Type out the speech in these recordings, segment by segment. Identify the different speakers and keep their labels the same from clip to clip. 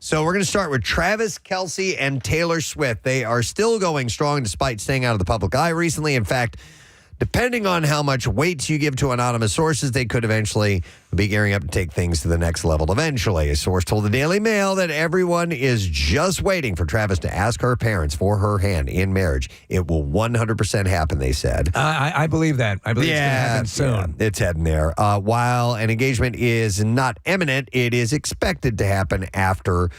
Speaker 1: So we're going to start with Travis Kelce and Taylor Swift. They are still going strong despite staying out of the public eye recently. In fact, depending on how much weight you give to anonymous sources, they could eventually be gearing up to take things to the next level eventually. A source told the Daily Mail that everyone is just waiting for Travis to ask her parents for her hand in marriage. It will 100% happen, they said.
Speaker 2: I believe that. I believe it's going to happen soon.
Speaker 1: Yeah, it's heading there. While an engagement is not imminent, it is expected to happen after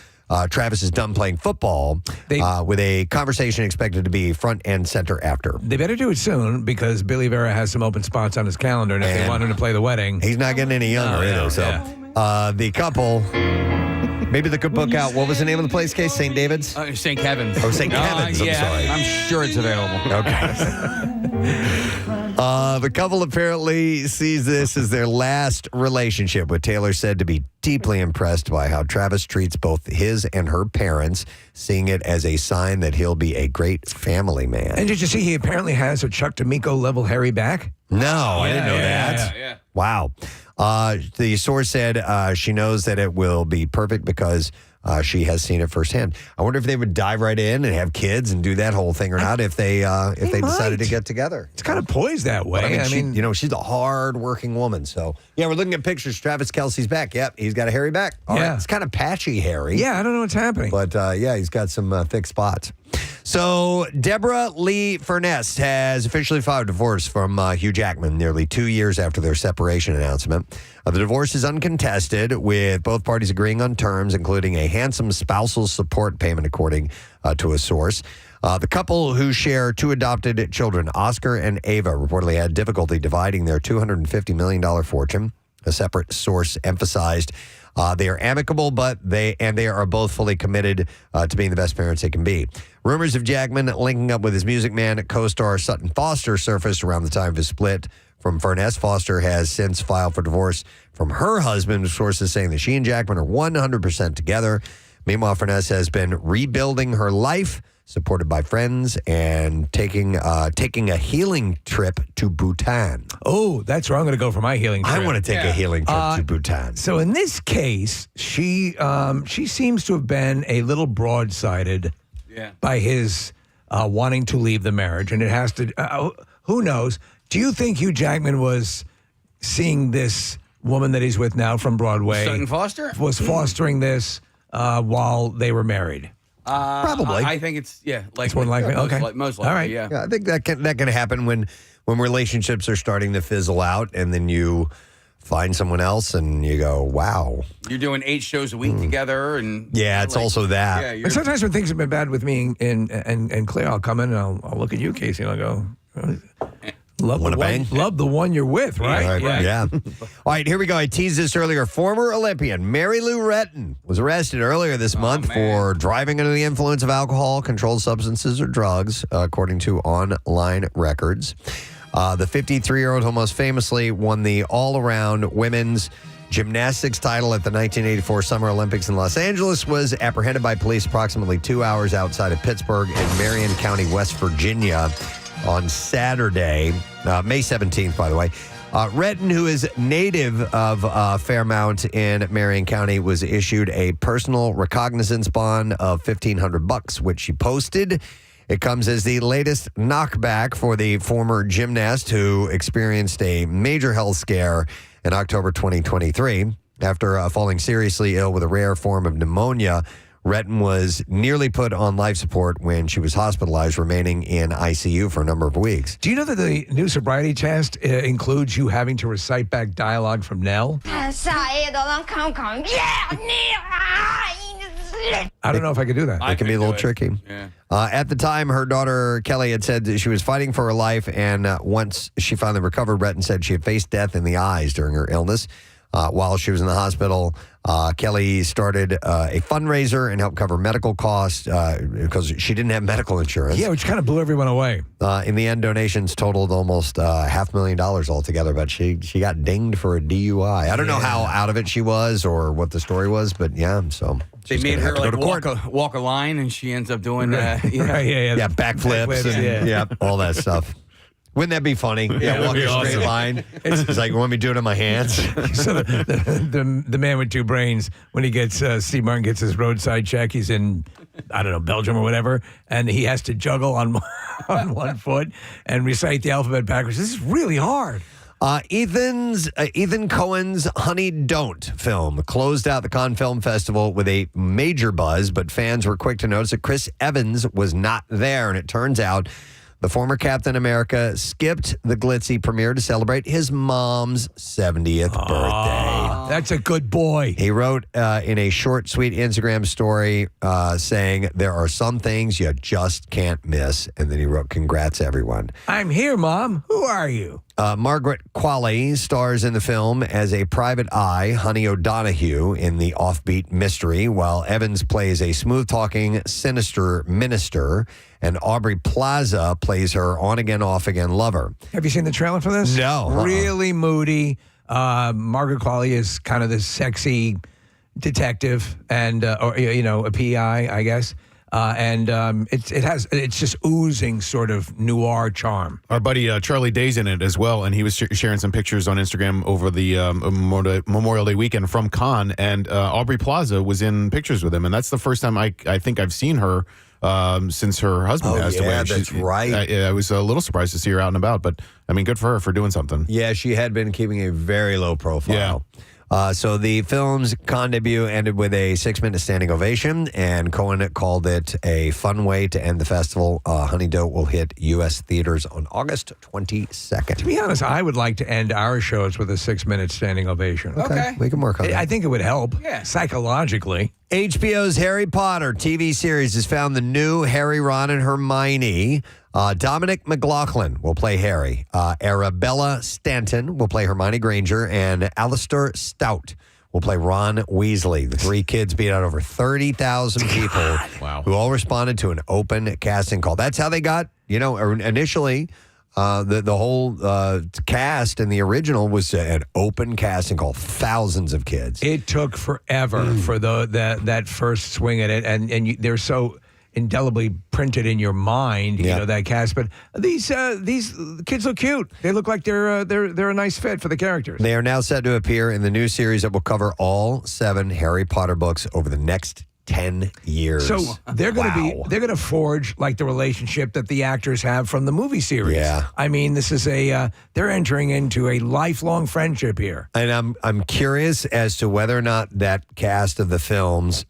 Speaker 1: Travis is done playing football, with a conversation expected to be front and center after.
Speaker 2: They better do it soon because Billy Vera has some open spots on his calendar, and if they want him to play the wedding.
Speaker 1: He's not getting any younger either. So the couple, maybe they could book out, what was the name of the place, Case? St. David's?
Speaker 3: St. Kevin's.
Speaker 1: Oh, St. Kevin's, I'm sorry.
Speaker 3: I'm sure it's available.
Speaker 1: Okay. The couple apparently sees this as their last relationship, with Taylor said to be deeply impressed by how Travis treats both his and her parents, seeing it as a sign that he'll be a great family man.
Speaker 2: And did you see he apparently has a Chuck D'Amico level hairy back?
Speaker 1: No, I didn't know that.
Speaker 3: Yeah.
Speaker 1: Wow. The source said she knows that it will be perfect because she has seen it firsthand. I wonder if they would dive right in and have kids and do that whole thing or not if they decided to get together.
Speaker 2: It's kind of poised that way.
Speaker 1: But I mean, she's a hard-working woman. So, yeah, we're looking at pictures. Travis Kelce's back. Yep, he's got a hairy back. All right. It's kind of patchy hairy.
Speaker 2: Yeah, I don't know what's happening.
Speaker 1: But, he's got some thick spots. So, Deborah Lee Furness has officially filed divorce from Hugh Jackman nearly 2 years after their separation announcement. The divorce is uncontested, with both parties agreeing on terms, including a handsome spousal support payment, according to a source. The couple, who share two adopted children, Oscar and Ava, reportedly had difficulty dividing their $250 million fortune. A separate source emphasized they are amicable, but they are both fully committed to being the best parents they can be. Rumors of Jackman linking up with his Music Man co-star Sutton Foster surfaced around the time of his split from Furness. Foster has since filed for divorce from her husband, with sources saying that she and Jackman are 100% together. Meanwhile, Furness has been rebuilding her life, supported by friends, and taking a healing trip to Bhutan.
Speaker 2: Oh, that's where I'm going to go for my healing trip.
Speaker 1: I want to take a healing trip to Bhutan.
Speaker 2: So in this case, she seems to have been a little broadsided by his wanting to leave the marriage, and it has to. Who knows? Do you think Hugh Jackman was seeing this woman that he's with now from Broadway?
Speaker 3: Sutton Foster?
Speaker 2: Was fostering this while they were married?
Speaker 1: Probably.
Speaker 3: I think it's,
Speaker 2: It's more likely. Okay.
Speaker 3: Most likely,
Speaker 2: all right.
Speaker 1: Yeah, I think that can happen when relationships are starting to fizzle out, and then you find someone else and you go, wow.
Speaker 3: You're doing 8 shows a week together. And
Speaker 1: yeah, it's also that.
Speaker 3: Yeah,
Speaker 2: and sometimes when things have been bad with me and Claire, I'll come in and I'll look at you, Casey, and I'll go, love the one you're with, right?
Speaker 1: Yeah. All right, here we go. I teased this earlier. Former Olympian Mary Lou Retton was arrested earlier this month for driving under the influence of alcohol, controlled substances, or drugs, according to online records. The 53-year-old, who most famously won the all-around women's gymnastics title at the 1984 Summer Olympics in Los Angeles, was apprehended by police approximately 2 hours outside of Pittsburgh in Marion County, West Virginia, on Saturday, May 17th, by the way. Retton, who is native of Fairmount in Marion County, was issued a personal recognizance bond of $1,500, which she posted. It comes as the latest knockback for the former gymnast, who experienced a major health scare in October 2023. After falling seriously ill with a rare form of pneumonia, Retton was nearly put on life support when she was hospitalized, remaining in ICU for a number of weeks.
Speaker 2: Do you know that the new sobriety test includes you having to recite back dialogue from Nell? I don't know if I could do that.
Speaker 1: It can be a little tricky.
Speaker 3: Yeah.
Speaker 1: At the time, her daughter, Kelly, had said that she was fighting for her life, and once she finally recovered, Retton said she had faced death in the eyes during her illness. While she was in the hospital, Kelly started a fundraiser and helped cover medical costs because she didn't have medical insurance.
Speaker 2: Yeah, which kind of blew everyone away.
Speaker 1: In the end, donations totaled almost $500,000 altogether, but she got dinged for a DUI. I don't know how out of it she was or what the story was, but yeah, so
Speaker 3: they made her walk a line, and she ends up doing
Speaker 1: backflips and all that stuff. Wouldn't that be funny?
Speaker 4: that'd
Speaker 1: walking
Speaker 4: be
Speaker 1: a straight
Speaker 4: awesome.
Speaker 1: line. It's like, you want me to do it in my hands?
Speaker 2: So the man with two brains, when he gets Steve Martin gets his roadside check, he's in, I don't know, Belgium or whatever, and he has to juggle on one foot and recite the alphabet backwards. This is really hard.
Speaker 1: Ethan Cohen's Honey Don't film closed out the Cannes Film Festival with a major buzz, but fans were quick to notice that Chris Evans was not there, and it turns out the former Captain America skipped the glitzy premiere to celebrate his mom's 70th birthday.
Speaker 2: That's a good boy.
Speaker 1: He wrote in a short, sweet Instagram story saying, there are some things you just can't miss. And then he wrote, congrats, everyone.
Speaker 2: I'm here, Mom. Who are you?
Speaker 1: Margaret Qualley stars in the film as a private eye, Honey O'Donoghue, in the offbeat mystery, while Evans plays a smooth-talking, sinister minister, and Aubrey Plaza plays her on-again, off-again lover.
Speaker 2: Have you seen the trailer for this?
Speaker 1: No.
Speaker 2: Really moody. Margaret Qualley is kind of this sexy detective and, or a PI, I guess. It's just oozing sort of noir charm.
Speaker 4: Our buddy Charlie Day's in it as well, and he was sharing some pictures on Instagram over the Memorial Day weekend from Cannes, and Aubrey Plaza was in pictures with him, and that's the first time I think I've seen her since her husband passed away.
Speaker 1: That's right.
Speaker 4: I was a little surprised to see her out and about, but I mean, good for her for doing something.
Speaker 1: Yeah, she had been keeping a very low profile. So the film's Cannes debut ended with a 6-minute standing ovation, and Cohen called it a fun way to end the festival. Honey Don't will hit U.S. theaters on August 22nd.
Speaker 2: To be honest, I would like to end our shows with a 6-minute standing ovation.
Speaker 3: Okay.
Speaker 1: We can work on that.
Speaker 2: I think it would help psychologically.
Speaker 1: HBO's Harry Potter TV series has found the new Harry, Ron, and Hermione. Dominic McLaughlin will play Harry. Arabella Stanton will play Hermione Granger. And Alistair Stout will play Ron Weasley. The three kids beat out over 30,000 people who all responded to an open casting call. That's how they got, initially... The whole cast in the original was an open casting call, thousands of kids.
Speaker 2: It took forever for that first swing at it, and they're so indelibly printed in your mind, that cast. But these kids look cute. They look like they're a nice fit for the characters.
Speaker 1: They are now set to appear in the new series that will cover all 7 Harry Potter books over the next 10 years.
Speaker 2: So they're going to they're going to forge like the relationship that the actors have from the movie series.
Speaker 1: Yeah.
Speaker 2: I mean, this is they're entering into a lifelong friendship here.
Speaker 1: And I'm curious as to whether or not that cast of the films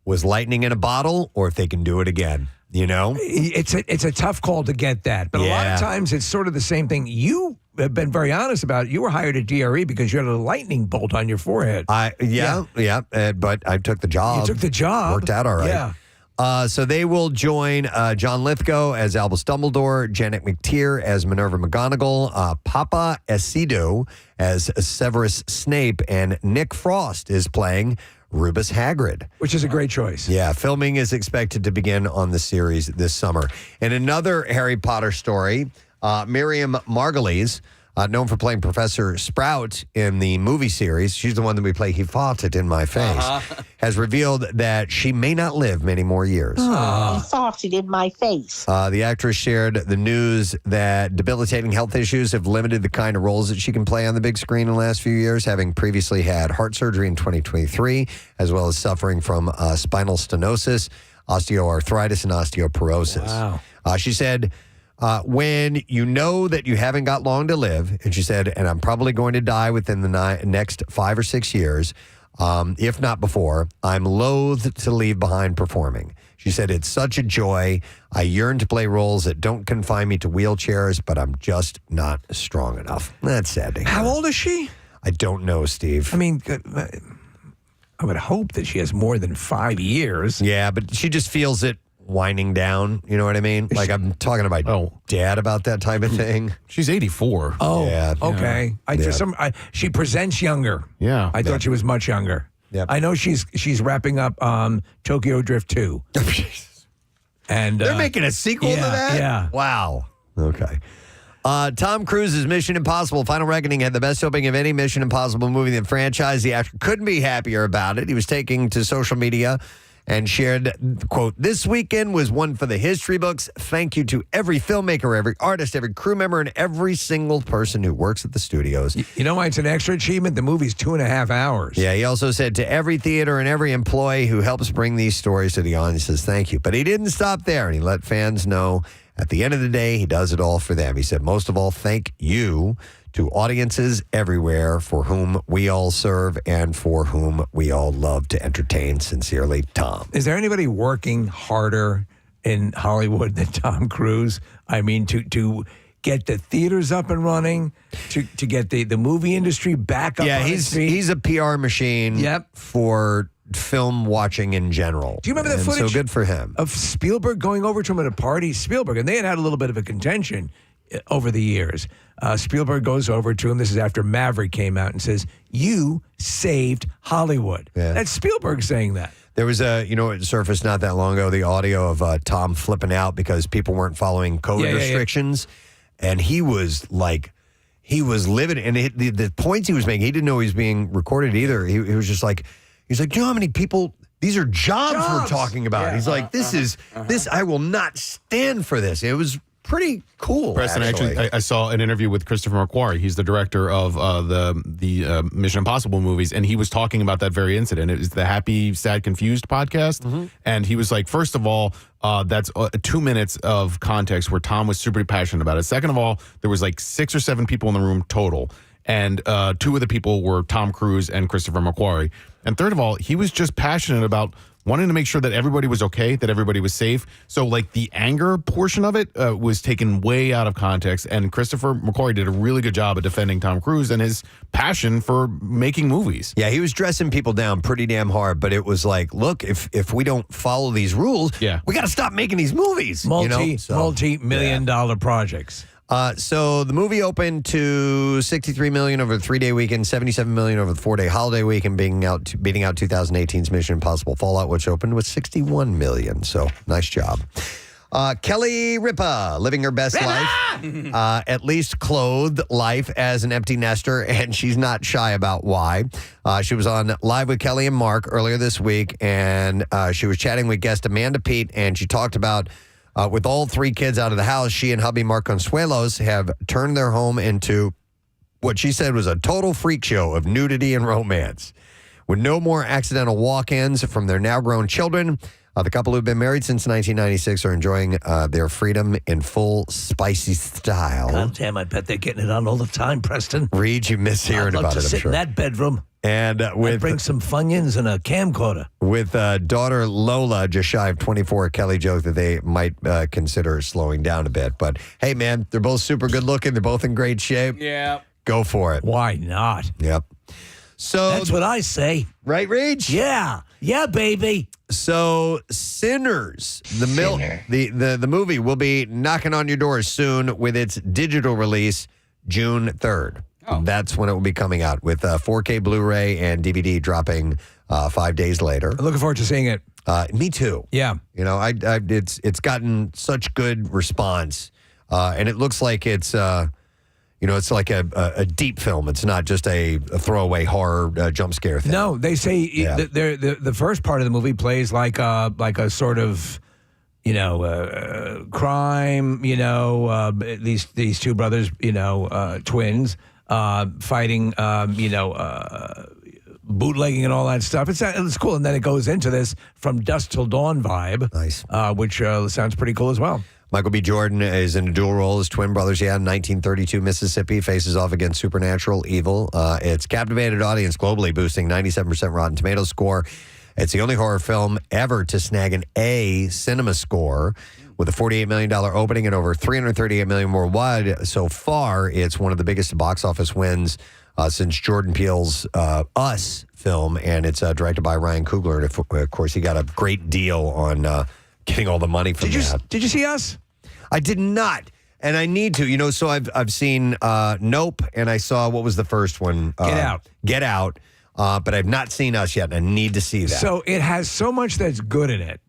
Speaker 1: was lightning in a bottle, or if they can do it again.
Speaker 2: It's a tough call to get that, but a lot of times it's sort of the same thing. You have been very honest about it. You were hired at DRE because you had a lightning bolt on your forehead.
Speaker 1: But I took the job.
Speaker 2: You took the job.
Speaker 1: Worked out all right.
Speaker 2: Yeah.
Speaker 1: So they will join John Lithgow as Albus Dumbledore, Janet McTeer as Minerva McGonagall, Papa Escido as Severus Snape, and Nick Frost is playing Rubus Hagrid.
Speaker 2: Which is a great choice.
Speaker 1: Yeah, filming is expected to begin on the series this summer. In another Harry Potter story, Miriam Margolyes, known for playing Professor Sprout in the movie series, she's the one that we play He Farted in My Face, has revealed that she may not live many more years.
Speaker 5: He farted in my face.
Speaker 1: The actress shared the news that debilitating health issues have limited the kind of roles that she can play on the big screen in the last few years, having previously had heart surgery in 2023, as well as suffering from spinal stenosis, osteoarthritis, and osteoporosis.
Speaker 2: Wow.
Speaker 1: She said... when you know that you haven't got long to live, and she said, and I'm probably going to die within the next 5 or 6 years, if not before, I'm loath to leave behind performing. She said, it's such a joy. I yearn to play roles that don't confine me to wheelchairs, but I'm just not strong enough. That's sad to hear.
Speaker 2: How old is she?
Speaker 1: I don't know, Steve.
Speaker 2: I mean, I would hope that she has more than 5 years.
Speaker 1: Yeah, but she just feels it winding down, you know what I mean? Like, I'm talking to my dad about that type of thing.
Speaker 4: She's 84.
Speaker 2: Oh,
Speaker 1: yeah.
Speaker 2: Okay. She presents younger.
Speaker 4: Yeah.
Speaker 2: I thought she was much younger.
Speaker 1: Yep.
Speaker 2: I know she's wrapping up Tokyo Drift 2. And
Speaker 1: they're making a sequel to that?
Speaker 2: Yeah.
Speaker 1: Wow. Okay. Tom Cruise's Mission Impossible Final Reckoning had the best opening of any Mission Impossible movie in the franchise. The actor couldn't be happier about it. He was taking to social media and shared, quote, "This weekend was one for the history books. Thank you to every filmmaker, every artist, every crew member, and every single person who works at the studios."
Speaker 2: You know why it's an extra achievement? The movie's 2.5 hours.
Speaker 1: Yeah, he also said to every theater and every employee who helps bring these stories to the audience, he says thank you. But he didn't stop there, and he let fans know at the end of the day, he does it all for them. He said, most of all, thank you to audiences everywhere for whom we all serve and for whom we all love to entertain. Sincerely, Tom.
Speaker 2: Is there anybody working harder in Hollywood than Tom Cruise? I mean, to get the theaters up and running, to get the movie industry back up on its feet.
Speaker 1: He's a PR machine for film watching in general.
Speaker 2: Do you remember the
Speaker 1: And
Speaker 2: footage?
Speaker 1: So good for him.
Speaker 2: Of Spielberg going over to him at a party? Spielberg, and they had a little bit of a contention over the years. Spielberg goes over to him. This is after Maverick came out and says, "You saved Hollywood."
Speaker 1: Yeah.
Speaker 2: That's Spielberg saying that.
Speaker 1: There was it surfaced not that long ago, the audio of Tom flipping out because people weren't following COVID restrictions. And he was livid. And the points he was making, he didn't know he was being recorded either. He was just like, he's like, do you know how many people, these are jobs we're talking about.
Speaker 2: Yeah.
Speaker 1: He's like, this, I will not stand for this. It was pretty cool.
Speaker 4: Preston, actually, I saw an interview with Christopher McQuarrie. He's the director of the Mission Impossible movies, and he was talking about that very incident. It was the Happy, Sad, Confused podcast, and he was like, first of all, that's 2 minutes of context where Tom was super passionate about it. Second of all, there was like 6 or 7 people in the room total, and 2 of the people were Tom Cruise and Christopher McQuarrie. And third of all, he was just passionate about wanting to make sure that everybody was okay, that everybody was safe. So, like, the anger portion of it was taken way out of context, and Christopher McQuarrie did a really good job of defending Tom Cruise and his passion for making movies.
Speaker 1: Yeah, he was dressing people down pretty damn hard, but it was like, look, if we don't follow these rules, we got to stop making these movies.
Speaker 2: Multi-million-dollar projects.
Speaker 1: So the movie opened to $63 million over the 3-day weekend, $77 million over the 4-day holiday weekend, beating out 2018's Mission Impossible Fallout, which opened with $61 million. So nice job. Kelly Ripa, living her best life, at least clothed life as an empty nester, and she's not shy about why. She was on Live with Kelly and Mark earlier this week, and she was chatting with guest Amanda Peet, and she talked about with all 3 kids out of the house, she and hubby Mark Consuelos have turned their home into what she said was a total freak show of nudity and romance. With no more accidental walk-ins from their now-grown children, the couple who've been married since 1996 are enjoying their freedom in full spicy style.
Speaker 2: God damn, I bet they're getting it on all the time, Preston.
Speaker 1: Reed, you miss hearing about it, I'm
Speaker 2: sit
Speaker 1: sure.
Speaker 2: in that bedroom.
Speaker 1: And
Speaker 2: I'd bring some Funyuns and a camcorder.
Speaker 1: With daughter Lola, just shy of 24, Kelly joked that they might consider slowing down a bit. But hey, man, they're both super good looking. They're both in great shape.
Speaker 3: Yeah.
Speaker 1: Go for it.
Speaker 2: Why not?
Speaker 1: Yep. So
Speaker 2: that's what I say.
Speaker 1: Right, Reach?
Speaker 2: Yeah. Yeah, baby.
Speaker 1: So Sinners, the movie will be knocking on your doors soon with its digital release June 3rd. Oh. That's when it will be coming out with 4K Blu-ray and DVD dropping 5 days later.
Speaker 2: I'm looking forward to seeing it.
Speaker 1: Me too.
Speaker 2: Yeah.
Speaker 1: You know, it's gotten such good response, and it looks like it's it's like a deep film. It's not just a throwaway horror jump scare thing.
Speaker 2: No, they say the first part of the movie plays like a sort of crime. These 2 brothers, twins. Fighting, bootlegging and all that stuff. It's cool. And then it goes into this From Dusk Till Dawn vibe.
Speaker 1: Nice.
Speaker 2: Which sounds pretty cool as well.
Speaker 1: Michael B. Jordan is in a dual role as twin brothers. Yeah, 1932 Mississippi faces off against supernatural evil. It's captivated audience globally, boosting 97% Rotten Tomatoes score. It's the only horror film ever to snag an A cinema score. With a $48 million opening and over $338 million worldwide so far, it's one of the biggest box office wins since Jordan Peele's Us film, and it's directed by Ryan Coogler. And of course, he got a great deal on getting all the money from that.
Speaker 2: Did you see Us?
Speaker 1: I did not, and I need to. So I've seen Nope, and I saw, what was the first one? Get Out. But I've not seen Us yet, and I need to see that.
Speaker 2: So it has so much that's good in it.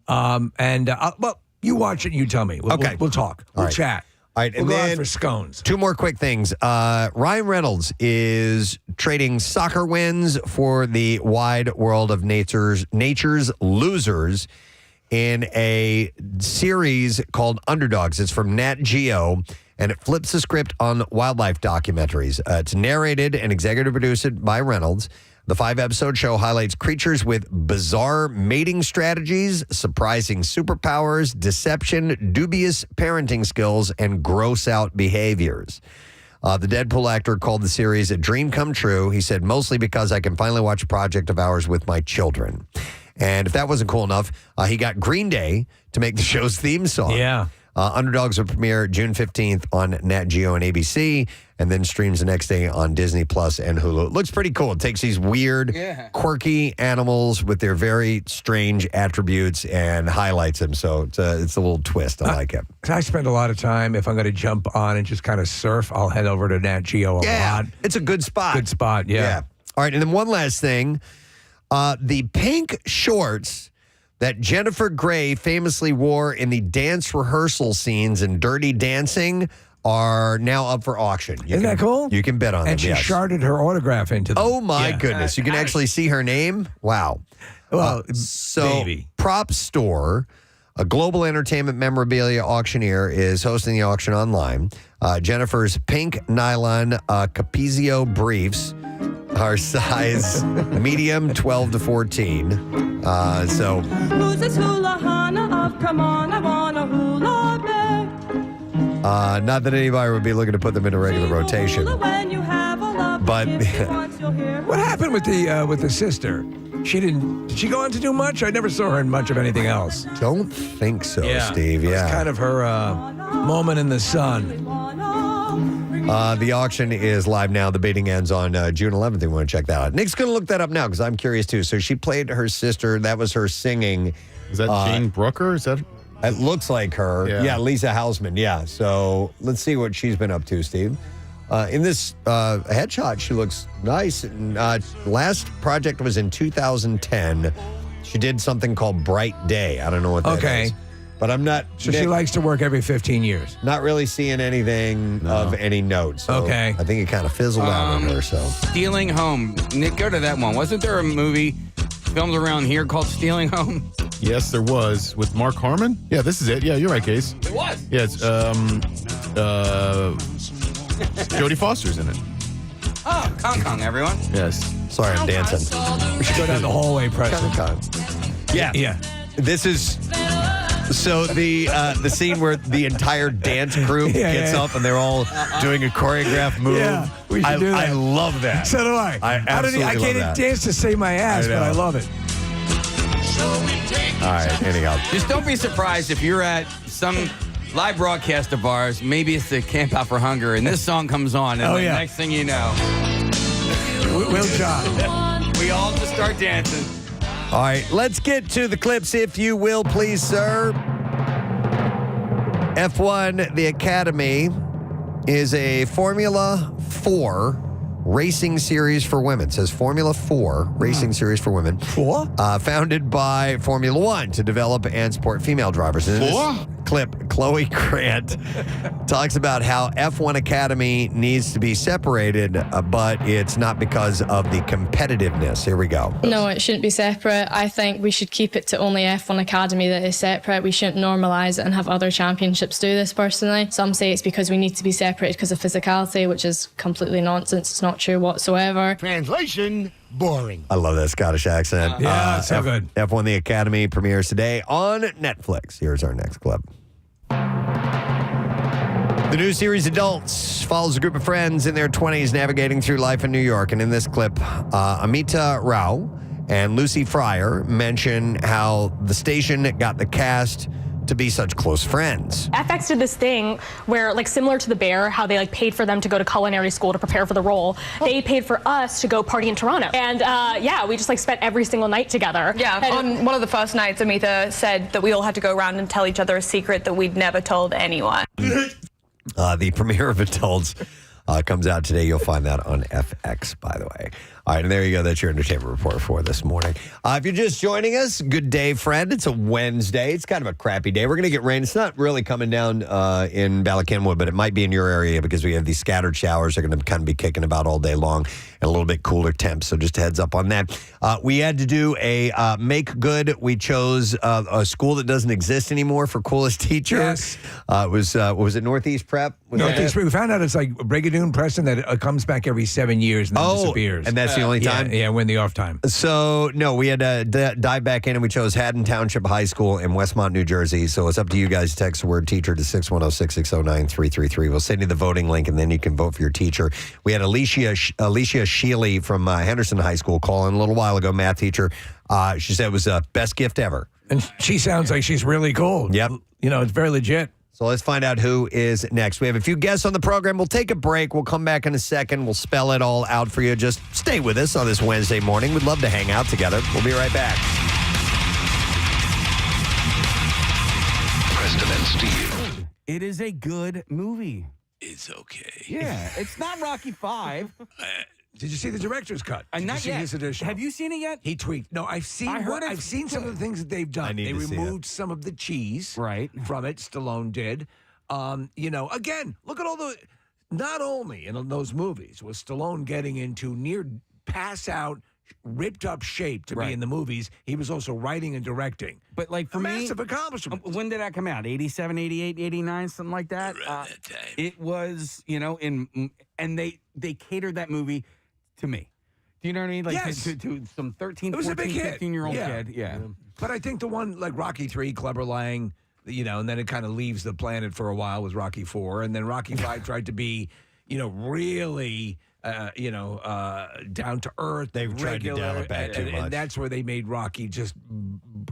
Speaker 2: Well, you watch it and you tell me. We'll talk. We'll chat.
Speaker 1: All right, and
Speaker 2: We'll go out
Speaker 1: then
Speaker 2: for scones.
Speaker 1: two more quick things. Ryan Reynolds is trading soccer wins for the wide world of nature's losers in a series called Underdogs. It's from Nat Geo, and it flips the script on wildlife documentaries. It's narrated and executive produced by Reynolds. The 5-episode show highlights creatures with bizarre mating strategies, surprising superpowers, deception, dubious parenting skills, and gross-out behaviors. The Deadpool actor called the series a dream come true. He said, mostly because I can finally watch a project of ours with my children. And if that wasn't cool enough, he got Green Day to make the show's theme song.
Speaker 2: Yeah.
Speaker 1: Underdogs will premiere June 15th on Nat Geo and ABC, and then streams the next day on Disney Plus and Hulu. It looks pretty cool. It takes these weird, quirky animals with their very strange attributes and highlights them. So it's a little twist. I like it.
Speaker 2: I spend a lot of time, if I'm going to jump on and just kind of surf, I'll head over to Nat Geo a lot.
Speaker 1: It's a good spot.
Speaker 2: Good spot, yeah.
Speaker 1: All right, and then one last thing. The pink shorts that Jennifer Grey famously wore in the dance rehearsal scenes in Dirty Dancing are now up for auction.
Speaker 2: Isn't that cool?
Speaker 1: You can bet on them,
Speaker 2: And she
Speaker 1: yes.
Speaker 2: sharded her autograph into them.
Speaker 1: Oh, my goodness. You can actually see her name? Wow.
Speaker 2: Well,
Speaker 1: So, Prop Store, a global entertainment memorabilia auctioneer, is hosting the auction online. Jennifer's pink nylon Capezio briefs are size medium 12 to 14. So,
Speaker 6: Who's this hula hana of come on, I want a hula bear.
Speaker 1: not that anybody would be looking to put them in a regular rotation. But
Speaker 2: what happened with the sister? Did she go on to do much? I never saw her in much of anything else.
Speaker 1: Don't think so, Steve.
Speaker 2: It
Speaker 1: Yeah.
Speaker 2: was kind of her moment in the sun.
Speaker 1: The auction is live now. The bidding ends on June 11th. You want to check that out. Nick's going to look that up now because I'm curious too. So she played her sister. That was her singing.
Speaker 4: Is that Jane Brooker? Is that?
Speaker 1: It looks like her.
Speaker 4: Yeah.
Speaker 1: Lisa Hausman. Yeah. So let's see what she's been up to, Steve. In this headshot, she looks nice. And, last project was in 2010. She did something called Bright Day. I don't know what that is. But I'm not.
Speaker 2: So she likes to work every 15 years.
Speaker 1: Not really seeing anything of any note. So I think it kind of fizzled out on her. So
Speaker 3: Stealing Home. Nick, go to that one. Wasn't there a movie filmed around here called Stealing Home?
Speaker 4: Yes, there was with Mark Harmon. Yeah, this is it. Yeah, you're right, Case.
Speaker 3: It was.
Speaker 4: Yeah, it's Jodie Foster's in it.
Speaker 3: Oh, Kong, everyone.
Speaker 4: Yes.
Speaker 1: Sorry, I'm dancing.
Speaker 2: We should go down the hallway, Preston.
Speaker 1: Yeah. This is. So the scene where the entire dance group gets up and they're all doing a choreographed move.
Speaker 2: Yeah, we should do that.
Speaker 1: I love that.
Speaker 2: So do I.
Speaker 1: I absolutely
Speaker 2: I
Speaker 1: love
Speaker 2: can't
Speaker 1: that.
Speaker 2: dance to save my ass, but I love it.
Speaker 1: All right, anyhow.
Speaker 3: Just don't be surprised if you're at some live broadcast of ours. Maybe it's the Camp Out for Hunger, and this song comes on, and the next thing you know,
Speaker 2: Will John.
Speaker 3: we all just start dancing.
Speaker 1: All right, let's get to the clips, if you will, please, sir. F1, the Academy, is a Formula 4 racing series for women. It says Formula 4 racing series for women. Founded by Formula 1 to develop and support female drivers. And in this clip, Chloe Grant talks about how F1 Academy needs to be separated, but it's not because of the competitiveness. Here we go.
Speaker 7: No, it shouldn't be separate. I think we should keep it to only F1 Academy that is separate. We shouldn't normalise it and have other championships do this, personally. Some say it's because we need to be separated because of physicality, which is completely nonsense. It's not true whatsoever.
Speaker 8: Translation, boring.
Speaker 1: I love that Scottish accent.
Speaker 2: Yeah, so good.
Speaker 1: F1 The Academy premieres today on Netflix. Here's our next clip. The new series Adults follows a group of friends in their 20s navigating through life in New York. And in this clip, Amita Rao and Lucy Fryer mention how the station got the cast to be such close friends.
Speaker 9: FX did this thing where, like, similar to The Bear, how they paid for them to go to culinary school to prepare for the role. They paid for us to go party in Toronto. And we just spent every single night together.
Speaker 10: Yeah, on one of the first nights, Amita said that we all had to go around and tell each other a secret that we'd never told anyone.
Speaker 1: The premiere of Adults Comes out today. You'll find that on FX, by the way. All right, and there you go. That's your entertainment report for this morning. If you're just joining us, good day, friend. It's a Wednesday. It's kind of a crappy day. We're going to get rain. It's not really coming down in Bala Cynwyd, but it might be in your area because we have these scattered showers. They're going to kind of be kicking about all day long and a little bit cooler temps. So just a heads up on that. We had to do a make good. We chose a school that doesn't exist anymore for coolest teacher.
Speaker 2: Yes.
Speaker 1: It was what was it, Northeast Prep?
Speaker 2: Northeast Prep. We found out it's like Brigadoon, Preston, that it comes back every 7 years and then disappears.
Speaker 1: And that's the only time?
Speaker 2: Yeah, when the off time.
Speaker 1: So, no, we had to dive back in, and we chose Haddon Township High School in Westmont, New Jersey. So it's up to you guys. Text the word teacher to 610-660-9333. We'll send you the voting link, and then you can vote for your teacher. We had Alicia Sheely from Henderson High School call in a little while ago, math teacher. She said it was the best gift ever.
Speaker 2: And she sounds like she's really cool.
Speaker 1: Yep.
Speaker 2: You know, it's very legit.
Speaker 1: So let's find out who is next. We have a few guests on the program. We'll take a break. We'll come back in a second. We'll spell it all out for you. Just stay with us on this Wednesday morning. We'd love to hang out together. We'll be right back.
Speaker 11: Preston and Steve.
Speaker 3: It is a good movie.
Speaker 11: It's okay.
Speaker 3: Yeah, it's not Rocky V.
Speaker 2: Did you see the director's cut? Did
Speaker 3: Not
Speaker 2: you see
Speaker 3: yet.
Speaker 2: his edition?
Speaker 3: Have you seen it yet?
Speaker 2: He tweaked. No, I've seen. I've seen some of the things that they've done. They removed some of the cheese from it. Stallone did. You know, again, look at all the. Not only in those movies was Stallone getting into near pass out, ripped up shape to be in the movies. He was also writing and directing.
Speaker 3: But like for me,
Speaker 2: massive accomplishment.
Speaker 3: When did that come out? 87, 88, 89, something like that.
Speaker 11: Around that time.
Speaker 3: It was, you know, and they catered that movie to me. Do you know what I mean? Like
Speaker 2: Yes.
Speaker 3: to some 13,
Speaker 2: It was a
Speaker 3: 14,
Speaker 2: big hit.
Speaker 3: 15-year-old
Speaker 2: Yeah.
Speaker 3: kid. Yeah.
Speaker 2: But I think the one like Rocky III, Clubber Lang, you know, and then it kind of leaves the planet for a while was Rocky IV, and then Rocky V tried to be, you know, really, down to earth.
Speaker 1: They've tried to dial it back too much.
Speaker 2: And that's where they made Rocky just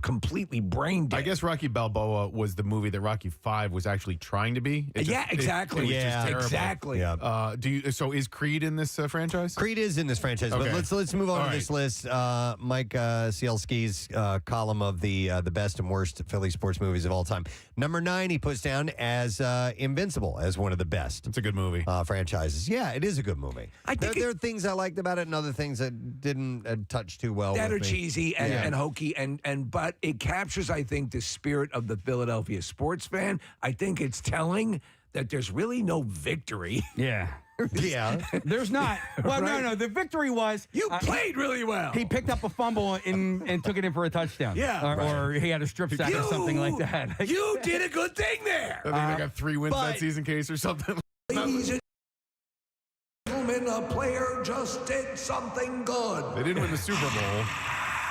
Speaker 2: completely brain dead.
Speaker 4: I guess Rocky Balboa was the movie that Rocky V was actually trying to be.
Speaker 2: Exactly.
Speaker 4: It was just terrible.
Speaker 2: Exactly.
Speaker 1: Yeah.
Speaker 4: So is Creed in this franchise?
Speaker 1: Creed is in this franchise,
Speaker 4: Okay.
Speaker 1: but let's move on
Speaker 4: All
Speaker 1: to this list. Mike Cielski's column of the best and worst Philly sports movies of all time. Number 9 he puts down as Invincible as one of the best.
Speaker 4: It's a good movie.
Speaker 1: Franchises. Yeah, it is a good movie. There are things I liked about it and other things that didn't touch too well.
Speaker 2: That
Speaker 1: with
Speaker 2: are
Speaker 1: me.
Speaker 2: cheesy and hokey, but it captures, I think, the spirit of the Philadelphia sports fan. I think it's telling that there's really no victory.
Speaker 3: Yeah.
Speaker 1: Yeah.
Speaker 3: There's not. Well, no. The victory was
Speaker 2: you played really well.
Speaker 3: He picked up a fumble and took it in for a touchdown.
Speaker 2: Yeah.
Speaker 3: Or he had a strip sack or something like that.
Speaker 2: You did a good thing there.
Speaker 4: I think they got 3 wins that season, case or something.
Speaker 2: Ladies and gentlemen, a player just did something good.
Speaker 4: They didn't win the Super Bowl.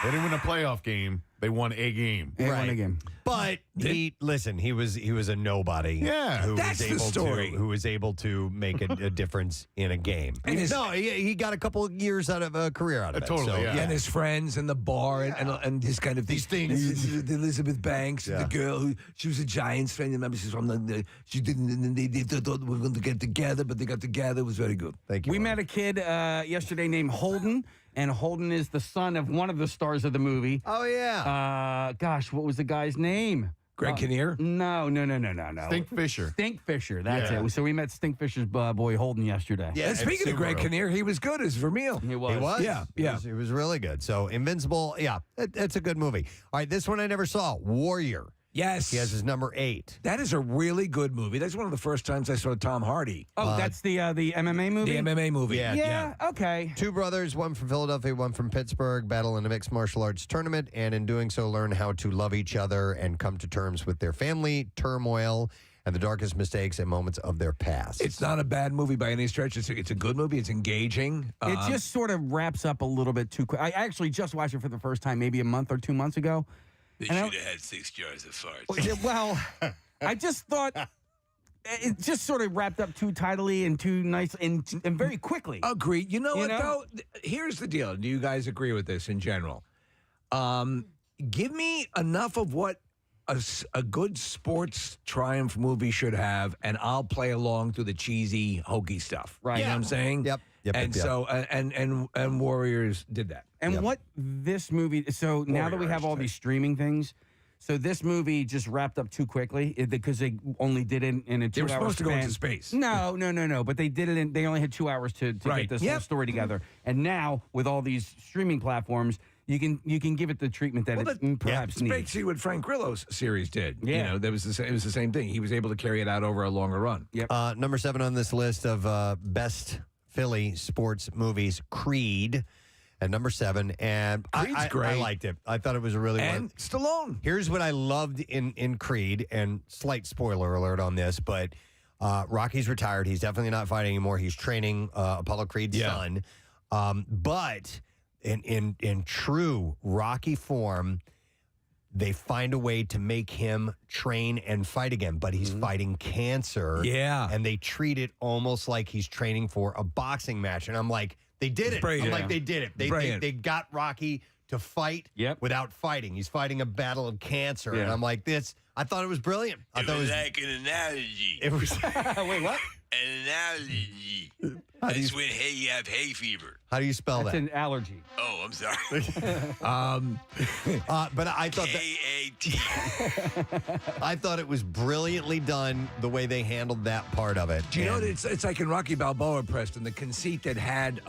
Speaker 4: They didn't win a playoff game. They won a game.
Speaker 3: They won a game.
Speaker 1: But he was a nobody.
Speaker 4: Yeah.
Speaker 1: who
Speaker 2: That's
Speaker 1: was
Speaker 2: the
Speaker 1: able
Speaker 2: story.
Speaker 1: who was able to make a difference in a game.
Speaker 2: And
Speaker 1: he got a couple of years out of a career out of it.
Speaker 4: Totally,
Speaker 1: So,
Speaker 4: yeah.
Speaker 2: And his friends and the bar and this kind of
Speaker 1: These things.
Speaker 2: Elizabeth Banks, the girl who she was a Giants fan. Remember, she's from she didn't. And they thought we were going to get together, but they got together. It was very good.
Speaker 1: Thank you.
Speaker 3: We met a kid yesterday named Holden, and Holden is the son of one of the stars of the movie.
Speaker 1: Oh yeah.
Speaker 3: Gosh, what was the guy's name?
Speaker 2: Greg Kinnear?
Speaker 3: No.
Speaker 4: Stink Fisher.
Speaker 3: Stink Fisher, that's it. So we met Stink Fisher's boy Holden yesterday.
Speaker 1: Yeah,
Speaker 2: And speaking of Greg Kinnear, he was good as Vermeil.
Speaker 3: He was.
Speaker 1: He was?
Speaker 2: Yeah.
Speaker 1: It was really good. So, Invincible, that's a good movie. All right, this one I never saw, Warrior.
Speaker 2: Yes.
Speaker 1: He has his number 8.
Speaker 2: That is a really good movie. That's one of the first times I saw Tom Hardy.
Speaker 3: Oh, that's the MMA movie?
Speaker 2: The MMA movie.
Speaker 3: Yeah, okay.
Speaker 1: 2 brothers, one from Philadelphia, one from Pittsburgh, battle in a mixed martial arts tournament, and in doing so learn how to love each other and come to terms with their family, turmoil, and the darkest mistakes and moments of their past.
Speaker 2: It's not a bad movie by any stretch. It's a good movie. It's engaging.
Speaker 3: It just sort of wraps up a little bit too quick. I actually just watched it for the first time maybe a month or 2 months ago.
Speaker 11: They should have had 6 jars of farts.
Speaker 3: Well, I just thought it just sort of wrapped up too tidily and too nice and very quickly.
Speaker 2: Agree. You know what, though? Here's the deal. Do you guys agree with this in general? Give me enough of what a good sports triumph movie should have, and I'll play along through the cheesy, hokey stuff.
Speaker 3: Right.
Speaker 2: You know what I'm saying?
Speaker 1: Yep.
Speaker 2: And so, and Warriors did that.
Speaker 3: And what this movie, so now that we have all these streaming things, So this movie just wrapped up too quickly because they only did it in a 2-hour
Speaker 2: They were supposed to go
Speaker 3: span.
Speaker 2: into space.
Speaker 3: No. But they did it they only had 2 hours to
Speaker 2: Right.
Speaker 3: get this whole story together. And now, with all these streaming platforms, you can give it the treatment that it perhaps needs.
Speaker 2: Basically what Frank Grillo's series did.
Speaker 3: Yeah.
Speaker 2: You know, it was the same thing. He was able to carry it out over a longer run.
Speaker 3: Yep.
Speaker 1: Number 7 on this list of best Philly sports movies, Creed. At number 7, and
Speaker 2: Creed's great.
Speaker 1: I liked it. I thought it was a really
Speaker 2: And Stallone.
Speaker 1: Here's what I loved in Creed, and slight spoiler alert on this, but Rocky's retired. He's definitely not fighting anymore. He's training Apollo Creed's son. But in true Rocky form, they find a way to make him train and fight again, but he's fighting cancer.
Speaker 2: Yeah.
Speaker 1: And they treat it almost like he's training for a boxing match. And I'm like, they did it.
Speaker 2: Brilliant.
Speaker 1: I'm like, they did it. They got Rocky to fight without fighting. He's fighting a battle of cancer. And I'm like, I thought it was brilliant. I thought it was
Speaker 11: like an analogy.
Speaker 1: It was.
Speaker 3: Wait, what?
Speaker 11: An analogy. That's when you have hay fever.
Speaker 1: How do you spell
Speaker 3: That's
Speaker 1: that?
Speaker 3: an allergy.
Speaker 11: Oh, I'm sorry.
Speaker 1: But I thought
Speaker 11: K-A-T.
Speaker 1: I thought it was brilliantly done the way they handled that part of it.
Speaker 2: Do you know what it's like in Rocky Balboa, Preston, the conceit that had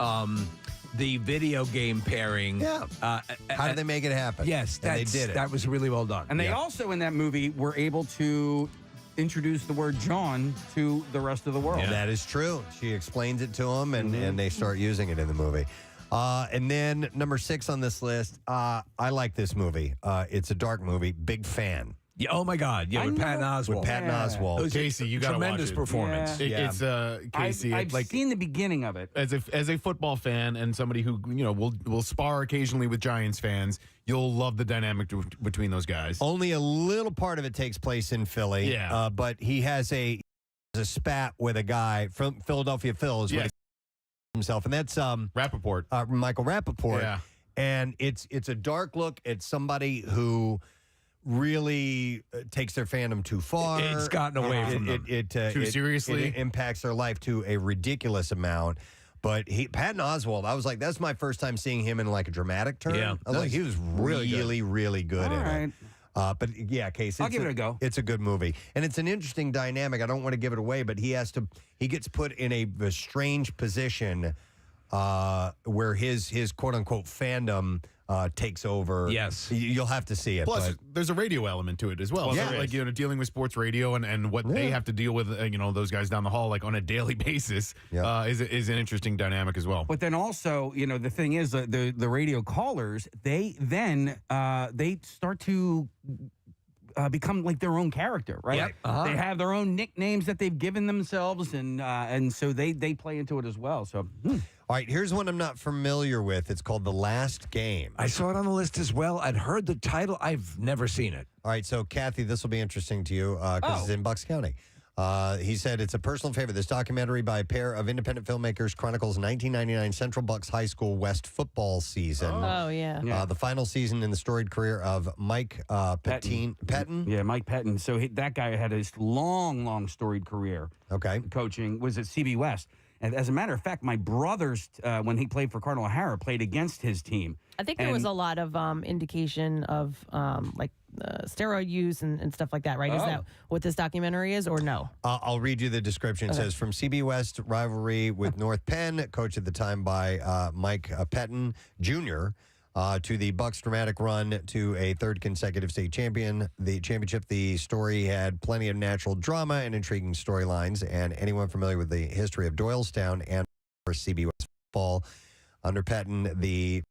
Speaker 2: the video game pairing.
Speaker 1: Yeah. How did they make it happen?
Speaker 2: Yes,
Speaker 1: and they did it.
Speaker 2: That was really well done.
Speaker 3: And they also, in that movie, were able to introduce the word John to the rest of the world.
Speaker 1: Yeah. That is true. She explains it to them, and they start using it in the movie. And then number 6 on this list, I like this movie. It's a dark movie. Big fan.
Speaker 2: Yeah, oh my God! Yeah, with Patton Oswalt.
Speaker 1: With Patton Oswalt.
Speaker 4: Casey, you got to watch it.
Speaker 2: Tremendous performance.
Speaker 4: It's Casey.
Speaker 3: I've seen the beginning of it.
Speaker 4: As a football fan and somebody who will spar occasionally with Giants fans, you'll love the dynamic between those guys.
Speaker 1: Only a little part of it takes place in Philly.
Speaker 4: Yeah.
Speaker 1: But he has a spat with a guy from Philadelphia Phil is what he himself, and that's
Speaker 4: Rappaport.
Speaker 1: Michael Rappaport.
Speaker 4: Yeah.
Speaker 1: And it's a dark look at somebody who really takes their fandom too far.
Speaker 2: It's gotten away from them.
Speaker 4: Too seriously.
Speaker 1: It impacts their life to a ridiculous amount. But Patton Oswalt, I was like, that's my first time seeing him in like a dramatic turn.
Speaker 2: Yeah.
Speaker 1: I was like, he was really good
Speaker 3: All
Speaker 1: in
Speaker 3: right.
Speaker 1: it. But yeah, Case,
Speaker 3: I'll give it a go.
Speaker 1: It's a good movie, and it's an interesting dynamic. I don't want to give it away, but he gets put in a strange position where his quote unquote fandom takes over.
Speaker 2: Yes.
Speaker 1: You'll have to see it.
Speaker 4: Plus,
Speaker 1: but
Speaker 4: there's a radio element to it as well.
Speaker 1: Yeah.
Speaker 4: So, like, dealing with sports radio and what they have to deal with, those guys down the hall, like on a daily basis, is an interesting dynamic as well.
Speaker 3: But then also, the thing is, the radio callers, they start to become like their own character, right?
Speaker 2: Yep. Uh-huh.
Speaker 3: They have their own nicknames that they've given themselves, and so they play into it as well. So.
Speaker 1: All right, here's one I'm not familiar with. It's called The Last Game.
Speaker 2: I saw it on the list as well. I'd heard the title. I've never seen it.
Speaker 1: All right, so Kathy, this will be interesting to you because it's in Bucks County. He said it's a personal favorite. This documentary by a pair of independent filmmakers chronicles 1999 Central Bucks High School West football season.
Speaker 12: Oh, yeah.
Speaker 1: The final season in the storied career of Mike Pettin.
Speaker 3: Yeah, Mike Pettin. So that guy had a long storied career.
Speaker 1: Okay.
Speaker 3: Coaching was at CB West. And as a matter of fact, my brothers, when he played for Cardinal O'Hara, played against his team.
Speaker 12: I think there was a lot of indication of steroid use and stuff like that, right? Is that what this documentary is, or no?
Speaker 1: I'll read you the description. It says, from CB West rivalry with North Penn, coached at the time by Mike Pettin Jr., to the Bucks' dramatic run to a third consecutive state championship. The story had plenty of natural drama and intriguing storylines, and anyone familiar with the history of Doylestown and CB West football under Pettin, the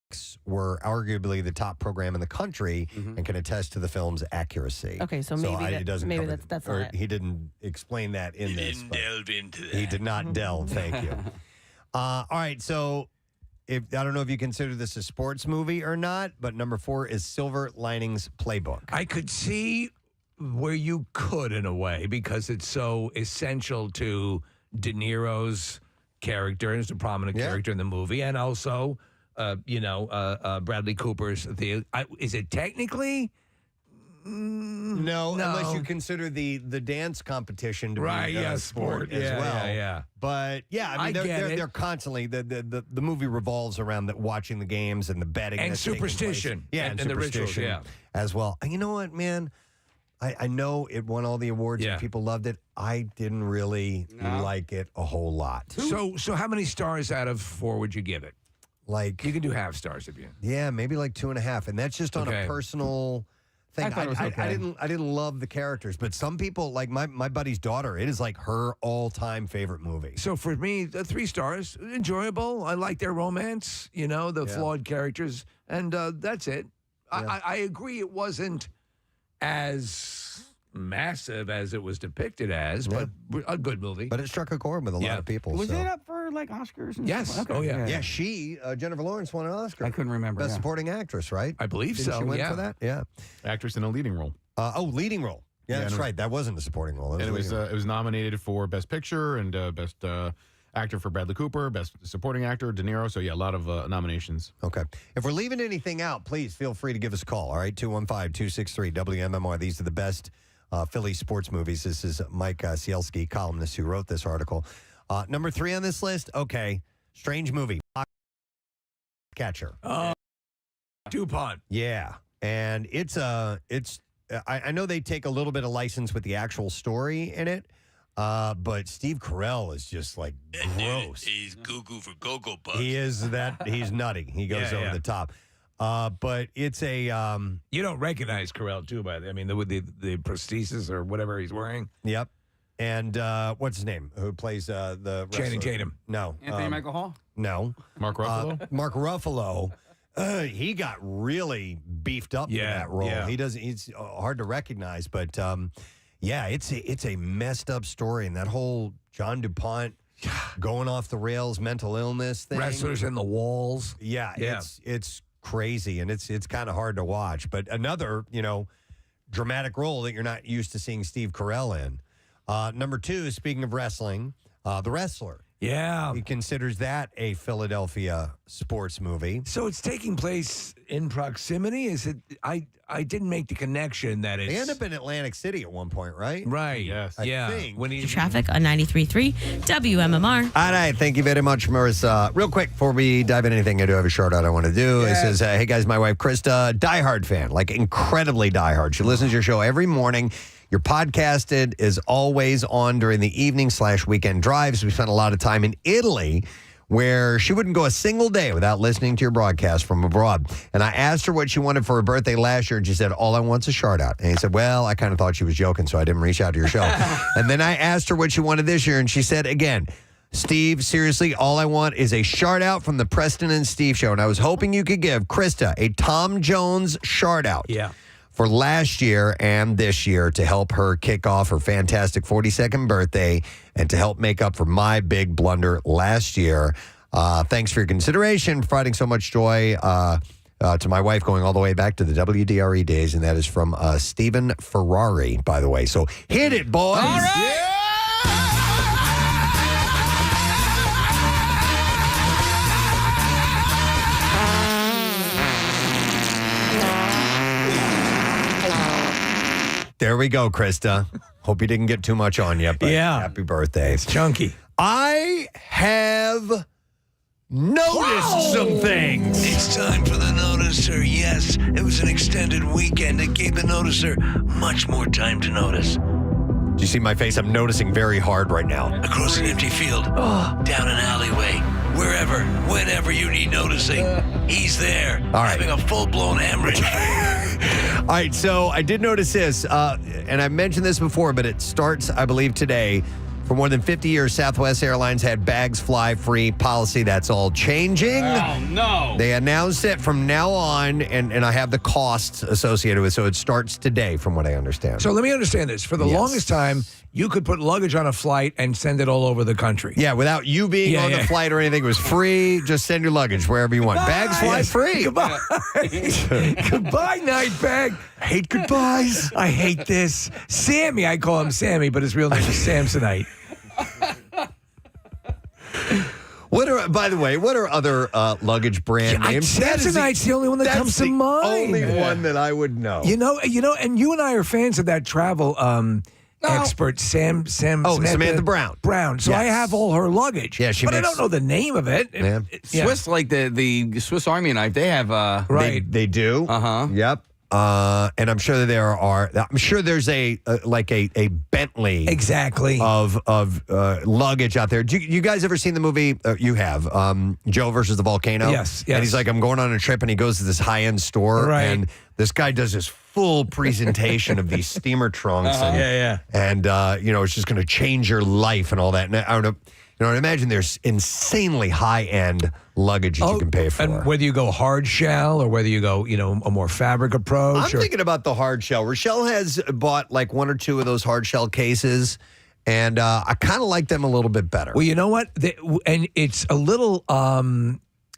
Speaker 1: Bucks were arguably the top program in the country and can attest to the film's accuracy.
Speaker 12: Okay, so maybe that's not it.
Speaker 1: He didn't explain that in this.
Speaker 11: Didn't delve into that.
Speaker 1: He did not delve. Thank you. All right, so. I don't know if you consider this a sports movie or not, but number 4 is Silver Linings Playbook.
Speaker 2: I could see where you could in a way because it's so essential to De Niro's character. It's a prominent character in the movie, and also, Bradley Cooper's. Is it technically
Speaker 1: No, unless you consider the dance competition to be a sport as well.
Speaker 2: Yeah.
Speaker 1: But yeah, I mean, they're constantly the movie revolves around watching the games and the betting
Speaker 2: and
Speaker 1: that's taking place.
Speaker 2: superstition.
Speaker 1: Yeah,
Speaker 2: and
Speaker 1: superstition
Speaker 2: the rituals. Yeah,
Speaker 1: as well. And you know what, man? I know it won all the awards and people loved it. I didn't really like it a whole lot.
Speaker 2: So how many stars out of 4 would you give it?
Speaker 1: Like
Speaker 2: you can do half stars if you.
Speaker 1: Yeah, maybe like 2.5, and that's just on a personal thing.
Speaker 3: I thought it was okay.
Speaker 1: I didn't love the characters, but some people, like my buddy's daughter, it is like her all-time favorite movie.
Speaker 2: So for me, 3 stars, enjoyable. I like their romance, the flawed characters, and that's it.
Speaker 1: Yeah.
Speaker 2: I agree it wasn't as massive as it was depicted as, but a good movie.
Speaker 1: But it struck a chord with a lot of people.
Speaker 3: Was
Speaker 1: so.
Speaker 3: it up for like Oscars? And
Speaker 2: Yes.
Speaker 3: stuff? Okay.
Speaker 2: Oh yeah.
Speaker 1: Yeah, she, Jennifer Lawrence, won an Oscar.
Speaker 3: I couldn't remember.
Speaker 1: Best Supporting Actress, right?
Speaker 2: I believe
Speaker 1: Didn't
Speaker 2: so.
Speaker 1: She win for that. Yeah.
Speaker 4: Actress in a leading role.
Speaker 1: Leading role. Yeah, that's right. That wasn't a supporting role.
Speaker 4: It was nominated for Best Picture and Best Actor for Bradley Cooper, Best Supporting Actor, De Niro. So, yeah, a lot of nominations.
Speaker 1: Okay. If we're leaving anything out, please feel free to give us a call, all right? 215-263-WMMR. These are the best Philly sports movies. This is Mike Cielski, columnist who wrote this article. Number 3 on this list, okay, strange movie, Catcher.
Speaker 2: DuPont.
Speaker 1: Yeah, and I know they take a little bit of license with the actual story in it, but Steve Carell is just like gross.
Speaker 11: He's goo-goo for Go-Go Bucks.
Speaker 1: He is that. He's nutty. He goes over the top. But it's a
Speaker 2: you don't recognize Carell too, by the the prosthesis or whatever he's wearing.
Speaker 1: Yep. And what's his name? Who plays the
Speaker 2: Channing
Speaker 1: wrestler?
Speaker 2: Tatum?
Speaker 1: No.
Speaker 3: Anthony Michael Hall?
Speaker 1: No.
Speaker 4: Mark Ruffalo?
Speaker 1: Mark Ruffalo. He got really beefed up for that role.
Speaker 2: Yeah.
Speaker 1: He's hard to recognize, but it's a messed up story, and that whole John DuPont going off the rails mental illness thing.
Speaker 2: Wrestlers in the walls.
Speaker 1: Yeah. It's crazy, and it's kind of hard to watch. But another, dramatic role that you're not used to seeing Steve Carell in. Number 2, speaking of wrestling, The Wrestler.
Speaker 2: Yeah.
Speaker 1: He considers that a Philadelphia sports movie.
Speaker 2: So it's taking place in proximity? Is it? I didn't make the connection that it's...
Speaker 1: They end up in Atlantic City at one point, right?
Speaker 2: Right.
Speaker 4: Yes.
Speaker 1: I think.
Speaker 2: When he...
Speaker 13: Traffic on 93.3 WMMR.
Speaker 1: All right. Thank you very much, Marissa. Real quick, before we dive into anything, I do have a shout out I want to do. It says, hey, guys, my wife, Krista, diehard fan, like incredibly diehard. She listens to your show every morning. Your podcasted is always on during the evening/weekend drives. We spent a lot of time in Italy where she wouldn't go a single day without listening to your broadcast from abroad. And I asked her what she wanted for her birthday last year, and she said, all I want's a shout out. And he said, well, I kind of thought she was joking, so I didn't reach out to your show. And then I asked her what she wanted this year, and she said, again, Steve, seriously, all I want is a shout out from the Preston and Steve show. And I was hoping you could give Krista a Tom Jones shout out.
Speaker 2: Yeah.
Speaker 1: For last year and this year to help her kick off her fantastic 42nd birthday and to help make up for my big blunder last year. Thanks for your consideration, providing so much joy to my wife going all the way back to the WDRE days. And that is from Stephen Ferrari, by the way. So hit it, boys.
Speaker 3: All right.
Speaker 1: Yeah! There we go, Krista. Hope you didn't get too much on you, but happy birthday.
Speaker 2: It's chunky.
Speaker 1: I have noticed some things.
Speaker 14: It's time for the noticer. Yes, it was an extended weekend. It gave the noticer much more time to notice.
Speaker 1: Do you see my face? I'm noticing very hard right now.
Speaker 14: Across an empty field, down an alleyway, wherever, whenever you need noticing, he's there, having a full-blown hemorrhage.
Speaker 1: All right, so I did notice this, and I mentioned this before, but it starts, I believe, today. For more than 50 years, Southwest Airlines had bags fly free policy. That's all changing.
Speaker 3: Oh, no.
Speaker 1: They announced it from now on, and I have the costs associated with it, so it starts today, from what I understand.
Speaker 2: So let me understand this. For the longest time, you could put luggage on a flight and send it all over the country.
Speaker 1: Yeah, without you being on the flight or anything. It was free. Just send your luggage wherever you want. Bags fly free.
Speaker 2: Goodbye. Goodbye, night bag. I hate goodbyes. I hate this. Sammy, I call him Sammy, but his real name is Samsonite.
Speaker 1: What are By the way, what are other luggage brand names?
Speaker 2: Samsonite's the only one that comes to mind.
Speaker 1: Only one that I would know.
Speaker 2: You know, and you and I are fans of that travel expert,
Speaker 1: Samantha Brown.
Speaker 2: So I have all her luggage.
Speaker 1: Yeah,
Speaker 2: but I don't know the name of it.
Speaker 3: Swiss, like the Swiss Army knife, they have
Speaker 2: right.
Speaker 1: They do. Yep. And I'm sure that I'm sure there's a Bentley
Speaker 2: exactly
Speaker 1: of luggage out there. You guys ever seen the movie? You have Joe versus the Volcano.
Speaker 2: Yes.
Speaker 1: And he's like, I'm going on a trip, and he goes to this high end store,
Speaker 2: Right.
Speaker 1: and this guy does this full presentation of these steamer trunks. And it's just going to change your life and all that. And I don't know. I imagine there's insanely high-end luggage that you can pay for.
Speaker 2: And whether you go hard shell or whether you go, a more fabric approach.
Speaker 1: I'm thinking about the hard shell. Rochelle has bought like one or two of those hard shell cases, and I kind of like them a little bit better.
Speaker 2: Well, you know what? And it's a little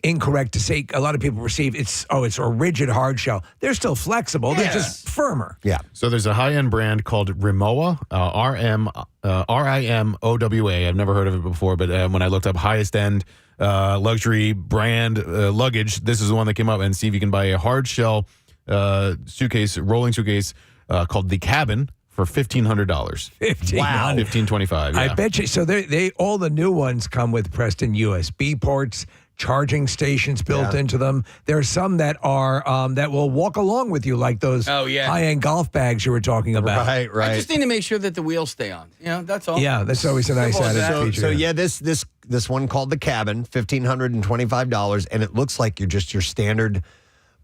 Speaker 2: incorrect to say a lot of people perceive it's a rigid hard shell. They're still flexible. They're just firmer.
Speaker 1: Yeah.
Speaker 4: So there's a high-end brand called Rimowa, RIMOWA. I've never heard of it before, but when I looked up highest-end luxury brand luggage, this is the one that came up. And see if you can buy a hard shell rolling suitcase called the Cabin for $1,500.
Speaker 2: Wow.
Speaker 4: $1,525. Yeah.
Speaker 2: I bet you. So they all the new ones come with Preston USB ports, charging stations built into them. There are some that are that will walk along with you, like those high-end golf bags you were talking about.
Speaker 1: Right.
Speaker 3: I just need to make sure that the wheels stay on. That's all.
Speaker 2: Yeah, that's always a nice added feature.
Speaker 1: So yeah, this one called the Cabin, $1,525, and it looks like your standard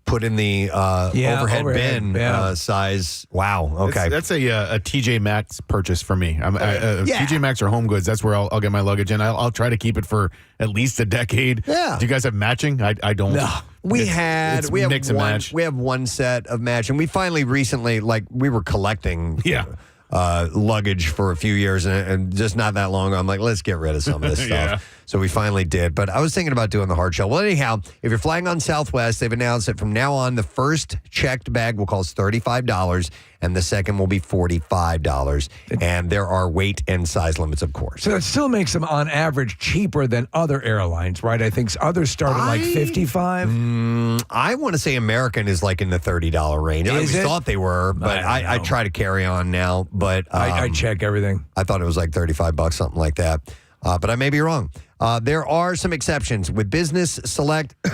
Speaker 1: put in the overhead bin size. Wow. Okay.
Speaker 4: That's a TJ Maxx purchase for me. TJ Maxx or Home Goods. That's where I'll get my luggage, and I'll try to keep it for at least a decade.
Speaker 1: Yeah.
Speaker 4: Do you guys have matching? I don't.
Speaker 1: No. We have
Speaker 4: mix and match.
Speaker 1: We have one set of match, and we finally recently, we were collecting luggage for a few years, and just not that long ago, I'm like, let's get rid of some of this stuff. So we finally did. But I was thinking about doing the hard shell. Well, anyhow, if you're flying on Southwest, they've announced that from now on, the first checked bag will cost $35, and the second will be $45. And there are weight and size limits, of course.
Speaker 2: So it still makes them, on average, cheaper than other airlines, right? I think others start at like $55.
Speaker 1: I want to say American is like in the $30 range. I always thought they were, but I try to carry on now. But
Speaker 2: I check everything.
Speaker 1: I thought it was like $35, something like that. But I may be wrong. There are some exceptions with Business Select, /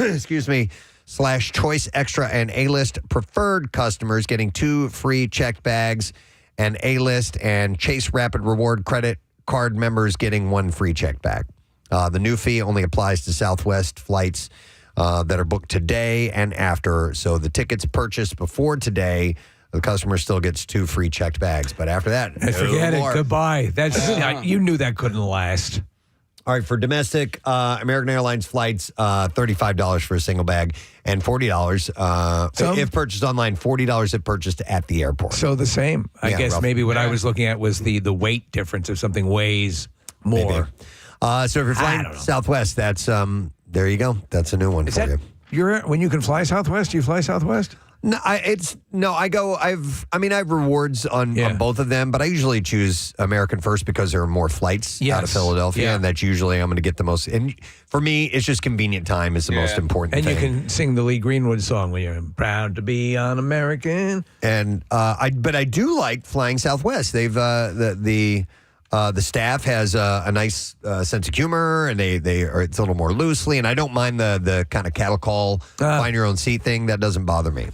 Speaker 1: Choice Extra and A-List preferred customers getting 2 free checked bags, and A-List and Chase Rapid Reward credit card members getting 1 free checked bag. The new fee only applies to Southwest flights that are booked today and after. So the tickets purchased before today, the customer still gets 2 free checked bags. But after that,
Speaker 2: forget it. Goodbye. You knew that couldn't last.
Speaker 1: All right, for domestic American Airlines flights, $35 for a single bag, and $40 if purchased online, $40 if purchased at the airport.
Speaker 2: So the same. I guess maybe what I was looking at was the weight difference if something weighs more.
Speaker 1: So if you're flying Southwest, that's there you go. That's a new one for you.
Speaker 2: When you can fly Southwest, do you fly Southwest?
Speaker 1: No, I have rewards on both of them, but I usually choose American first because there are more flights out of Philadelphia, and that's usually I'm going to get the most. And for me, it's just convenient time is the most important thing.
Speaker 2: And you can sing the Lee Greenwood song when you're proud to be an American.
Speaker 1: And I do like flying Southwest. They've the staff has a nice sense of humor, and it's a little more loosely, and I don't mind the kind of cattle call, find your own seat thing. That doesn't bother me.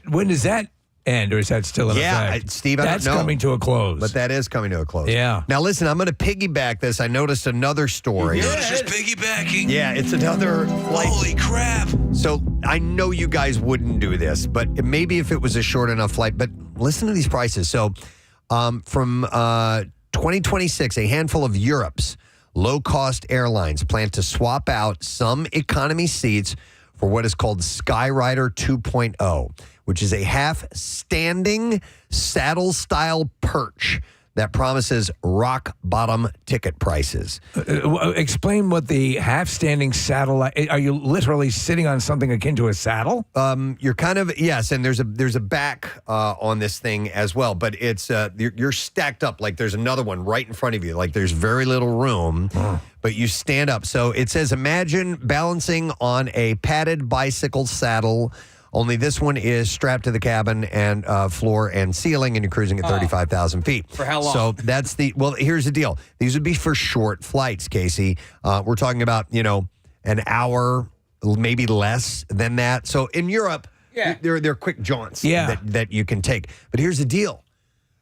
Speaker 2: When does that end, or is that still in effect?
Speaker 1: Steve, I don't know.
Speaker 2: That's coming to a close.
Speaker 1: But that is coming to a close.
Speaker 2: Yeah.
Speaker 1: Now listen, I'm going to piggyback this. I noticed another story.
Speaker 14: Notice this piggybacking?
Speaker 1: Yeah, it's another flight.
Speaker 14: Holy crap.
Speaker 1: So I know you guys wouldn't do this, but maybe if it was a short enough flight. But listen to these prices. So from 2026, a handful of Europe's low-cost airlines plan to swap out some economy seats for what is called Skyrider 2.0, which is a half-standing saddle-style perch that promises rock bottom ticket prices.
Speaker 2: Explain what the half-standing saddle. Are you literally sitting on something akin to a saddle?
Speaker 1: You're kind of, yes, and there's a back on this thing as well, but it's you're stacked up like there's another one right in front of you. Like there's very little room, but you stand up. So it says, imagine balancing on a padded bicycle saddle. Only this one is strapped to the cabin and floor and ceiling, and you're cruising at 35,000 feet.
Speaker 3: For how long?
Speaker 1: So that's here's the deal. These would be for short flights, Casey. We're talking about, an hour, maybe less than that. So in Europe, they're quick jaunts that you can take. But here's the deal.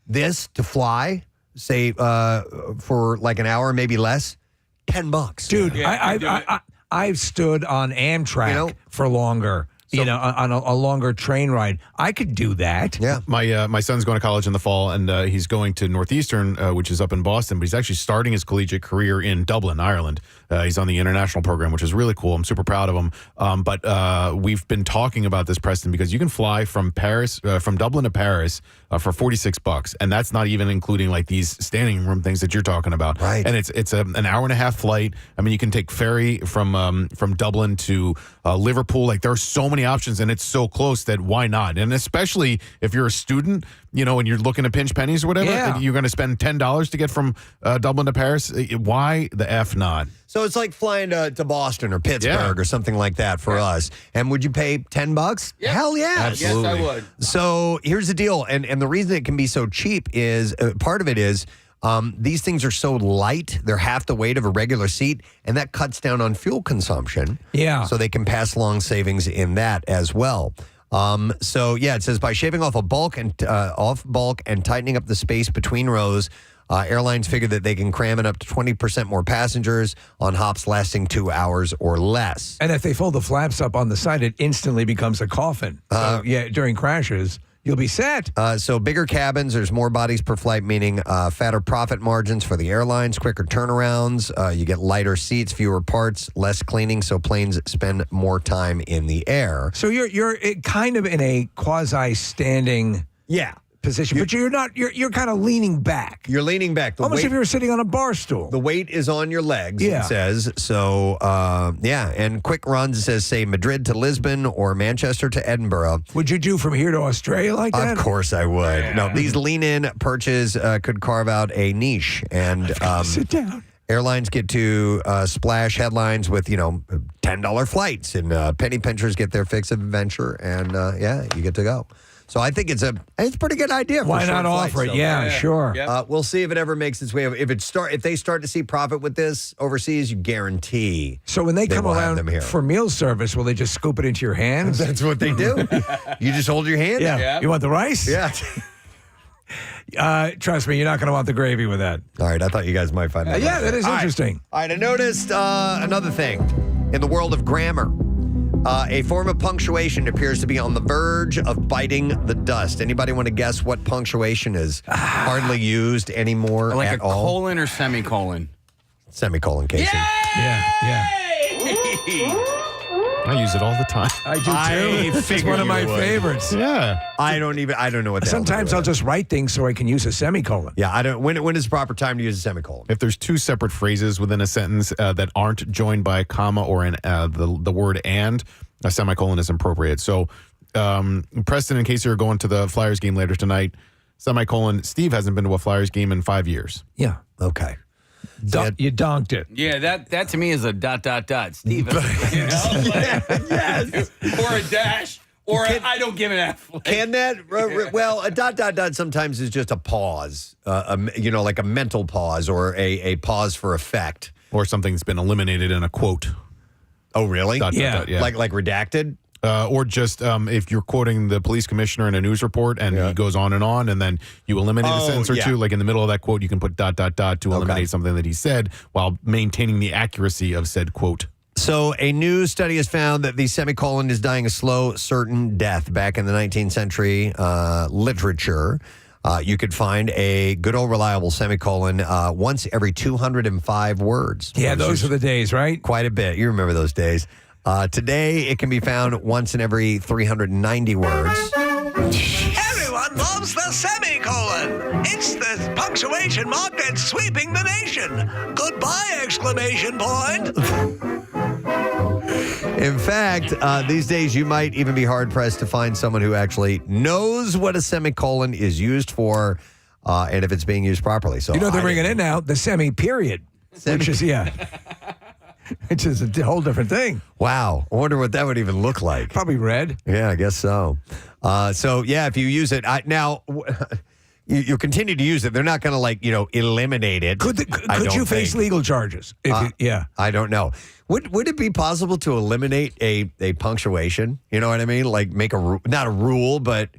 Speaker 1: This to fly, say, for like an hour, maybe less, $10.
Speaker 2: Dude, I've stood on Amtrak for longer. On a longer train ride. I could do that.
Speaker 1: Yeah.
Speaker 4: My son's going to college in the fall, and he's going to Northeastern, which is up in Boston, but he's actually starting his collegiate career in Dublin, Ireland. He's on the international program, which is really cool. I'm super proud of him. But we've been talking about this, Preston, because you can fly from Dublin to Paris for $46, and that's not even including like these standing room things that you're talking about.
Speaker 1: Right.
Speaker 4: And it's an hour and a half flight. I mean, you can take ferry from Dublin to Liverpool. Like there are so many options, and it's so close that why not? And especially if you're a student, and you're looking to pinch pennies or whatever, and you're going to spend $10 to get from Dublin to Paris. Why the F not?
Speaker 1: So it's like flying to Boston or Pittsburgh or something like that for us. And would you pay $10?
Speaker 3: Yeah.
Speaker 1: Hell yes.
Speaker 4: Absolutely.
Speaker 3: Yes, I would.
Speaker 1: So here's the deal. And the reason it can be so cheap is part of it is these things are so light. They're half the weight of a regular seat, and that cuts down on fuel consumption.
Speaker 2: Yeah.
Speaker 1: So they can pass along savings in that as well. It says by shaving off bulk and tightening up the space between rows, airlines figure that they can cram in up to 20% more passengers on hops lasting 2 hours or less.
Speaker 2: And if they fold the flaps up on the side, it instantly becomes a coffin. During crashes, you'll be set.
Speaker 1: So bigger cabins, there's more bodies per flight, meaning fatter profit margins for the airlines, quicker turnarounds. You get lighter seats, fewer parts, less cleaning, so planes spend more time in the air.
Speaker 2: So you're kind of in a quasi-standing position, but you're not. You're kind of leaning back.
Speaker 1: You're leaning back.
Speaker 2: Almost if you were sitting on a bar stool.
Speaker 1: The weight is on your legs, it says. So, and quick runs, it says, say, Madrid to Lisbon or Manchester to Edinburgh.
Speaker 2: Would you do from here to Australia like that?
Speaker 1: Of course I would. Yeah. No, these lean-in perches could carve out a niche. And
Speaker 2: sit down.
Speaker 1: Airlines get to splash headlines with, $10 flights. And penny pinchers get their fix of adventure. And, you get to go. So I think it's a pretty good idea.
Speaker 2: Why not offer it? Yeah, sure.
Speaker 1: Yep. We'll see if it ever makes its way. If they start to see profit with this overseas, you guarantee.
Speaker 2: So when they come around for meal service, will they just scoop it into your hands?
Speaker 1: That's what they do. You just hold your hand.
Speaker 2: Yeah. You want the rice?
Speaker 1: Yeah.
Speaker 2: Trust me, you're not going to want the gravy with that.
Speaker 1: All right, I thought you guys might find that.
Speaker 2: That is interesting.
Speaker 1: All right, I noticed another thing in the world of grammar. A form of punctuation appears to be on the verge of biting the dust. Anybody want to guess what punctuation is hardly used anymore
Speaker 3: like
Speaker 1: at
Speaker 3: a
Speaker 1: all?
Speaker 3: colon or semicolon?
Speaker 1: Semicolon, Casey.
Speaker 2: Yeah.
Speaker 4: I use it all the time.
Speaker 2: I do too. It's one of my favorites.
Speaker 4: Yeah.
Speaker 1: I don't know what that
Speaker 2: Sometimes I'll just write things so I can use a semicolon.
Speaker 1: Yeah, I don't. When is the proper time to use a semicolon?
Speaker 4: If there's two separate phrases within a sentence that aren't joined by a comma or the word and, a semicolon is appropriate. So, Preston, in case you're going to the Flyers game later tonight, semicolon, Steve hasn't been to a Flyers game in 5 years.
Speaker 1: Yeah. Okay.
Speaker 2: You donked it.
Speaker 3: Yeah, that to me is a ... Steve, yes. Or a dash. Or I don't give an F.
Speaker 1: Can that? Well, a ... sometimes is just a pause, like a mental pause or a pause for effect.
Speaker 4: Or something's been eliminated in a quote.
Speaker 1: Oh, really?
Speaker 4: Like
Speaker 1: redacted?
Speaker 4: Or just if you're quoting the police commissioner in a news report and he goes on, and then you eliminate a sentence or two, like in the middle of that quote, you can put ... to eliminate something that he said while maintaining the accuracy of said quote.
Speaker 1: So a new study has found that the semicolon is dying a slow, certain death. Back in the 19th century literature, you could find a good old reliable semicolon once every 205 words.
Speaker 2: Yeah, those are the days, right?
Speaker 1: Quite a bit. You remember those days. Today, it can be found once in every 390 words.
Speaker 2: Everyone,
Speaker 14: Everyone loves the semicolon. It's the punctuation mark that's sweeping the nation. Goodbye, exclamation point.
Speaker 1: In fact, these days you might even be hard-pressed to find someone who actually knows what a semicolon is used for and if it's being used properly. So
Speaker 2: they're bringing in now the semi-period, which is which is a whole different thing.
Speaker 1: Wow. I wonder what that would even look like.
Speaker 2: Probably red.
Speaker 1: Yeah, I guess so. If you use it, you continue to use it. They're not going to eliminate it.
Speaker 2: Could you face legal charges?
Speaker 1: I don't know. Would it be possible to eliminate a punctuation? You know what I mean? Like make not a rule, but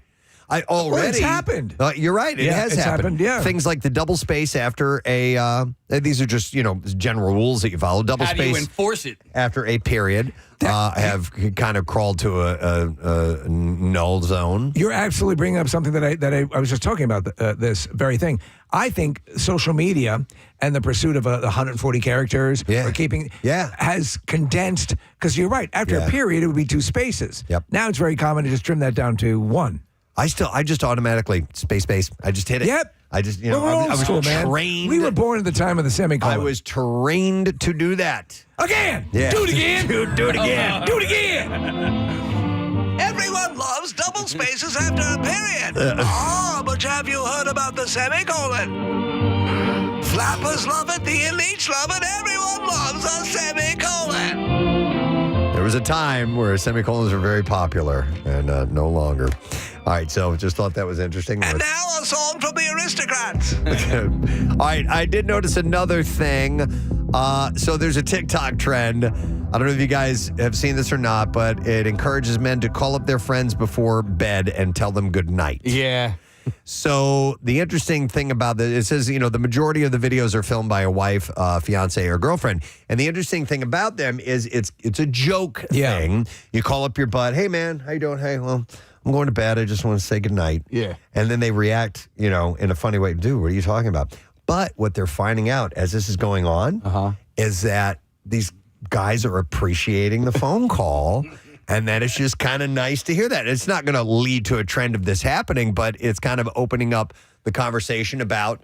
Speaker 1: already
Speaker 2: well, it's happened.
Speaker 1: You're right. It has happened.
Speaker 2: Yeah.
Speaker 1: Things like the double space after a. These are just general rules that you follow. Double space.
Speaker 11: How do you enforce it?
Speaker 1: After a period, have kind of crawled to a null zone.
Speaker 2: You're absolutely bringing up something that I was just talking about. This very thing. I think social media and the pursuit of 140 characters or keeping has condensed, because you're right. After a period, it would be 2 spaces.
Speaker 1: Yep.
Speaker 2: Now it's very common to just trim that down to 1.
Speaker 1: I just automatically space. I just hit it.
Speaker 2: Yep.
Speaker 1: I just
Speaker 2: I was
Speaker 1: school,
Speaker 2: trained. We were born at the time of the semicolon.
Speaker 1: I was trained to do that.
Speaker 2: Again.
Speaker 1: Yeah.
Speaker 2: Do it again.
Speaker 1: Do it again.
Speaker 2: Do it again.
Speaker 14: Everyone loves double spaces after a period. But have you heard about the semicolon? Flappers love it, the elites love it, everyone loves a semicolon.
Speaker 1: There was a time where semicolons were very popular, and no longer. All right, so just thought that was interesting.
Speaker 14: And now a song from the aristocrats.
Speaker 1: All right, I did notice another thing. So there's a TikTok trend. I don't know if you guys have seen this or not, but it encourages men to call up their friends before bed and tell them good night.
Speaker 3: Yeah.
Speaker 1: So the interesting thing about this, it says, the majority of the videos are filmed by a wife, fiance, or girlfriend. And the interesting thing about them is it's a joke thing. You call up your bud, hey, man, how you doing? Hey, well, I'm going to bed. I just want to say goodnight.
Speaker 3: Yeah.
Speaker 1: And then they react, in a funny way. Dude, what are you talking about? But what they're finding out as this is going on is that these guys are appreciating the phone call. And that it's just kind of nice to hear that. It's not going to lead to a trend of this happening, but it's kind of opening up the conversation about,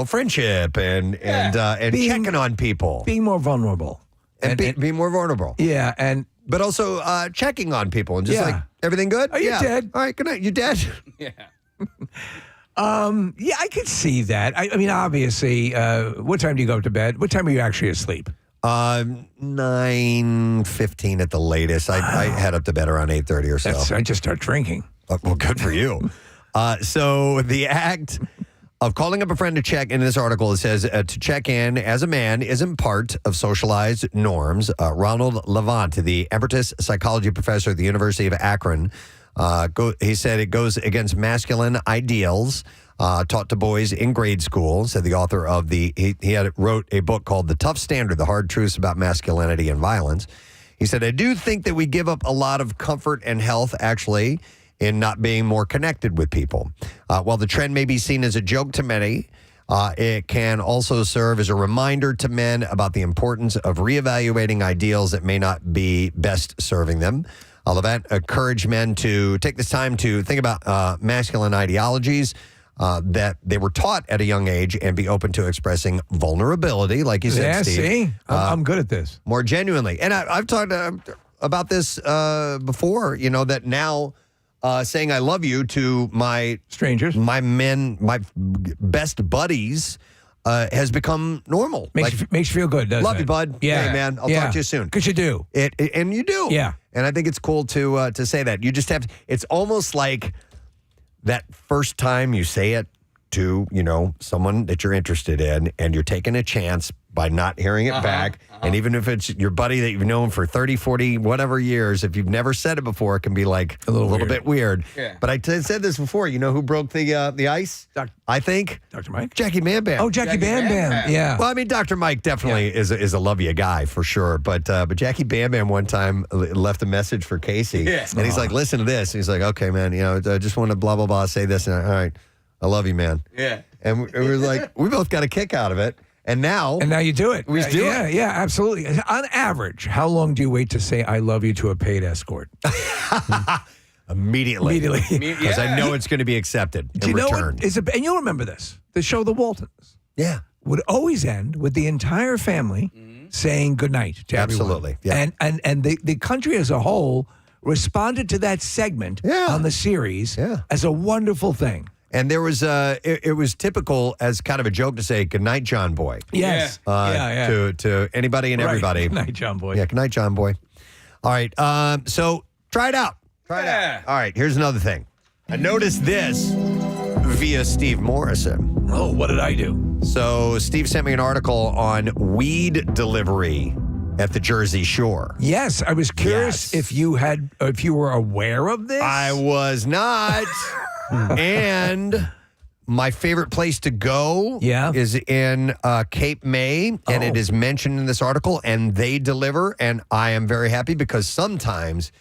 Speaker 1: friendship and checking on people.
Speaker 2: Being more vulnerable.
Speaker 1: And being more vulnerable.
Speaker 2: Yeah,
Speaker 1: but also checking on people and just like, everything good?
Speaker 2: Are you dead?
Speaker 1: All right, good night. You dead?
Speaker 3: Yeah.
Speaker 2: I could see that. I mean, obviously, what time do you go to bed? What time are you actually asleep?
Speaker 1: 9:15 at the latest. I head up to bed around 8:30 or so.
Speaker 2: I just start drinking.
Speaker 1: Well, good for you. So the act of calling up a friend to check, in this article, it says to check in as a man isn't part of socialized norms. Ronald Levant, the emeritus psychology professor at the University of Akron, he said it goes against masculine ideals taught to boys in grade school. Said the author of he wrote a book called The Tough Standard, The Hard Truths About Masculinity and Violence. He said, I do think that we give up a lot of comfort and health, actually, in not being more connected with people. While the trend may be seen as a joke to many, it can also serve as a reminder to men about the importance of reevaluating ideals that may not be best serving them. Levant encouraged men to take this time to think about masculine ideologies that they were taught at a young age and be open to expressing vulnerability, like you said, Steve.
Speaker 2: See? I'm good at this.
Speaker 1: More genuinely. And I've talked about this before, that now saying I love you to my
Speaker 2: strangers,
Speaker 1: my men, my best buddies has become normal.
Speaker 2: Makes you feel good, doesn't it?
Speaker 1: Love you, bud.
Speaker 2: Yeah.
Speaker 1: Hey, man, I'll talk to you soon.
Speaker 2: Because you do.
Speaker 1: And you do.
Speaker 2: Yeah.
Speaker 1: And I think it's cool to say that. You just have to, it's almost like that first time you say it to, someone that you're interested in, and you're taking a chance by not hearing it back. And even if it's your buddy that you've known for 30, 40, whatever years, if you've never said it before, it can be like a little bit weird. Yeah. But I said this before. You know who broke the ice? I think
Speaker 2: Dr. Mike?
Speaker 1: Jackie Bam Bam.
Speaker 2: Oh, Jackie Bam Bam. Yeah.
Speaker 1: Well, I mean, Dr. Mike definitely is a love you guy for sure. But Jackie Bam Bam one time left a message for Casey. Yeah. And he's like, listen to this. He's like, okay, man, I just want to blah, blah, blah, say this. And all right, I love you, man.
Speaker 11: Yeah.
Speaker 1: And we were like, we both got a kick out of it. And now
Speaker 2: you do it.
Speaker 1: We do it.
Speaker 2: Yeah, absolutely. On average, how long do you wait to say I love you to a paid escort?
Speaker 1: Immediately. Because I know it's going to be accepted
Speaker 2: Do
Speaker 1: and
Speaker 2: you know
Speaker 1: returned.
Speaker 2: and you'll remember this. The show The Waltons.
Speaker 1: Yeah.
Speaker 2: Would always end with the entire family saying goodnight to everyone.
Speaker 1: Absolutely. Yeah.
Speaker 2: And the country as a whole responded to that segment on the series as a wonderful thing.
Speaker 1: And there was it was typical as kind of a joke to say "Good night, John Boy."
Speaker 2: Yes.
Speaker 1: To anybody and everybody.
Speaker 2: Good night, John Boy.
Speaker 1: Yeah. Good night, John Boy. All right. So try it out. Try it out. All right. Here's another thing. I noticed this via Steve Morrison.
Speaker 2: Oh, what did I do?
Speaker 1: So Steve sent me an article on weed delivery at the Jersey Shore.
Speaker 2: Yes, I was curious if you were aware of this.
Speaker 1: I was not. And my favorite place to go is in Cape May, and it is mentioned in this article, and they deliver, and I am very happy because sometimes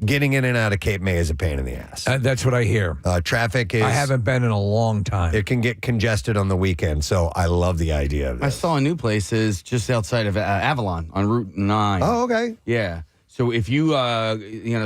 Speaker 1: getting in and out of Cape May is a pain in the ass.
Speaker 2: That's what I hear.
Speaker 1: Traffic is...
Speaker 2: I haven't been in a long time.
Speaker 1: It can get congested on the weekend, so I love the idea of this.
Speaker 3: I saw a new place is just outside of Avalon on Route 9.
Speaker 1: Oh, okay.
Speaker 3: Yeah. So if you,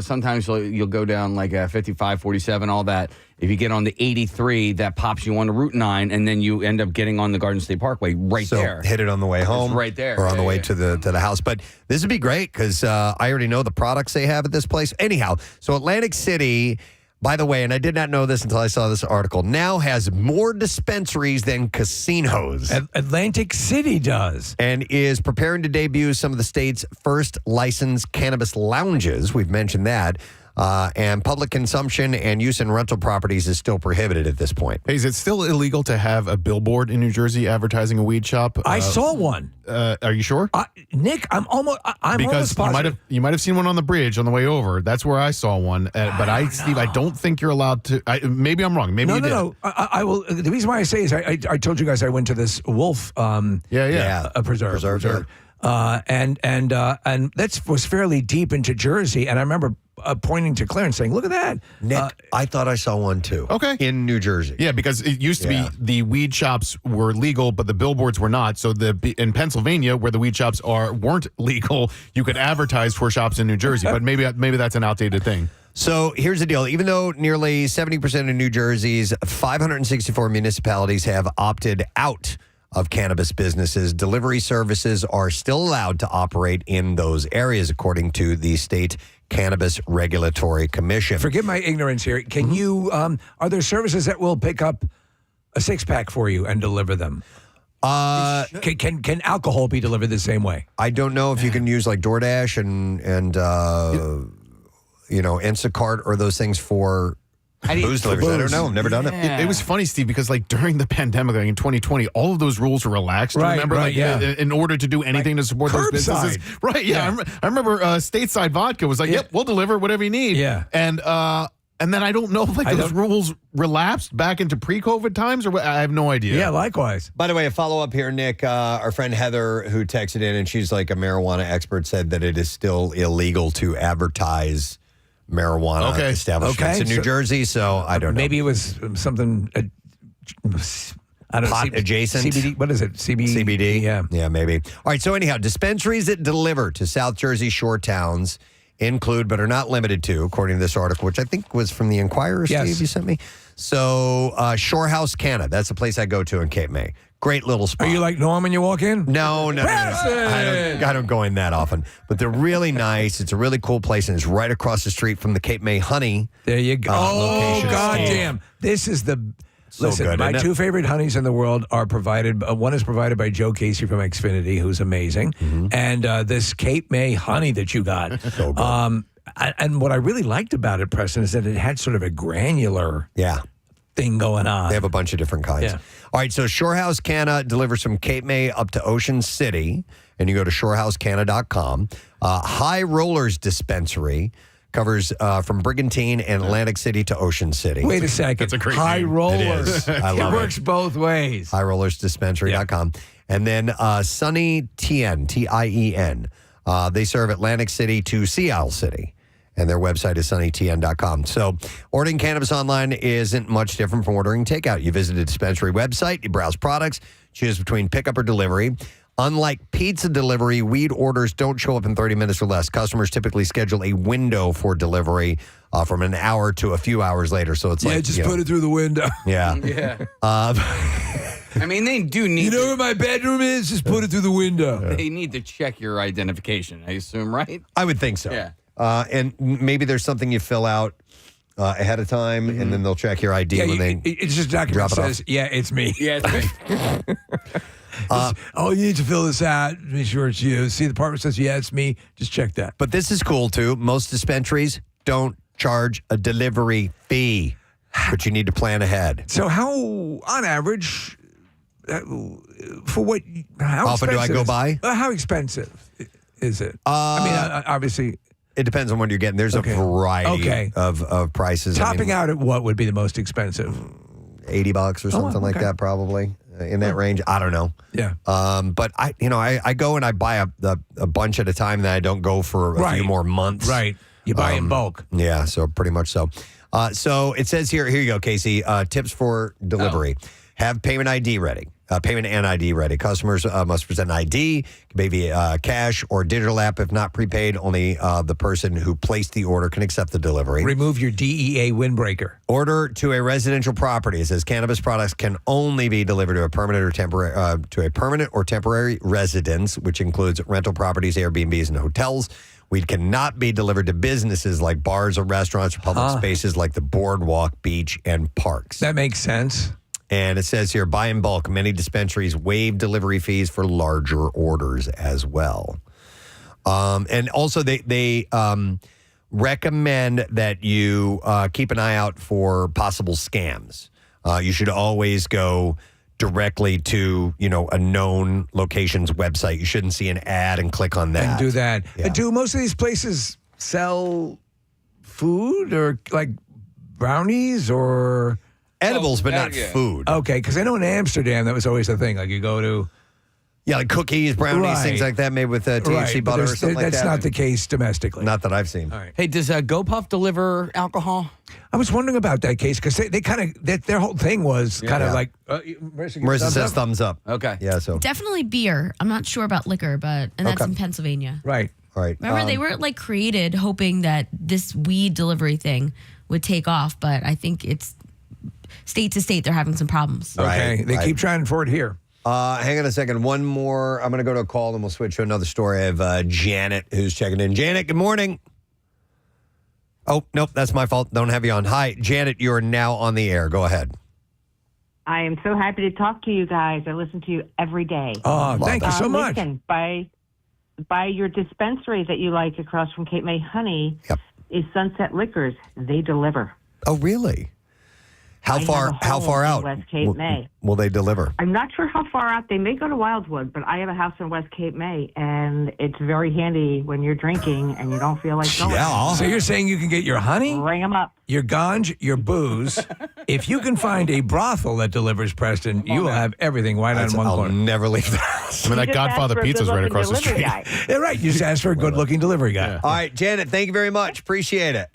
Speaker 3: sometimes you'll go down like 55, 47, all that. If you get on the 83, that pops you on to Route 9, and then you end up getting on the Garden State Parkway there.
Speaker 1: Hit it on the way home.
Speaker 3: It's right there.
Speaker 1: Or on the way to the house. But this would be great because I already know the products they have at this place. Anyhow, so Atlantic City, by the way, and I did not know this until I saw this article, now has more dispensaries than casinos.
Speaker 2: Atlantic City does.
Speaker 1: And is preparing to debut some of the state's first licensed cannabis lounges. We've mentioned that. And public consumption and use in rental properties is still prohibited at this point.
Speaker 4: Hey, is it still illegal to have a billboard in New Jersey advertising a weed shop?
Speaker 2: I saw one.
Speaker 4: Are you sure?
Speaker 2: Nick, I'm almost
Speaker 4: because
Speaker 2: positive.
Speaker 4: you might have seen one on the bridge on the way over. That's where I saw one. But Steve, I don't think you're allowed to. Maybe I'm wrong. Maybe you did.
Speaker 2: No. I will. The reason why I say is I told you guys I went to this wolf. A preserve. And that was fairly deep into Jersey, and I remember pointing to Claire and saying, "Look at that,
Speaker 1: Nick." I thought I saw one too.
Speaker 4: Okay,
Speaker 1: in New Jersey.
Speaker 4: Yeah, because it used to be the weed shops were legal, but the billboards were not. So in Pennsylvania, where the weed shops weren't legal, you could advertise for shops in New Jersey. But maybe that's an outdated thing.
Speaker 1: So here's the deal. Even though nearly 70% of New Jersey's 564 municipalities have opted out of cannabis businesses, delivery services are still allowed to operate in those areas, according to the state Cannabis Regulatory Commission.
Speaker 2: Forgive my ignorance here. Can you? Are there services that will pick up a 6-pack for you and deliver them? Can alcohol be delivered the same way?
Speaker 1: I don't know if you can use like DoorDash and Instacart or those things for booze deliveries. I don't know. I've never done it.
Speaker 4: It was funny, Steve, because like during the pandemic, like in 2020, all of those rules were relaxed. Remember, in order to do anything to support those businesses. Right. Yeah. I remember Stateside Vodka was like, "Yep, we'll deliver whatever you need."
Speaker 2: Yeah.
Speaker 4: And then I don't know if those rules relapsed back into pre-COVID times or what. I have no idea.
Speaker 2: Yeah, likewise.
Speaker 1: By the way, a follow-up here, Nick. Our friend Heather, who texted in, and she's like a marijuana expert, said that it is still illegal to advertise marijuana establishments in New Jersey, so I don't know.
Speaker 2: Maybe it was something, I don't know.
Speaker 1: Pot adjacent?
Speaker 2: CBD, what is it?
Speaker 1: CBD?
Speaker 2: Yeah.
Speaker 1: Yeah, maybe. All right, so anyhow, dispensaries that deliver to South Jersey shore towns include, but are not limited to, according to this article, which I think was from the Inquirer, Steve, you sent me. So, Shorehouse Canna, that's the place I go to in Cape May. Great little spot.
Speaker 2: Are you like Norm when you walk in?
Speaker 1: No. I don't go in that often. But they're really nice. It's a really cool place, and it's right across the street from the Cape May Honey.
Speaker 2: There you go.
Speaker 1: Location.
Speaker 2: Goddamn. This is the...
Speaker 1: So
Speaker 2: Listen,
Speaker 1: good,
Speaker 2: my two favorite honeys in the world are provided. One is provided by Joe Casey from Xfinity, who's amazing. And this Cape May honey that you got.
Speaker 1: So good.
Speaker 2: And what I really liked about it, Preston, is that it had sort of a granular thing going on.
Speaker 1: They have a bunch of different kinds.
Speaker 2: Yeah.
Speaker 1: All right, so Shorehouse Canna delivers from Cape May up to Ocean City, and you go to shorehousecanna.com. High Rollers Dispensary covers from Brigantine and Atlantic City to Ocean City.
Speaker 2: Wait a second.
Speaker 4: That's a great
Speaker 2: High
Speaker 4: name.
Speaker 2: Rollers.
Speaker 1: I love
Speaker 2: it. Works both ways.
Speaker 1: HighRollersDispensary.com. And then Sunny Tien, Tien. They serve Atlantic City to Sea Isle City. And their website is sunnytn.com. So ordering cannabis online isn't much different from ordering takeout. You visit a dispensary website, you browse products, choose between pickup or delivery. Unlike pizza delivery, weed orders don't show up in 30 minutes or less. Customers typically schedule a window for delivery from an hour to a few hours later. So it's like,
Speaker 2: just put it through the window.
Speaker 1: Yeah.
Speaker 3: Yeah. I mean, they do need.
Speaker 2: You know where my bedroom is? Just put it through the window.
Speaker 3: They need to check your identification, I assume, right?
Speaker 1: I would think so.
Speaker 3: Yeah.
Speaker 1: And maybe there's something you fill out ahead of time, and then they'll check your ID when they.
Speaker 2: It's just a document that says, "Yeah, it's me."
Speaker 3: Yeah, it's me.
Speaker 2: You need to fill this out. Make sure it's you. See, the department says, "Yeah, it's me." Just check that.
Speaker 1: But this is cool too. Most dispensaries don't charge a delivery fee, but you need to plan ahead.
Speaker 2: So, how, on average, for what? How
Speaker 1: often do I go by?
Speaker 2: How expensive is it? I mean, obviously.
Speaker 1: It depends on what you're getting. There's a variety of prices.
Speaker 2: Topping out at what would be the most expensive?
Speaker 1: $80 or something like that, probably in that range. I don't know.
Speaker 2: Yeah.
Speaker 1: But I go and I buy a bunch at a time. That I don't go for a few more months.
Speaker 2: Right. You buy in bulk.
Speaker 1: Yeah. So pretty much so. So it says here you go, Casey. Tips for delivery: have payment ID ready. Payment and ID ready. Customers must present an ID, maybe cash or digital app. If not prepaid, only the person who placed the order can accept the delivery.
Speaker 2: Remove your DEA windbreaker.
Speaker 1: Order to a residential property. It says cannabis products can only be delivered to a permanent or temporary residence, which includes rental properties, Airbnbs, and hotels. Weed cannot be delivered to businesses like bars or restaurants or public spaces like the boardwalk, beach, and parks.
Speaker 2: That makes sense.
Speaker 1: And it says here, buy in bulk. Many dispensaries waive delivery fees for larger orders as well. And also, they recommend that you keep an eye out for possible scams. You should always go directly to, a known location's website. You shouldn't see an ad and click on that.
Speaker 2: And do that.
Speaker 1: Yeah.
Speaker 2: Do most of these places sell food or like brownies or...
Speaker 1: Edibles, but not food.
Speaker 2: Okay, because I know in Amsterdam that was always the thing. Like you go to...
Speaker 1: Yeah, like cookies, brownies, things like that, made with THC butter or something like that.
Speaker 2: That's not the case domestically.
Speaker 1: Not that I've seen.
Speaker 2: All right.
Speaker 3: Hey, does GoPuff deliver alcohol?
Speaker 2: I was wondering about that case because they kind of, their whole thing was kind of like...
Speaker 1: Marissa says thumbs up.
Speaker 3: Okay.
Speaker 1: Yeah, so...
Speaker 13: Definitely beer. I'm not sure about liquor, and that's in Pennsylvania.
Speaker 2: Right.
Speaker 1: All right.
Speaker 13: Remember, they were created hoping that this weed delivery thing would take off, but I think it's state to state they're having some problems.
Speaker 2: Okay. They keep trying for it here.
Speaker 1: Hang on a second. One more. I'm going to go to a call and we'll switch to another story. I have Janet who's checking in. Janet, good morning. Oh, nope, that's my fault. Don't have you on. Hi, Janet, you are now on the air. Go ahead.
Speaker 15: I am so happy to talk to you guys. I listen to you every day.
Speaker 2: Oh, thank you so much.
Speaker 15: Listen, by your dispensary that you like across from Cape May Honey is Sunset Liquors. They deliver.
Speaker 1: Oh, really? How far out
Speaker 15: West Cape May.
Speaker 1: will they deliver?
Speaker 15: I'm not sure how far out. They may go to Wildwood, but I have a house in West Cape May, and it's very handy when you're drinking and you don't feel like going.
Speaker 2: Yeah. So you're saying you can get your honey,
Speaker 15: ring them up,
Speaker 2: your ganj, your booze. If you can find a brothel that delivers, Preston, you will have everything right on one corner.
Speaker 1: I'll never leave the house.
Speaker 4: I mean, that Godfather Pizza's right across the street.
Speaker 2: Yeah, right. You just asked for a good-looking delivery guy.
Speaker 1: Yeah. All right, Janet, thank you very much. Appreciate it.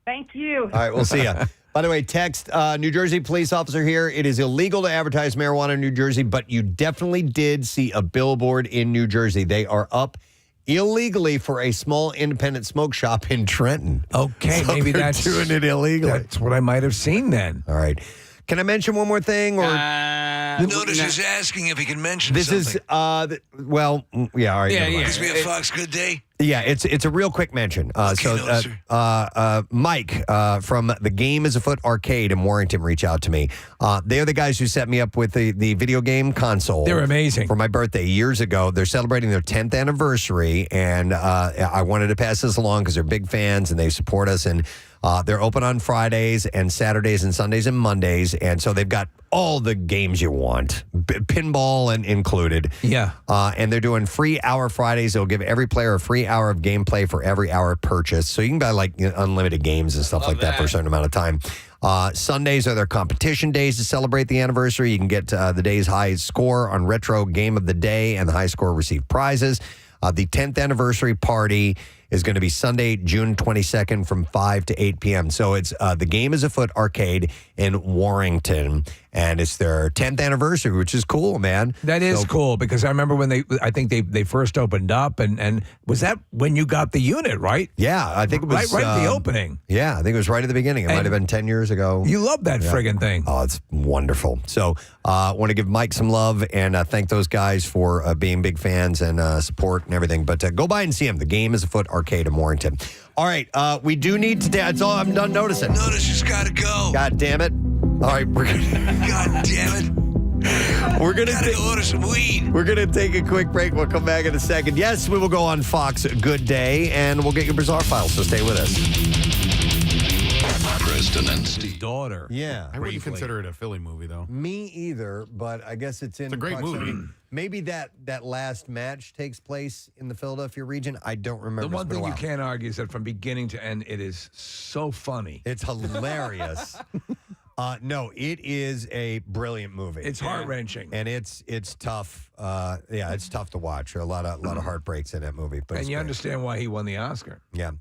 Speaker 15: Thank you.
Speaker 1: All right, we'll see you. By the way, text New Jersey police officer here. It is illegal to advertise marijuana in New Jersey, but you definitely did see a billboard in New Jersey. They are up illegally for a small independent smoke shop in Trenton.
Speaker 2: Okay,
Speaker 1: so
Speaker 2: maybe
Speaker 1: they're
Speaker 2: that's
Speaker 1: doing it illegally.
Speaker 2: That's what I might have seen then.
Speaker 1: All right. Can I mention one more thing? Or
Speaker 14: Notice he's asking if he can mention
Speaker 1: this
Speaker 14: something.
Speaker 1: is all right.
Speaker 14: Gives me a Fox good day.
Speaker 1: Yeah, it's a real quick mention. Mike from the Game is Afoot Arcade in Warrington reached out to me. They're the guys who set me up with the video game console.
Speaker 2: They're amazing.
Speaker 1: For my birthday years ago. They're celebrating their 10th anniversary, and I wanted to pass this along because they're big fans and they support us. And they're open on Fridays and Saturdays and Sundays and Mondays, and so they've got all the games you want, pinball and included.
Speaker 2: Yeah.
Speaker 1: And they're doing free hour Fridays. They'll give every player a free hour of gameplay for every hour purchase. So you can buy unlimited games and stuff like that for a certain amount of time. Sundays are their competition days to celebrate the anniversary. You can get the day's high score on retro game of the day, and the high score receive prizes. The 10th anniversary party is going to be Sunday, June 22nd from 5 to 8 p.m. So it's the Game is Afoot Arcade in Warrington, and it's their 10th anniversary, which is cool, man.
Speaker 2: That is cool because I remember when I think they first opened up, and was that when you got the unit, right?
Speaker 1: Yeah, I think it was
Speaker 2: right at the opening.
Speaker 1: Yeah, I think it was right at the beginning. It might have been 10 years ago.
Speaker 2: You love that friggin' thing.
Speaker 1: Oh, it's wonderful. So I want to give Mike some love and thank those guys for being big fans and support and everything. But go by and see them. The Game is Afoot Arcade in Warrington. All right, we do need to. That's all I'm done noticing.
Speaker 14: Notice she's got to go.
Speaker 1: God damn it! All right,
Speaker 14: God damn it!
Speaker 1: We're gonna
Speaker 14: go order some weed.
Speaker 1: We're gonna take a quick break. We'll come back in a second. Yes, we will go on Fox Good Day, and we'll get your bizarre files. So stay with us.
Speaker 11: Preston and Steve.
Speaker 2: Daughter.
Speaker 1: Yeah,
Speaker 4: I wouldn't consider it a Philly movie though.
Speaker 1: Me either, but I guess it's
Speaker 4: a great
Speaker 1: proximity.
Speaker 4: movie.
Speaker 1: Maybe that last match takes place in the Philadelphia region. I don't remember.
Speaker 2: The one
Speaker 1: It's been
Speaker 2: thing
Speaker 1: a
Speaker 2: you
Speaker 1: while.
Speaker 2: can't argue is that from beginning to end, it is so funny.
Speaker 1: It's hilarious. No, it is a brilliant movie.
Speaker 2: It's heart-wrenching.
Speaker 1: And it's tough. It's tough to watch. There are a lot of heartbreaks in that movie. But
Speaker 2: And
Speaker 1: it's
Speaker 2: you
Speaker 1: great.
Speaker 2: understand why he won the Oscar.
Speaker 1: Yeah.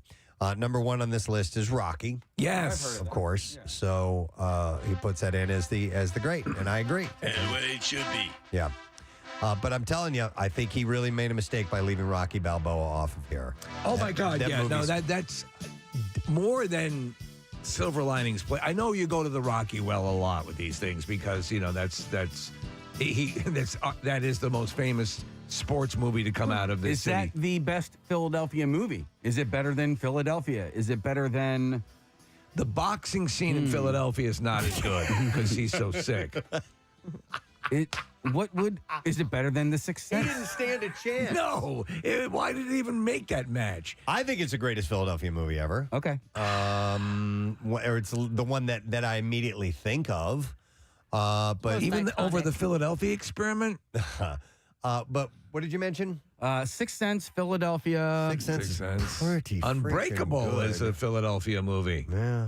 Speaker 1: Number one on this list is Rocky.
Speaker 2: Yes.
Speaker 1: Of course. Yeah. So he puts that in as the great, and I agree.
Speaker 11: And the way it should be.
Speaker 1: Yeah. But I'm telling you, I think he really made a mistake by leaving Rocky Balboa off of here.
Speaker 2: Oh my God!
Speaker 1: that
Speaker 2: Yeah, no,
Speaker 1: movie's-
Speaker 2: that's more than Silver Linings Play. I know you go to the Rocky well a lot with these things because that is the most famous sports movie to come out of this
Speaker 3: Is
Speaker 2: city.
Speaker 3: that the best Philadelphia movie? Is it better than Philadelphia? Is it better than
Speaker 2: The boxing scene in Philadelphia is not as good because he's so sick.
Speaker 3: Is it better than The Sixth
Speaker 1: He
Speaker 3: Sense?
Speaker 1: didn't stand a chance.
Speaker 2: No, why did it even make that match?
Speaker 1: I think it's the greatest Philadelphia movie ever.
Speaker 3: Okay.
Speaker 1: Or it's the one that I immediately think of. But
Speaker 2: Even over the Philadelphia Experiment?
Speaker 1: but what did you mention?
Speaker 3: Sixth Sense, Philadelphia.
Speaker 1: Sixth Sense. Pretty
Speaker 2: Unbreakable
Speaker 1: freaking
Speaker 2: is a Philadelphia movie.
Speaker 1: Yeah.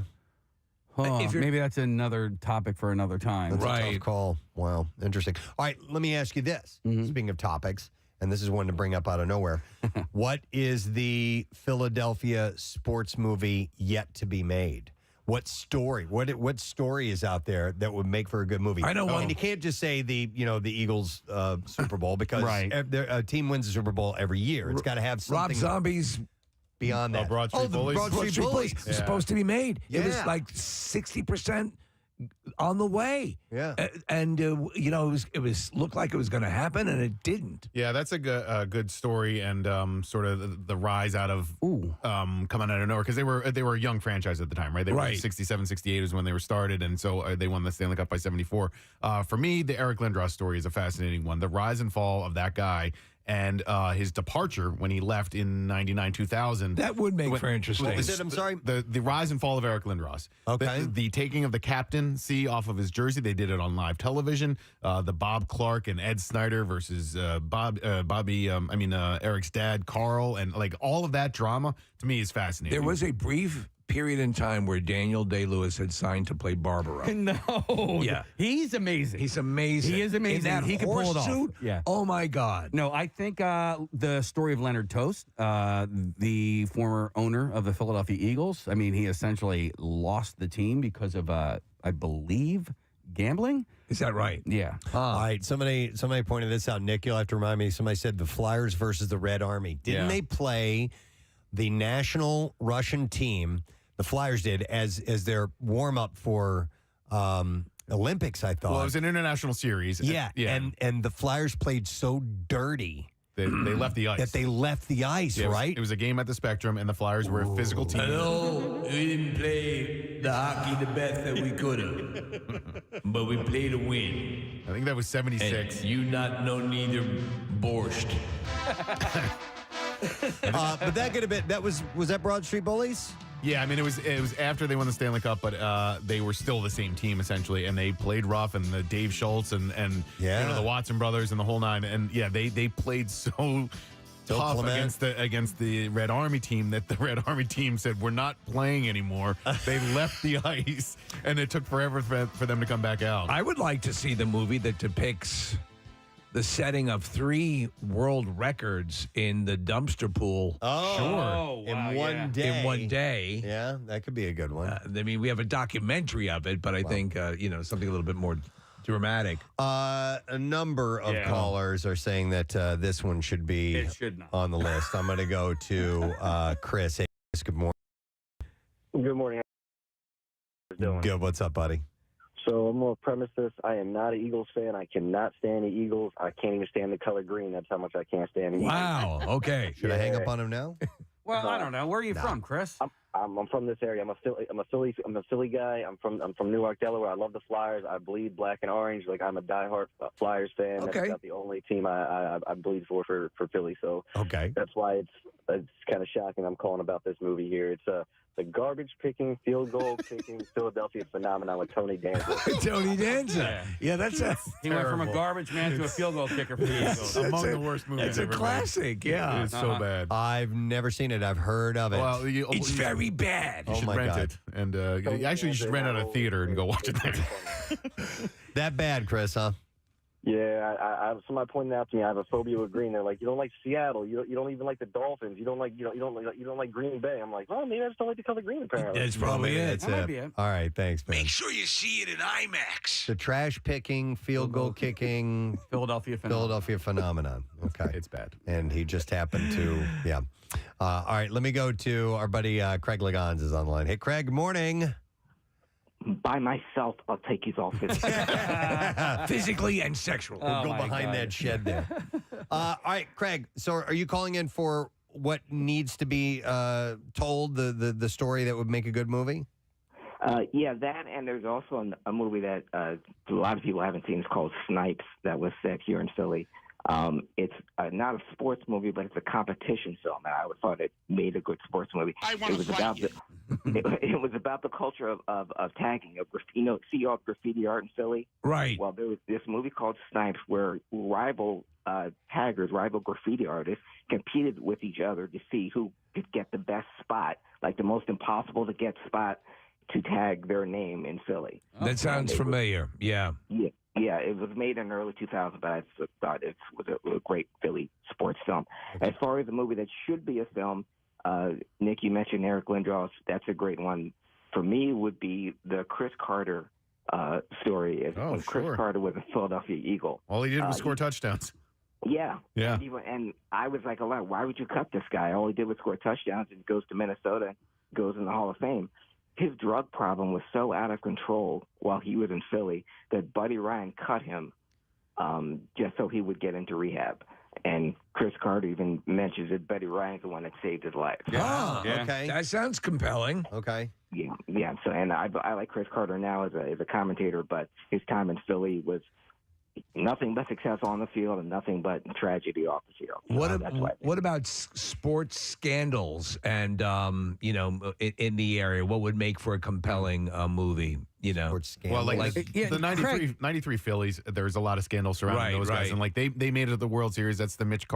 Speaker 3: Oh, maybe that's another topic for another time.
Speaker 1: That's a tough call. Wow, interesting. All right, let me ask you this. Speaking of topics, and this is one to bring up out of nowhere. What is the Philadelphia sports movie yet to be made? What story? What story is out there that would make for a good movie?
Speaker 2: I know one.
Speaker 1: And you can't just say the Eagles Super Bowl because a team wins the Super Bowl every year. It's got to have
Speaker 2: Rob
Speaker 1: something
Speaker 2: Zombie's
Speaker 1: beyond that.
Speaker 4: Broad Street Bullies.
Speaker 1: Broad Street Bullies.
Speaker 2: was supposed to be made. It was
Speaker 1: Yeah.
Speaker 2: like 60% on the way.
Speaker 1: Yeah.
Speaker 2: And it was looked like it was going to happen, and it didn't.
Speaker 4: Yeah, that's a good story and sort of the rise out of coming out of nowhere because they were a young franchise at the time, right? They were 67, 68 is when they were started, and so they won the Stanley Cup by 74. For me, the Eric Lindros story is a fascinating one. The rise and fall of that guy and his departure when he left in 99, 2000.
Speaker 2: That would make for interesting.
Speaker 1: What was it? I'm sorry.
Speaker 4: The rise and fall of Eric Lindros.
Speaker 1: Okay.
Speaker 4: The taking of the captaincy off of his jersey. They did it on live television. The Bob Clark and Ed Snyder versus Eric's dad, Carl, and like all of that drama to me is fascinating.
Speaker 2: There was a brief period in time where Daniel Day-Lewis had signed to play Barbara.
Speaker 3: No.
Speaker 2: Yeah.
Speaker 3: He's amazing.
Speaker 2: He's amazing.
Speaker 3: He is amazing.
Speaker 2: In that
Speaker 3: He can pull it off.
Speaker 2: suit?
Speaker 3: Yeah.
Speaker 2: Oh, my God.
Speaker 3: No, I think the story of Leonard Toast, the former owner of the Philadelphia Eagles, I mean, he essentially lost the team because of, I believe, gambling.
Speaker 2: Is that right?
Speaker 3: Yeah.
Speaker 1: All right. Somebody pointed this out. Nick, you'll have to remind me. Somebody said the Flyers versus the Red Army. Didn't they play the national Russian team? The Flyers did as their warm up for Olympics. I thought.
Speaker 4: Well, it was an international series.
Speaker 1: Yeah. And the Flyers played so dirty.
Speaker 4: They left the ice.
Speaker 1: That they left the ice,
Speaker 4: Yeah,
Speaker 1: right?
Speaker 4: It was a game at the Spectrum, and the Flyers were a physical team.
Speaker 16: No, we didn't play the hockey the best that we could have, but we played to win.
Speaker 4: I think that was 76.
Speaker 16: And you not know neither borscht.
Speaker 1: But that could have been. Was that Broad Street Bullies?
Speaker 4: Yeah, I mean, it was after they won the Stanley Cup, but they were still the same team, essentially, and they played rough, and the Dave Schultz and the Watson brothers and the whole nine, and they played so tough against the Red Army team that the Red Army team said, we're not playing anymore. They left the ice, and it took forever for them to come back out.
Speaker 2: I would like to see the movie that depicts the setting of 3 world records in the dumpster pool.
Speaker 1: Oh,
Speaker 3: wow,
Speaker 1: in one day.
Speaker 2: In one day.
Speaker 1: Yeah, that could be a good one.
Speaker 2: I mean, we have a documentary of it, but I think, something a little bit more dramatic.
Speaker 1: A number of callers are saying that this one should be on the list. I'm going to go to Chris. Hey, Chris, good morning.
Speaker 17: Good morning. How you doing?
Speaker 1: Good. What's up, buddy?
Speaker 17: So I'm going to premise this. I am not an Eagles fan. I cannot stand the Eagles. I can't even stand the color green. That's how much I can't stand the Eagles.
Speaker 2: Wow. Okay.
Speaker 1: Should I hang up on him now?
Speaker 3: Well, I don't know. Where are you from, Chris?
Speaker 17: I'm from this area. I'm a Philly guy. I'm from Newark, Delaware. I love the Flyers. I bleed black and orange. Like, I'm a diehard Flyers fan.
Speaker 1: Okay.
Speaker 17: That's not the only team I bleed for Philly. So that's why it's kind of shocking. I'm calling about this movie here. It's the garbage picking, field goal kicking Philadelphia phenomenon with Tony Danza.
Speaker 2: Tony Danza. Yeah, that's
Speaker 3: He went from a garbage man to a field goal kicker for the Eagles.
Speaker 4: Among the worst movies
Speaker 2: It's a
Speaker 4: ever made.
Speaker 2: classic. Yeah.
Speaker 4: It's so bad.
Speaker 1: I've never seen it. I've heard of it.
Speaker 4: Well,
Speaker 2: It's very bad.
Speaker 4: You should rent it. And actually, you should rent it at a theater and go watch it there.
Speaker 1: That bad, Chris, huh?
Speaker 17: Yeah, somebody pointed out to me I have a phobia with green. They're like, you don't like Seattle, you don't even like the Dolphins, you don't like Green Bay. I'm like, well, maybe I just don't like the color green. Apparently,
Speaker 2: That's probably it.
Speaker 1: That's it. All right, thanks, man.
Speaker 11: Make sure you see it in IMAX.
Speaker 1: The trash picking, field goal kicking,
Speaker 3: Philadelphia phenomenon.
Speaker 1: Okay,
Speaker 4: it's bad,
Speaker 1: and he just happened to, yeah. All right, let me go to our buddy Craig Legons is online. Hey, Craig, good morning.
Speaker 17: By myself, I'll take his office.
Speaker 2: Physically and sexually.
Speaker 1: We'll go behind that shed there. All right, Craig. So, are you calling in for what needs to be told? The story that would make a good movie?
Speaker 17: Yeah, that, and there's also a movie that a lot of people haven't seen. It's called Snipes. That was set here in Philly. It's not a sports movie, but it's a competition film, and I would thought it made a good sports movie. It was about the culture of tagging. See all graffiti art in Philly?
Speaker 2: Right.
Speaker 17: Well, there was this movie called Snipes where rival taggers, rival graffiti artists, competed with each other to see who could get the best spot, like the most impossible to get spot to tag their name in Philly.
Speaker 2: That sounds familiar. Yeah.
Speaker 17: Yeah, it was made in early 2000, but I thought it was a great Philly sports film. As far as a movie that should be a film, Nick, you mentioned Eric Lindros. That's a great one. For me, would be the Chris Carter story. When Chris Carter was a Philadelphia Eagle.
Speaker 4: All he did was score touchdowns.
Speaker 17: Yeah.
Speaker 4: Yeah.
Speaker 17: And I was like, why would you cut this guy? All he did was score touchdowns and goes to Minnesota, goes in the Hall of Fame. His drug problem was so out of control while he was in Philly that Buddy Ryan cut him just so he would get into rehab. And Chris Carter even mentions that Buddy Ryan's the one that saved his life.
Speaker 1: Okay.
Speaker 2: That sounds compelling.
Speaker 1: Okay.
Speaker 17: Yeah. So, and I like Chris Carter now as a commentator, but his time in Philly was nothing but success on the field and nothing but tragedy off the field.
Speaker 2: What about sports scandals and in the area? What would make for a compelling movie?
Speaker 4: Well, the 93 Phillies, there's a lot of scandals surrounding those guys, and they made it to the World Series. That's the Mitch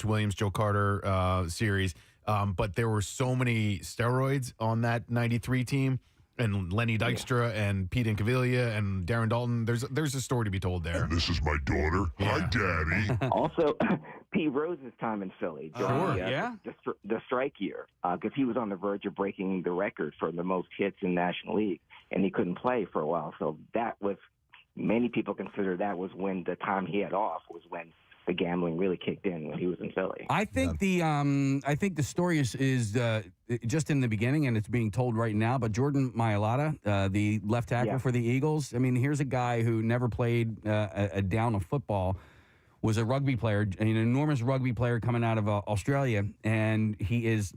Speaker 4: Williams, Joe Carter series. But there were so many steroids on that 93 team. And Lenny Dykstra and Pete Incaviglia and Darren Dalton. There's a story to be told there.
Speaker 11: And this is my daughter. Hi, Daddy.
Speaker 17: Also, Pete Rose's time in Philly during the strike year, because he was on the verge of breaking the record for the most hits in National League, and he couldn't play for a while. So that was, many people consider that was when the time he had off was when the gambling really kicked in when he was in Philly.
Speaker 3: I think the story is just in the beginning, and it's being told right now. But Jordan Mailata, the left tackle for the Eagles, I mean, here's a guy who never played a down of football, was a rugby player, an enormous rugby player coming out of Australia, and he is.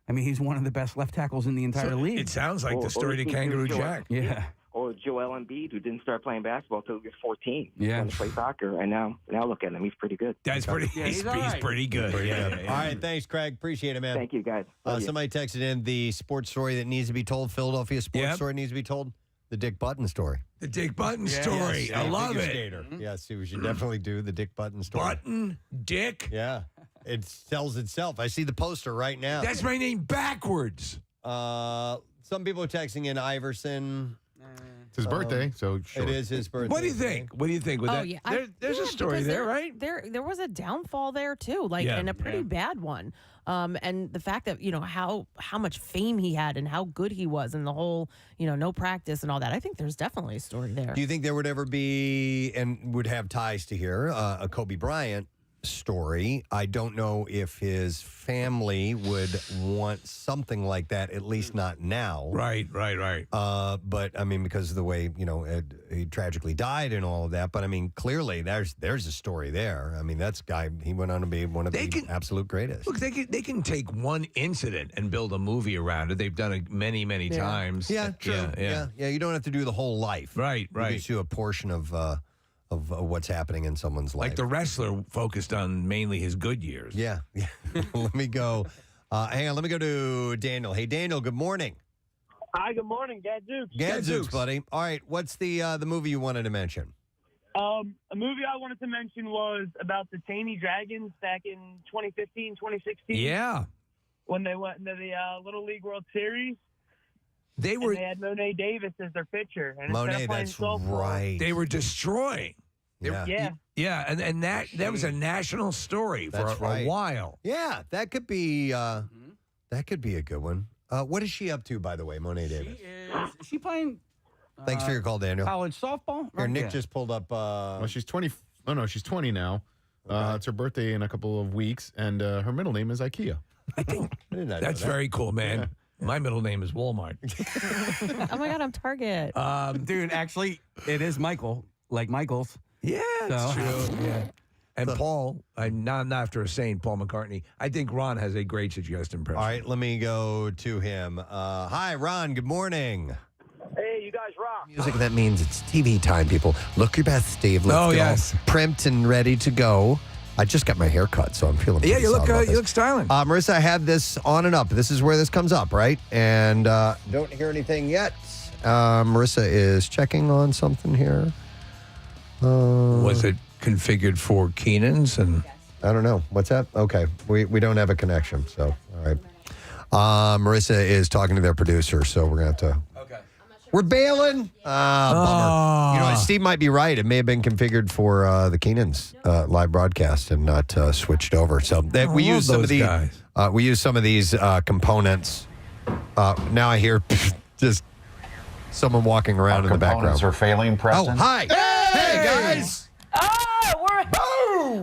Speaker 3: I mean, he's one of the best left tackles in the entire league.
Speaker 2: It sounds like the story to Kangaroo Jack.
Speaker 3: Yeah.
Speaker 17: Or Joel Embiid, who didn't start playing basketball until he was 14.
Speaker 3: Yeah.
Speaker 17: He played soccer, and now look at him. He's pretty good.
Speaker 2: That's pretty. He's pretty good.
Speaker 1: All right, thanks, Craig. Appreciate it, man.
Speaker 17: Thank you, guys.
Speaker 1: Somebody texted in the sports story that needs to be told. Philadelphia sports story needs to be told. The Dick Button story.
Speaker 2: The Dick Button story.
Speaker 1: Yes,
Speaker 2: I love it.
Speaker 1: Skater. Yes, we should definitely do the Dick Button story.
Speaker 2: Button, Dick.
Speaker 1: Yeah, it sells itself. I see the poster right now.
Speaker 2: That's my name backwards.
Speaker 1: Some people are texting in Iverson.
Speaker 4: It's his birthday, so sure.
Speaker 1: It is his birthday.
Speaker 2: What do you think? What do you think? With that?
Speaker 12: Yeah.
Speaker 2: There's a story
Speaker 12: because
Speaker 2: there, right?
Speaker 12: There was a downfall there too, and a pretty bad one. And the fact that how much fame he had and how good he was, and the whole no practice and all that. I think there's definitely a story there.
Speaker 1: Do you think there would ever be, and would have ties to here, a Kobe Bryant story? I don't know if his family would want something like that, at least not now.
Speaker 2: Right.
Speaker 1: But I mean, because of the way he tragically died and all of that. But I mean, clearly there's a story there. I mean, he went on to be one of the absolute greatest.
Speaker 2: Look, they can take one incident and build a movie around it. They've done it many times.
Speaker 1: Yeah, true. Yeah. You don't have to do the whole life.
Speaker 2: Right.
Speaker 1: You just do a portion of what's happening in someone's life.
Speaker 2: Like the wrestler focused on mainly his good years.
Speaker 1: Yeah. Let me go. Hang on. Let me go to Daniel. Hey, Daniel. Good morning.
Speaker 18: Hi. Good morning, Gadzooks.
Speaker 1: Gadzooks, buddy. All right. What's the movie you wanted to mention?
Speaker 18: A movie I wanted to mention was about the Taney Dragons back in 2015, 2016.
Speaker 2: Yeah.
Speaker 18: When they went into the Little League World Series.
Speaker 2: They
Speaker 18: had Monet Davis as their pitcher. And
Speaker 1: Monet, that's right.
Speaker 2: They were destroying.
Speaker 18: Yeah.
Speaker 2: And that was a national story for a while.
Speaker 1: Yeah, that could be a good one. What is she up to, by the way, Monet Davis?
Speaker 3: Is she playing?
Speaker 1: Thanks for your call, Daniel.
Speaker 3: College softball?
Speaker 1: Here, Nick just pulled up.
Speaker 4: Well, she's 20. Oh no, she's 20 now. It's her birthday in a couple of weeks, and her middle name is IKEA.
Speaker 2: That's very cool, man. Yeah. My middle name is Walmart.
Speaker 12: Oh my God, I'm Target.
Speaker 3: Dude, actually, it is Michael, like Michael's.
Speaker 2: Yeah, that's true. Yeah. And Paul, I'm not after saying Paul McCartney. I think Ron has a great suggestion.
Speaker 1: All right, let me go to him. Hi, Ron. Good morning.
Speaker 18: Hey, you guys rock.
Speaker 1: Music, that means it's TV time, people. Look your best, Steve. Let's go.
Speaker 2: Yes.
Speaker 1: Primped and ready to go. I just got my hair cut, so I'm feeling
Speaker 2: you look
Speaker 1: solid.
Speaker 2: You look styling.
Speaker 1: Marissa, I have this on and up. This is where this comes up, right? And don't hear anything yet. Marissa is checking on something here.
Speaker 2: Was it configured for Keenan's? And
Speaker 1: I don't know. What's that? Okay. We don't have a connection, so all right. Marissa is talking to their producer, so we're going to have to...
Speaker 3: Okay.
Speaker 1: We're bailing. Bummer. You know, Steve might be right. It may have been configured for the Keenan's live broadcast and not switched over. So we use some of these components. Now I hear just someone walking around in the background.
Speaker 19: Components are failing, Preston.
Speaker 1: Oh, hi. Hey guys.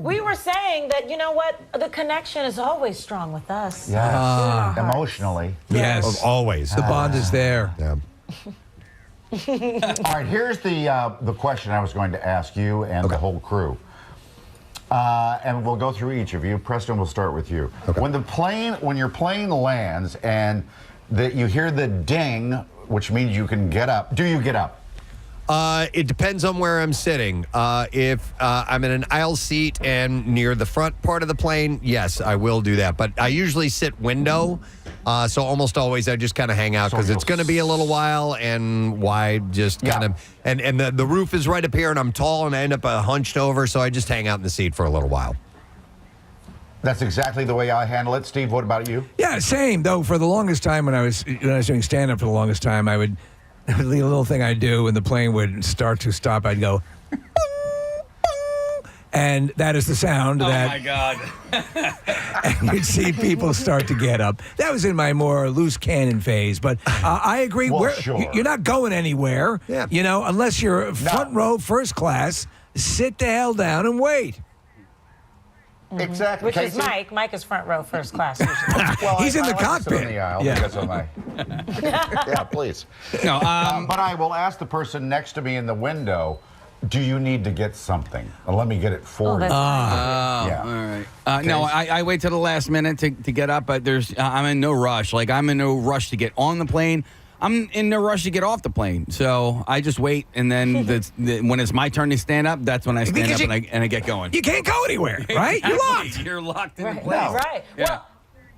Speaker 5: We were saying that, you know what, the connection is always strong with us.
Speaker 19: Yeah, emotionally.
Speaker 2: Yes.
Speaker 1: Always.
Speaker 2: The bond is there.
Speaker 1: Yeah.
Speaker 19: All right, here's the question I was going to ask you and the whole crew. And we'll go through each of you. Preston, we'll start with you.
Speaker 1: Okay.
Speaker 19: When your plane lands and you hear the ding, which means you can get up, do you get up?
Speaker 1: It depends on where I'm sitting. If I'm in an aisle seat and near the front part of the plane, yes, I will do that. But I usually sit window, so almost always I just kind of hang out because it's going to be a little while, and why just kind of... And the roof is right up here, and I'm tall, and I end up hunched over, so I just hang out in the seat for a little while.
Speaker 19: That's exactly the way I handle it. Steve, what about you?
Speaker 2: Yeah, same. Though for the longest time when I was doing stand-up for the longest time, I would... The little thing I do when the plane would start to stop, I'd go, boom, boom, and that is the sound that.
Speaker 3: Oh my God!
Speaker 2: And you'd see people start to get up. That was in my more loose cannon phase, but I agree.
Speaker 19: Well, sure.
Speaker 2: You're not going anywhere.
Speaker 1: Yeah.
Speaker 2: You know, unless you're front row, first class. Sit the hell down and wait.
Speaker 19: Exactly.
Speaker 5: Which is Mike. Mike is front row, first class usually.
Speaker 19: Well,
Speaker 2: He's in the
Speaker 19: I like to sit
Speaker 2: cockpit.
Speaker 19: in the aisle.
Speaker 2: Yeah.
Speaker 19: Because of my... Yeah, please.
Speaker 3: No,
Speaker 19: but I will ask the person next to me in the window, do you need to get something? Let me get it for you.
Speaker 3: Yeah. All right. No, I wait till the last minute to get up, but I'm in no rush. Like, I'm in no rush to get on the plane. I'm in no rush to get off the plane. So I just wait, and then when it's my turn to stand up, that's when I stand up and I get going.
Speaker 2: You can't go anywhere, right? You're locked.
Speaker 3: You're locked in
Speaker 5: Right.
Speaker 3: place.
Speaker 5: Right.
Speaker 3: Yeah.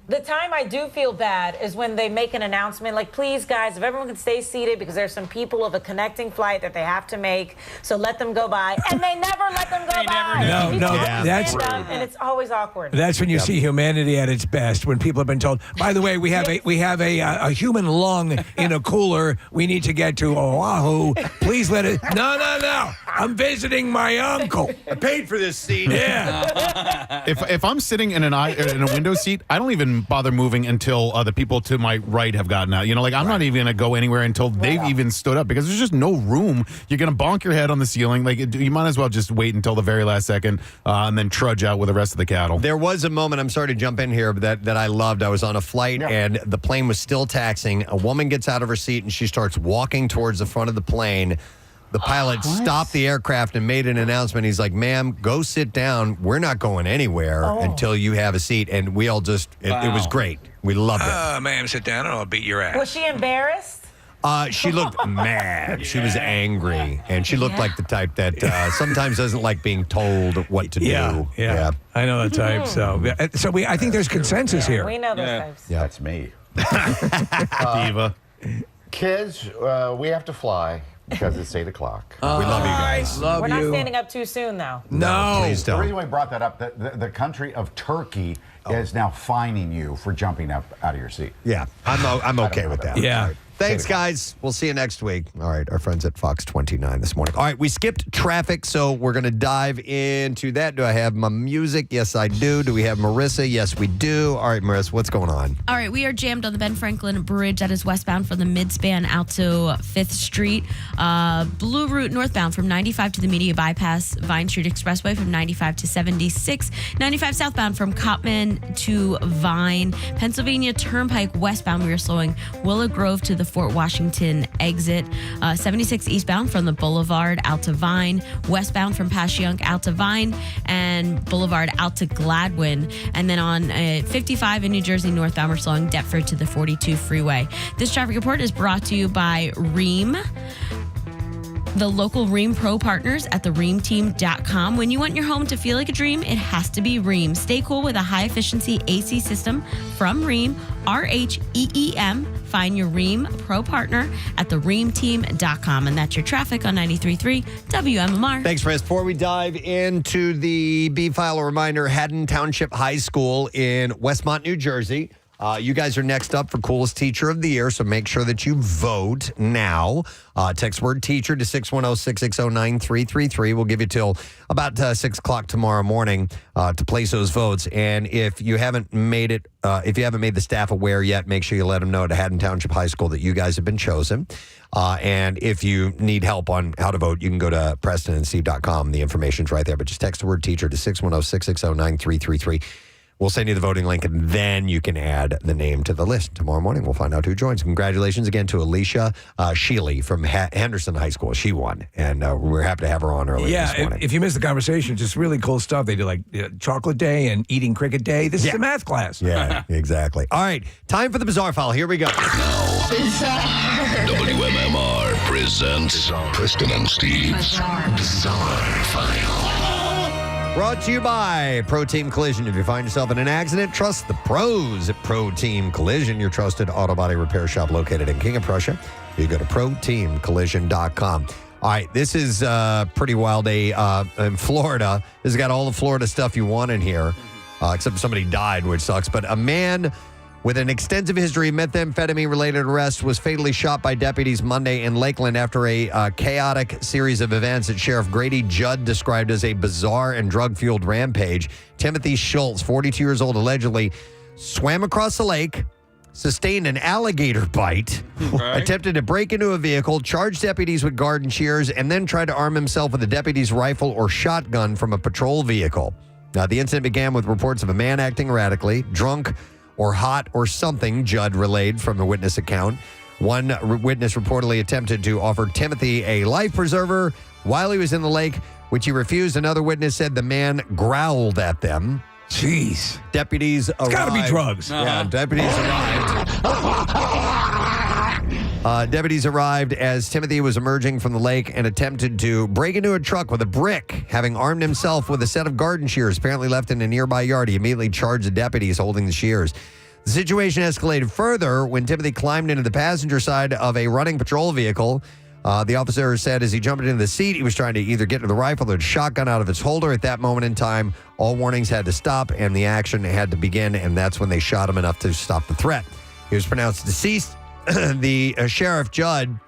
Speaker 5: The time I do feel bad is when they make an announcement like, please, guys, if everyone can stay seated because there's some people of a connecting flight that they have to make, so let them go by. And they never let them go by.
Speaker 2: No,
Speaker 5: that's and it's always awkward.
Speaker 2: That's when you see humanity at its best. When people have been told, by the way, we have a human lung in a cooler. We need to get to Oahu. Please let it. No. I'm visiting my uncle.
Speaker 1: I paid for this seat.
Speaker 2: Yeah.
Speaker 4: If I'm sitting in a window seat, I don't even bother moving until the people to my right have gotten out. I'm not even going to go anywhere until they've even stood up because there's just no room. You're going to bonk your head on the ceiling. You might as well just wait until the very last second and then trudge out with the rest of the cattle.
Speaker 1: There was a moment, I'm sorry to jump in here, but that I loved. I was on a flight and the plane was still taxiing. A woman gets out of her seat and she starts walking towards the front of the plane. The pilot stopped the aircraft and made an announcement. He's like, ma'am, go sit down. We're not going anywhere until you have a seat. And we all just, it was great. We loved it.
Speaker 2: Ma'am, sit down and I'll beat your ass.
Speaker 5: Was she embarrassed?
Speaker 1: She looked mad. She was angry. And she looked like the type that sometimes doesn't like being told what to do.
Speaker 2: Yeah. I know the type. So I think there's consensus here.
Speaker 5: We know those types.
Speaker 19: Yeah, that's me.
Speaker 4: Diva.
Speaker 19: Kids, we have to fly. Because it's 8 o'clock.
Speaker 1: We love you guys.
Speaker 5: We're not standing up too soon, though.
Speaker 1: No, please don't.
Speaker 19: The reason we brought that up, the country of Turkey is now fining you for jumping up out of your seat.
Speaker 1: Yeah, I'm okay with that.
Speaker 2: Yeah.
Speaker 1: All right. Thanks, guys. We'll see you next week. All right, our friends at Fox 29 this morning. All right, we skipped traffic, so we're going to dive into that. Do I have my music? Yes, I do. Do we have Marissa? Yes, we do. All right, Marissa, what's going on?
Speaker 13: All right, we are jammed on the Ben Franklin Bridge that is westbound from the midspan out to 5th Street. Blue Route northbound from 95 to the Media Bypass, Vine Street Expressway from 95 to 76. 95 southbound from Copman to Vine. Pennsylvania Turnpike westbound, we are slowing Willow Grove to the Fort Washington exit. 76 eastbound from the Boulevard out to Vine. Westbound from Passyunk out to Vine. And Boulevard out to Gladwin. And then on 55 in New Jersey northbound, we're slowing Deptford to the 42 freeway. This traffic report is brought to you by Ream, the local Ream Pro partners at thereamteam.com. When you want your home to feel like a dream, it has to be Ream. Stay cool with a high-efficiency AC system from Ream, RHEEM. Find your Ream Pro partner at thereamteam.com. And that's your traffic on 93.3 WMMR.
Speaker 1: Thanks, Chris. Before we dive into the B-File, a reminder, Haddon Township High School in Westmont, New Jersey. You guys are next up for Coolest Teacher of the Year, so make sure that you vote now. Text word teacher to 610-660-9333. We'll give you till about 6 o'clock tomorrow morning to place those votes. And if you haven't made it, if you haven't made the staff aware yet, make sure you let them know at Haddon Township High School that you guys have been chosen. And if you need help on how to vote, you can go to PrestonandSteve.com. The information's right there. But just text the word teacher to 610-660-9333. We'll send you the voting link, and then you can add the name to the list. Tomorrow morning, we'll find out who joins. Congratulations again to Alicia Sheely from Henderson High School. She won, and we're happy to have her on early this morning.
Speaker 2: If you missed the conversation, just really cool stuff. They do like chocolate day and eating cricket day. This is a math class.
Speaker 1: Yeah, exactly. All right, time for the Bizarre File. Here we go.
Speaker 11: WMMR presents Preston and Steve's Bizarre File.
Speaker 1: Brought to you by Pro Team Collision. If you find yourself in an accident, trust the pros at Pro Team Collision, your trusted auto body repair shop located in King of Prussia. You go to ProTeamCollision.com. All right, this is a pretty wild day in Florida. This has got all the Florida stuff you want in here, except somebody died, which sucks. But a man with an extensive history of methamphetamine-related arrests was fatally shot by deputies Monday in Lakeland after a chaotic series of events that Sheriff Grady Judd described as a bizarre and drug-fueled rampage. Timothy Schultz, 42 years old, allegedly swam across the lake, sustained an alligator bite, attempted to break into a vehicle, charged deputies with garden shears, and then tried to arm himself with a deputy's rifle or shotgun from a patrol vehicle. Now, the incident began with reports of a man acting erratically, drunk, or hot or something, Judd relayed from a witness account. One witness reportedly attempted to offer Timothy a life preserver while he was in the lake, which he refused. Another witness said the man growled at them.
Speaker 2: Jeez.
Speaker 1: Deputies arrived.
Speaker 2: It's got to be drugs.
Speaker 1: Yeah, deputies arrived. Deputies arrived as Timothy was emerging from the lake and attempted to break into a truck with a brick, having armed himself with a set of garden shears apparently left in a nearby yard. He immediately charged the deputies holding the shears. The situation escalated further when Timothy climbed into the passenger side of a running patrol vehicle. The officer said as he jumped into the seat, he was trying to either get to the rifle or the shotgun out of its holder. At that moment in time, all warnings had to stop and the action had to begin, and that's when they shot him enough to stop the threat. He was pronounced deceased. The sheriff, Judd,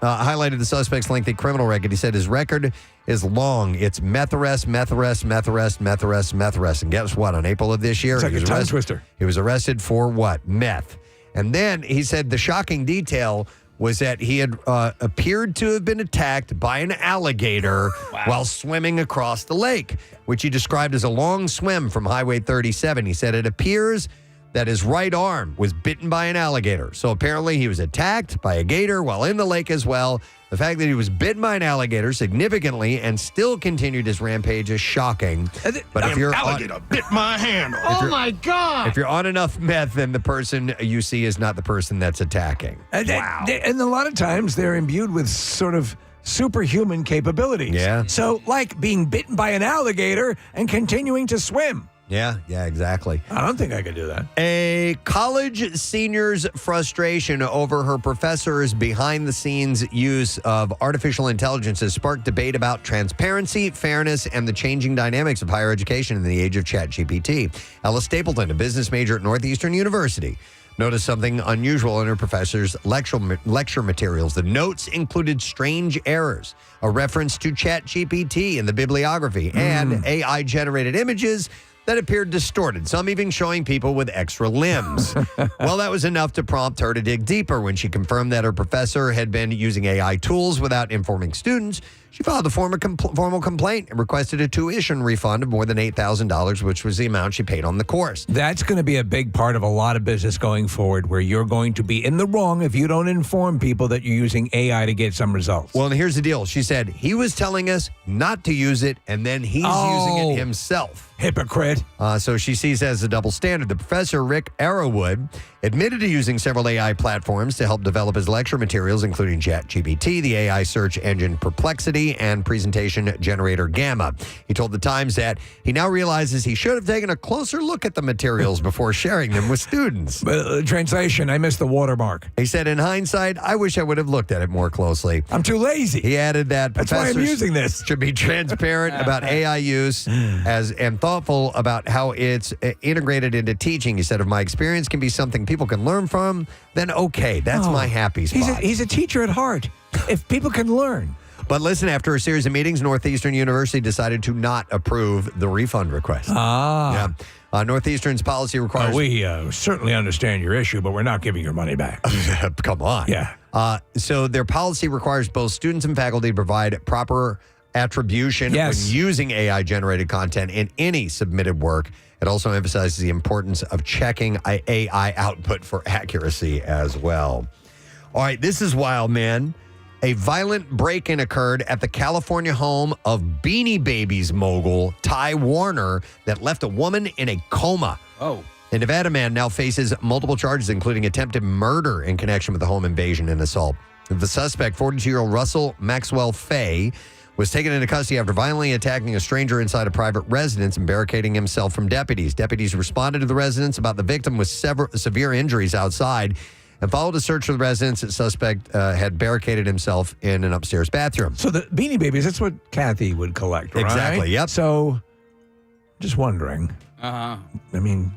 Speaker 1: highlighted the suspect's lengthy criminal record. He said his record is long. It's meth arrest, meth arrest, meth arrest, meth arrest, meth arrest. And guess what? On April of this year,
Speaker 2: It's like a tongue twister.
Speaker 1: He was arrested for what? Meth. And then he said the shocking detail was that he had appeared to have been attacked by an alligator while swimming across the lake, which he described as a long swim from Highway 37. He said it appears that his right arm was bitten by an alligator. So apparently he was attacked by a gator while in the lake as well. The fact that he was bitten by an alligator significantly and still continued his rampage is shocking. But if you're
Speaker 8: alligator bit my hand. Oh my God!
Speaker 1: If you're on enough meth, then the person you see is not the person that's attacking.
Speaker 2: And a lot of times they're imbued with sort of superhuman capabilities.
Speaker 1: Yeah.
Speaker 2: So like being bitten by an alligator and continuing to swim.
Speaker 1: Yeah, exactly.
Speaker 2: I don't think I could do that.
Speaker 1: A college senior's frustration over her professor's behind-the-scenes use of artificial intelligence has sparked debate about transparency, fairness, and the changing dynamics of higher education in the age of ChatGPT. Ella Stapleton, a business major at Northeastern University, noticed something unusual in her professor's lecture materials. The notes included strange errors, a reference to ChatGPT in the bibliography, and AI-generated images that appeared distorted, some even showing people with extra limbs. Well, that was enough to prompt her to dig deeper. When she confirmed that her professor had been using AI tools without informing students, she filed a formal complaint and requested a tuition refund of more than $8,000, which was the amount she paid on the course.
Speaker 2: That's going to be a big part of a lot of business going forward, where you're going to be in the wrong if you don't inform people that you're using AI to get some results.
Speaker 1: Well, and here's the deal. She said he was telling us not to use it, and then he's using it himself.
Speaker 2: Hypocrite.
Speaker 1: So she sees it as a double standard. The professor, Rick Arrowwood, admitted to using several AI platforms to help develop his lecture materials, including ChatGPT, the AI search engine Perplexity, and presentation generator Gamma. He told The Times that he now realizes he should have taken a closer look at the materials before sharing them with students.
Speaker 2: Translation, I missed the watermark.
Speaker 1: He said, in hindsight, I wish I would have looked at it more closely.
Speaker 2: I'm too lazy.
Speaker 1: He added that
Speaker 2: that's why I'm using this.
Speaker 1: Should be transparent about AI use and thoughtful about how it's integrated into teaching. He said, if my experience can be something people can learn from, then okay, that's my happy spot.
Speaker 2: He's a teacher at heart. If people can learn.
Speaker 1: But listen, after a series of meetings, Northeastern University decided to not approve the refund request. Yeah. Northeastern's policy requires...
Speaker 2: we certainly understand your issue, but we're not giving your money back.
Speaker 1: Come on.
Speaker 2: Yeah.
Speaker 1: So their policy requires both students and faculty to provide proper attribution when using AI-generated content in any submitted work. It also emphasizes the importance of checking AI output for accuracy as well. All right, this is wild, man. A violent break-in occurred at the California home of Beanie Babies mogul Ty Warner that left a woman in a coma.
Speaker 3: Oh.
Speaker 1: A Nevada man now faces multiple charges, including attempted murder in connection with the home invasion and assault. The suspect, 42-year-old Russell Maxwell Fay, was taken into custody after violently attacking a stranger inside a private residence and barricading himself from deputies. Deputies responded to the residence about the victim with severe injuries outside and followed a search for the residence. The suspect had barricaded himself in an upstairs bathroom.
Speaker 2: So the Beanie Babies, that's what Kathy would collect, right?
Speaker 1: Exactly, yep.
Speaker 2: So, just wondering.
Speaker 3: Uh-huh.
Speaker 2: I mean...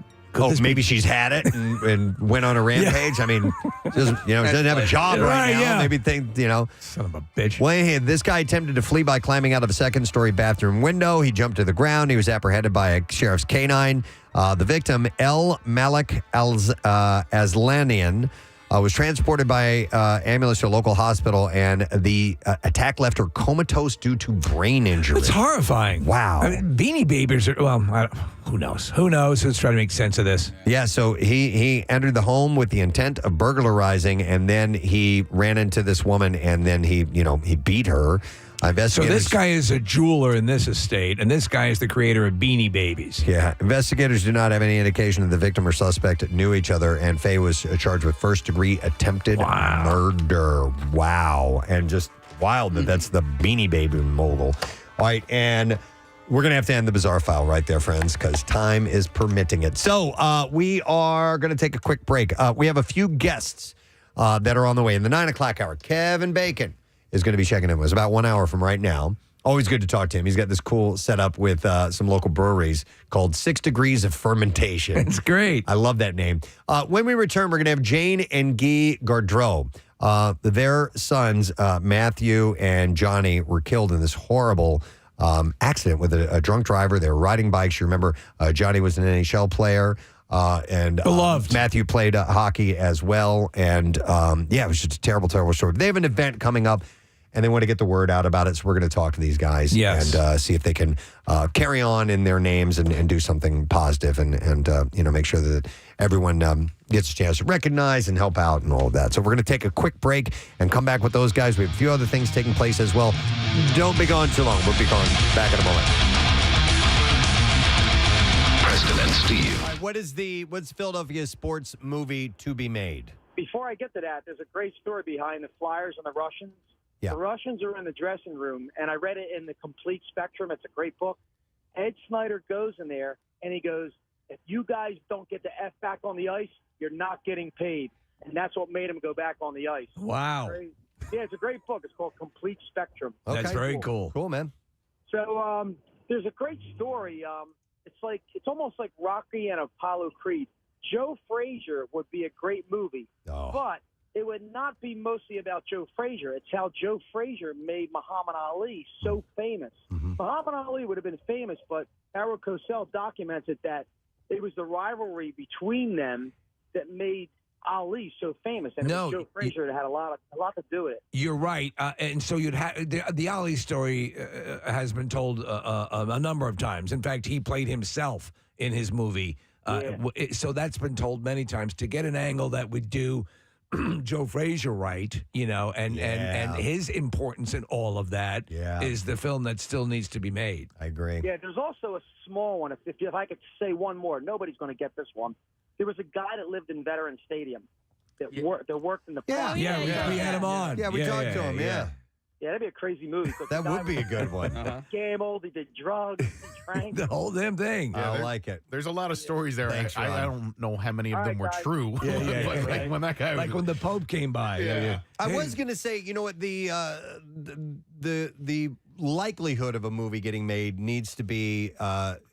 Speaker 1: maybe she's had it and went on a rampage. I mean, doesn't have a job right now.
Speaker 2: Yeah.
Speaker 1: Maybe think,
Speaker 2: Son of a bitch.
Speaker 1: Well, this guy attempted to flee by climbing out of a second-story bathroom window. He jumped to the ground. He was apprehended by a sheriff's canine. The victim, El Malik Aslanian, was transported by ambulance to a local hospital, and the attack left her comatose due to brain injury.
Speaker 2: It's horrifying.
Speaker 1: Wow.
Speaker 2: I mean, Beanie Babies are, who knows? Who knows? Let's try to make sense of this.
Speaker 1: Yeah, so he entered the home with the intent of burglarizing, and then he ran into this woman, and then he beat her.
Speaker 2: So this guy is a jeweler in this estate, and this guy is the creator of Beanie Babies.
Speaker 1: Yeah. Investigators do not have any indication that the victim or suspect knew each other, and Faye was charged with first-degree attempted murder. Wow. And just wild that that's the Beanie Baby mogul. All right, and We're going to have to end the bizarre file right there, friends, because time is permitting it. So we are going to take a quick break. We have a few guests that are on the way. In the 9 o'clock hour, Kevin Bacon is going to be checking in with us about 1 hour from right now. Always good to talk to him. He's got this cool setup with some local breweries called 6 Degrees of Fermentation.
Speaker 2: It's great.
Speaker 1: I love that name. When we return, we're going to have Jane and Guy Gaudreau. Their sons, Matthew and Johnny, were killed in this horrible accident with a drunk driver. They were riding bikes. You remember Johnny was an NHL player. And
Speaker 2: beloved.
Speaker 1: Matthew played hockey as well. And it was just a terrible, terrible story. They have an event coming up, and they want to get the word out about it. So we're going to talk to these guys and see if they can carry on in their names and do something positive and make sure that everyone gets a chance to recognize and help out and all of that. So we're going to take a quick break and come back with those guys. We have a few other things taking place as well. Don't be gone too long. We'll be gone back in a moment.
Speaker 20: Preston and Steve.
Speaker 1: All right, what's Philadelphia sports movie to be made?
Speaker 21: Before I get to that, there's a great story behind the Flyers and the Russians.
Speaker 1: Yeah.
Speaker 21: The Russians are in the dressing room, and I read it in the Complete Spectrum. It's a great book. Ed Snyder goes in there, and he goes, if you guys don't get the F back on the ice, you're not getting paid. And that's what made him go back on the ice.
Speaker 2: Wow.
Speaker 21: Yeah, it's a great book. It's called Complete Spectrum.
Speaker 1: Okay.
Speaker 2: That's very cool.
Speaker 1: Cool, man.
Speaker 21: So there's a great story. It's almost like Rocky and Apollo Creed. Joe Frazier would be a great movie, but it would not be mostly about Joe Frazier. It's how Joe Frazier made Muhammad Ali so famous. Muhammad Ali would have been famous, but Harold Cosell documented that it was the rivalry between them that made Ali so famous, and it was Joe Frazier that had a lot to do with it.
Speaker 2: You're right, and so you'd have the Ali story has been told a number of times. In fact, he played himself in his movie, so that's been told many times. To get an angle that would do Joe Frazier right, and his importance in all of that is the film that still needs to be made.
Speaker 1: I agree.
Speaker 21: Yeah, there's also a small one. If I could say one more, nobody's going to get this one. There was a guy that lived in Veterans Stadium that worked in the park.
Speaker 2: We had him on.
Speaker 1: Yeah, we talked to him. Yeah,
Speaker 21: that'd be a crazy movie.
Speaker 1: That would be a good one.
Speaker 21: He gambled, he did drugs, he drank.
Speaker 2: The whole damn thing.
Speaker 4: Yeah,
Speaker 1: I like it.
Speaker 4: There's a lot of stories there.
Speaker 1: Thanks,
Speaker 4: I don't know how many of them were true.
Speaker 2: But
Speaker 4: like when that guy,
Speaker 2: like when the Pope came by.
Speaker 1: I was going to say, you know what, the likelihood of a movie getting made needs to be,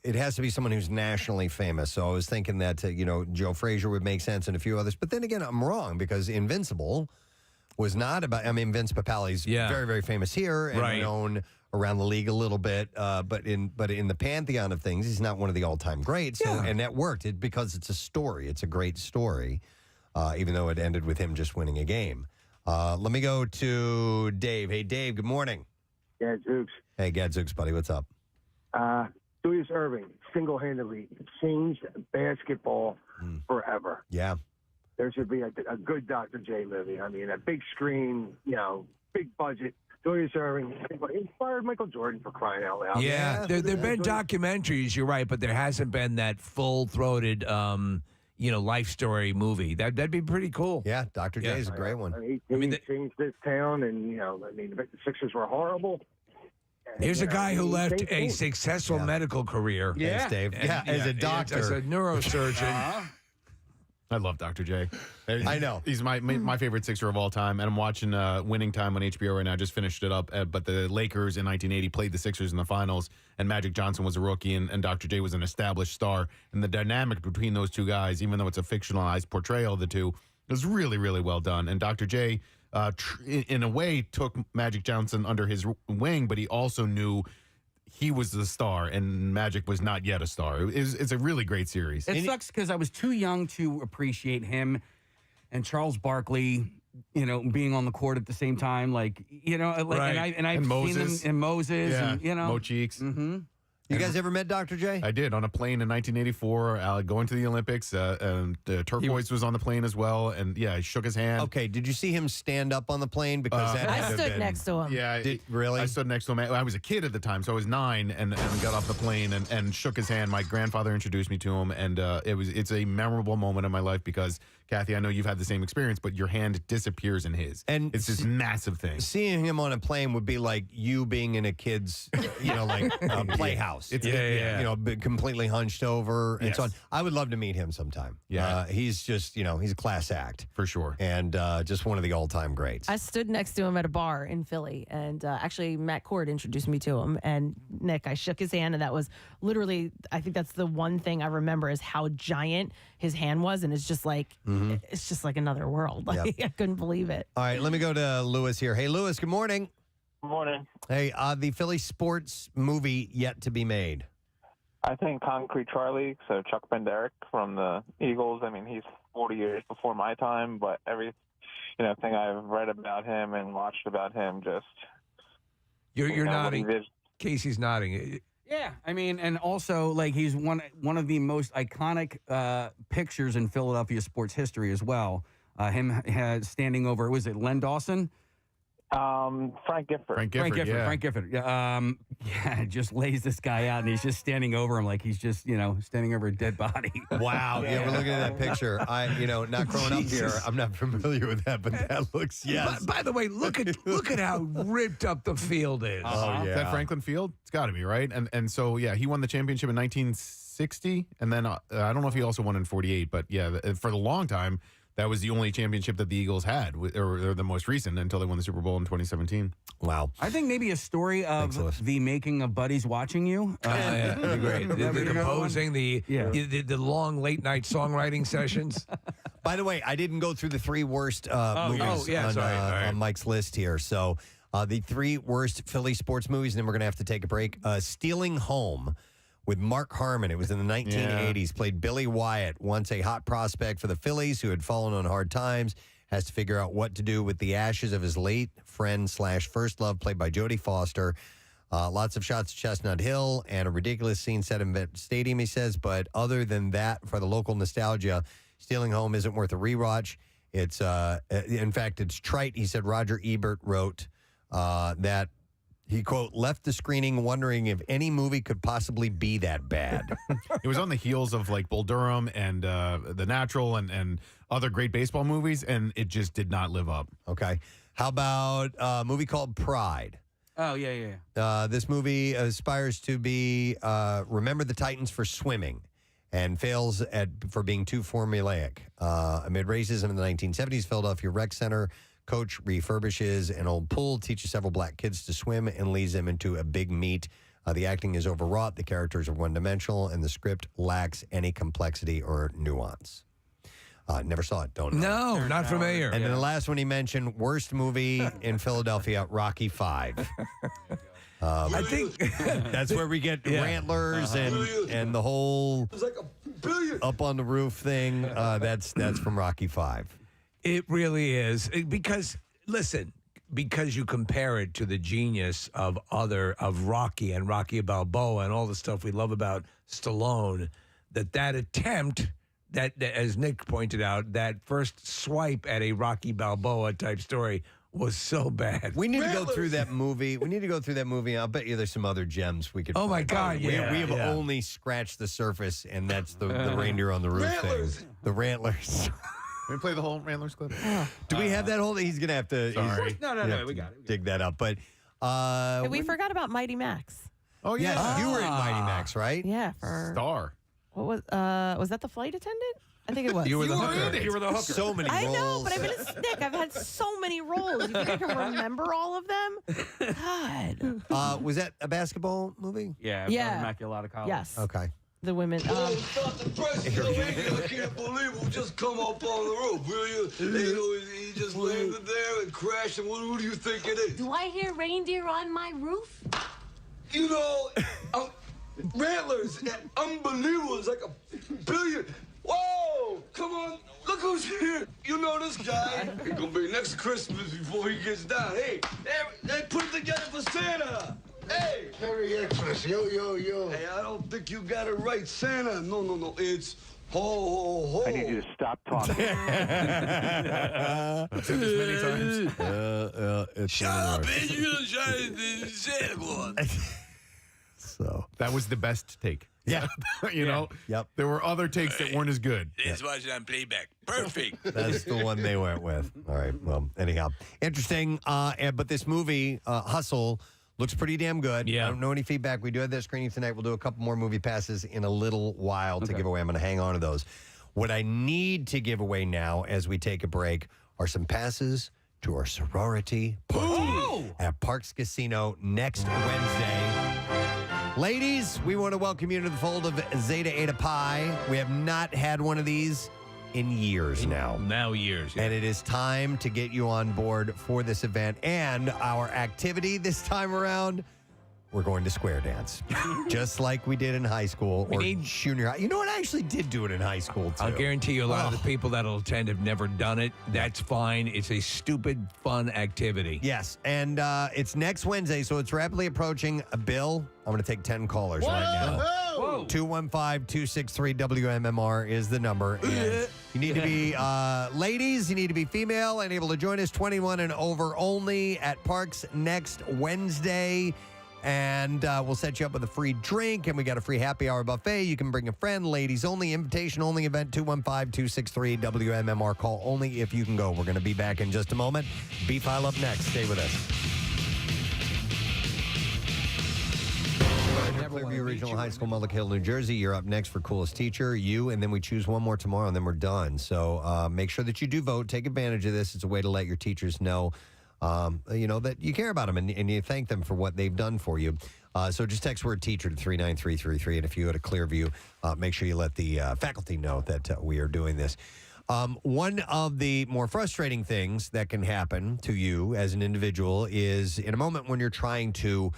Speaker 1: it has to be someone who's nationally famous. So I was thinking that, Joe Frazier would make sense and a few others. But then again, I'm wrong because Invincible was not about, Vince Papale's very, very famous here and known around the league a little bit. But in the pantheon of things, he's not one of the all-time greats. So, and that worked because it's a story. It's a great story, even though it ended with him just winning a game. Let me go to Dave. Hey, Dave, good morning.
Speaker 22: Gadzooks.
Speaker 1: Hey, Gadzooks, buddy, what's up?
Speaker 22: Julius Erving single-handedly changed basketball forever.
Speaker 1: Yeah.
Speaker 22: There should be a good Dr. J movie. I mean, a big screen, big budget. Julius Erving inspired Michael Jordan, for crying out loud.
Speaker 2: Yeah, there have been documentaries, you're right, but there hasn't been that full-throated, life story movie. That'd be pretty cool.
Speaker 1: Yeah, Dr. J is a great one.
Speaker 22: He changed this town, and, the Sixers were horrible.
Speaker 2: Here's a guy who left a successful medical career.
Speaker 1: Thanks, Dave. As a doctor.
Speaker 2: As a neurosurgeon.
Speaker 4: I love Dr. J.
Speaker 1: I know.
Speaker 4: He's my favorite Sixer of all time, and I'm watching Winning Time on HBO right now. Just finished it up, but the Lakers in 1980 played the Sixers in the finals, and Magic Johnson was a rookie, and Dr. J was an established star. And the dynamic between those two guys, even though it's a fictionalized portrayal of the two, was really, really well done. And Dr. J, in a way, took Magic Johnson under his wing, but he also knew he was the star, and Magic was not yet a star. It's a really great series.
Speaker 3: It sucks because I was too young to appreciate him and Charles Barkley, being on the court at the same time. I've seen them in Moses, and
Speaker 4: Mo Cheeks.
Speaker 3: Mm-hmm.
Speaker 1: You guys ever met Dr. J?
Speaker 4: I did on a plane in 1984, going to the Olympics. And Turquoise was on the plane as well, and I shook his hand.
Speaker 1: Okay, did you see him stand up on the plane? Because that
Speaker 12: I stood next to him.
Speaker 4: Yeah,
Speaker 1: really?
Speaker 4: I stood next to him. I was a kid at the time, so I was 9, and got off the plane and shook his hand. My grandfather introduced me to him, and it's a memorable moment in my life because, Kathy, I know you've had the same experience, but your hand disappears in his, and it's this massive thing.
Speaker 1: Seeing him on a plane would be like you being in a kid's, playhouse. house.
Speaker 4: It's
Speaker 1: Completely hunched over and
Speaker 4: Yes.
Speaker 1: so on. I would love to meet him sometime.
Speaker 4: Yeah.
Speaker 1: He's just, he's a class act.
Speaker 4: For sure.
Speaker 1: And just one of the all-time greats.
Speaker 12: I stood next to him at a bar in Philly, and actually Matt Cord introduced me to him. And Nick, I shook his hand, and that was literally, I think that's the one thing I remember is how giant his hand was, and it's just like another world. Like, I couldn't believe it.
Speaker 1: All right, let me go to Lewis here. Hey, Lewis, good morning.
Speaker 6: Good morning.
Speaker 1: Hey, the Philly sports movie yet to be made.
Speaker 6: I think Concrete Charlie, so Chuck Benderek from the Eagles. I mean, he's 40 years before my time, but every thing I've read about him and watched about him, just
Speaker 2: you're nodding. Casey's nodding.
Speaker 3: Yeah, I mean, and also like he's one of the most iconic pictures in Philadelphia sports history as well. Him standing over, was it Len Dawson?
Speaker 6: Frank Gifford.
Speaker 4: Frank Gifford.
Speaker 3: Yeah, just lays this guy out, and he's just standing over him like he's just standing over a dead body.
Speaker 1: Wow. Yeah, we're looking at that picture. Not growing up here, I'm not familiar with that, but that looks
Speaker 2: By the way, look at how ripped up the field is.
Speaker 1: Oh, yeah.
Speaker 4: Is that Franklin Field? It's got to be, right? And so, yeah, he won the championship in 1960, and then I don't know if he also won in 48, but yeah, for the long time, that was the only championship that the Eagles had, or the most recent, until they won the Super Bowl in 2017.
Speaker 1: Wow.
Speaker 3: I think maybe a story of the making of Buddies Watching You.
Speaker 2: That'd be great. The composing, the long late night songwriting sessions.
Speaker 1: By the way, I didn't go through the three worst movies on Mike's list here. So the three worst Philly sports movies, and then we're going to have to take a break. Stealing Home with Mark Harmon. It was in the 1980s. Played Billy Wyatt, once a hot prospect for the Phillies who had fallen on hard times, has to figure out what to do with the ashes of his late friend / first love, played by Jodie Foster. Lots of shots at Chestnut Hill and a ridiculous scene set in Vet Stadium, he says. But other than that, for the local nostalgia, Stealing Home isn't worth a rewatch. It's, in fact, it's trite. He said Roger Ebert wrote that he, quote, left the screening wondering if any movie could possibly be that bad.
Speaker 4: It was on the heels of like Bull Durham and The Natural and other great baseball movies, and it just did not live up.
Speaker 1: Okay. How about a movie called Pride?
Speaker 3: Oh, yeah.
Speaker 1: This movie aspires to be Remember the Titans for swimming and fails for being too formulaic. Amid racism in the 1970s, Philadelphia Rec Center coach refurbishes an old pool, teaches several black kids to swim, and leads them into a big meet. The acting is overwrought, the characters are one-dimensional, and the script lacks any complexity or nuance. Never saw it, don't know.
Speaker 2: No, not familiar.
Speaker 1: And then the last one he mentioned, worst movie in Philadelphia, Rocky V.
Speaker 2: I think
Speaker 1: that's where we get Rantlers and the whole up on the roof thing. That's from Rocky V.
Speaker 2: It really is. Because, listen, because you compare it to the genius of Rocky and Rocky Balboa and all the stuff we love about Stallone, that attempt, that as Nick pointed out, that first swipe at a Rocky Balboa type story was so bad.
Speaker 1: We need to go through that movie. I'll bet you there's some other gems we could
Speaker 2: Oh, my
Speaker 1: find.
Speaker 2: God,
Speaker 1: We
Speaker 2: yeah.
Speaker 1: have only scratched the surface, and that's the reindeer on the roof thing. The Rantlers.
Speaker 4: Can we play the whole Rantlers clip?
Speaker 1: Do we have that whole thing? He's going to have to...
Speaker 4: Sorry.
Speaker 3: No, we got it.
Speaker 1: Dig that up. But
Speaker 12: we forgot about Mighty Max.
Speaker 4: Oh, yeah.
Speaker 1: Yes, you were in Mighty Max, right?
Speaker 12: Yeah, for
Speaker 4: Star.
Speaker 12: what was that the flight attendant? I think it was.
Speaker 2: You were the hooker.
Speaker 3: You were the hooker.
Speaker 1: So many roles.
Speaker 12: I know, but Nick, I've had so many roles. You think I can remember all of them? God.
Speaker 1: Was that a basketball movie?
Speaker 3: Yeah. Immaculata College.
Speaker 12: Yes.
Speaker 1: Okay.
Speaker 12: The women.
Speaker 11: Stop the press. I can't believe we'll just come up on the roof, will you? He just landed there and crashed, and who do you think it is?
Speaker 7: Do I hear reindeer on my roof?
Speaker 11: You know, Rantlers, unbelievable. It's like $1 billion. Whoa! Come on, look who's here. You know this guy. He's gonna be next Christmas before he gets down. Hey, they put it together for Santa. Hey! Merry Xmas, yo. Hey, I don't think you got it right, Santa. No. It's ho, ho, ho.
Speaker 6: I need you to stop talking.
Speaker 4: I've said this many times.
Speaker 11: Shut up, man. You're gonna try to Santa Claus.
Speaker 1: So
Speaker 4: that was the best take.
Speaker 1: Yeah.
Speaker 4: You know?
Speaker 1: Yep.
Speaker 4: There were other takes that weren't as good.
Speaker 11: Let's watch it on playback. Perfect.
Speaker 1: That's the one they went with. All right. Well, anyhow. Interesting. But this movie, Hustle, Looks pretty damn good.
Speaker 2: Yeah.
Speaker 1: I don't know any feedback. We do have that screening tonight. We'll do a couple more movie passes in a little while to give away. I'm going to hang on to those. What I need to give away now as we take a break are some passes to our sorority party at Parks Casino next Wednesday. Ladies, we want to welcome you to the fold of Zeta Eta Pi. We have not had one of these in years now.
Speaker 2: Years.
Speaker 1: And it is time to get you on board for this event. And our activity this time around, we're going to square dance. Just like we did in high school or junior high. You know what? I actually did do it in high school, too.
Speaker 2: I'll guarantee you a lot of the people that'll attend have never done it. That's fine. It's a stupid, fun activity.
Speaker 1: Yes, and it's next Wednesday, so it's rapidly approaching. Bill, I'm going to take 10 callers right now. 215-263-WMMR is the number. And you need to be ladies, you need to be female and able to join us, 21 and over only at Parks next Wednesday. And we'll set you up with a free drink, and we got a free happy hour buffet. You can bring a friend, ladies only, invitation only event, 215-263-WMMR. Call only if you can go. We're going to be back in just a moment. B-File up next. Stay with us. Clearview Regional High School, Mullick Hill, New Jersey. You're up next for Coolest Teacher, you, and then we choose one more tomorrow, and then we're done. So make sure that you do vote. Take advantage of this. It's a way to let your teachers know that you care about them and you thank them for what they've done for you. So just text word teacher to 39333. And if you go to Clearview, make sure you let the faculty know that we are doing this. One of the more frustrating things that can happen to you as an individual is in a moment when you're trying to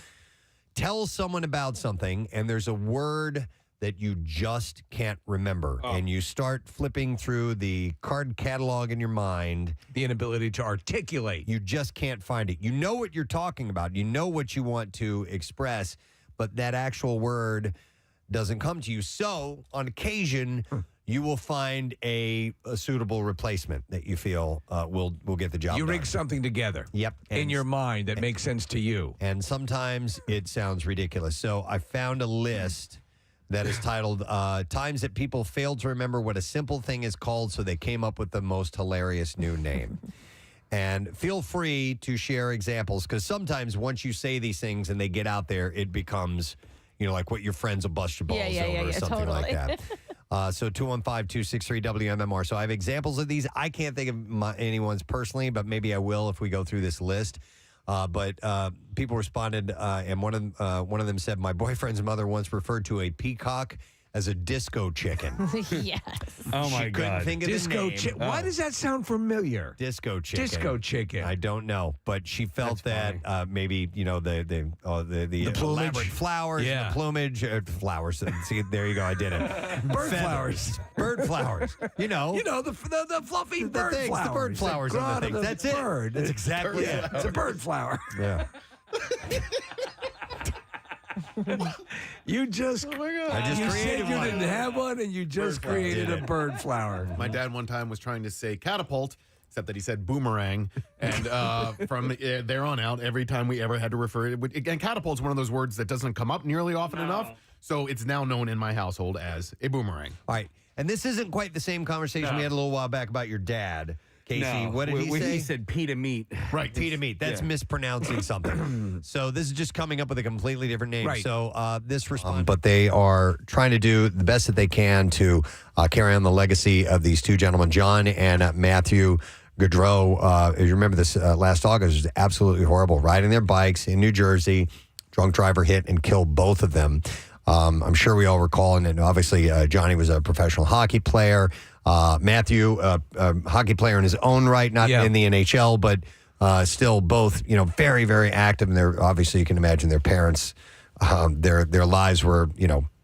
Speaker 1: tell someone about something and there's a word that you just can't remember. And you start flipping through the card catalog in your mind.
Speaker 2: The inability to articulate.
Speaker 1: You just can't find it. You know what you're talking about. You know what you want to express, but that actual word doesn't come to you. So on occasion, you will find a suitable replacement that you feel will get the job
Speaker 2: You
Speaker 1: done.
Speaker 2: rig something together.
Speaker 1: Yep.
Speaker 2: In your mind that makes sense to you.
Speaker 1: And sometimes it sounds ridiculous. So I found a list that is titled Times That People Failed to Remember What a Simple Thing is Called, so they came up with the most hilarious new name. And feel free to share examples, because sometimes once you say these things and they get out there, it becomes, like what your friends will bust your balls over or something like that. So 215-263-WMMR. So I have examples of these. I can't think of anyone's personally, but maybe I will if we go through this list. But people responded, and one of them said, "My boyfriend's mother once referred to a peacock as a disco chicken."
Speaker 12: Yes.
Speaker 3: Oh my
Speaker 1: She couldn't
Speaker 3: God.
Speaker 1: think of
Speaker 2: Disco
Speaker 1: the name.
Speaker 2: chicken. Why does that sound familiar?
Speaker 1: Disco chicken.
Speaker 2: Disco chicken.
Speaker 1: I don't know, but she felt that maybe the
Speaker 2: plumage.
Speaker 1: elaborate flowers,
Speaker 2: Yeah.
Speaker 1: the plumage, flowers. See, there you go. I did it.
Speaker 2: Bird
Speaker 1: Feathers.
Speaker 2: flowers.
Speaker 1: Bird flowers.
Speaker 2: the fluffy
Speaker 1: the
Speaker 2: bird
Speaker 1: things,
Speaker 2: flowers.
Speaker 1: the bird flowers
Speaker 2: that
Speaker 1: and the
Speaker 2: grow
Speaker 1: things.
Speaker 2: out of
Speaker 1: That's
Speaker 2: the
Speaker 1: it.
Speaker 2: bird.
Speaker 1: That's exactly it.
Speaker 2: It's a bird flower.
Speaker 1: Yeah.
Speaker 2: You just,
Speaker 1: I just
Speaker 2: you
Speaker 1: created
Speaker 2: said you
Speaker 1: one.
Speaker 2: didn't have one, and you just
Speaker 4: Bird flower.
Speaker 2: created
Speaker 1: Did
Speaker 2: a
Speaker 1: it.
Speaker 2: bird flower.
Speaker 4: My dad one time was trying to say catapult, except that he said boomerang. And from there on out, every time we ever had to refer it, again, catapult's one of those words that doesn't come up nearly often enough. So it's now known in my household as a boomerang.
Speaker 1: All right. And this isn't quite the same conversation we had a little while back about your dad. Casey, what did he say?
Speaker 3: He said pita meat.
Speaker 1: Right, pita meat. That's mispronouncing something. So this is just coming up with a completely different name.
Speaker 2: Right.
Speaker 1: So this response, but they are trying to do the best that they can to carry on the legacy of these two gentlemen, John and Matthew Gaudreau. You remember this last August? It was absolutely horrible. Riding their bikes in New Jersey, drunk driver hit and killed both of them. I'm sure we all recall, and obviously Johnny was a professional hockey player. Matthew, a hockey player in his own right, not in the NHL, but still both, very, very active. And they're obviously, you can imagine their parents, their lives were,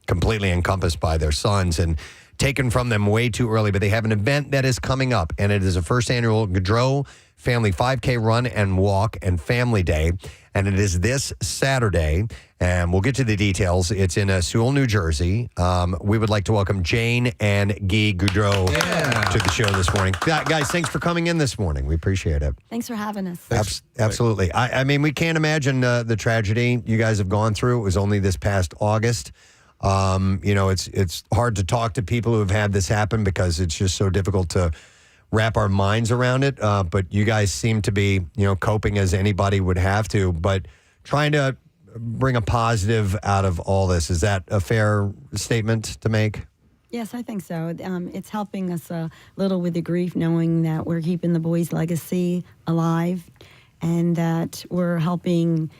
Speaker 1: completely encompassed by their sons and taken from them way too early. But they have an event that is coming up, and it is a first annual Gaudreau Family 5K Run and Walk and Family Day. And it is this Saturday, and we'll get to the details. It's in Sewell, New Jersey. We would like to welcome Jane and Guy Gaudreau to the show this morning. Guys, thanks for coming in this morning. We appreciate it.
Speaker 9: Thanks for having us.
Speaker 1: Absolutely. I mean, we can't imagine the tragedy you guys have gone through. It was only this past August. It's hard to talk to people who have had this happen because it's just so difficult to wrap our minds around it. But you guys seem to be, coping as anybody would have to. But trying to bring a positive out of all this. Is that a fair statement to make?
Speaker 9: Yes, I think so. It's helping us a little with the grief, knowing that we're keeping the boys' legacy alive and that we're helping,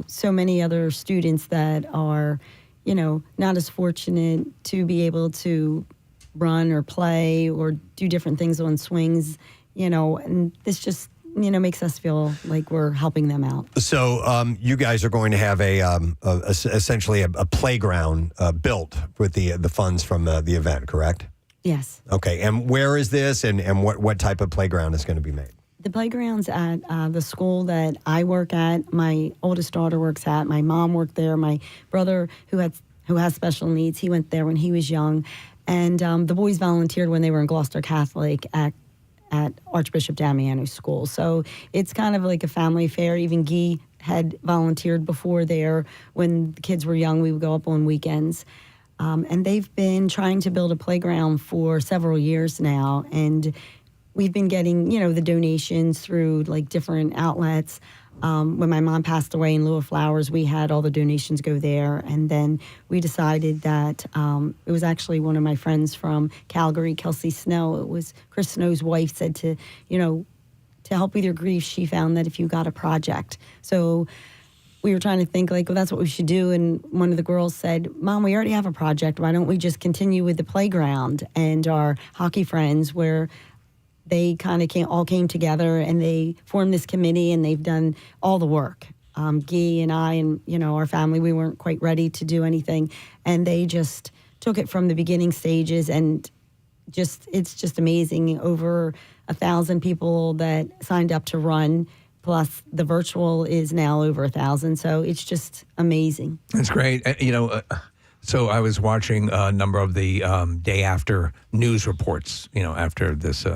Speaker 9: so many other students that are, not as fortunate to be able to run or play or do different things on swings, and this just makes us feel like we're helping them out.
Speaker 1: So you guys are going to have essentially a playground built with the funds from the event, correct?
Speaker 9: Yes.
Speaker 1: Okay, and where is this, and what type of playground is going to be made?
Speaker 9: The playground's at the school that I work at. My oldest daughter works at. My mom worked there. My brother, who has special needs, he went there when he was young. And the boys volunteered when they were in Gloucester Catholic at Archbishop Damiano's school. So it's kind of like a family affair. Even Guy had volunteered before there. When the kids were young, we would go up on weekends. And they've been trying to build a playground for several years now. And we've been getting, the donations through like different outlets. When my mom passed away in lieu of flowers, we had all the donations go there. And then we decided that it was actually one of my friends from Calgary, Kelsey Snow. It was Chris Snow's wife said to help with your grief, she found that if you got a project. So we were trying to think like, well, that's what we should do. And one of the girls said, Mom, we already have a project. Why don't we just continue with the playground and our hockey friends where they kind of all came together and they formed this committee and they've done all the work. Guy and I and, our family, we weren't quite ready to do anything. And they just took it from the beginning stages and it's just amazing. Over 1,000 people that signed up to run, plus the virtual is now over 1,000. So it's just amazing.
Speaker 2: That's great. So I was watching a number of the day after news reports, after this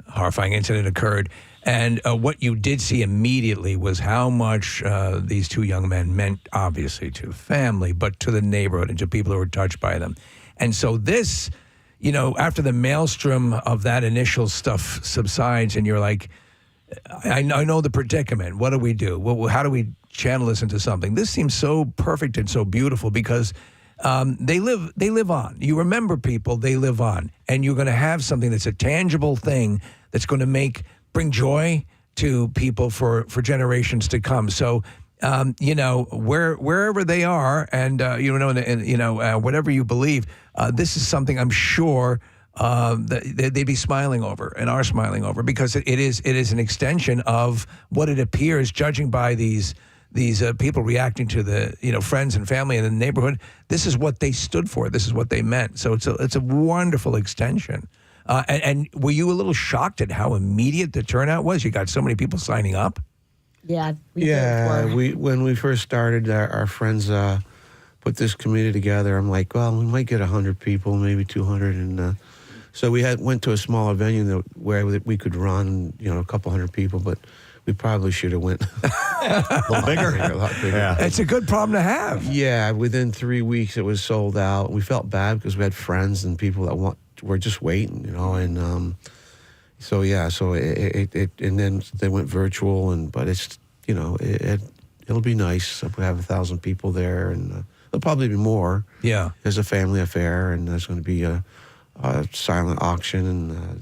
Speaker 2: horrifying incident occurred. And what you did see immediately was how much these two young men meant, obviously, to the family, but to the neighborhood and to people who were touched by them. And so this, after the maelstrom of that initial stuff subsides and you're like, I know the predicament. What do we do? How do we channel this into something? This seems so perfect and so beautiful because they live on. You remember people, they live on. And you're going to have something that's a tangible thing that's going to bring joy to people for generations to come. So, wherever they are and, whatever you believe, this is something I'm sure that they'd be smiling over and are smiling over because it is an extension of what it appears, judging by these people reacting to the friends and family in the neighborhood. This is what they stood for. This is what they meant. So it's a wonderful extension. And were you a little shocked at how immediate the turnout was? You got so many people signing up.
Speaker 9: Yeah.
Speaker 10: When we first started, our friends put this committee together. I'm like, well, we might get 100 people, maybe 200, and so we went to a smaller venue where we could run, a couple hundred people, but. We probably should have went
Speaker 1: a little bigger.
Speaker 10: A lot bigger. Yeah.
Speaker 2: It's a good problem to have.
Speaker 10: Yeah, within 3 weeks it was sold out. We felt bad because we had friends and people that were just waiting, and so it and then they went virtual but it's it'll be nice. We have 1,000 people there and there'll probably be more.
Speaker 2: Yeah,
Speaker 10: there's a family affair and there's going to be a silent auction and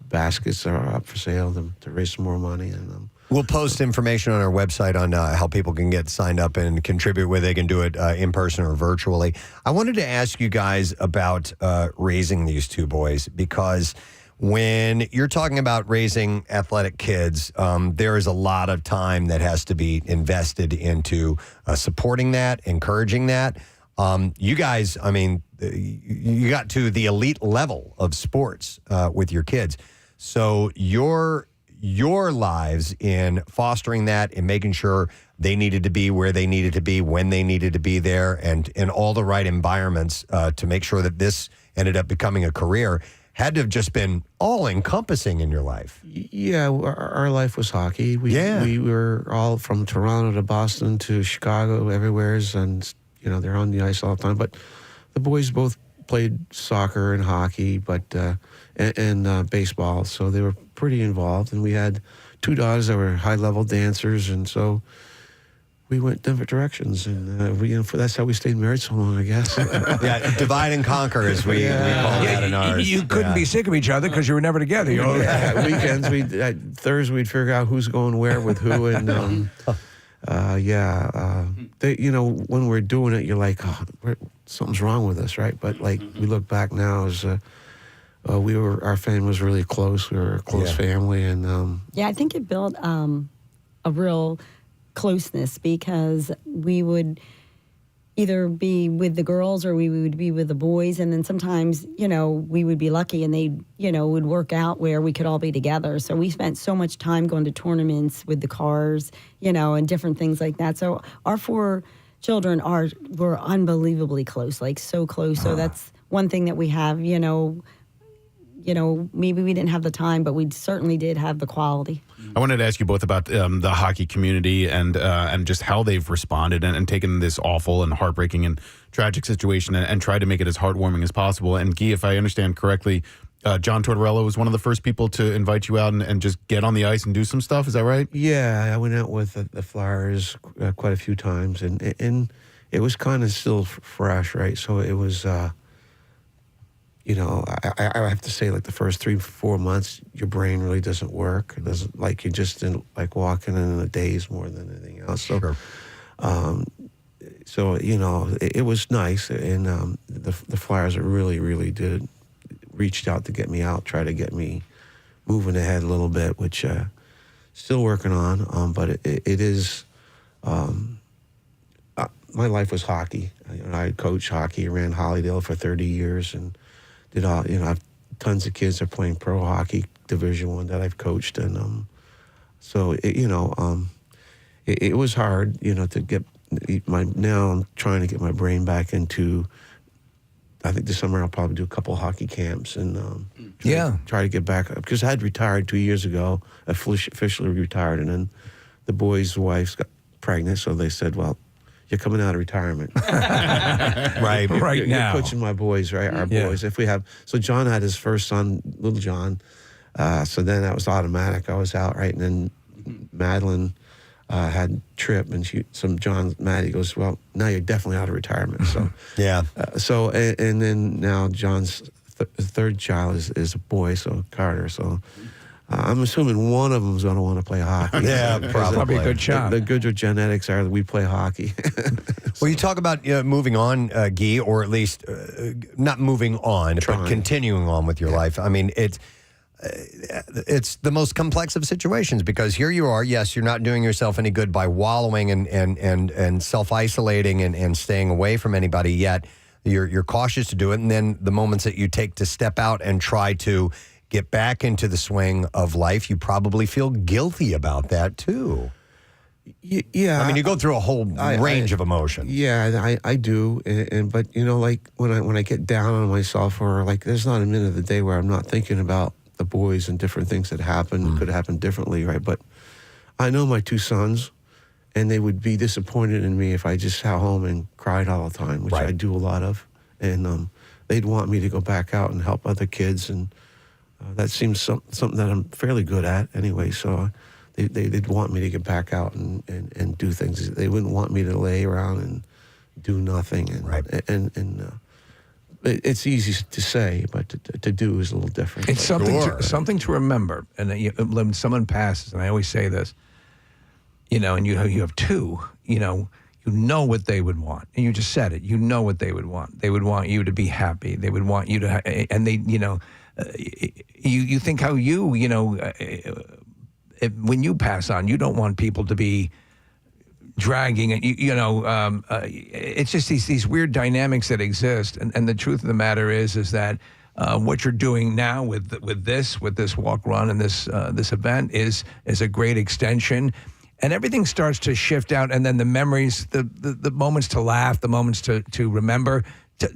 Speaker 10: baskets are up for sale to raise some more money and.
Speaker 1: We'll post information on our website on how people can get signed up and contribute, where they can do it in person or virtually. I wanted to ask you guys about raising these two boys, because when you're talking about raising athletic kids, there is a lot of time that has to be invested into supporting that, encouraging that. You guys, you got to the elite level of sports with your kids. So your lives in fostering that and making sure they needed to be where they needed to be when they needed to be there and in all the right environments to make sure that this ended up becoming a career had to have just been all-encompassing in your life.
Speaker 10: Yeah, our life was hockey. We were all from Toronto to Boston to Chicago, everywhere, and they're on the ice all the time. But the boys both played soccer and hockey, but and baseball, so they were pretty involved. And we had two daughters that were high-level dancers, and so we went different directions, and that's how we stayed married so long, I guess.
Speaker 1: Yeah, divide and conquer, as we call that in ours.
Speaker 2: You couldn't be sick of each other because you were never together.
Speaker 10: Weekends, Thursday, we'd figure out who's going where with who, and when we're doing it, you're like, something's wrong with us, right? But like we look back now, as our family was really close. We were a close family, and
Speaker 9: I think it built a real closeness because we would either be with the girls or we would be with the boys, and then sometimes we would be lucky and they would work out where we could all be together. So we spent so much time going to tournaments with the cars, and different things like that. So our 4 children were unbelievably close, like so close. So that's one thing that we have. Maybe we didn't have the time, but we certainly did have the quality.
Speaker 4: I wanted to ask you both about the hockey community and just how they've responded and taken this awful and heartbreaking and tragic situation and tried to make it as heartwarming as possible. And Guy, if I understand correctly, John Tortorella was one of the first people to invite you out and just get on the ice and do some stuff. Is that right?
Speaker 10: Yeah, I went out with the Flyers quite a few times, and it was kind of still fresh, right? So it was... I have to say, like the first 3-4 months, your brain really doesn't work. It doesn't, like, you're just like walking in a daze more than anything else. So, it was nice, and the Flyers really, really reached out to get me out, try to get me moving ahead a little bit, which still working on. But it is. My life was hockey. I coached hockey, ran Hollydale for 30 years, and did all, I have tons of kids that are playing pro hockey, Division I that I've coached, and so it was hard, to get now I'm trying to get my brain back into. I think this summer I'll probably do a couple hockey camps and try to get back up, because I had retired 2 years ago, officially retired, and then the boys' wives got pregnant, so they said, well, you're coming out of retirement.
Speaker 2: Right now.
Speaker 10: You're coaching my boys, right? Our boys. If we have, so John had his first son, little John. So then that was automatic. I was out, right? And then Madeline had Trip, and Maddie goes, well, now you're definitely out of retirement. So and then now John's third child is a boy, so Carter. So I'm assuming one of them is going to want to play hockey.
Speaker 1: Yeah, probably
Speaker 2: a good shot.
Speaker 10: The good genetics are that we play hockey.
Speaker 1: Well, you talk about moving on, Guy, or at least not moving on, but continuing on with your life. I mean, it's the most complex of situations, because here you are. Yes, you're not doing yourself any good by wallowing and self-isolating and staying away from anybody yet. You're cautious to do it, and then the moments that you take to step out and try to get back into the swing of life, you probably feel guilty about that too.
Speaker 10: Yeah,
Speaker 1: I mean, you go through a whole range of emotions.
Speaker 10: Yeah, I do, but like when I get down on myself, or like, there's not a minute of the day where I'm not thinking about the boys and different things that happened, could happen differently, right? But I know my 2 sons, and they would be disappointed in me if I just sat home and cried all the time, which I do a lot of, and they'd want me to go back out and help other kids, and that seems something that I'm fairly good at anyway. So they'd want me to get back out and do things. They wouldn't want me to lay around and do nothing. And it's easy to say, but to do is a little different.
Speaker 2: It's something to remember. And when someone passes, and I always say this, and you have 2, you know what they would want. And you just said it. You know what they would want. They would want you to be happy. They would want you to, and they, you think how when you pass on, you don't want people to be dragging it. It's just these weird dynamics that exist. And the truth of the matter is that what you're doing now with this walk run and this event is a great extension. And everything starts to shift out, and then the memories, the moments to laugh, the moments to remember.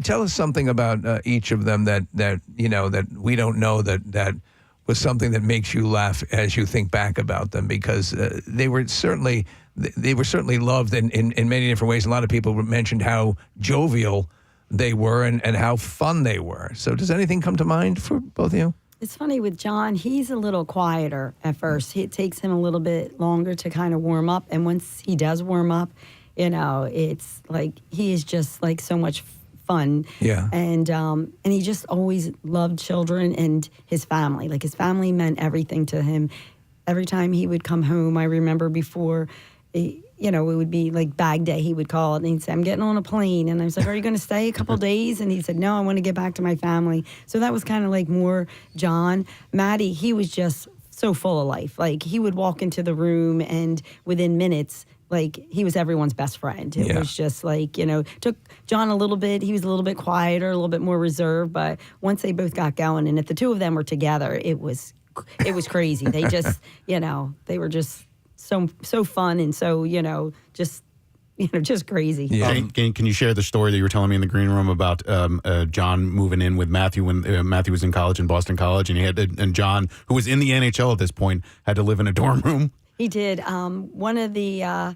Speaker 2: Tell us something about each of them that we don't know that was something that makes you laugh as you think back about them, because they were certainly loved in many different ways. A lot of people mentioned how jovial they were and how fun they were. So does anything come to mind for both of you?
Speaker 9: It's funny with John, he's a little quieter at first. It takes him a little bit longer to kind of warm up. And once he does warm up, it's like he is just like so much fun.
Speaker 2: Yeah.
Speaker 9: And he just always loved children and his family. Like his family meant everything to him. Every time he would come home, I remember before, it would be like bag day, he would call it and he'd say, I'm getting on a plane. And I was like, are you going to stay a couple days? And he said, no, I want to get back to my family. So that was kind of like more John. Maddie, he was just so full of life. Like he would walk into the room and within minutes, like he was everyone's best friend. It was just like, took John a little bit. He was a little bit quieter, a little bit more reserved. But once they both got going and if the two of them were together, it was crazy. They just, they were just so fun and so just crazy.
Speaker 4: Yeah. Can you share the story that you were telling me in the green room about John moving in with Matthew when Matthew was in college in Boston College, and John, who was in the NHL at this point, had to live in a dorm room?
Speaker 9: He did. One of the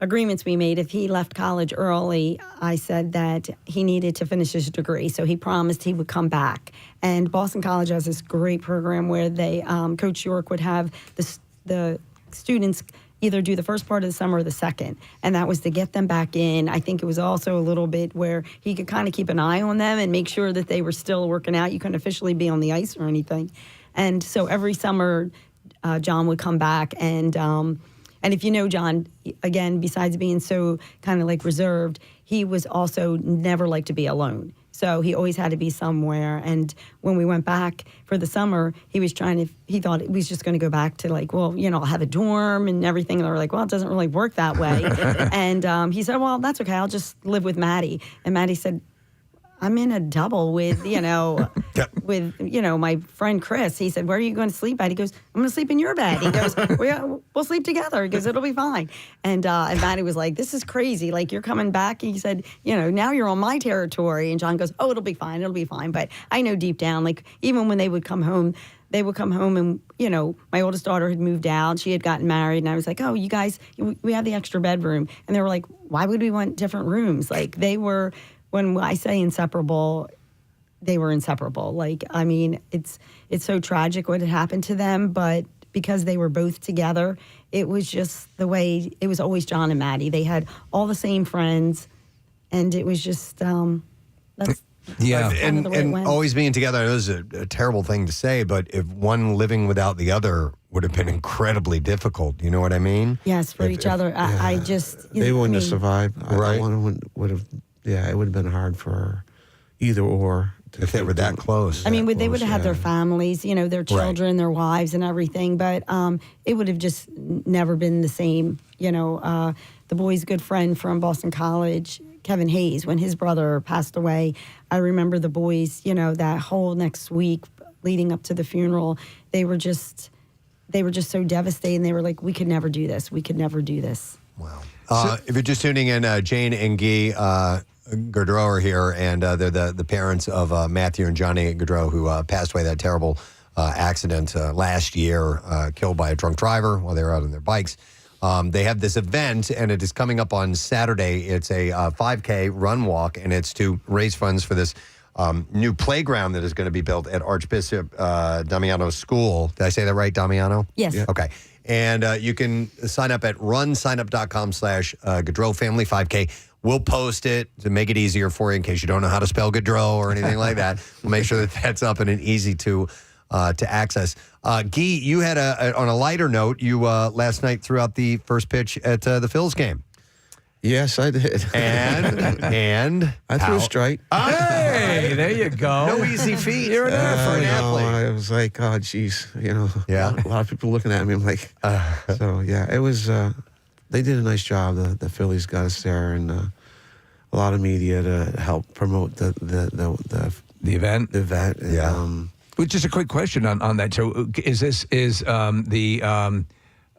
Speaker 9: agreements we made, if he left college early, I said that he needed to finish his degree, so he promised he would come back. And Boston College has this great program where they, Coach York would have the students either do the first part of the summer or the second, and that was to get them back in. I think it was also a little bit where he could kind of keep an eye on them and make sure that they were still working out. You couldn't officially be on the ice or anything. And so every summer, John would come back, and if you know John, again, besides being so kind of like reserved, he was also never liked to be alone. So he always had to be somewhere. And when we went back for the summer, he thought he was just going to go back to like, well, I'll have a dorm and everything. And they were like, well, it doesn't really work that way. And he said, well, that's okay. I'll just live with Maddie. And Maddie said, I'm in a double with, my friend Chris. He said, where are you going to sleep at? He goes, I'm going to sleep in your bed. He goes, we'll sleep together. He goes, it'll be fine. And Maddie was like, this is crazy. Like, you're coming back. He said, now you're on my territory. And John goes, oh, it'll be fine. It'll be fine. But I know deep down, like, even when they would come home and, my oldest daughter had moved out. She had gotten married. And I was like, oh, you guys, we have the extra bedroom. And they were like, why would we want different rooms? Like, they were... When I say inseparable, they were inseparable. Like, I mean, it's so tragic what had happened to them, but because they were both together, it was just the way, it was always John and Maddie. They had all the same friends, and it was just, that's
Speaker 1: and always being together. It was a terrible thing to say, but if one living without the other would have been incredibly difficult. You know what I mean?
Speaker 9: Yes, for each other. I just...
Speaker 10: They wouldn't have survived. Right. One would have... Yeah, it would have been hard for either or.
Speaker 1: If they were that close.
Speaker 9: I mean, they would have had their families, their children, their wives and everything, but it would have just never been the same. The boy's good friend from Boston College, Kevin Hayes, when his brother passed away, I remember the boys, that whole next week leading up to the funeral, they were just so devastated, and they were like, we could never do this. We could never do this.
Speaker 1: Wow. If you're just tuning in, Jane and Guy Gaudreau are here, and they're the parents of Matthew and Johnny Gaudreau, who passed away that terrible accident last year, killed by a drunk driver while they were out on their bikes. They have this event, and it is coming up on Saturday. It's a 5K run walk, and it's to raise funds for this new playground that is going to be built at Archbishop Damiano's school. Did I say that right, Damiano?
Speaker 9: Yes.
Speaker 1: Yeah. Okay. And you can sign up at runsignup.com/Gaudreau Family 5K. We'll post it to make it easier for you in case you don't know how to spell Gaudreau or anything like that. We'll make sure that that's up and easy to access. Guy, you had on a lighter note, you last night threw out the first pitch at the Phils game.
Speaker 10: Yes, I did.
Speaker 1: And
Speaker 10: I threw a strike.
Speaker 2: Hey, there you go.
Speaker 1: No easy feat.
Speaker 2: You're an
Speaker 1: athlete.
Speaker 10: I was like, oh, geez,
Speaker 1: Yeah.
Speaker 10: A lot of people looking at me. I'm like, so yeah, it was. They did a nice job. The Phillies got us there, and a lot of media to help promote the
Speaker 2: event.
Speaker 10: The event.
Speaker 1: Yeah.
Speaker 2: Well, just a quick question on that. So, is the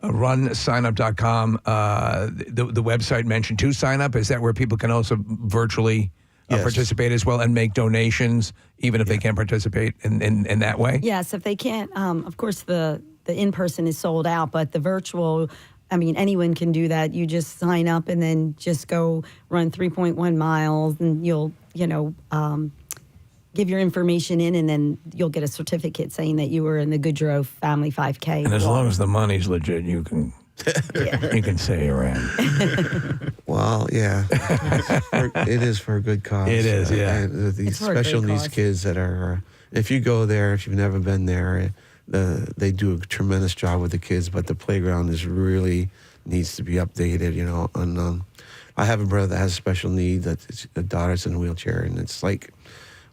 Speaker 2: runsignup.com the website mentioned to sign up? Is that where people can also virtually participate as well and make donations, even if they can't participate in that way?
Speaker 9: Yes, if they can't. Of course, the in-person is sold out, but the virtual, I mean, anyone can do that. You just sign up and then just go run 3.1 miles, and you'll, give your information in, and then you'll get a certificate saying that you were in the Gaudreau Family 5K.
Speaker 2: And as long as the money's legit, you can you can say you're in.
Speaker 10: Well, yeah, it is for a good cause.
Speaker 2: It is, yeah.
Speaker 10: And these
Speaker 9: It's for a great
Speaker 10: special needs
Speaker 9: cause.
Speaker 10: kids that are, if you go there, if you've never been there, they do a tremendous job with the kids. But the playground really needs to be updated. And I have a brother that has a special need. That a daughter's in a wheelchair, and it's like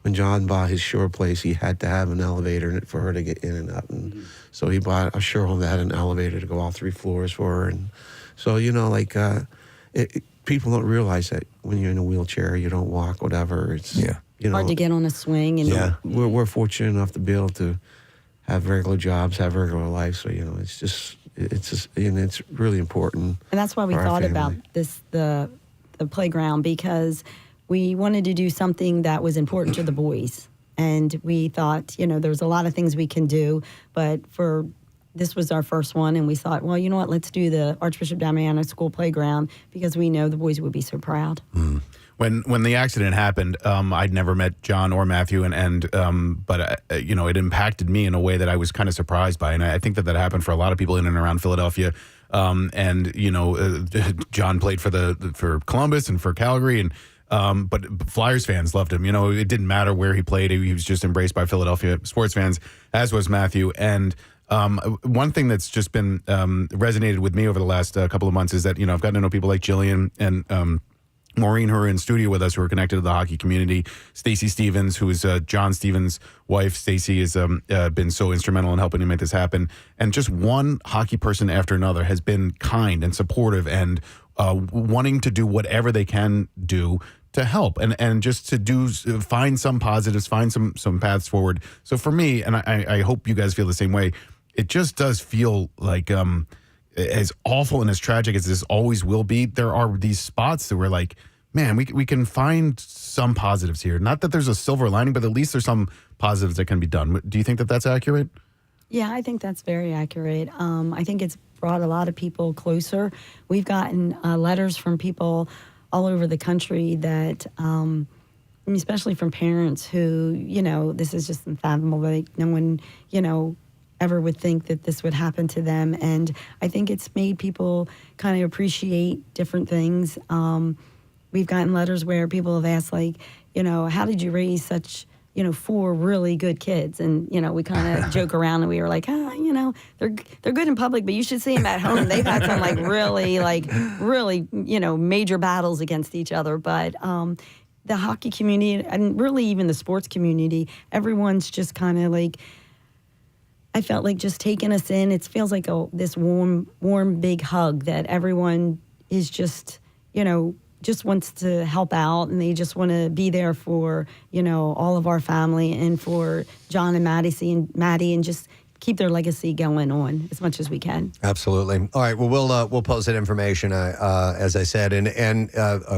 Speaker 10: when John bought his shore place, he had to have an elevator for her to get in and up. And so he bought a shore home that had an elevator to go all 3 floors for her. And so, people don't realize that when you're in a wheelchair, you don't walk, whatever. It's
Speaker 9: Hard to get on a swing. And
Speaker 10: we're fortunate enough to be able to have regular jobs, have regular life. So, it's really important.
Speaker 9: And that's why we
Speaker 10: for our
Speaker 9: thought about
Speaker 10: family.
Speaker 9: the playground, because we wanted to do something that was important to the boys. And we thought, there's a lot of things we can do, but this was our first one, and we thought, well, you know what, let's do the Archbishop Damiano School Playground, because we know the boys would be so proud.
Speaker 4: When the accident happened, I'd never met John or Matthew, but it impacted me in a way that I was kind of surprised by, and I think that happened for a lot of people in and around Philadelphia. John played for Columbus and for Calgary, and but Flyers fans loved him. It didn't matter where he played; he was just embraced by Philadelphia sports fans, as was Matthew. And one thing that's just been resonated with me over the last couple of months is that I've gotten to know people like Jillian and Maureen, who are in studio with us, who are connected to the hockey community. Stacey Stevens, who is John Stevens' wife. Stacey has been so instrumental in helping to make this happen. And just one hockey person after another has been kind and supportive and wanting to do whatever they can do to help and just to find some positives, find some paths forward. So for me, and I hope you guys feel the same way, it just does feel like as awful and as tragic as this always will be, there are these spots that we're like, man, we can find some positives here. Not that there's a silver lining, but at least there's some positives that can be done. Do you think that that's accurate?
Speaker 9: Yeah, I think that's very accurate. I think it's brought a lot of people closer. We've gotten letters from people all over the country that, especially from parents who, this is just unfathomable. Like no one, ever would think that this would happen to them. And I think it's made people kind of appreciate different things. We've gotten letters where people have asked, like, how did you raise such, 4 really good kids? And, we kind of joke around and we were like, they're good in public, but you should see them at home. They've had some really, major battles against each other. But the hockey community and really even the sports community, everyone's just kind of like, I felt like just taking us in. It feels like this warm, big hug that everyone is just wants to help out, and they just want to be there for, all of our family and for John and Maddie and just keep their legacy going on as much as we can.
Speaker 1: Absolutely. All right. Well, we'll post that information, as I said, and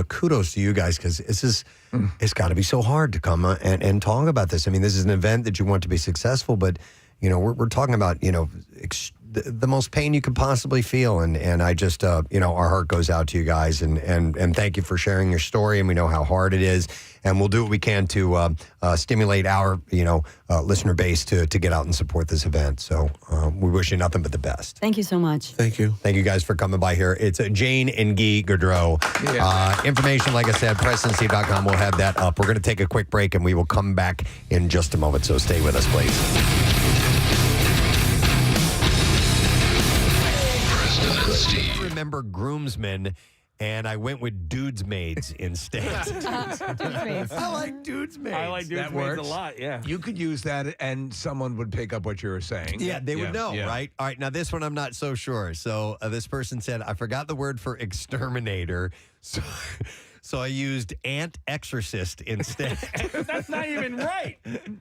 Speaker 1: kudos to you guys, because it's got to be so hard to come and talk about this. I mean, this is an event that you want to be successful, but we're talking about, the most pain you could possibly feel. And I just, our heart goes out to you guys. And thank you for sharing your story. And we know how hard it is. And we'll do what we can to stimulate our, listener base to get out and support this event. So we wish you nothing but the best.
Speaker 9: Thank you so much.
Speaker 10: Thank you.
Speaker 1: Thank you guys for coming by here. It's Jane and Guy Gaudreau. Information, like I said, PrestonSteve.com. We'll have that up. We're going to take a quick break, and we will come back in just a moment. So stay with us, please. I remember groomsmen, and I went with dudes maids instead. I like dudes maids.
Speaker 3: I like dudes
Speaker 2: That
Speaker 3: maids
Speaker 2: works.
Speaker 3: a lot, yeah.
Speaker 2: You could use that, and someone would pick up what you were saying.
Speaker 1: Yeah, they would know, right? All right, now this one I'm not so sure. So this person said, I forgot the word for exterminator, so I used ant exorcist instead.
Speaker 3: That's not even right.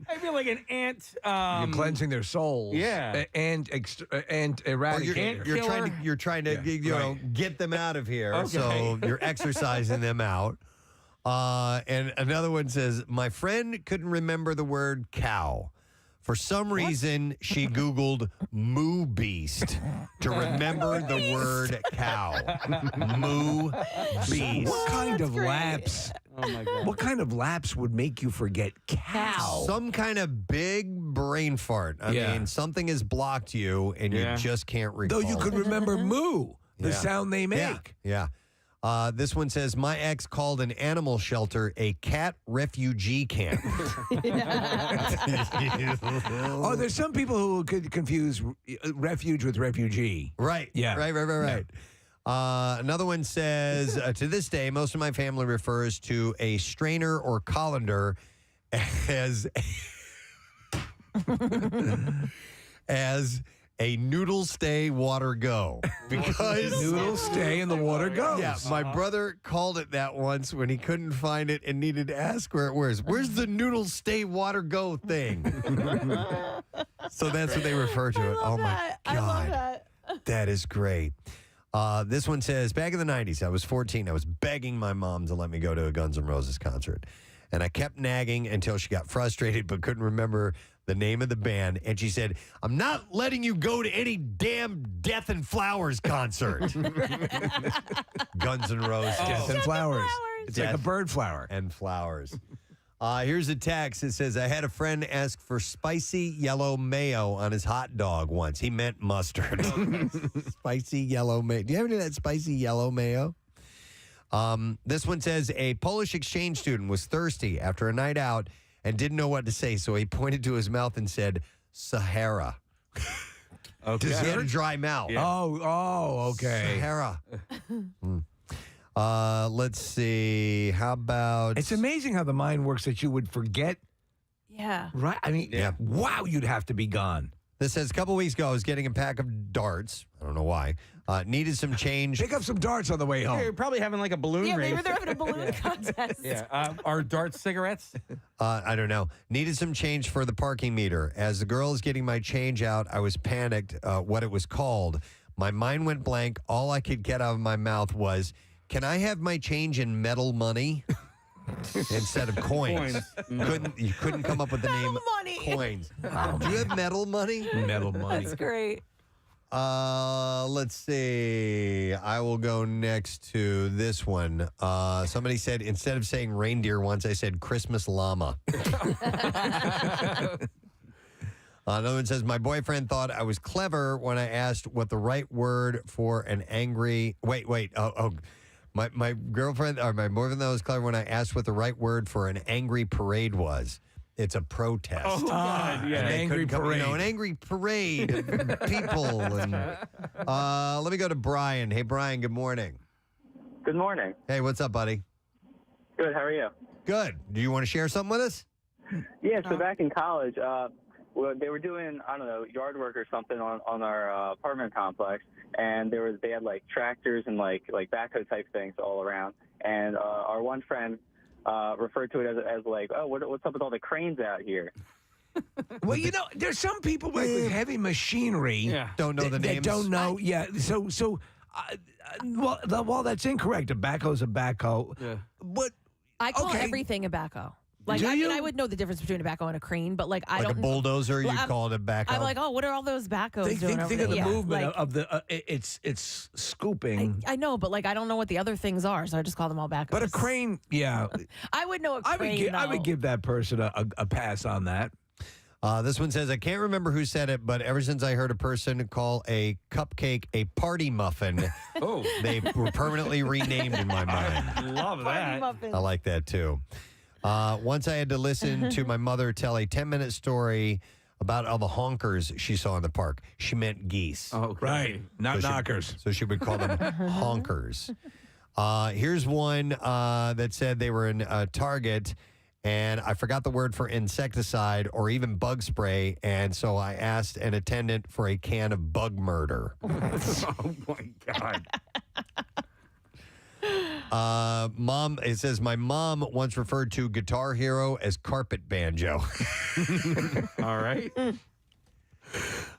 Speaker 3: I feel like an ant.
Speaker 2: You're cleansing their souls.
Speaker 3: Yeah.
Speaker 2: And eradicating.
Speaker 1: You're trying to get them out of here.
Speaker 3: Okay.
Speaker 1: So you're exercising them out. And another one says, my friend couldn't remember the word cow. For some reason, she Googled moo beast to remember the word cow. Moo beast.
Speaker 2: What kind of lapse?
Speaker 3: Oh my God.
Speaker 2: What kind of lapse would make you forget cow?
Speaker 1: Some kind of big brain fart. I mean, something has blocked you and you just can't recall.
Speaker 2: Though you could remember moo, the sound they make.
Speaker 1: Yeah. This one says, my ex called an animal shelter a cat refugee camp.
Speaker 2: Oh, there's some people who could confuse refuge with refugee.
Speaker 1: Right.
Speaker 2: Yeah.
Speaker 1: Right. Another one says, to this day, most of my family refers to a strainer or colander as a noodle stay water go. Because
Speaker 2: noodle stay and the water goes.
Speaker 1: Yeah, my brother called it that once when he couldn't find it and needed to ask where it was. Where's the noodle stay water go thing? So that's what they refer to it. Oh my God.
Speaker 12: I love that.
Speaker 1: That is great. This one says, back in the 90s, I was 14. I was begging my mom to let me go to a Guns N' Roses concert. And I kept nagging until she got frustrated but couldn't remember the name of the band. And she said, I'm not letting you go to any damn Death and Flowers concert. Guns N' Roses.
Speaker 2: Death and flowers. It's like a bird flower.
Speaker 1: And flowers. Here's a text. It says, I had a friend ask for spicy yellow mayo on his hot dog once. He meant mustard. Spicy yellow mayo. Do you have any of that spicy yellow mayo? This one says, a Polish exchange student was thirsty after a night out and didn't know what to say, so he pointed to his mouth and said, Sahara.
Speaker 3: Okay.
Speaker 1: Because he had a dry mouth.
Speaker 3: Yeah.
Speaker 2: Oh, okay.
Speaker 1: Sahara. Let's see. How about...
Speaker 2: It's amazing how the mind works that you would forget.
Speaker 12: Yeah.
Speaker 2: Right? I mean, wow, you'd have to be gone.
Speaker 1: This says, a couple weeks ago, I was getting a pack of darts. I don't know why. Needed some change.
Speaker 2: Pick up some darts on the way home.
Speaker 3: You're probably having like a balloon
Speaker 12: Yeah,
Speaker 3: race.
Speaker 12: maybe they're having a balloon contest.
Speaker 3: Yeah. Are darts cigarettes?
Speaker 1: I don't know. Needed some change for the parking meter. As the girl is getting my change out, I was panicked what it was called. My mind went blank. All I could get out of my mouth was, can I have my change in metal money? Instead of coins. You couldn't come up with the name
Speaker 12: money.
Speaker 1: coins. Do you have metal money?
Speaker 2: Metal money.
Speaker 12: That's great.
Speaker 1: Let's see. I will go next to this one. Somebody said, instead of saying reindeer once, I said Christmas llama. Another one says, my boyfriend thought I was clever when I asked what the right word for an angry... Wait. My girlfriend, or my boyfriend thought I was clever when I asked what the right word for an angry parade was. It's a protest.
Speaker 3: Oh, God, yeah.
Speaker 1: An
Speaker 2: angry parade.
Speaker 1: An angry parade of people. And, let me go to Brian. Hey, Brian, good morning.
Speaker 14: Good morning.
Speaker 1: Hey, what's up, buddy?
Speaker 14: Good. How are you?
Speaker 1: Good. Do you want to share something with us?
Speaker 14: Yeah. So back in college, well, they were doing, I don't know, yard work or something on our apartment complex, and they had like tractors and like backhoe type things all around. And our one friend referred to it as like, oh, what's up with all the cranes out here?
Speaker 2: Well, you know, there's some people with heavy machinery.
Speaker 1: Don't know the
Speaker 2: that
Speaker 1: names.
Speaker 2: don't know. Well, that's incorrect. A backhoe's a backhoe.
Speaker 3: Yeah.
Speaker 2: But
Speaker 12: I call
Speaker 2: okay.
Speaker 12: everything a backhoe. Like,
Speaker 2: Do
Speaker 12: I mean,
Speaker 2: you?
Speaker 12: I would know the difference between a backhoe and a crane, but like, I
Speaker 1: Like
Speaker 12: don't.
Speaker 1: a bulldozer, you
Speaker 12: I'm-
Speaker 1: call it a backhoe?
Speaker 12: I'm like, oh, what are all those backhoes doing over
Speaker 2: Think of the
Speaker 12: there?
Speaker 2: movement
Speaker 12: Like,
Speaker 2: of the. It's scooping.
Speaker 12: I know, but like, I don't know what the other things are, so I just call them all backhoes.
Speaker 2: But a crane, yeah.
Speaker 12: I would know a
Speaker 2: I
Speaker 12: crane.
Speaker 2: would give that person a pass on that.
Speaker 1: This one says, I can't remember who said it, but ever since I heard a person call a cupcake a party muffin, they were permanently renamed in my mind.
Speaker 3: Love that.
Speaker 1: I like that too. Once I had to listen to my mother tell a 10-minute story about all the honkers she saw in the park. She meant geese.
Speaker 3: Oh,
Speaker 2: right. Not knockers.
Speaker 1: So she would call them honkers. Here's one that said they were in Target, and I forgot the word for insecticide or even bug spray, and so I asked an attendant for a can of bug murder.
Speaker 3: Oh, my God.
Speaker 1: Mom, it says, my mom once referred to Guitar Hero as carpet banjo.
Speaker 3: All right.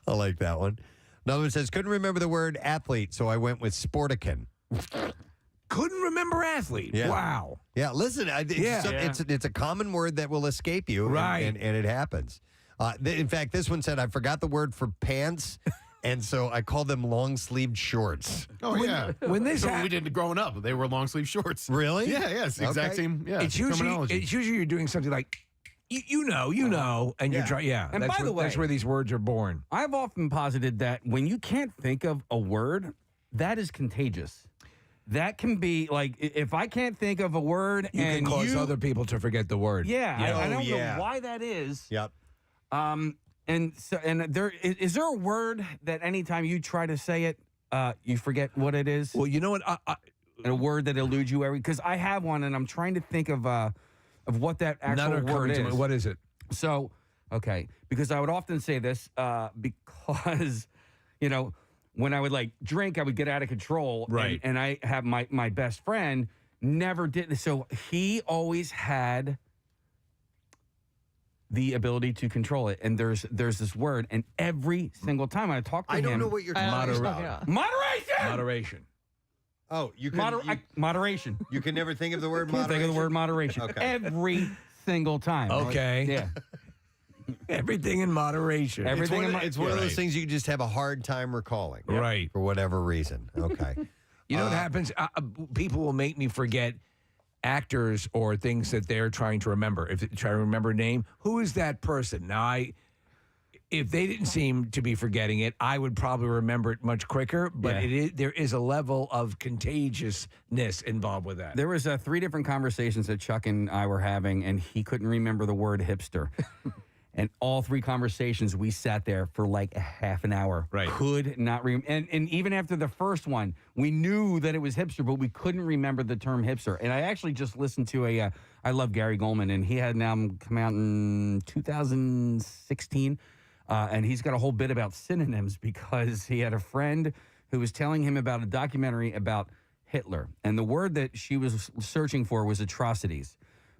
Speaker 1: I like that one. Another one says, couldn't remember the word athlete, so I went with sportican.
Speaker 2: Couldn't remember athlete.
Speaker 1: Yeah.
Speaker 2: Wow.
Speaker 1: Yeah, listen, it's a common word that will escape you,
Speaker 2: Right.
Speaker 1: and it happens. In fact, this one said, I forgot the word for pants, and so I called them long-sleeved shorts.
Speaker 4: Oh, yeah.
Speaker 2: When this
Speaker 4: That's what we did growing up. They were long sleeve shorts.
Speaker 1: Really?
Speaker 4: Yeah, yes. Exact
Speaker 1: Okay.
Speaker 4: same
Speaker 2: it's usually you're doing something like, you know, and you're trying,
Speaker 3: And by the way,
Speaker 2: that's where these words are born.
Speaker 3: I've often posited that when you can't think of a word, that is contagious. That can be like, if I can't think of a word
Speaker 2: You
Speaker 3: and
Speaker 2: can cause other people to forget the word.
Speaker 3: Yeah, I don't
Speaker 1: yeah.
Speaker 3: know why that is.
Speaker 1: Yep.
Speaker 3: And there is there a word that anytime you try to say it, you forget what it is?
Speaker 2: Well, you know what?
Speaker 3: A word that eludes you because I have one, and I'm trying to think of what that actual
Speaker 2: None
Speaker 3: word
Speaker 2: occurred to
Speaker 3: is.
Speaker 2: me. What is it?
Speaker 3: So, okay, because I would often say this because, when I would drink, I would get out of control.
Speaker 2: Right.
Speaker 3: And I have my best friend never did. So he always had the ability to control it. And there's this word, and every single time I talk to him.
Speaker 1: I don't know what you're talking about.
Speaker 3: Moderation!
Speaker 2: Moderation.
Speaker 1: Oh, you can
Speaker 3: moderation.
Speaker 1: You can never think of the word
Speaker 3: Can't
Speaker 1: moderation?
Speaker 3: think of the word moderation.
Speaker 1: Okay.
Speaker 3: Every single time.
Speaker 2: Okay.
Speaker 3: Yeah.
Speaker 2: Everything in moderation.
Speaker 3: Everything
Speaker 1: It's one of those things you just have a hard time recalling.
Speaker 2: Right.
Speaker 1: For whatever reason. Okay.
Speaker 2: You know what happens? People will make me forget actors or things that they're trying to remember. If they try to remember a name, who is that person? Now, if they didn't seem to be forgetting it, I would probably remember it much quicker. But there is a level of contagiousness involved with that.
Speaker 3: There was 3 different conversations that Chuck and I were having, and he couldn't remember the word hipster. And all 3 conversations, we sat there for like a half an hour.
Speaker 2: Right.
Speaker 3: Could not remember. And even after the first one, we knew that it was hipster, but we couldn't remember the term hipster. And I actually just listened to I love Gary Goldman, and he had an album come out in 2016. And he's got a whole bit about synonyms because he had a friend who was telling him about a documentary about Hitler. And the word that she was searching for was atrocities.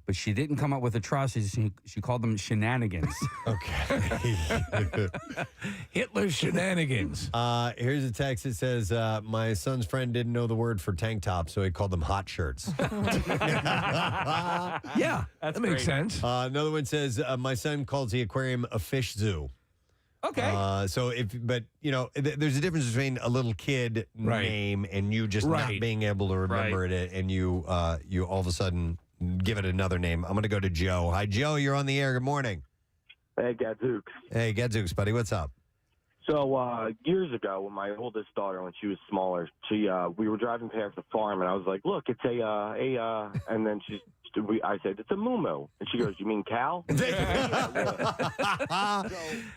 Speaker 3: But she didn't come up with atrocities. She called them shenanigans.
Speaker 1: Okay.
Speaker 2: Hitler's shenanigans.
Speaker 1: Here's a text that says, my son's friend didn't know the word for tank top, so he called them hot shirts.
Speaker 2: Yeah, that makes sense.
Speaker 1: Another one says, my son calls the aquarium a fish zoo.
Speaker 3: Okay.
Speaker 1: There's a difference between a little kid name and you just not being able to remember it, and you all of a sudden give it another name. I'm going to go to Joe. Hi, Joe. You're on the air. Good morning.
Speaker 15: Hey, Gadzooks.
Speaker 1: Hey, Gadzooks, buddy. What's up?
Speaker 15: So years ago, when my oldest daughter, when she was smaller, we were driving past the farm, and I was like, "Look, it's and then I said, "It's a moo-moo," and she goes, "You mean cow?"
Speaker 1: The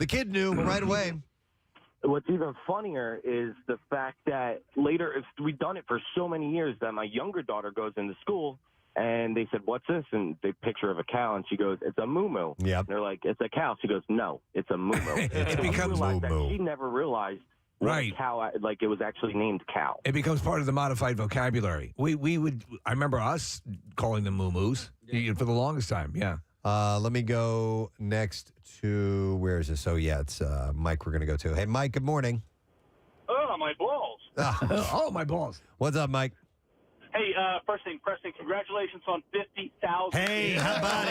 Speaker 1: kid knew right away.
Speaker 15: What's even funnier is the fact that later, we've done it for so many years that my younger daughter goes into school. And they said, "What's this?" And they picture of a cow, and she goes, "It's a moo-moo."
Speaker 1: Yep.
Speaker 15: And they're like, "It's a cow." She goes, "No, it's a moo-moo."
Speaker 2: It becomes
Speaker 15: moo-moo. She never realized cow, it was actually named cow.
Speaker 2: It becomes part of the modified vocabulary. I remember us calling them moo-moos for the longest time. Yeah.
Speaker 1: Let me go next to, where is this? Oh, yeah, it's Mike we're going to go to. Hey, Mike, good morning.
Speaker 16: Oh, my balls.
Speaker 2: Oh, my balls.
Speaker 1: What's up, Mike?
Speaker 16: Hey, first thing, Preston, congratulations on 50,000.
Speaker 1: Hey, how about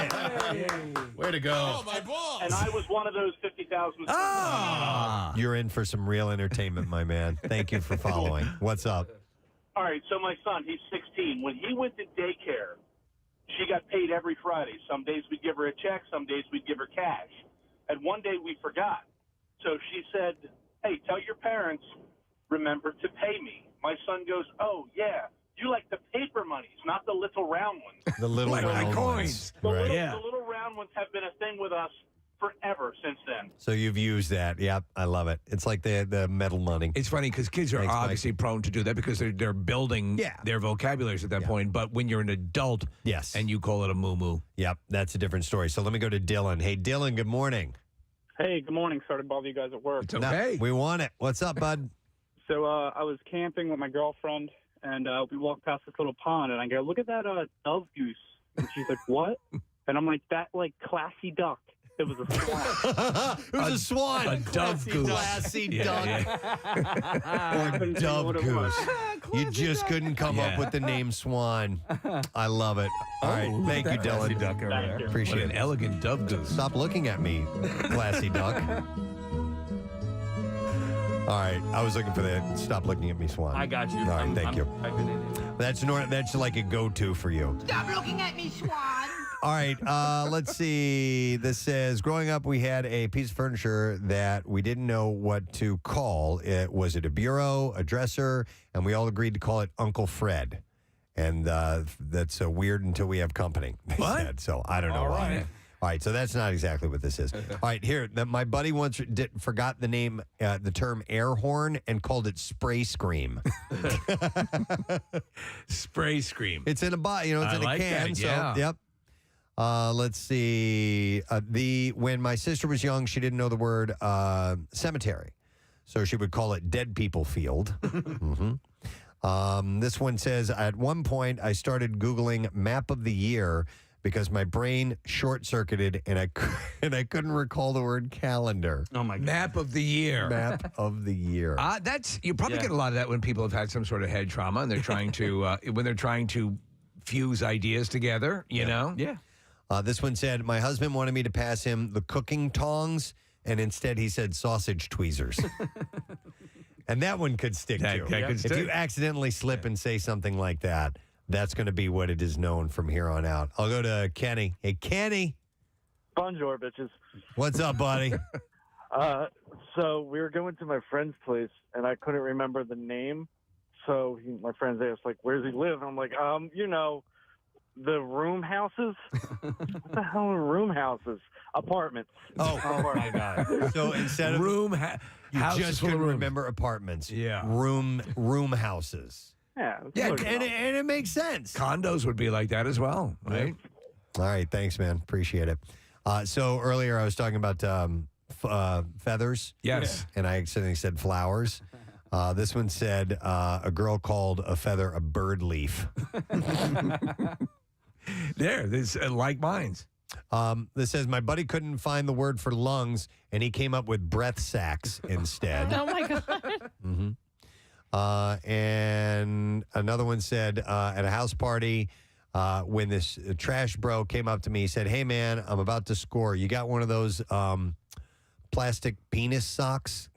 Speaker 1: it?
Speaker 4: Way to go.
Speaker 16: Oh, my balls. And I was one of those 50,000.
Speaker 1: You're in for some real entertainment, my man. Thank you for following. What's up?
Speaker 16: All right, so my son, he's 16. When he went to daycare, she got paid every Friday. Some days we'd give her a check, some days we'd give her cash. And one day we forgot. So she said, "Hey, tell your parents, remember to pay me." My son goes, "Oh, yeah. You like the paper monies, not the little round ones."
Speaker 1: The little round coins.
Speaker 16: The
Speaker 1: Right.
Speaker 16: little round ones have been a thing with us forever since then.
Speaker 1: So you've used that. Yep, I love it. It's like the metal money.
Speaker 2: It's funny because kids are obviously prone to do that because they're building their vocabularies at that point. But when you're an adult, and you call it a moo-moo.
Speaker 1: Yep, that's a different story. So let me go to Dylan. Hey, Dylan, good morning.
Speaker 23: Hey, good morning. Sorry to bother you guys at work.
Speaker 1: It's okay. We want it. What's up, bud?
Speaker 23: So I was camping with my girlfriend, and we walked past this little pond, and I go, "Look at that dove goose." And she's like, "What?" And I'm like, "That, classy duck." It was a swan.
Speaker 1: It was a swan.
Speaker 2: A dove goose.
Speaker 1: Classy duck.
Speaker 23: I
Speaker 1: Or
Speaker 23: couldn't think of
Speaker 1: dove
Speaker 23: what it was.
Speaker 1: goose. You just couldn't come up with the name Swan. I love it. All right. Thank you,
Speaker 2: Classy
Speaker 1: Dylan.
Speaker 2: duck over
Speaker 23: Thank
Speaker 2: there.
Speaker 23: you.
Speaker 1: Appreciate
Speaker 2: What an
Speaker 1: it.
Speaker 2: elegant dove goose.
Speaker 1: Stop looking at me, classy duck. All right. I was looking for that. Stop looking at me, Swan.
Speaker 3: I got you.
Speaker 1: All right. Thank you.
Speaker 3: I've been in it.
Speaker 1: That's like a go-to for you.
Speaker 7: Stop looking at me, Swan.
Speaker 1: All right, let's see. This says, growing up, we had a piece of furniture that we didn't know what to call. Was it a bureau, a dresser? And we all agreed to call it Uncle Fred. And that's weird until we have company, they said. So I don't know why. All right, so that's not exactly what this is. All right, here, my buddy once forgot the name, the term air horn, and called it spray scream.
Speaker 2: Spray scream.
Speaker 1: It's in a bottle, it's in a can.
Speaker 2: That, yeah.
Speaker 1: So, yep. Let's see. When my sister was young, she didn't know the word cemetery, so she would call it dead people field. This one says, at one point, I started Googling map of the year because my brain short-circuited and I couldn't recall the word calendar.
Speaker 3: Oh my God.
Speaker 2: Map of the year.
Speaker 1: Map of the year.
Speaker 2: You probably get a lot of that when people have had some sort of head trauma and they're trying to when they're trying to fuse ideas together. You know.
Speaker 3: Yeah.
Speaker 1: This one said, my husband wanted me to pass him the cooking tongs, and instead he said sausage tweezers. And that one could stick
Speaker 2: That
Speaker 1: too.
Speaker 2: could
Speaker 1: If
Speaker 2: stick.
Speaker 1: you accidentally slip and say something like that, that's going to be what it is known from here on out. I'll go to Kenny. Hey, Kenny.
Speaker 23: Bonjour, bitches.
Speaker 1: What's up, buddy?
Speaker 23: So we were going to my friend's place, and I couldn't remember the name. So my friends asked, like, where does he live? I'm like, the room houses? What the hell are room houses? Apartments.
Speaker 1: Oh my God. So instead of
Speaker 2: room,
Speaker 1: you
Speaker 2: houses
Speaker 1: just
Speaker 2: full of
Speaker 1: couldn't
Speaker 2: rooms.
Speaker 1: remember apartments.
Speaker 2: Yeah.
Speaker 1: Room houses.
Speaker 23: Yeah.
Speaker 1: Yeah, and it makes sense.
Speaker 2: Condos would be like that as well, right?
Speaker 1: All right, thanks, man. Appreciate it. So earlier I was talking about feathers.
Speaker 2: Yes.
Speaker 1: And I accidentally said flowers. This one said a girl called a feather a bird leaf.
Speaker 2: There's like minds.
Speaker 1: This says my buddy couldn't find the word for lungs, and he came up with breath sacs instead.
Speaker 12: Oh my God.
Speaker 1: And another one said at a house party, when this trash bro came up to me, he said, hey, man, I'm about to score. You got one of those plastic penis socks?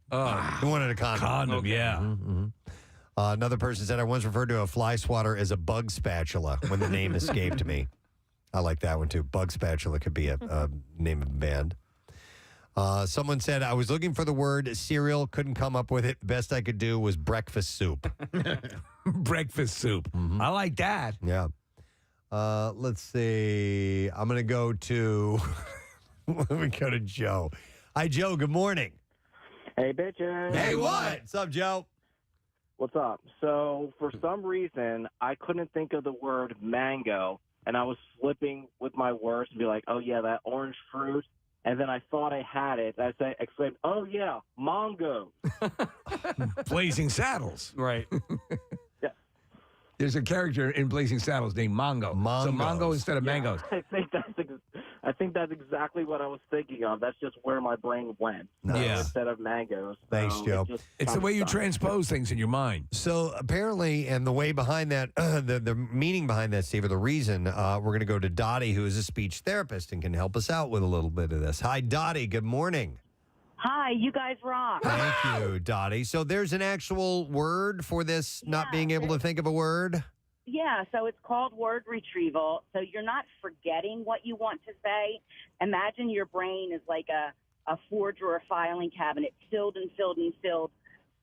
Speaker 1: He wanted a condom.
Speaker 2: Condom, yeah.
Speaker 1: Another person said, I once referred to a fly swatter as a bug spatula when the name escaped me. I like that one, too. Bug spatula could be a name of a band. Someone said, I was looking for the word cereal, couldn't come up with it. The best I could do was breakfast soup.
Speaker 2: Breakfast soup. I like that.
Speaker 1: Yeah. Let's see. I'm going to go to, let me go to Joe. Hi, Joe. Good morning.
Speaker 5: Hey, bitches.
Speaker 1: Hey, what? What's up, Joe?
Speaker 5: What's up? So, for some reason, I couldn't think of the word mango, and I was slipping with my words and be like, oh, yeah, that orange fruit. And then I thought I had it. I said, exclaimed, oh, yeah, Mongo.
Speaker 2: Blazing Saddles.
Speaker 3: Right.
Speaker 5: Yeah.
Speaker 2: There's a character in Blazing Saddles named Mongo. So Mongo instead of mangoes.
Speaker 5: I think that's exactly what I was thinking of. That's just where my brain went.
Speaker 2: Yeah.
Speaker 5: Instead of mangoes.
Speaker 1: Thanks,
Speaker 5: So
Speaker 1: Joe.
Speaker 2: It's the way you transpose things in your mind.
Speaker 1: So apparently, and the way behind that, the meaning behind that, Steve, or the reason, we're going to go to Dottie, who is a speech therapist and can help us out with a little bit of this. Hi, Dottie. Good morning.
Speaker 17: Hi, you guys rock.
Speaker 1: Thank you, Dottie. So there's an actual word for this not being able to think of a word?
Speaker 17: Yeah, so it's called word retrieval. So you're not forgetting what you want to say. Imagine your brain is like a four-drawer filing cabinet filled and filled and filled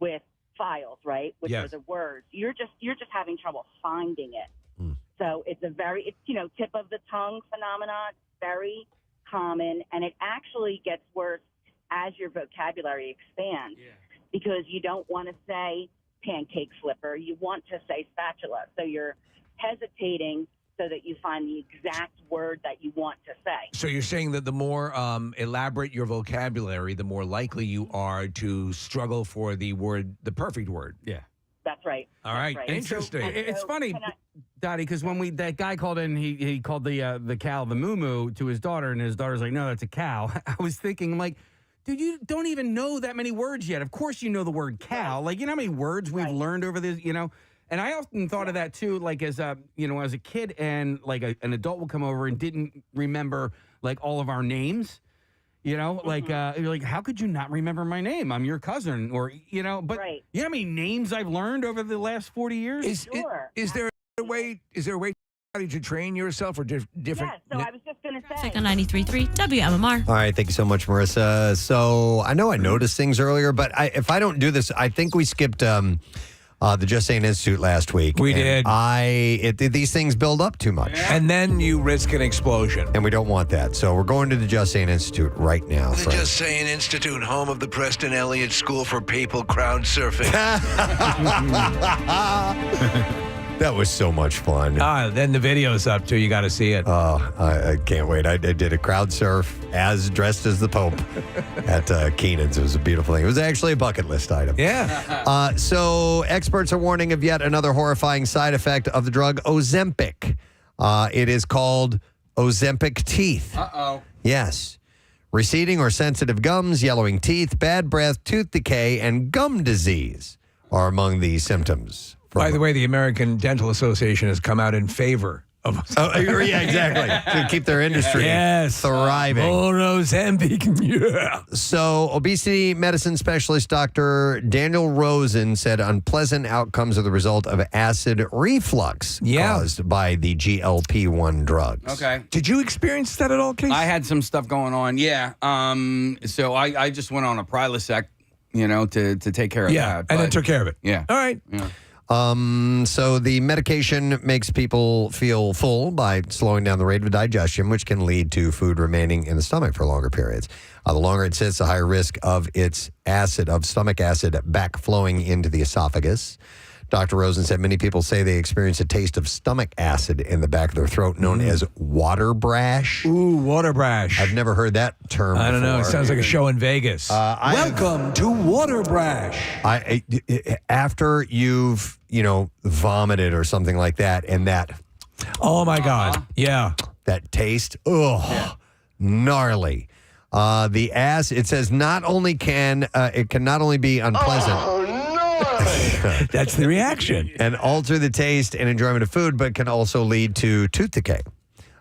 Speaker 17: with files, right? Which are the words. You're just having trouble finding it. So it's tip of the tongue phenomenon. It's very common, and it actually gets worse as your vocabulary expands because you don't want to say pancake flipper. You want to say spatula. So you're hesitating so that you find the exact word that you want to say.
Speaker 2: So you're saying that the more elaborate your vocabulary, the more likely you are to struggle for the perfect word.
Speaker 3: Yeah.
Speaker 17: That's right.
Speaker 2: All right.
Speaker 17: That's right.
Speaker 2: Interesting.
Speaker 17: And
Speaker 3: It's
Speaker 17: so
Speaker 3: funny.
Speaker 17: can I-
Speaker 3: Dottie, because when that guy called in, he called the cow the moo to his daughter, and his daughter's like, no, that's a cow. I was thinking, I'm like, dude, you don't even know that many words yet. Of course you know the word cow. Like, you know how many words we've learned over this, And I often thought of that, too, like, as a kid, and, like, an adult will come over and didn't remember, like, all of our names. Like, you're like, how could you not remember my name? I'm your cousin, but you know how many names I've learned over the last 40 years?
Speaker 2: Is there a way to train yourself or different?
Speaker 17: Yeah, so I was just going to say.
Speaker 13: Check on 93.3 WMMR.
Speaker 1: All right, thank you so much, Marissa. So I know I noticed things earlier, but if I don't do this, I think we skipped the Just Saying Institute last week.
Speaker 2: We did.
Speaker 1: These things build up too much.
Speaker 2: And then you risk an explosion.
Speaker 1: And we don't want that. So we're going to the Just Saying Institute right now.
Speaker 18: The Just Saying Institute, home of the Preston Elliott School for People Crowd Surfing.
Speaker 1: That was so much fun.
Speaker 2: Then the video's up, too. You got to see it.
Speaker 1: Oh, I can't wait. I did a crowd surf dressed as the Pope at Keenan's. It was a beautiful thing. It was actually a bucket list item.
Speaker 2: Yeah.
Speaker 1: So experts are warning of yet another horrifying side effect of the drug Ozempic. It is called Ozempic teeth.
Speaker 3: Uh-oh.
Speaker 1: Yes. Receding or sensitive gums, yellowing teeth, bad breath, tooth decay, and gum disease are among the symptoms.
Speaker 2: By the way, the American Dental Association has come out in favor of
Speaker 1: yeah, exactly. To keep their industry thriving.
Speaker 2: Ozempic, yeah.
Speaker 1: So, obesity medicine specialist Dr. Daniel Rosen said unpleasant outcomes are the result of acid reflux caused by the GLP-1 drugs.
Speaker 3: Okay.
Speaker 2: Did you experience that at all, Casey?
Speaker 3: I had some stuff going on, yeah. So I just went on a Prilosec, to take care of that.
Speaker 2: And then took care of it.
Speaker 3: Yeah.
Speaker 2: All right.
Speaker 3: Yeah.
Speaker 1: So the medication makes people feel full by slowing down the rate of digestion, which can lead to food remaining in the stomach for longer periods. The longer it sits, the higher risk of its stomach acid backflowing into the esophagus. Dr. Rosen said many people say they experience a taste of stomach acid in the back of their throat known as water brash.
Speaker 2: Ooh, water brash.
Speaker 1: I've never heard that term
Speaker 2: I don't know. It
Speaker 1: before.
Speaker 2: sounds like a show in Vegas. Welcome to water brash.
Speaker 1: After you've, vomited or something like that, and that.
Speaker 2: Oh, my God. Yeah.
Speaker 1: That taste. Gnarly. The acid, it says it can not only be unpleasant.
Speaker 2: That's the reaction.
Speaker 1: And alter the taste and enjoyment of food, but can also lead to tooth decay.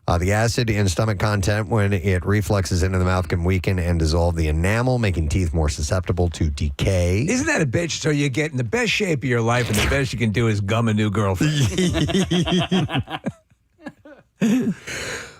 Speaker 1: The acid in stomach content, when it refluxes into the mouth, can weaken and dissolve the enamel, making teeth more susceptible to decay.
Speaker 2: Isn't that a bitch? So you get in the best shape of your life, and the best you can do is gum a new girlfriend.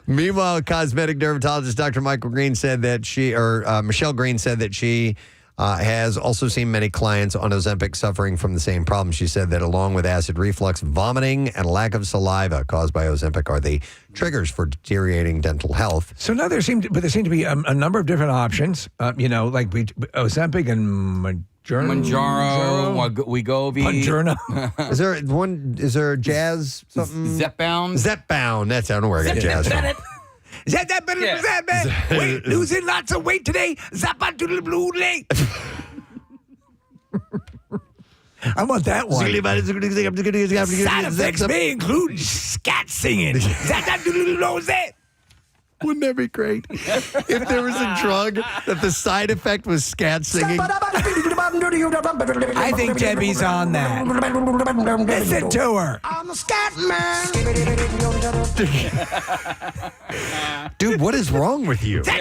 Speaker 1: Meanwhile, cosmetic dermatologist Dr. Michael Green said that Michelle Green said that she has also seen many clients on Ozempic suffering from the same problem. She said that along with acid reflux, vomiting, and lack of saliva caused by Ozempic are the triggers for deteriorating dental health.
Speaker 2: So now there seem to be a number of different options, like Ozempic and
Speaker 3: Manjaro, Wegovy.
Speaker 2: Panjurno.
Speaker 1: Is there jazz something?
Speaker 3: Zepbound.
Speaker 1: That's, I don't know where I got jazz from.
Speaker 2: Wait, losing lots of weight today. Zappa to the blue lake. I want that one. Side effects may include scat singing.
Speaker 1: Wouldn't that be great? If there was a drug that the side effect was scat singing.
Speaker 2: I think Debbie's on that. Listen to her.
Speaker 11: I'm a scat man.
Speaker 1: Dude, what is wrong with you?
Speaker 2: He's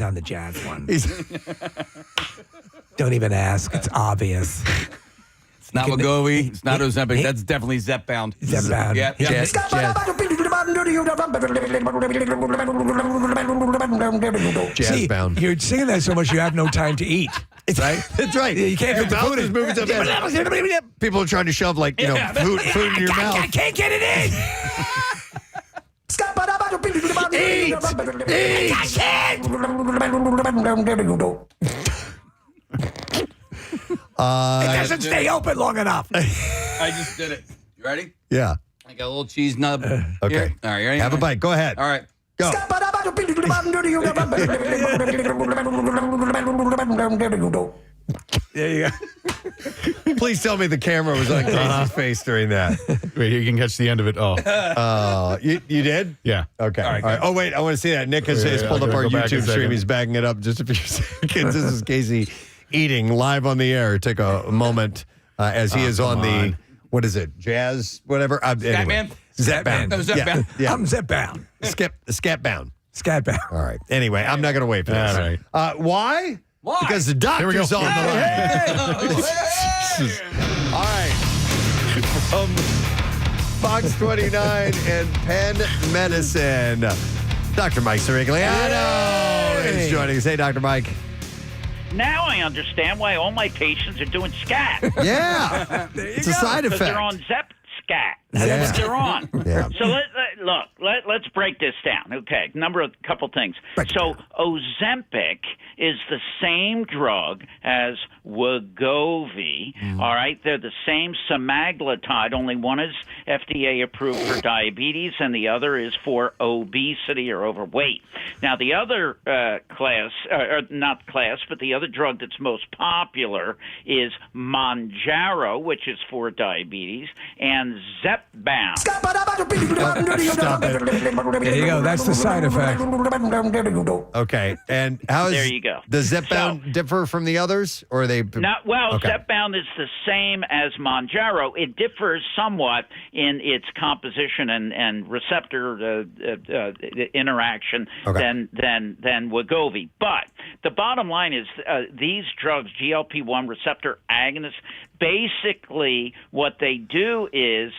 Speaker 2: on the jazz one. Don't even ask. It's obvious.
Speaker 3: It's not Wegovy. It's not Ozempic. That's definitely Zepbound.
Speaker 2: Zepbound.
Speaker 3: Yeah.
Speaker 1: Jazz bound.
Speaker 2: You're singing that so much you have no time to eat. Right?
Speaker 1: That's right.
Speaker 2: You can't fit the food in.
Speaker 1: Moving so fast. People are trying to shove food in your mouth.
Speaker 2: I can't get it in. It doesn't stay open long enough.
Speaker 3: I just did it. You ready?
Speaker 1: Yeah.
Speaker 3: I got a little cheese nub.
Speaker 1: Okay.
Speaker 3: Here. All right. You ready?
Speaker 1: Have a bite. Go ahead.
Speaker 3: All right.
Speaker 1: Go.
Speaker 2: There you go.
Speaker 1: Please tell me the camera was on Casey's face during that.
Speaker 4: Wait, you can catch the end of it. Oh.
Speaker 1: You did?
Speaker 4: Yeah.
Speaker 1: Okay. All right. Oh, wait. I want to see that. Nick has pulled up our
Speaker 4: go back a
Speaker 1: YouTube stream.
Speaker 4: second.
Speaker 1: He's backing it up just a few seconds. This is Casey eating live on the air. Take a moment as he is on the, what is it? Jazz, whatever? Anyway. Zep-bound.
Speaker 2: No, Zep-bound.
Speaker 1: Yeah.
Speaker 2: I'm Zep-bound.
Speaker 1: Scat-bound.
Speaker 2: Scat-bound.
Speaker 1: All right. Anyway, I'm not going to wait for this.
Speaker 4: All right.
Speaker 1: Why?
Speaker 12: Why?
Speaker 1: Because the doctor's on the line. All right. From Fox 29 and Penn Medicine, Dr. Mike Sirigliano is joining us. Hey, Dr. Mike.
Speaker 8: Now I understand why all my patients are doing scat.
Speaker 1: Yeah. It's a side
Speaker 8: Because
Speaker 1: effect.
Speaker 8: they're on scat. That's what they're on.
Speaker 1: Yeah.
Speaker 8: So let's break this down. Okay, couple things. So Ozempic is the same drug as Wegovy. All right, they're the same semaglutide. Only one is FDA approved for diabetes, and the other is for obesity or overweight. Now the other not class, but the other drug that's most popular is Mounjaro, which is for diabetes, and Zepbound.
Speaker 1: Stop it.
Speaker 2: There you go. That's the side effect.
Speaker 1: Okay. And how is
Speaker 8: There you go.
Speaker 1: Does Zepbound differ from the others? Or are they
Speaker 8: Okay. Zepbound is the same as Mounjaro. It differs somewhat in its composition and receptor interaction than Wegovy. But the bottom line is these drugs, GLP-1 receptor agonists, basically what they do is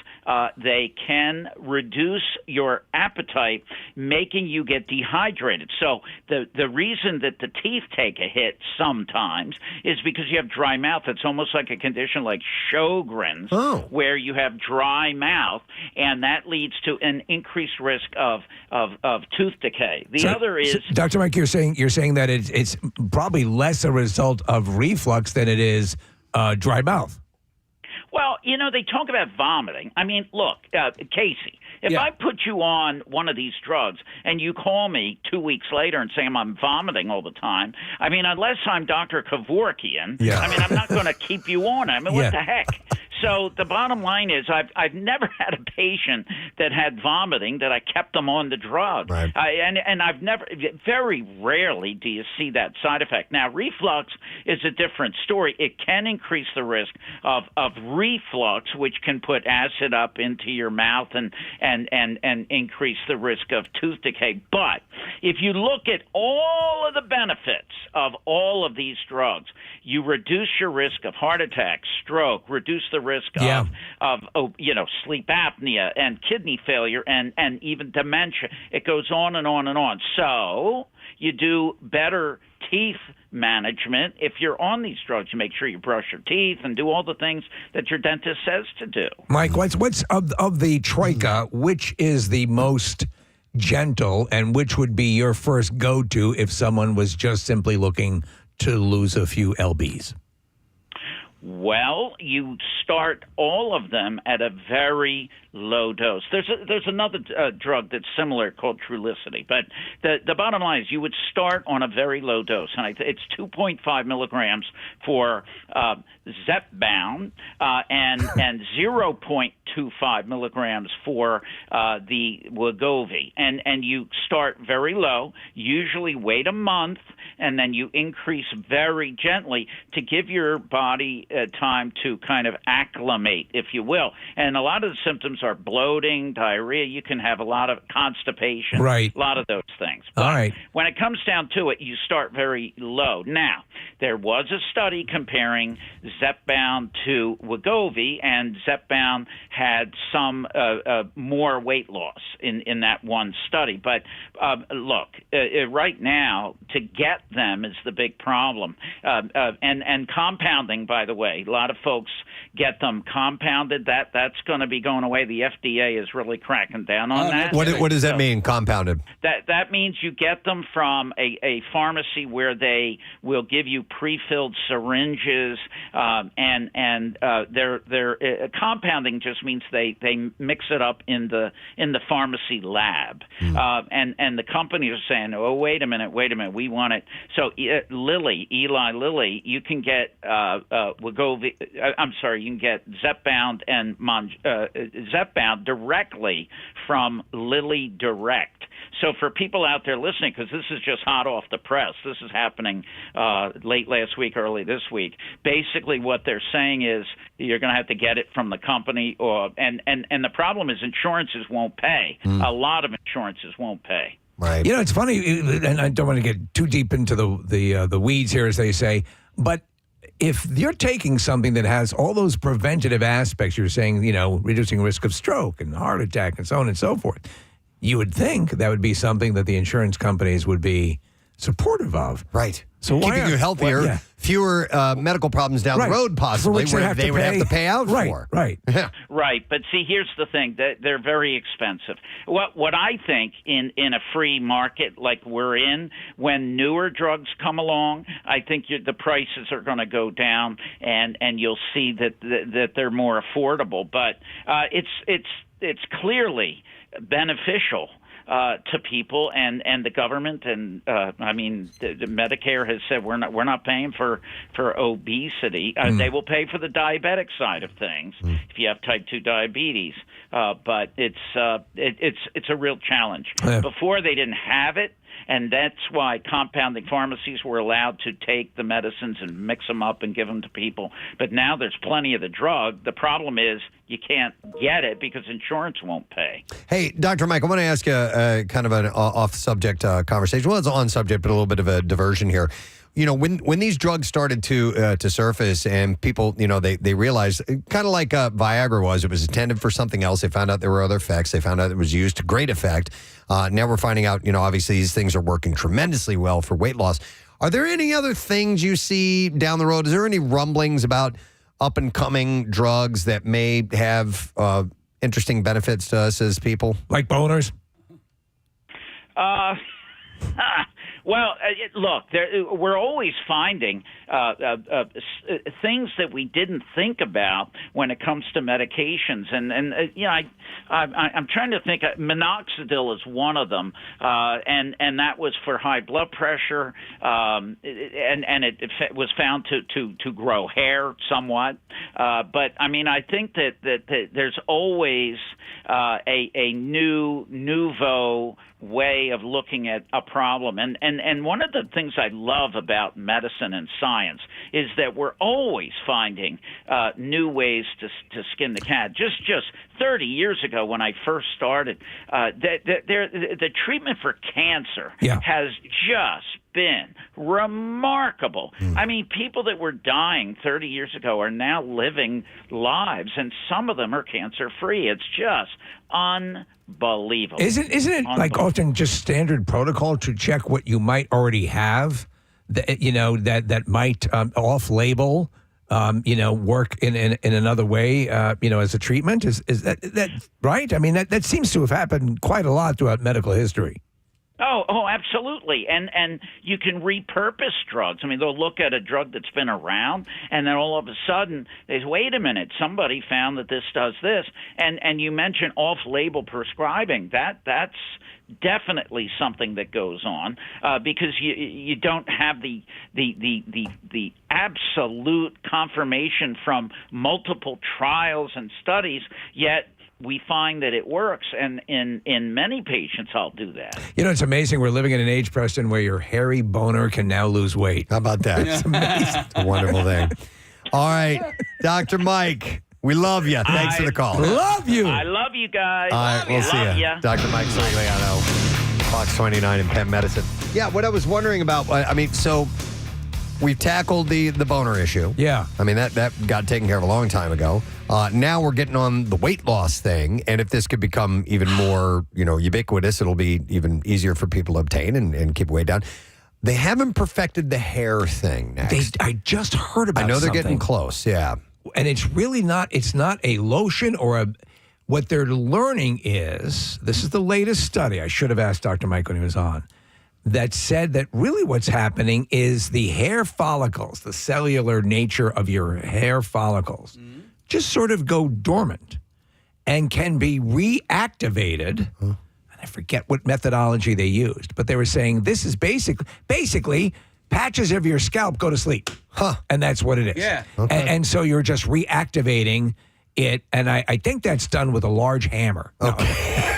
Speaker 8: they can reduce your appetite, making you get dehydrated. So the reason that the teeth take a hit sometimes is because you have dry mouth. It's almost like a condition like Sjogren's, where you have dry mouth, and that leads to an increased risk of tooth decay. The other is
Speaker 2: Dr. Mike, you're saying that it's probably less a result of reflux than it is dry mouth.
Speaker 8: Well, they talk about vomiting. I mean, look, Casey, if I put you on one of these drugs and you call me 2 weeks later and say I'm vomiting all the time, I mean, unless I'm Dr. Kevorkian, I mean, I'm not going to keep you on. I mean, what the heck? So the bottom line is I've never had a patient that had vomiting that I kept them on the drug. Right. And I've never, very rarely do you see that side effect. Now, reflux is a different story. It can increase the risk of reflux, which can put acid up into your mouth and increase the risk of tooth decay. But if you look at all of the benefits of all of these drugs, you reduce your risk of heart attack, stroke, reduce the risk of sleep apnea and kidney failure and even dementia. It goes on and on and on. So you do better teeth management if you're on these drugs. You make sure you brush your teeth and do all the things that your dentist says to do.
Speaker 2: Mike, what's of the troika, which is the most gentle and which would be your first go-to if someone was just simply looking to lose a few lbs?
Speaker 8: Well, you start all of them at a very low dose. There's another drug that's similar called Trulicity, but the bottom line is you would start on a very low dose, and it's 2.5 milligrams for Zepbound and 0.25 milligrams for the Wegovy, and you start very low. Usually wait a month, and then you increase very gently to give your body time to kind of acclimate, if you will. And a lot of the symptoms are bloating, diarrhea. You can have a lot of constipation, a lot of those things. But when it comes down to it, you start very low. Now, there was a study comparing Zepbound to Wegovy, and Zepbound had some more weight loss in that one study. But look, right now, to get them is the big problem. And compounding, by the way, a lot of folks get them compounded. That's going to be going away. The FDA is really cracking down on that.
Speaker 1: What does that mean, compounded?
Speaker 8: That means you get them from a pharmacy where they will give you pre-filled syringes, and they're compounding just means they mix it up in the pharmacy lab, and the companies are saying, oh, wait a minute, we want it. So Eli Lilly, you can get Wegovy. You can get Zepbound and Zepbound directly from Lilly Direct. So for people out there listening, because this is just hot off the press, this is happening late last week, early this week. Basically, what they're saying is you're going to have to get it from the company, and the problem is insurances won't pay. A lot of insurances won't pay.
Speaker 1: Right.
Speaker 2: You know, it's funny, and I don't want to get too deep into the weeds here, as they say, but if you're taking something that has all those preventative aspects, you're saying, reducing risk of stroke and heart attack and so on and so forth, you would think that would be something that the insurance companies would be supportive of.
Speaker 1: Right.
Speaker 2: So
Speaker 1: keeping you healthier, fewer medical problems down the road, possibly, where they would have to pay out for.
Speaker 2: Right.
Speaker 1: Yeah.
Speaker 8: Right. But see, here's the thing: they're very expensive. What I think in a free market like we're in, when newer drugs come along, I think the prices are going to go down, and you'll see that they're more affordable. But it's clearly beneficial to people and the government, and the Medicare has said we're not paying for obesity. They will pay for the diabetic side of things if you have type 2 diabetes, but it's a real challenge. Before they didn't have it. And that's why compounding pharmacies were allowed to take the medicines and mix them up and give them to people. But now there's plenty of the drug. The problem is you can't get it because insurance won't pay.
Speaker 1: Hey, Dr. Mike, I want to ask you kind of an off-subject conversation. Well, it's on subject, but a little bit of a diversion here. When these drugs started to surface and people, they realized, kind of like Viagra was, it was intended for something else. They found out there were other effects. They found out it was used to great effect. Now we're finding out, obviously these things are working tremendously well for weight loss. Are there any other things you see down the road? Is there any rumblings about up-and-coming drugs that may have interesting benefits to us as people?
Speaker 2: Like boners?
Speaker 8: Well, look, we're always finding things that we didn't think about when it comes to medications, and I'm trying to think. Minoxidil is one of them, and that was for high blood pressure, and it was found to grow hair somewhat. But I think that there's always a nouveau way of looking at a problem, and one of the things I love about medicine and science is that we're always finding new ways to skin the cat. Just 30 years ago, when I first started, the treatment for cancer has just been remarkable. People that were dying 30 years ago are now living lives, and some of them are cancer-free. It's just unbelievable.
Speaker 2: Isn't it like often just standard protocol to check what you might already have, that might off-label, work in another way, as a treatment? Is that right? That seems to have happened quite a lot throughout medical history.
Speaker 8: Oh, absolutely. And you can repurpose drugs. They'll look at a drug that's been around, and then all of a sudden they say, wait a minute, somebody found that this does this. And you mentioned off-label prescribing. That's definitely something that goes on because you don't have the absolute confirmation from multiple trials and studies, yet we find that it works, and in many patients, I'll do that.
Speaker 2: It's amazing. We're living in an age, Preston, where your hairy boner can now lose weight.
Speaker 1: How about that? It's amazing. It's a wonderful thing. All right, Dr. Mike, we love you. Thanks for the call.
Speaker 2: Love you.
Speaker 8: I love you guys.
Speaker 1: All right, we'll see you. Dr. Mike Sorigliano, Fox 29 in Penn Medicine. Yeah, what I was wondering about, so we've tackled the boner issue.
Speaker 2: Yeah.
Speaker 1: That got taken care of a long time ago. Now we're getting on the weight loss thing, and if this could become even more, ubiquitous, it'll be even easier for people to obtain and keep weight down. They haven't perfected the hair thing next.
Speaker 2: I just heard about.
Speaker 1: I know they're
Speaker 2: something.
Speaker 1: getting close. Yeah,
Speaker 2: and it's really not. It's not a lotion or a. What they're learning is this is the latest study. I should have asked Dr. Mike when he was on. that said that really what's happening is the hair follicles, the cellular nature of your hair follicles, just sort of go dormant and can be reactivated. And I forget what methodology they used, but they were saying this is basically patches of your scalp go to sleep. And that's what it is.
Speaker 3: Yeah.
Speaker 2: And so you're just reactivating it. And I think that's done with a large hammer. Okay.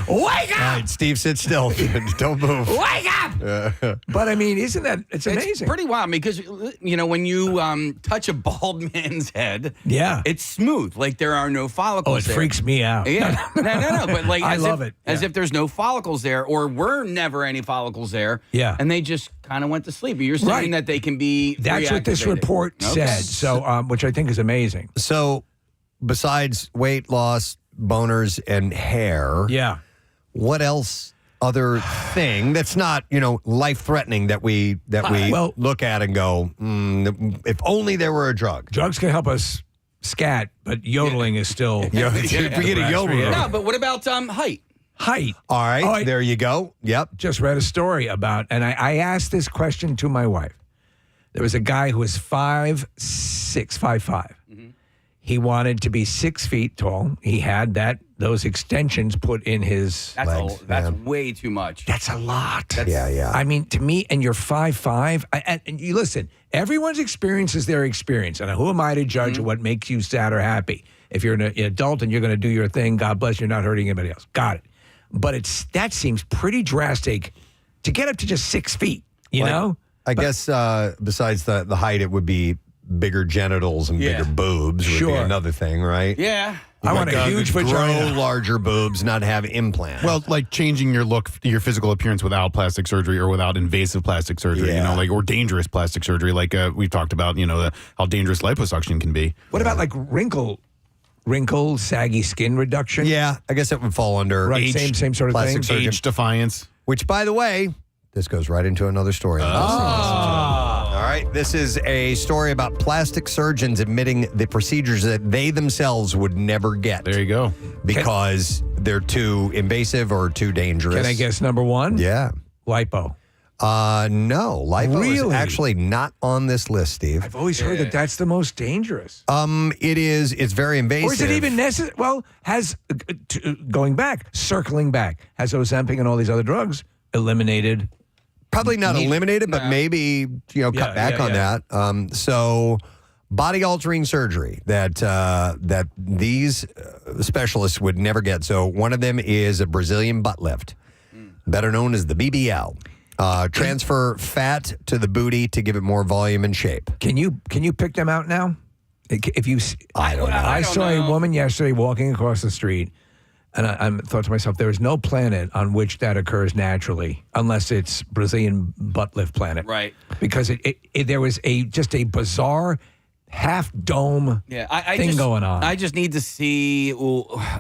Speaker 2: Wake up!
Speaker 1: All right, Steve, sit still. Don't move.
Speaker 2: Wake up! But I mean, isn't that it's amazing?
Speaker 3: It's pretty wild because when you touch a bald man's head, it's smooth. Like there are no follicles.
Speaker 2: Oh, it
Speaker 3: there.
Speaker 2: freaks me out.
Speaker 3: Yeah, no. But like
Speaker 2: I love it.
Speaker 3: As if there's no follicles there, or were never any follicles there.
Speaker 2: Yeah,
Speaker 3: and they just kind of went to sleep. You're saying that they can be.
Speaker 2: That's what this report said. So, which I think is amazing.
Speaker 1: So, besides weight loss, boners, and hair, what else? Other thing that's not life threatening that we look at and go, if only there were a drug.
Speaker 2: Drugs can help us scat, but yodeling is still.
Speaker 1: Forget a yodel.
Speaker 3: No, but what about height?
Speaker 2: Height.
Speaker 1: All right, there you go. Yep.
Speaker 2: Just read a story about, and I asked this question to my wife. There was a guy who was 5'6", 5'5". He wanted to be 6 feet tall. He had those extensions put in his legs.
Speaker 3: That's way too much.
Speaker 2: That's a lot.
Speaker 1: Yeah.
Speaker 2: I mean, to me, and you're 5'5", and you listen, everyone's experience is their experience. And who am I to judge what makes you sad or happy? If you're an adult and you're going to do your thing, God bless, you're not hurting anybody else. Got it. But that seems pretty drastic to get up to just 6 feet, you know?
Speaker 1: I guess besides the height, it would be bigger genitals and bigger boobs would be another thing, right?
Speaker 3: Yeah.
Speaker 2: I want a huge vagina.
Speaker 1: Grow larger boobs, not have implants.
Speaker 4: Well, like changing your look, your physical appearance without plastic surgery or without invasive plastic surgery, or dangerous plastic surgery, like we've talked about, how dangerous liposuction can be.
Speaker 2: What about like wrinkle, saggy skin reduction?
Speaker 1: Yeah, I guess that would fall under
Speaker 2: age, same sort of
Speaker 1: plastic
Speaker 2: thing.
Speaker 1: surgeon.
Speaker 4: Age defiance.
Speaker 1: Which, by the way, this goes right into another story. All right, this is a story about plastic surgeons admitting the procedures that they themselves would never get.
Speaker 4: There you go.
Speaker 1: Because they're too invasive or too dangerous.
Speaker 2: Can I guess number one?
Speaker 1: Yeah.
Speaker 2: Lipo.
Speaker 1: No, lipo is actually not on this list, Steve.
Speaker 2: I've always heard that that's the most dangerous.
Speaker 1: It is. It's very invasive.
Speaker 2: Or is it even necessary? Well, circling back, has Ozempic and all these other drugs eliminated?
Speaker 1: Probably not eliminated, but maybe cut back on that. So, body-altering surgery that these specialists would never get. So, one of them is a Brazilian butt lift, better known as the BBL. Transfer fat to the booty to give it more volume and shape.
Speaker 2: Can you pick them out now? If you,
Speaker 1: I don't know.
Speaker 2: I saw a woman yesterday walking across the street. And I thought to myself, there is no planet on which that occurs naturally, unless it's Brazilian butt lift planet.
Speaker 3: Right.
Speaker 2: Because there was just a bizarre half dome thing going on.
Speaker 3: I just need to see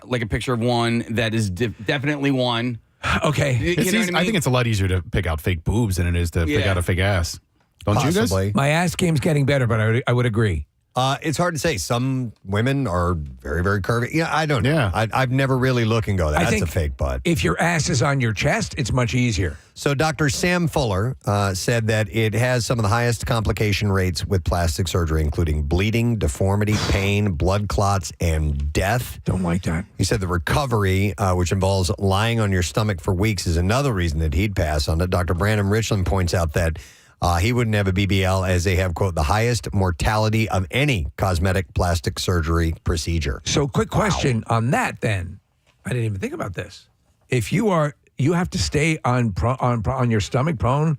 Speaker 3: like a picture of one that is definitely one.
Speaker 2: Okay.
Speaker 4: I think it's a lot easier to pick out fake boobs than it is to pick out a fake ass. Don't
Speaker 1: Possibly.
Speaker 4: you guys?
Speaker 2: My ass game's getting better, but I would agree.
Speaker 1: It's hard to say. Some women are very, very curvy. Yeah, I don't know. I've never really look and go, that's a fake butt.
Speaker 2: If your ass is on your chest, it's much easier.
Speaker 1: So Dr. Sam Fuller said that it has some of the highest complication rates with plastic surgery, including bleeding, deformity, pain, blood clots, and death.
Speaker 2: Don't like that.
Speaker 1: He said the recovery, which involves lying on your stomach for weeks, is another reason that he'd pass on it. Dr. Brandon Richland points out that he wouldn't have a BBL as they have, quote, the highest mortality of any cosmetic plastic surgery procedure.
Speaker 2: So quick question on that then. I didn't even think about this. If you have to stay on your stomach prone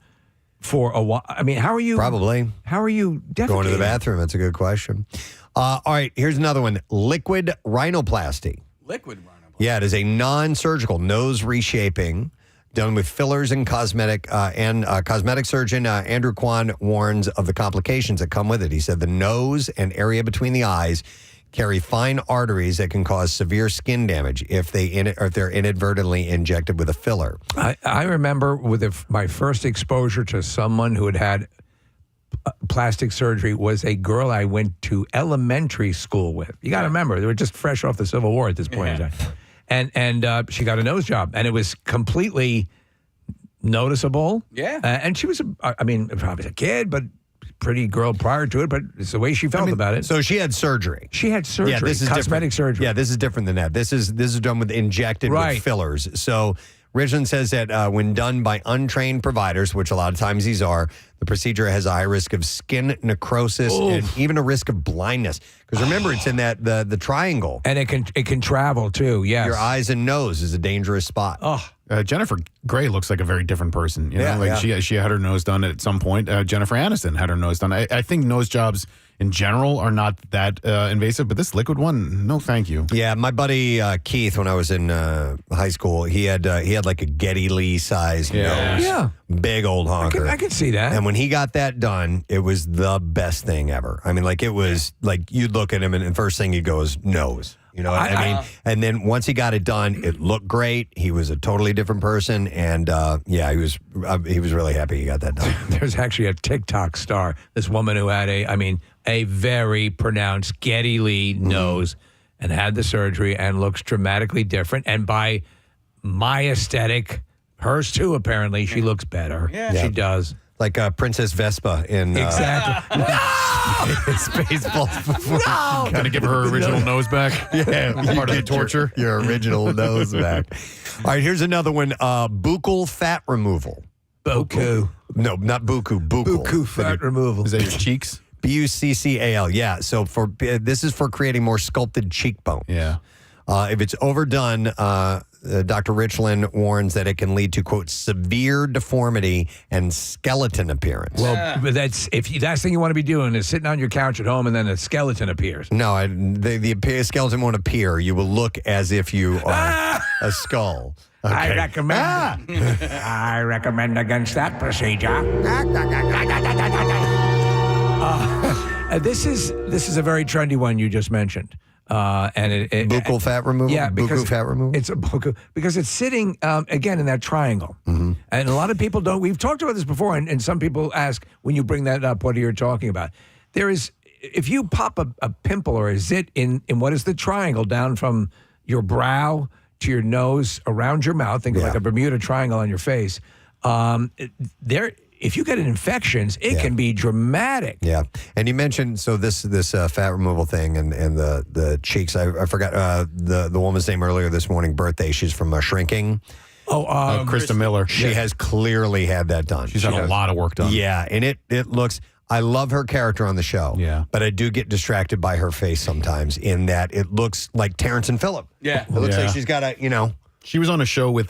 Speaker 2: for a while. I mean, how are you?
Speaker 1: Probably.
Speaker 2: How are you defecating?
Speaker 1: Going to the bathroom. That's a good question. All right, here's another one. Liquid rhinoplasty.
Speaker 3: Liquid rhinoplasty.
Speaker 1: Yeah, it is a non-surgical nose reshaping done with fillers and cosmetic surgeon Andrew Kwan warns of the complications that come with it. He said the nose and area between the eyes carry fine arteries that can cause severe skin damage if they're inadvertently injected with a filler.
Speaker 2: I remember with my first exposure to someone who had plastic surgery was a girl I went to elementary school with. You got to remember, they were just fresh off the Civil War at this point in time. And she got a nose job, and it was completely noticeable.
Speaker 3: Yeah.
Speaker 2: And she was, probably a kid, but pretty girl prior to it, but it's the way she felt about it.
Speaker 1: So she had surgery.
Speaker 2: She had surgery.
Speaker 1: Yeah, this is
Speaker 2: cosmetic
Speaker 1: different.
Speaker 2: surgery.
Speaker 1: Yeah, this is different than that. This is done with injected with fillers. So Richland says that when done by untrained providers, which a lot of times these are, the procedure has a high risk of skin necrosis and even a risk of blindness. Because remember, it's in that the triangle,
Speaker 2: and it can travel too. Yes,
Speaker 1: your eyes and nose is a dangerous spot.
Speaker 2: Oh.
Speaker 4: Jennifer Grey looks like a very different person. You know, she had her nose done at some point. Jennifer Aniston had her nose done. I think nose jobs in general are not that invasive, but this liquid one, no, thank you.
Speaker 1: Yeah, my buddy Keith, when I was in high school, he had like a Geddy Lee sized nose.
Speaker 2: Yeah,
Speaker 1: big old honker.
Speaker 2: I can see that.
Speaker 1: And when he got that done, it was the best thing ever. I mean, like it was like you'd look at him and the first thing you'd go is nose. You know what I mean? And then once he got it done, it looked great. He was a totally different person, and he was really happy he got that done.
Speaker 2: There's actually a TikTok star, this woman who had a very pronounced Geddy Lee nose and had the surgery and looks dramatically different. And by my aesthetic, hers too, apparently, she looks better.
Speaker 1: Yeah.
Speaker 2: She does.
Speaker 1: Like Princess Vespa in
Speaker 2: exactly.
Speaker 1: Spaceballs.
Speaker 2: No!
Speaker 4: Gotta give her original nose back.
Speaker 1: Yeah,
Speaker 4: part of the torture.
Speaker 1: Your original nose back. All right, here's another one. Buccal fat removal.
Speaker 2: Buccal.
Speaker 1: No, not buccal.
Speaker 2: Buccal fat removal.
Speaker 4: Is that your cheeks?
Speaker 1: Buccal. Yeah. So this is for creating more sculpted cheekbone.
Speaker 4: Yeah.
Speaker 1: If it's overdone, Dr. Richland warns that it can lead to, quote, severe deformity and skeleton appearance.
Speaker 2: Well, but that's the thing you want to be doing is sitting on your couch at home and then a skeleton appears.
Speaker 1: No, the skeleton won't appear. You will look as if you are a skull. Okay.
Speaker 2: I recommend against that procedure. This is a very trendy one you just mentioned. And
Speaker 1: buccal fat removal.
Speaker 2: Yeah, because
Speaker 1: buccal fat removal.
Speaker 2: It's a buccal because it's sitting again in that triangle, and a lot of people don't. We've talked about this before, and some people ask when you bring that up, what are you talking about? There is, if you pop a pimple or a zit in what is the triangle down from your brow to your nose around your mouth, think of like a Bermuda Triangle on your face. If you get infections, it can be dramatic.
Speaker 1: Yeah, and you mentioned this fat removal thing and the cheeks. I forgot the woman's name earlier this morning. Birthday. She's from Shrinking.
Speaker 4: Krista Miller.
Speaker 1: She has clearly had that done.
Speaker 4: She's had a lot of work done.
Speaker 1: Yeah, and it looks. I love her character on the show.
Speaker 4: Yeah,
Speaker 1: but I do get distracted by her face sometimes. In that it looks like Terrence and Phillip.
Speaker 3: Yeah,
Speaker 1: it looks like she's got a
Speaker 4: She was on a show with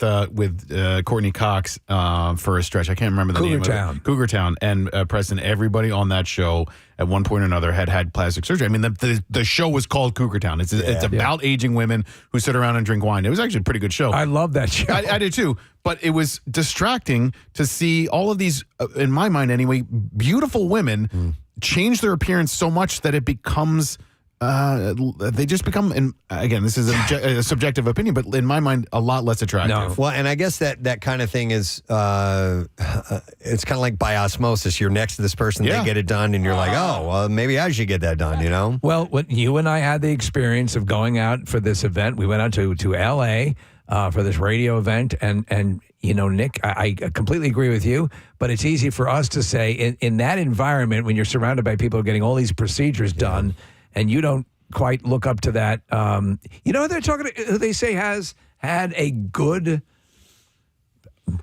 Speaker 4: Courtney Cox for a stretch. I can't remember the name of it. Cougar Town. And Preston, everybody on that show at one point or another had plastic surgery. I mean, the show was called Cougar Town. It's about aging women who sit around and drink wine. It was actually a pretty good show.
Speaker 2: I love that show.
Speaker 4: I did too. But it was distracting to see all of these, in my mind anyway, beautiful women change their appearance so much that it becomes... they just become, and again, this is a subjective opinion, but in my mind, a lot less attractive.
Speaker 1: No. Well, and I guess that kind of thing is, it's kind of like by osmosis. You're next to this person, they get it done, and you're like, oh, well, maybe I should get that done, you know?
Speaker 2: Well, when you and I had the experience of going out for this event, we went out to L.A. For this radio event, and Nick, I completely agree with you, but it's easy for us to say in that environment when you're surrounded by people getting all these procedures done, and you don't quite look up to that. Who they're talking to, who they say has had a good,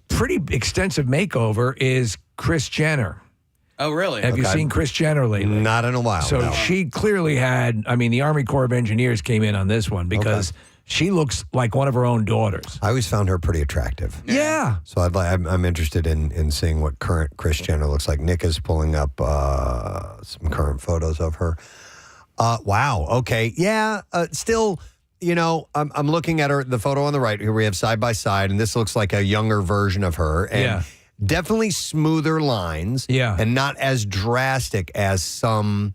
Speaker 2: pretty extensive makeover is Kris Jenner.
Speaker 3: Oh, really?
Speaker 2: Have you seen Kris Jenner lately?
Speaker 1: Not in a while.
Speaker 2: So
Speaker 1: no.
Speaker 2: she clearly had, the Army Corps of Engineers came in on this one because she looks like one of her own daughters.
Speaker 1: I always found her pretty attractive.
Speaker 2: Yeah.
Speaker 1: So I'm interested in seeing what current Kris Jenner looks like. Nick is pulling up some current photos of her. Wow. Okay. Yeah. Still, I'm looking at the photo on the right here. We have side by side, and this looks like a younger version of her. And definitely smoother lines.
Speaker 2: Yeah.
Speaker 1: And not as drastic as some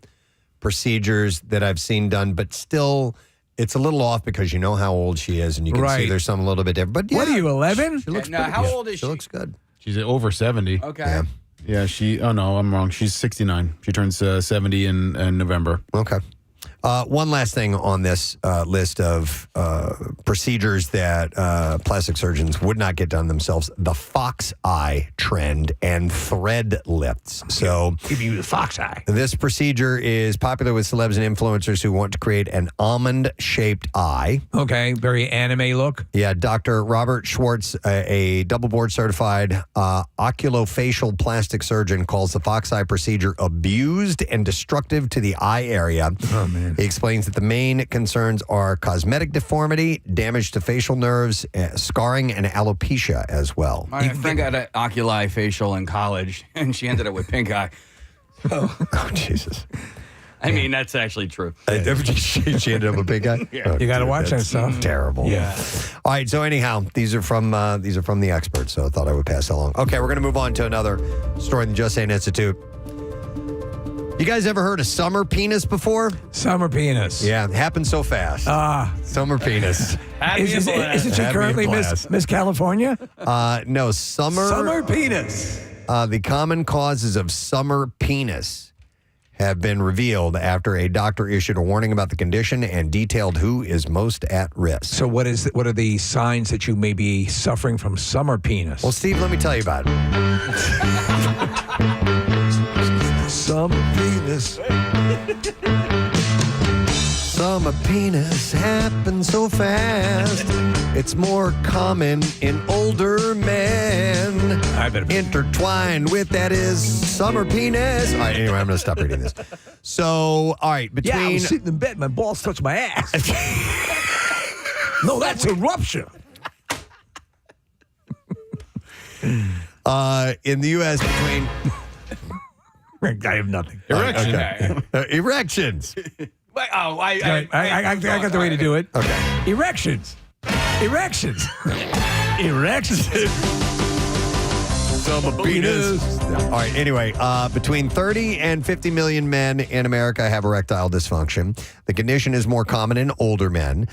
Speaker 1: procedures that I've seen done, but still, it's a little off because you know how old she is, and you can see there's some a little bit different. But
Speaker 2: what are you, 11?
Speaker 1: She looks
Speaker 3: how old is she?
Speaker 1: She looks good.
Speaker 4: She's over 70.
Speaker 3: Okay.
Speaker 4: Yeah. Oh no, I'm wrong. She's 69. She turns 70 in November.
Speaker 1: Okay. One last thing on this list of procedures that plastic surgeons would not get done themselves: the fox eye trend and thread lifts. So,
Speaker 2: give you the fox eye.
Speaker 1: This procedure is popular with celebs and influencers who want to create an almond-shaped eye.
Speaker 2: Okay, very anime look.
Speaker 1: Yeah, Dr. Robert Schwartz, a double board certified oculofacial plastic surgeon, calls the fox eye procedure abused and destructive to the eye area.
Speaker 2: Oh, man.
Speaker 1: He explains that the main concerns are cosmetic deformity, damage to facial nerves, scarring, and alopecia as well.
Speaker 3: My friend got an oculi facial in college, and she ended up with pink eye.
Speaker 1: Oh, Jesus.
Speaker 3: I mean, that's actually true.
Speaker 1: She ended up with pink eye?
Speaker 3: Yeah.
Speaker 1: Oh,
Speaker 2: You got to
Speaker 1: dude,
Speaker 2: watch that
Speaker 1: that's
Speaker 2: stuff.
Speaker 1: Terrible.
Speaker 2: Yeah.
Speaker 1: All right, so anyhow, these are from the experts, so I thought I would pass that along. Okay, we're going to move on to another story in the Just Saying Institute. You guys ever heard of summer penis before?
Speaker 2: Summer penis.
Speaker 1: Yeah, it happens so fast. Summer penis.
Speaker 2: Isn't she currently Miss California?
Speaker 1: No, summer
Speaker 2: penis.
Speaker 1: The common causes of summer penis have been revealed after a doctor issued a warning about the condition and detailed who is most at risk.
Speaker 2: So what are the signs that you may be suffering from summer penis?
Speaker 1: Well, Steve, let me tell you about it. Summer penis. Summer penis happens so fast. It's more common in older men.
Speaker 2: I better
Speaker 1: intertwined with that is summer penis. All right, anyway, I'm going to stop reading this. So, all right, between
Speaker 2: I was sitting in bed, my balls touched my ass. No, that's a rupture.
Speaker 1: in the U.S. between
Speaker 2: I have nothing.
Speaker 1: Erections. Erections.
Speaker 2: I got the way to do it.
Speaker 1: Okay.
Speaker 2: Erections. Erections.
Speaker 1: Summer penis. All right, anyway, between 30 and 50 million men in America have erectile dysfunction. The condition is more common in older men.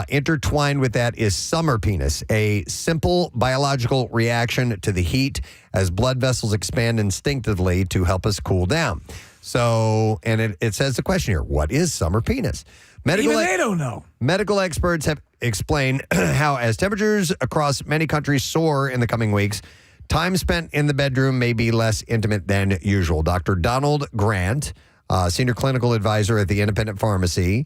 Speaker 1: Intertwined with that is summer penis, a simple biological reaction to the heat as blood vessels expand instinctively to help us cool down. So, and it says the question here, what is summer penis?
Speaker 2: Even they don't know.
Speaker 1: Medical experts have explained how as temperatures across many countries soar in the coming weeks, time spent in the bedroom may be less intimate than usual. Dr. Donald Grant, senior clinical advisor at the Independent Pharmacy,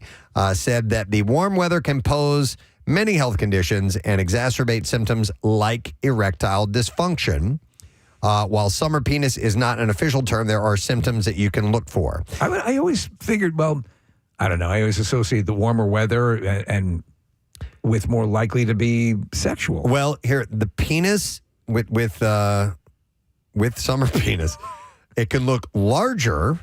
Speaker 1: said that the warm weather can pose many health conditions and exacerbate symptoms like erectile dysfunction. While summer penis is not an official term, there are symptoms that you can look for.
Speaker 2: I always figured, well, I don't know. I always associate the warmer weather and with more likely to be sexual.
Speaker 1: Well, here, the penis with summer penis, it can look larger.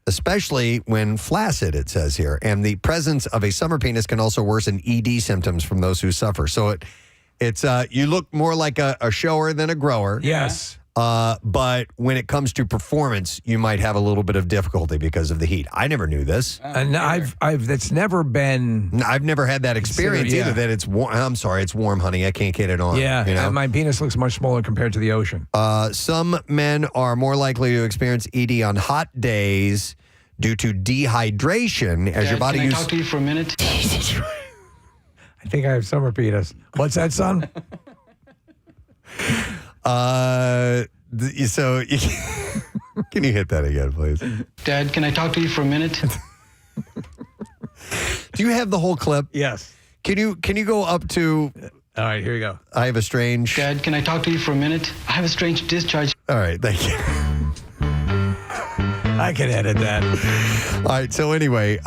Speaker 1: Especially when flaccid, it says here. And the presence of a summer penis can also worsen ED symptoms from those who suffer. So it's you look more like a shower than a grower.
Speaker 2: Yes.
Speaker 1: But when it comes to performance, you might have a little bit of difficulty because of the heat. I never knew this.
Speaker 2: And that's never been.
Speaker 1: I've never had that experience either. That it's warm. I'm sorry, it's warm, honey. I can't get it on.
Speaker 2: Yeah,
Speaker 1: you know?
Speaker 2: and my penis looks much smaller compared to the ocean.
Speaker 1: Some men are more likely to experience ED on hot days due to dehydration as your body uses.
Speaker 19: Can I talk to you for a minute?
Speaker 2: Jesus Christ. I think I have summer penis. What's that, son?
Speaker 1: So can you hit that again, please?
Speaker 19: Dad, can I talk to you for a minute?
Speaker 1: Do you have the whole clip?
Speaker 2: Yes.
Speaker 1: Can you go up to?
Speaker 2: All right, here we go.
Speaker 1: I have a strange.
Speaker 19: Dad, can I talk to you for a minute? I have a strange discharge.
Speaker 1: All right, thank you.
Speaker 2: I can edit that.
Speaker 1: All right, so anyway,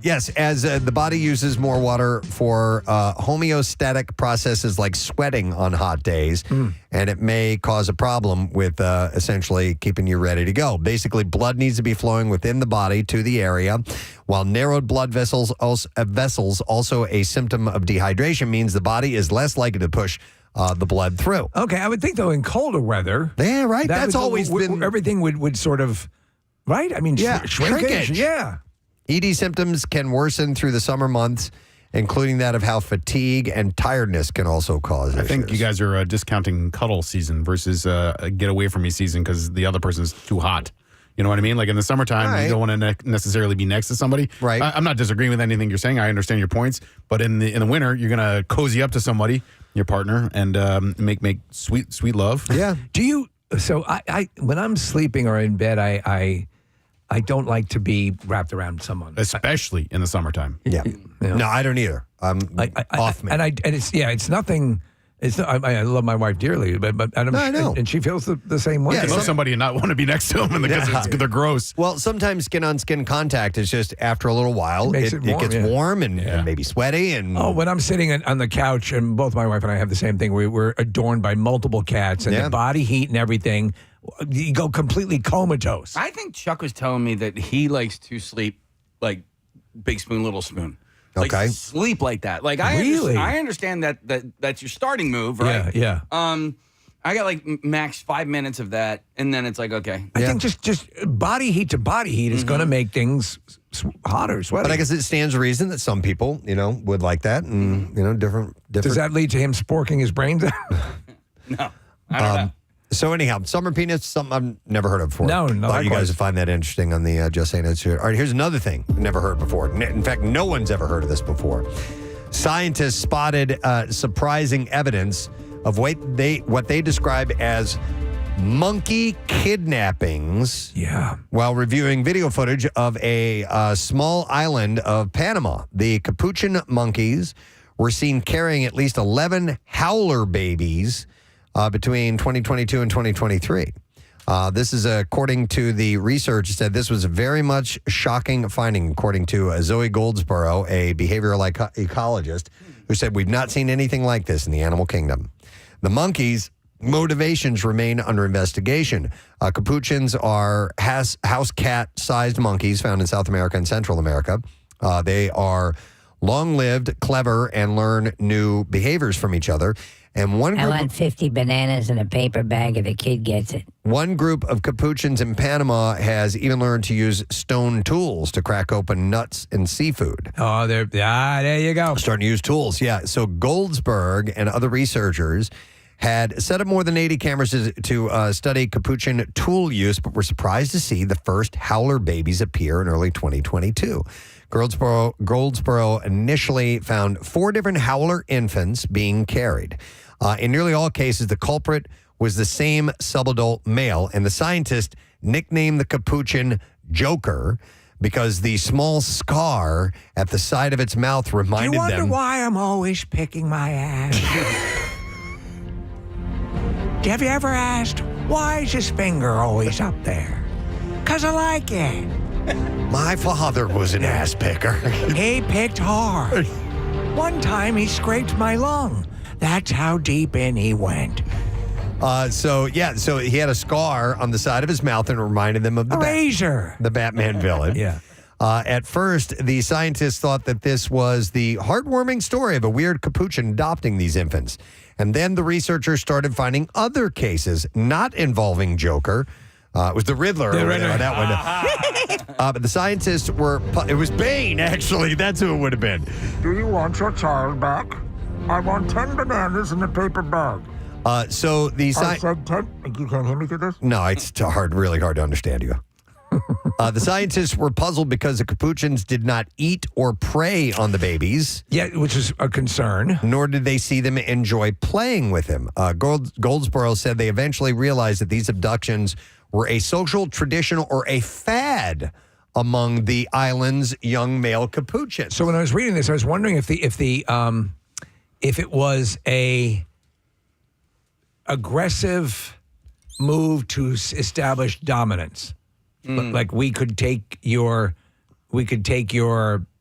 Speaker 1: yes, as the body uses more water for homeostatic processes like sweating on hot days, and it may cause a problem with essentially keeping you ready to go. Basically, blood needs to be flowing within the body to the area, while narrowed blood vessels, also a symptom of dehydration, means the body is less likely to push the blood through.
Speaker 2: Okay, I would think, though, in colder weather.
Speaker 1: Yeah, right. That's always been.
Speaker 2: Everything would sort of, right? I mean, shrinkage. Yeah.
Speaker 1: ED symptoms can worsen through the summer months including that of how fatigue and tiredness can also cause issues.
Speaker 4: I think you guys are discounting cuddle season versus get away from me season because the other person's too hot. You know what I mean? Like in the summertime, you don't want to necessarily be next to somebody.
Speaker 1: Right.
Speaker 4: I'm not disagreeing with anything you're saying. I understand your points. But in the winter, you're going to cozy up to somebody, your partner, and make sweet love.
Speaker 1: Yeah.
Speaker 2: Do you? So I when I'm sleeping or in bed, I don't like to be wrapped around someone,
Speaker 4: especially in the summertime.
Speaker 1: Yeah. No, I don't either. I'm off me.
Speaker 2: And it's nothing. It's not, I love my wife dearly, but I know, and she feels the same way.
Speaker 4: Yeah, I love somebody and not want to be next to them because they're gross.
Speaker 1: Well, sometimes skin-on-skin contact is just after a little while, it gets warm and maybe sweaty. And
Speaker 2: when I'm sitting on the couch, and both my wife and I have the same thing, we're adorned by multiple cats, and the body heat and everything, you go completely comatose.
Speaker 3: I think Chuck was telling me that he likes to sleep like big spoon, little spoon. Like sleep like that. Like I understand that's your starting move, right?
Speaker 2: Yeah.
Speaker 3: I got like max 5 minutes of that, and then it's like okay.
Speaker 2: I think just body heat to body heat is going to make things hotter, sweaty.
Speaker 1: But I guess it stands to reason that some people, would like that, and different.
Speaker 2: Does that lead to him sporking his brains out?
Speaker 3: No, I don't know.
Speaker 1: So anyhow, summer peanuts, something I've never heard of before.
Speaker 2: No,
Speaker 1: Thought you guys would find that interesting on the Just Saying Institute. All right, here's another thing I've never heard before. In fact, no one's ever heard of this before. Scientists spotted surprising evidence of what they describe as monkey kidnappings.
Speaker 2: Yeah.
Speaker 1: While reviewing video footage of a small island of Panama, the capuchin monkeys were seen carrying at least 11 howler babies between 2022 and 2023. This is according to the research. Said this was a very much shocking finding, according to Zoe Goldsboro, a behavioral ecologist, who said, "We've not seen anything like this in the animal kingdom." The monkeys' motivations remain under investigation. Capuchins are house cat-sized monkeys found in South America and Central America. They are long-lived, clever, and learn new behaviors from each other. And
Speaker 20: I want 50 bananas in a paper bag if the kid gets it.
Speaker 1: One group of capuchins in Panama has even learned to use stone tools to crack open nuts and seafood.
Speaker 2: Oh, there you go.
Speaker 1: Starting to use tools, yeah. So Goldsberg and other researchers had set up more than 80 cameras to study capuchin tool use, but were surprised to see the first howler babies appear in early 2022. Goldsboro initially found 4 different howler infants being carried. In nearly all cases, the culprit was the same subadult male, and the scientist nicknamed the capuchin Joker because the small scar at the side of its mouth reminded them...
Speaker 2: You wonder why I'm always picking my ass? Have you ever asked, why is his finger always up there? Because I like it.
Speaker 1: My father was an ass picker.
Speaker 2: He picked hard. One time he scraped my lung. That's how deep in he went.
Speaker 1: So he had a scar on the side of his mouth and it reminded them of the
Speaker 2: razor,
Speaker 1: the Batman villain.
Speaker 2: Yeah.
Speaker 1: At first, the scientists thought that this was the heartwarming story of a weird capuchin adopting these infants. And then the researchers started finding other cases not involving Joker. It was the Riddler over there on that one. But the scientists were... It was Bane, actually. That's who it would have been.
Speaker 2: Do you want your child back? I want 10 bananas in a paper bag.
Speaker 1: So the...
Speaker 2: I said 10... You can't hear me through this?
Speaker 1: No, it's really hard to understand you. The scientists were puzzled because the capuchins did not eat or prey on the babies.
Speaker 2: Yeah, which is a concern.
Speaker 1: Nor did they see them enjoy playing with him. Goldsboro said they eventually realized that these abductions were a social tradition or a fad among the island's young male capuchins.
Speaker 2: So when I was reading this, I was wondering if it was a aggressive move to establish dominance. Like we could take your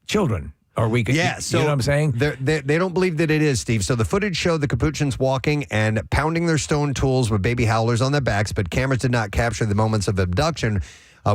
Speaker 2: children, or we could.
Speaker 1: Yeah, so
Speaker 2: you know what I'm saying?
Speaker 1: They don't believe that it is, Steve. So the footage showed the capuchins walking and pounding their stone tools with baby howlers on their backs, but cameras did not capture the moments of abduction,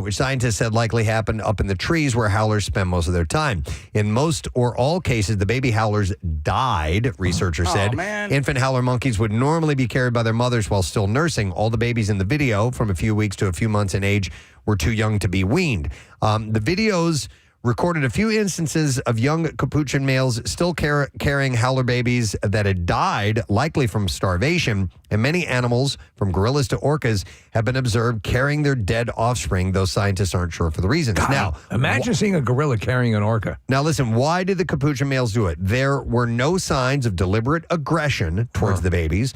Speaker 1: which scientists said likely happened up in the trees where howlers spend most of their time. In most or all cases, the baby howlers died, researchers said.
Speaker 3: Man.
Speaker 1: Infant howler monkeys would normally be carried by their mothers while still nursing. All the babies in the video, from a few weeks to a few months in age, were too young to be weaned. The videos recorded a few instances of young capuchin males still carrying howler babies that had died, likely from starvation. And many animals, from gorillas to orcas, have been observed carrying their dead offspring, though scientists aren't sure for the reasons.
Speaker 2: God,
Speaker 1: now,
Speaker 2: imagine seeing a gorilla carrying an orca.
Speaker 1: Now, listen, why did the capuchin males do it? There were no signs of deliberate aggression towards the babies,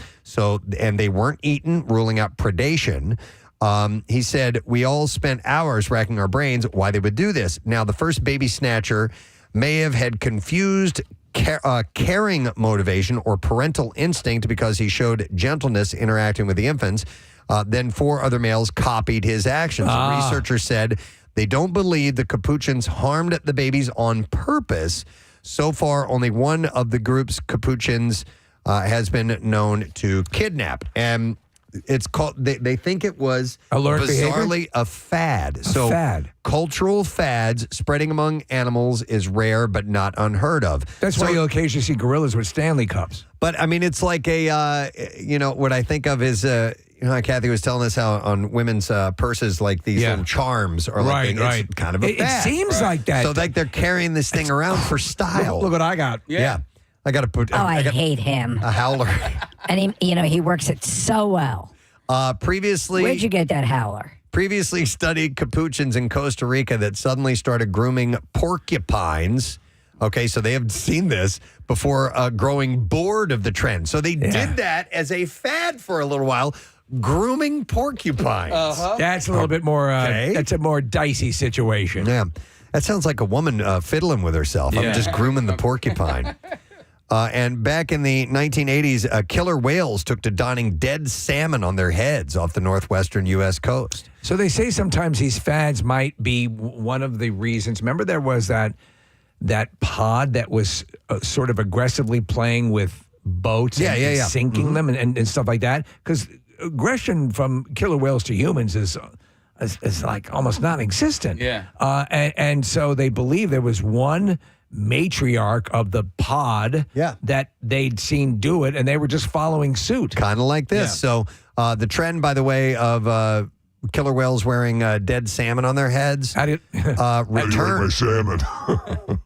Speaker 1: and they weren't eaten, ruling out predation. He said, we all spent hours racking our brains why they would do this. Now, the first baby snatcher may have had confused caring motivation or parental instinct because he showed gentleness interacting with the infants. Then 4 other males copied his actions. Researchers said they don't believe the capuchins harmed the babies on purpose. So far, only one of the group's capuchins has been known to kidnap. And it's called, they think it was bizarrely a fad.
Speaker 2: Fad.
Speaker 1: Cultural fads spreading among animals is rare but not unheard of.
Speaker 2: That's why you'll occasionally see gorillas with Stanley cups.
Speaker 1: But I mean, it's like what I think of is, Kathy was telling us how on women's purses, like these little charms are like it's kind of a fad.
Speaker 2: It seems like that.
Speaker 1: So like they're carrying this thing around for style.
Speaker 2: Look what I got.
Speaker 1: Yeah. I got to put.
Speaker 20: I hate him.
Speaker 1: A howler.
Speaker 20: And he works it so well.
Speaker 1: Previously,
Speaker 20: where'd you get that howler?
Speaker 1: Previously studied capuchins in Costa Rica that suddenly started grooming porcupines. Okay, so they have seen this before growing bored of the trend. So they did that as a fad for a little while, grooming porcupines.
Speaker 2: That's a little bit more. That's a more dicey situation.
Speaker 1: Yeah, that sounds like a woman fiddling with herself. I'm just grooming the porcupine. And back in the 1980s, killer whales took to donning dead salmon on their heads off the northwestern U.S. coast.
Speaker 2: So they say sometimes these fads might be one of the reasons. Remember there was that pod that was sort of aggressively playing with boats and sinking them and stuff like that? Because aggression from killer whales to humans is like almost non-existent.
Speaker 3: Yeah.
Speaker 2: And so they believe there was one matriarch of the pod that they'd seen do it, and they were just following suit.
Speaker 1: Kind of like this. So the trend, by the way, of killer whales wearing dead salmon on their heads returned.
Speaker 6: Salmon.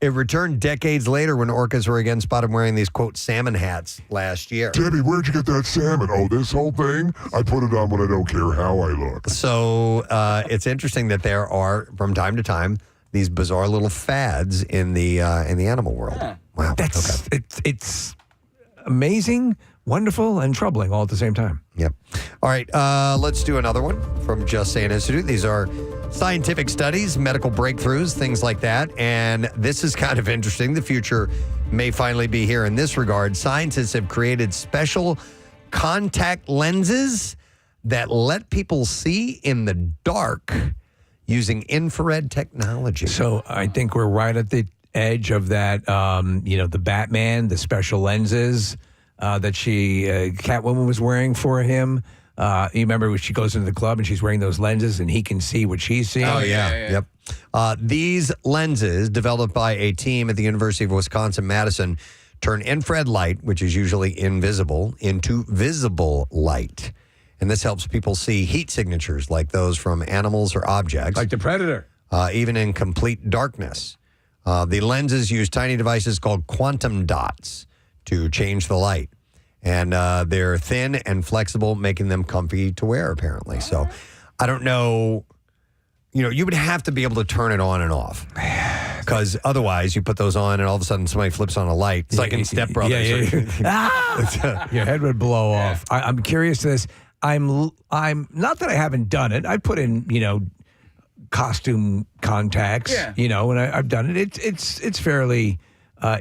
Speaker 1: It returned decades later when orcas were again spotted wearing these, quote, salmon hats last year.
Speaker 6: Debbie, where'd you get that salmon? Oh, this whole thing? I put it on when I don't care how I look.
Speaker 1: So it's interesting that there are, from time to time, these bizarre little fads in the animal world. Wow,
Speaker 2: it's amazing, wonderful, and troubling all at the same time.
Speaker 1: Yep. All right, let's do another one from Just Saying Institute. These are scientific studies, medical breakthroughs, things like that. And this is kind of interesting. The future may finally be here in this regard. Scientists have created special contact lenses that let people see in the dark using infrared technology.
Speaker 2: So I think we're right at the edge of that, the Batman, the special lenses that Catwoman was wearing for him. You remember when she goes into the club and she's wearing those lenses and he can see what she's seeing?
Speaker 1: Oh, yeah. Yep. These lenses, developed by a team at the University of Wisconsin-Madison, turn infrared light, which is usually invisible, into visible light. And this helps people see heat signatures like those from animals or objects.
Speaker 2: Like the Predator.
Speaker 1: Even in complete darkness. The lenses use tiny devices called quantum dots to change the light. And they're thin and flexible, making them comfy to wear, apparently. So I don't know. You would have to be able to turn it on and off. Because otherwise, you put those on and all of a sudden somebody flips on a light. It's like in Step Brothers.
Speaker 2: Your head would blow off. I'm curious to this. I'm not that I haven't done it. I put in, costume contacts, and I've done it. It's fairly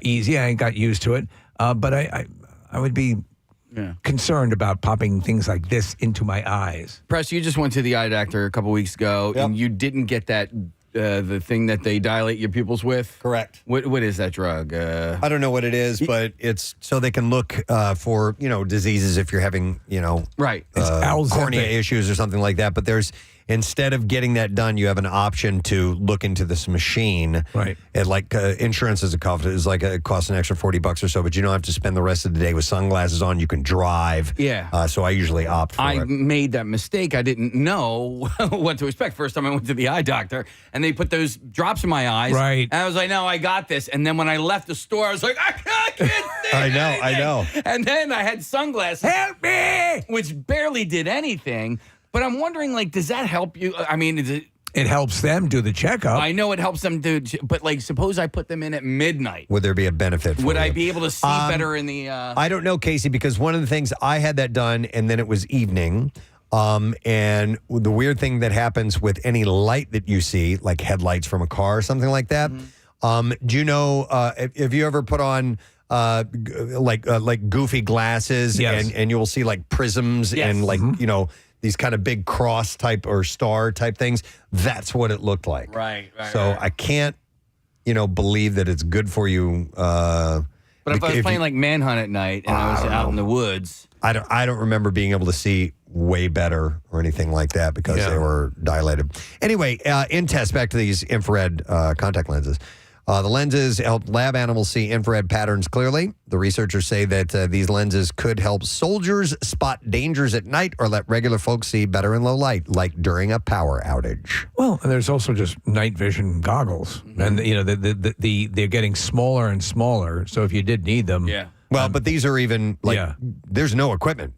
Speaker 2: easy. I got used to it. But I would be concerned about popping things like this into my eyes.
Speaker 3: Press, you just went to the eye doctor a couple weeks ago, and you didn't get that the thing that they dilate your pupils with?
Speaker 1: Correct.
Speaker 3: What is that drug?
Speaker 1: I don't know what it is, but it's so they can look for, diseases if you're having,
Speaker 3: right.
Speaker 1: cornea issues or something like that. But instead of getting that done, you have an option to look into this machine.
Speaker 2: Right.
Speaker 1: And like insurance is a cost. It's like it costs an extra $40 or so, but you don't have to spend the rest of the day with sunglasses on. You can drive.
Speaker 3: Yeah.
Speaker 1: So I usually opt for
Speaker 3: I
Speaker 1: it.
Speaker 3: made that mistake. I didn't know what to expect. First time I went to the eye doctor, and they put those drops in my eyes.
Speaker 2: Right.
Speaker 3: And I was like, no, I got this. And then when I left the store, I was like, I can't see
Speaker 1: I know.
Speaker 3: And then I had sunglasses.
Speaker 2: Help me!
Speaker 3: Which barely did anything. But I'm wondering, like, does that help you? I mean, is it...
Speaker 2: It helps them do the checkup.
Speaker 3: I know it helps them do, but like, suppose I put them in at midnight.
Speaker 1: Would there be a benefit for
Speaker 3: Would
Speaker 1: you?
Speaker 3: I be able to see better in the...
Speaker 1: I don't know, Casey, because one of the things, I had that done, and then it was evening. And the weird thing that happens with any light that you see, like headlights from a car or something like that, do you know, have you ever put on like goofy glasses and you'll see like prisms and like, you know, these kind of big cross type or star type things? That's what it looked like.
Speaker 3: Right.
Speaker 1: So I can't, believe that it's good for you.
Speaker 3: But if I was playing like Manhunt at night and I was out in the woods...
Speaker 1: I don't remember being able to see way better or anything like that because they were dilated. Anyway, in tests, back to these infrared contact lenses. The lenses help lab animals see infrared patterns clearly. The researchers say that these lenses could help soldiers spot dangers at night or let regular folks see better in low light, like during a power outage.
Speaker 2: Well, and there's also just night vision goggles, and they're getting smaller and smaller. So if you did need them,
Speaker 1: Well, but these are even like there's no equipment.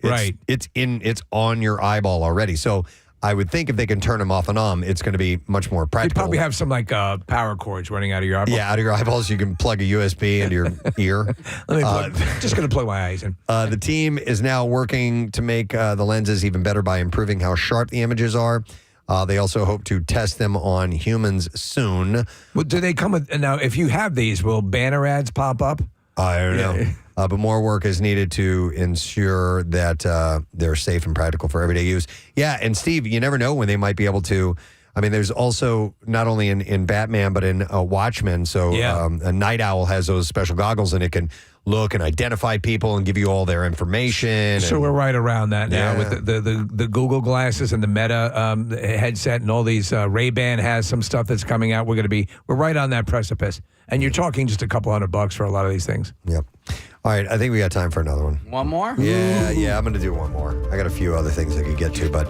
Speaker 1: It's on your eyeball already. So I would think if they can turn them off and on, it's going to be much more
Speaker 2: you
Speaker 1: practical.
Speaker 2: probably have some like power cords running out of your eyeball.
Speaker 1: Yeah, out of your eyeballs. You can plug a USB into your ear.
Speaker 2: Just going to plug my eyes in.
Speaker 1: The team is now working to make the lenses even better by improving how sharp the images are. They also hope to test them on humans soon.
Speaker 2: Well, do they come with now? If you have these, will banner ads pop up?
Speaker 1: I don't know. But more work is needed to ensure that they're safe and practical for everyday use. Yeah, and Steve, you never know when they might be able to. I mean, there's also not only in Batman, but in Watchmen. So a Night Owl has those special goggles, and it can look and identify people and give you all their information.
Speaker 2: So we're right around that now with the Google glasses and the Meta headset and all these. Ray-Ban has some stuff that's coming out. We're right on that precipice. And you're talking just a couple $100 for a lot of these things.
Speaker 1: Yep. All right, I think we got time for another one.
Speaker 3: One more?
Speaker 1: Yeah, I'm going to do one more. I got a few other things I could get to, but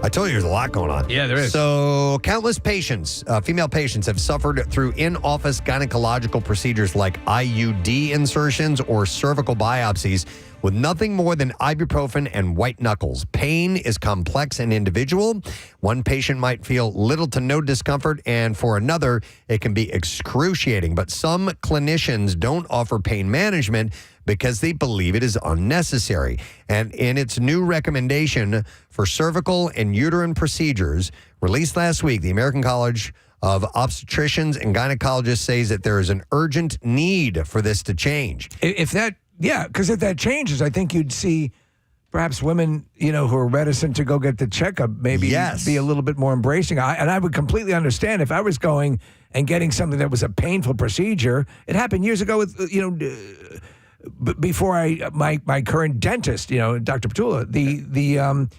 Speaker 1: I told you there's a lot going on.
Speaker 2: Yeah, there is.
Speaker 1: So countless patients, female patients, have suffered through in-office gynecological procedures like IUD insertions or cervical biopsies with nothing more than ibuprofen and white knuckles. Pain is complex and individual. One patient might feel little to no discomfort, and for another, it can be excruciating. But some clinicians don't offer pain management because they believe it is unnecessary. And in its new recommendation for cervical and uterine procedures, released last week, the American College of Obstetricians and Gynecologists says that there is an urgent need for this to change.
Speaker 2: Because if that changes, I think you'd see perhaps women, who are reticent to go get the checkup, maybe be a little bit more embracing. And I would completely understand if I was going and getting something that was a painful procedure. It happened years ago with, before my current dentist, Dr. Petula,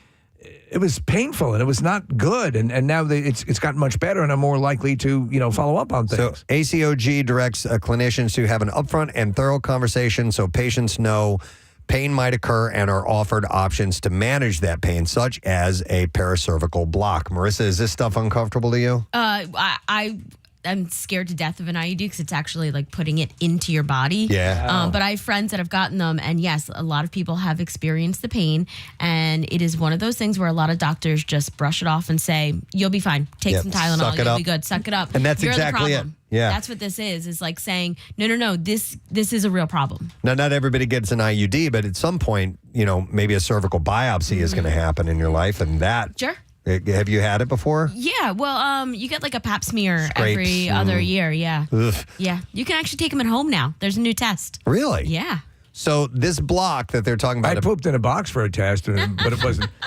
Speaker 2: it was painful and it was not good. And now it's gotten much better and I'm more likely to, follow up on things.
Speaker 1: So ACOG directs clinicians to have an upfront and thorough conversation so patients know pain might occur and are offered options to manage that pain, such as a paracervical block. Marissa, is this stuff uncomfortable to you?
Speaker 13: I'm scared to death of an IUD because it's actually like putting it into your body.
Speaker 1: Yeah.
Speaker 13: But I have friends that have gotten them, and yes, a lot of people have experienced the pain, and it is one of those things where a lot of doctors just brush it off and say, "You'll be fine. Take some Tylenol. You'll be good. Suck it up."
Speaker 1: And that's
Speaker 13: You're
Speaker 1: exactly
Speaker 13: the
Speaker 1: it.
Speaker 13: problem.
Speaker 1: Yeah.
Speaker 13: That's what this is like saying, no, this is a real problem.
Speaker 1: Now, not everybody gets an IUD, but at some point, maybe a cervical biopsy is going to happen in your life, and that.
Speaker 13: Sure.
Speaker 1: Have you had it before?
Speaker 13: Yeah, well, you get like a pap smear
Speaker 1: Scrapes.
Speaker 13: every other year. Yeah.
Speaker 1: Ugh.
Speaker 13: Yeah. You can actually take them at home now. There's a new test.
Speaker 1: Really?
Speaker 13: Yeah.
Speaker 1: So this block that they're talking about.
Speaker 2: I pooped in a box for a test, but it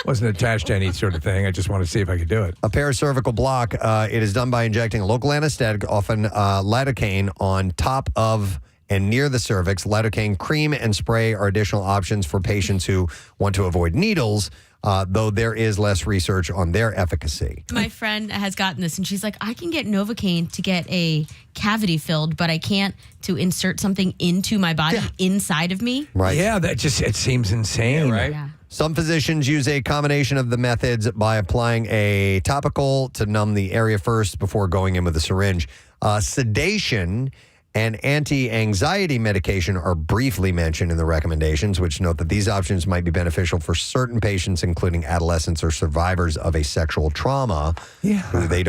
Speaker 2: wasn't attached to any sort of thing. I just wanted to see if I could do it.
Speaker 1: A paracervical block, it is done by injecting a local anesthetic, often lidocaine, on top of and near the cervix. Lidocaine cream and spray are additional options for patients who want to avoid needles, though there is less research on their efficacy.
Speaker 13: My friend has gotten this, and she's like, I can get Novocaine to get a cavity filled, but I can't to insert something into my body inside of me.
Speaker 1: Right.
Speaker 2: Yeah, it seems insane.
Speaker 3: Right?
Speaker 13: Yeah.
Speaker 1: Some physicians use a combination of the methods by applying a topical to numb the area first before going in with a syringe. Sedation and anti-anxiety medication are briefly mentioned in the recommendations, which note that these options might be beneficial for certain patients, including adolescents or survivors of a sexual trauma.
Speaker 2: Yeah,
Speaker 1: who they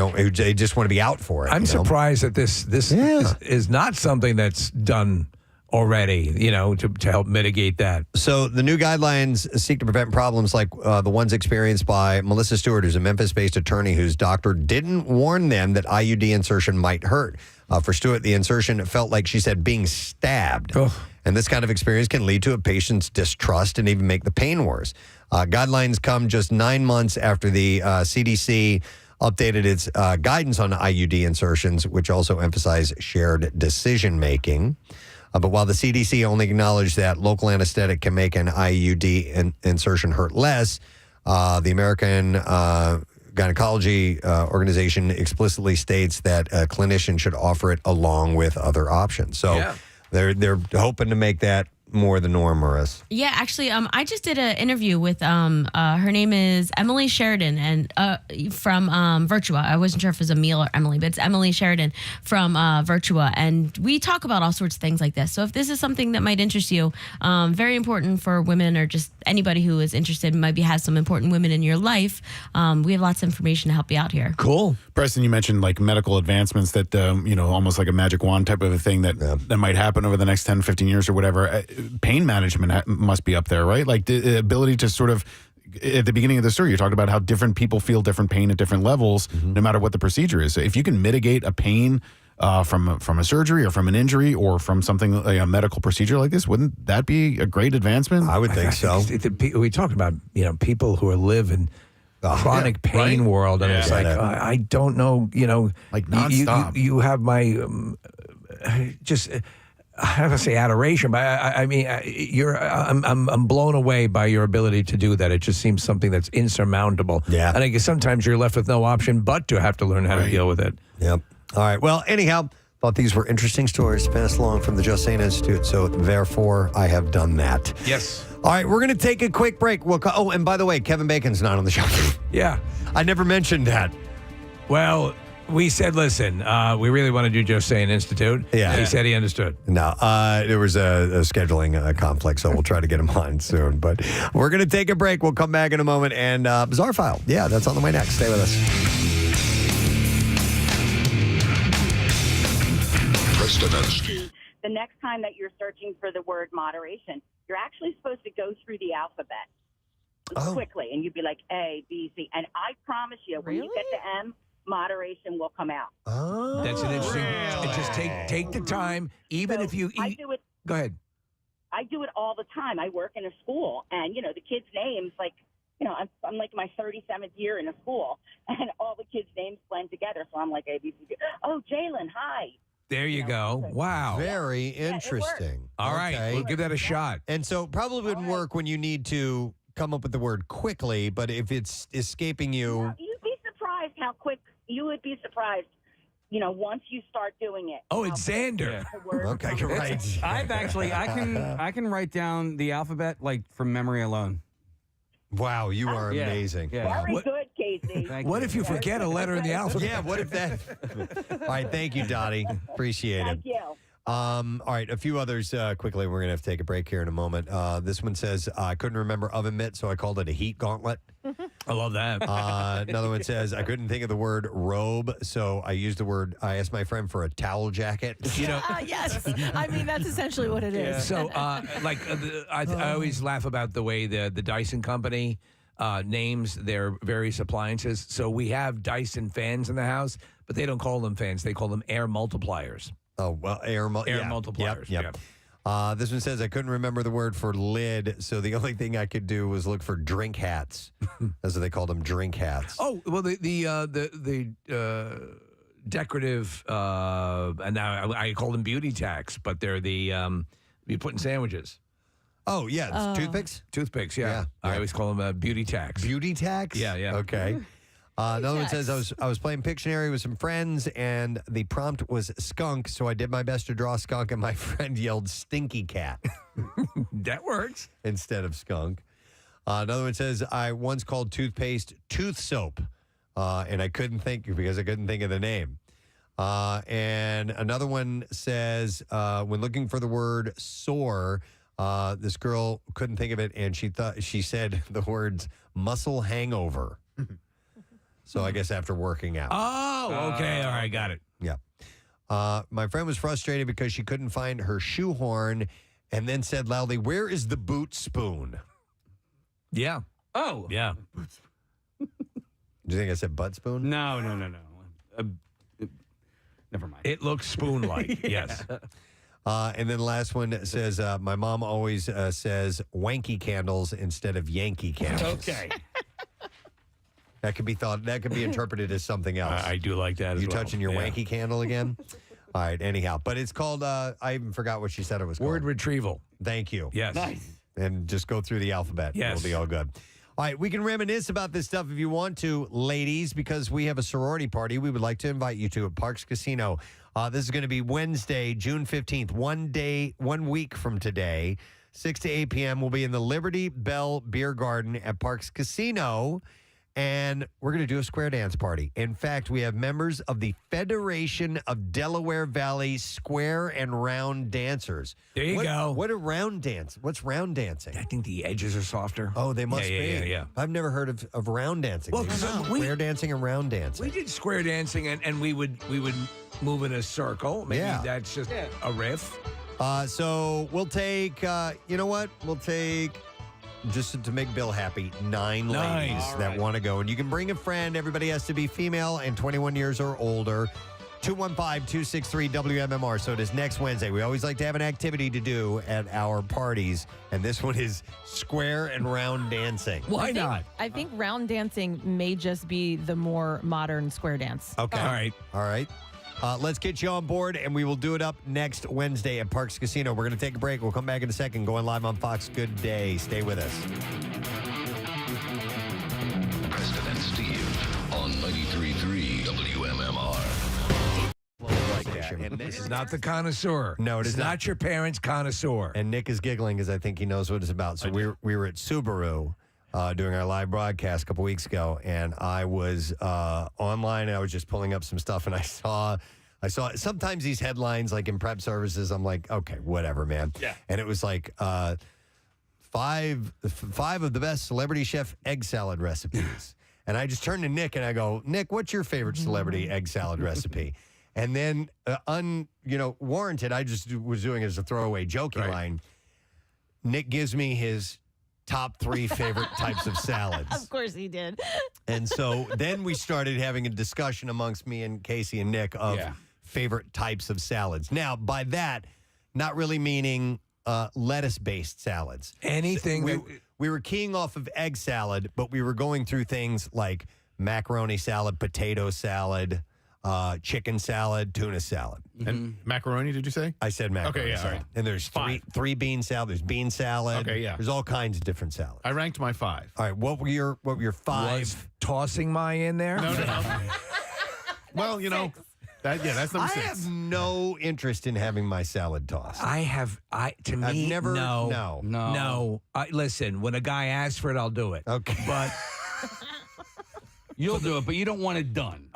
Speaker 1: just want to be out for it.
Speaker 2: I'm surprised that this is not something that's done already, to help mitigate that.
Speaker 1: So the new guidelines seek to prevent problems like the ones experienced by Melissa Stewart, who's a Memphis-based attorney whose doctor didn't warn them that IUD insertion might hurt. For Stewart, the insertion felt like, she said, being stabbed. And this kind of experience can lead to a patient's distrust and even make the pain worse. Guidelines come just 9 months after the CDC updated its guidance on IUD insertions, which also emphasize shared decision-making. But while the CDC only acknowledged that local anesthetic can make an IUD insertion hurt less, the American Gynecology Organization explicitly states that a clinician should offer it along with other options. So they're hoping to make that more the norm, Maurice.
Speaker 13: Yeah, actually, I just did an interview with her name is Emily Sheridan, and from Virtua. I wasn't sure if it was Emil or Emily, but it's Emily Sheridan from Virtua, and we talk about all sorts of things like this. So if this is something that might interest you, very important for women or just anybody who is interested, maybe has some important women in your life, we have lots of information to help you out here.
Speaker 2: Cool.
Speaker 4: Preston, you mentioned like medical advancements that, almost like a magic wand type of a thing that might happen over the next 10, 15 years or whatever. Pain management must be up there, right? Like the ability to sort of, at the beginning of the story, you talked about how different people feel different pain at different levels, no matter what the procedure is. So if you can mitigate a pain from a surgery or from an injury or from something like a medical procedure like this, wouldn't that be a great advancement?
Speaker 1: I would think so.
Speaker 2: We talked about people who live in chronic pain world, and it's like I don't know,
Speaker 4: like nonstop.
Speaker 2: You have my just. I have to say adoration, but I mean, I'm blown away by your ability to do that. It just seems something that's insurmountable.
Speaker 1: Yeah.
Speaker 2: And I guess sometimes you're left with no option but to have to learn how to deal with it.
Speaker 1: Yep. All right. Well, anyhow, thought these were interesting stories passed along from the Just Sayin Institute, so therefore I have done that.
Speaker 2: Yes.
Speaker 1: All right, we're going to take a quick break. And by the way, Kevin Bacon's not on the show.
Speaker 2: Yeah.
Speaker 1: I never mentioned that.
Speaker 2: Well, we said, listen, we really want to do Just Sayin Institute.
Speaker 1: Yeah.
Speaker 2: He said he understood.
Speaker 1: No, there was a scheduling conflict, so we'll try to get him on soon. But we're going to take a break. We'll come back in a moment. And Bizarre File. Yeah, that's on the way next. Stay with us.
Speaker 6: Preston and Steve.
Speaker 17: The next time that you're searching for the word moderation, you're actually supposed to go through the alphabet quickly, and you'd be like A, B, C. And I promise you, when you get to M, moderation will come out.
Speaker 1: Oh,
Speaker 2: that's an interesting. Just take the time, even if you.
Speaker 17: I do it.
Speaker 2: Go ahead.
Speaker 17: I do it all the time. I work in a school, and the kids' names, like, I'm like my 37th year in a school, and all the kids' names blend together. So I'm like A, B, C. Oh, Jalen, hi.
Speaker 2: There you go. Wow.
Speaker 1: Very interesting.
Speaker 2: All right, we'll give that a shot.
Speaker 1: And so probably wouldn't work when you need to come up with the word quickly, but if it's escaping you.
Speaker 17: No, you'd be surprised how quick. You would be surprised, once you start doing it.
Speaker 2: Oh, it's Xander.
Speaker 1: Okay, you're right.
Speaker 3: I've actually, I can write down the alphabet like from memory alone.
Speaker 1: Wow, you are amazing.
Speaker 3: Yeah.
Speaker 17: Very good, Casey.
Speaker 2: What if you forget a letter in the alphabet?
Speaker 1: Yeah, what if that? All right, thank you, Dottie. Appreciate it.
Speaker 17: Thank you.
Speaker 1: All right, a few others quickly. We're going to have to take a break here in a moment. This one says, I couldn't remember oven mitt, so I called it a heat gauntlet.
Speaker 2: I love that.
Speaker 1: Another one says, I couldn't think of the word robe, so I asked my friend for a towel jacket.
Speaker 12: Yes. I mean, that's essentially what it is.
Speaker 2: So, I always laugh about the way the Dyson company names their various appliances. So we have Dyson fans in the house, but they don't call them fans. They call them air multipliers.
Speaker 1: Oh, well, air
Speaker 2: multipliers.
Speaker 1: Yep. This one says I couldn't remember the word for lid, so the only thing I could do was look for drink hats. That's what they called them, drink hats.
Speaker 2: Oh, well, the decorative, and now I call them beauty tacks, but they're the you put in sandwiches.
Speaker 1: Oh, yeah. Toothpicks?
Speaker 2: Toothpicks, yeah. I always call them beauty tacks.
Speaker 1: Beauty tacks?
Speaker 2: Yeah, yeah.
Speaker 1: Okay. Another one says, I was playing Pictionary with some friends, and the prompt was skunk, so I did my best to draw skunk, and my friend yelled stinky cat.
Speaker 2: That works.
Speaker 1: Instead of skunk. Another one says, I once called toothpaste tooth soap, and I couldn't think because I couldn't think of the name. And another one says, when looking for the word sore, this girl couldn't think of it, and she said the words muscle hangover. So I guess after working out.
Speaker 2: Oh, okay. All right, got it.
Speaker 1: Yeah. My friend was frustrated because she couldn't find her shoehorn and then said loudly, "Where is the boot spoon?"
Speaker 2: Yeah.
Speaker 3: Oh.
Speaker 2: Yeah.
Speaker 1: Do you think I said butt spoon?
Speaker 3: No. Never mind.
Speaker 2: It looks spoon-like, yes.
Speaker 1: And then the last one says, my mom always says wanky candles instead of Yankee candles.
Speaker 3: Okay.
Speaker 1: That could be interpreted as something else.
Speaker 2: I do like that as
Speaker 1: You
Speaker 2: well.
Speaker 1: touching your wanky candle again? All right, anyhow. But it's called, I even forgot what she said it was called.
Speaker 2: Word retrieval.
Speaker 1: Thank you.
Speaker 2: Yes.
Speaker 3: Nice.
Speaker 1: And just go through the alphabet.
Speaker 2: Yes.
Speaker 1: It'll be all good. All right, we can reminisce about this stuff if you want to, ladies, because we have a sorority party we would like to invite you to at Parks Casino. This is going to be Wednesday, June 15th, 1 week from today, 6 to 8 p.m. We'll be in the Liberty Bell Beer Garden at Parks Casino, and we're going to do a square dance party. In fact, we have members of the Federation of Delaware Valley Square and Round Dancers.
Speaker 2: There you go.
Speaker 1: What are round dance? What's round dancing?
Speaker 2: I think the edges are softer.
Speaker 1: Oh, they must be.
Speaker 2: Yeah.
Speaker 1: I've never heard of round dancing.
Speaker 2: Well,
Speaker 1: Maybe
Speaker 2: so
Speaker 1: square dancing and round dancing.
Speaker 2: We did square dancing, and we would move in a circle. Maybe that's just a riff.
Speaker 1: So we'll take, you know what? We'll take, just to make Bill happy, 9 ladies that want to go. And you can bring a friend. Everybody has to be female and 21 years or older. 215-263-WMMR. So it is next Wednesday. We always like to have an activity to do at our parties. And this one is square and round dancing.
Speaker 2: Why not?
Speaker 12: I think round dancing may just be the more modern square dance.
Speaker 1: Okay. All right. Let's get you on board, and we will do it up next Wednesday at Parks Casino. We're going to take a break. We'll come back in a second. Going live on Fox. Good day. Stay with us.
Speaker 18: Preston and Steve on 93.3 WMMR.
Speaker 1: Like that.
Speaker 2: And this is not the connoisseur.
Speaker 1: No, it is
Speaker 2: not your parents' connoisseur.
Speaker 1: And Nick is giggling because I think he knows what it's about. So we were at Subaru doing our live broadcast a couple weeks ago, and I was online, and I was just pulling up some stuff, and I saw sometimes these headlines, like in prep services, I'm like, okay, whatever, man.
Speaker 3: Yeah.
Speaker 1: And it was like five of the best celebrity chef egg salad recipes. And I just turned to Nick and I go, Nick, what's your favorite celebrity egg salad recipe? And then, warranted, I just was doing it as a throwaway joking line. Nick gives me his top 3 favorite types of salads.
Speaker 12: Of course he did.
Speaker 1: And so then we started having a discussion amongst me and Casey and Nick of favorite types of salads. Now, by that, not really meaning lettuce-based salads.
Speaker 2: Anything.
Speaker 1: We were keying off of egg salad, but we were going through things like macaroni salad, potato salad, chicken salad, tuna salad.
Speaker 4: And macaroni, did you say?
Speaker 1: I said macaroni
Speaker 4: Okay, yeah,
Speaker 1: salad.
Speaker 4: all right.
Speaker 1: And there's three bean salad. There's bean salad.
Speaker 4: Okay, yeah.
Speaker 1: There's all kinds of different salads.
Speaker 4: I ranked my 5.
Speaker 1: All right, what were your 5?
Speaker 2: Was tossing my in there?
Speaker 4: No. Well, that's number 6.
Speaker 1: I have no interest in having my salad tossed.
Speaker 2: No. Listen, when a guy asks for it, I'll do it.
Speaker 1: Okay.
Speaker 2: But
Speaker 3: you'll do it, but you don't want it done.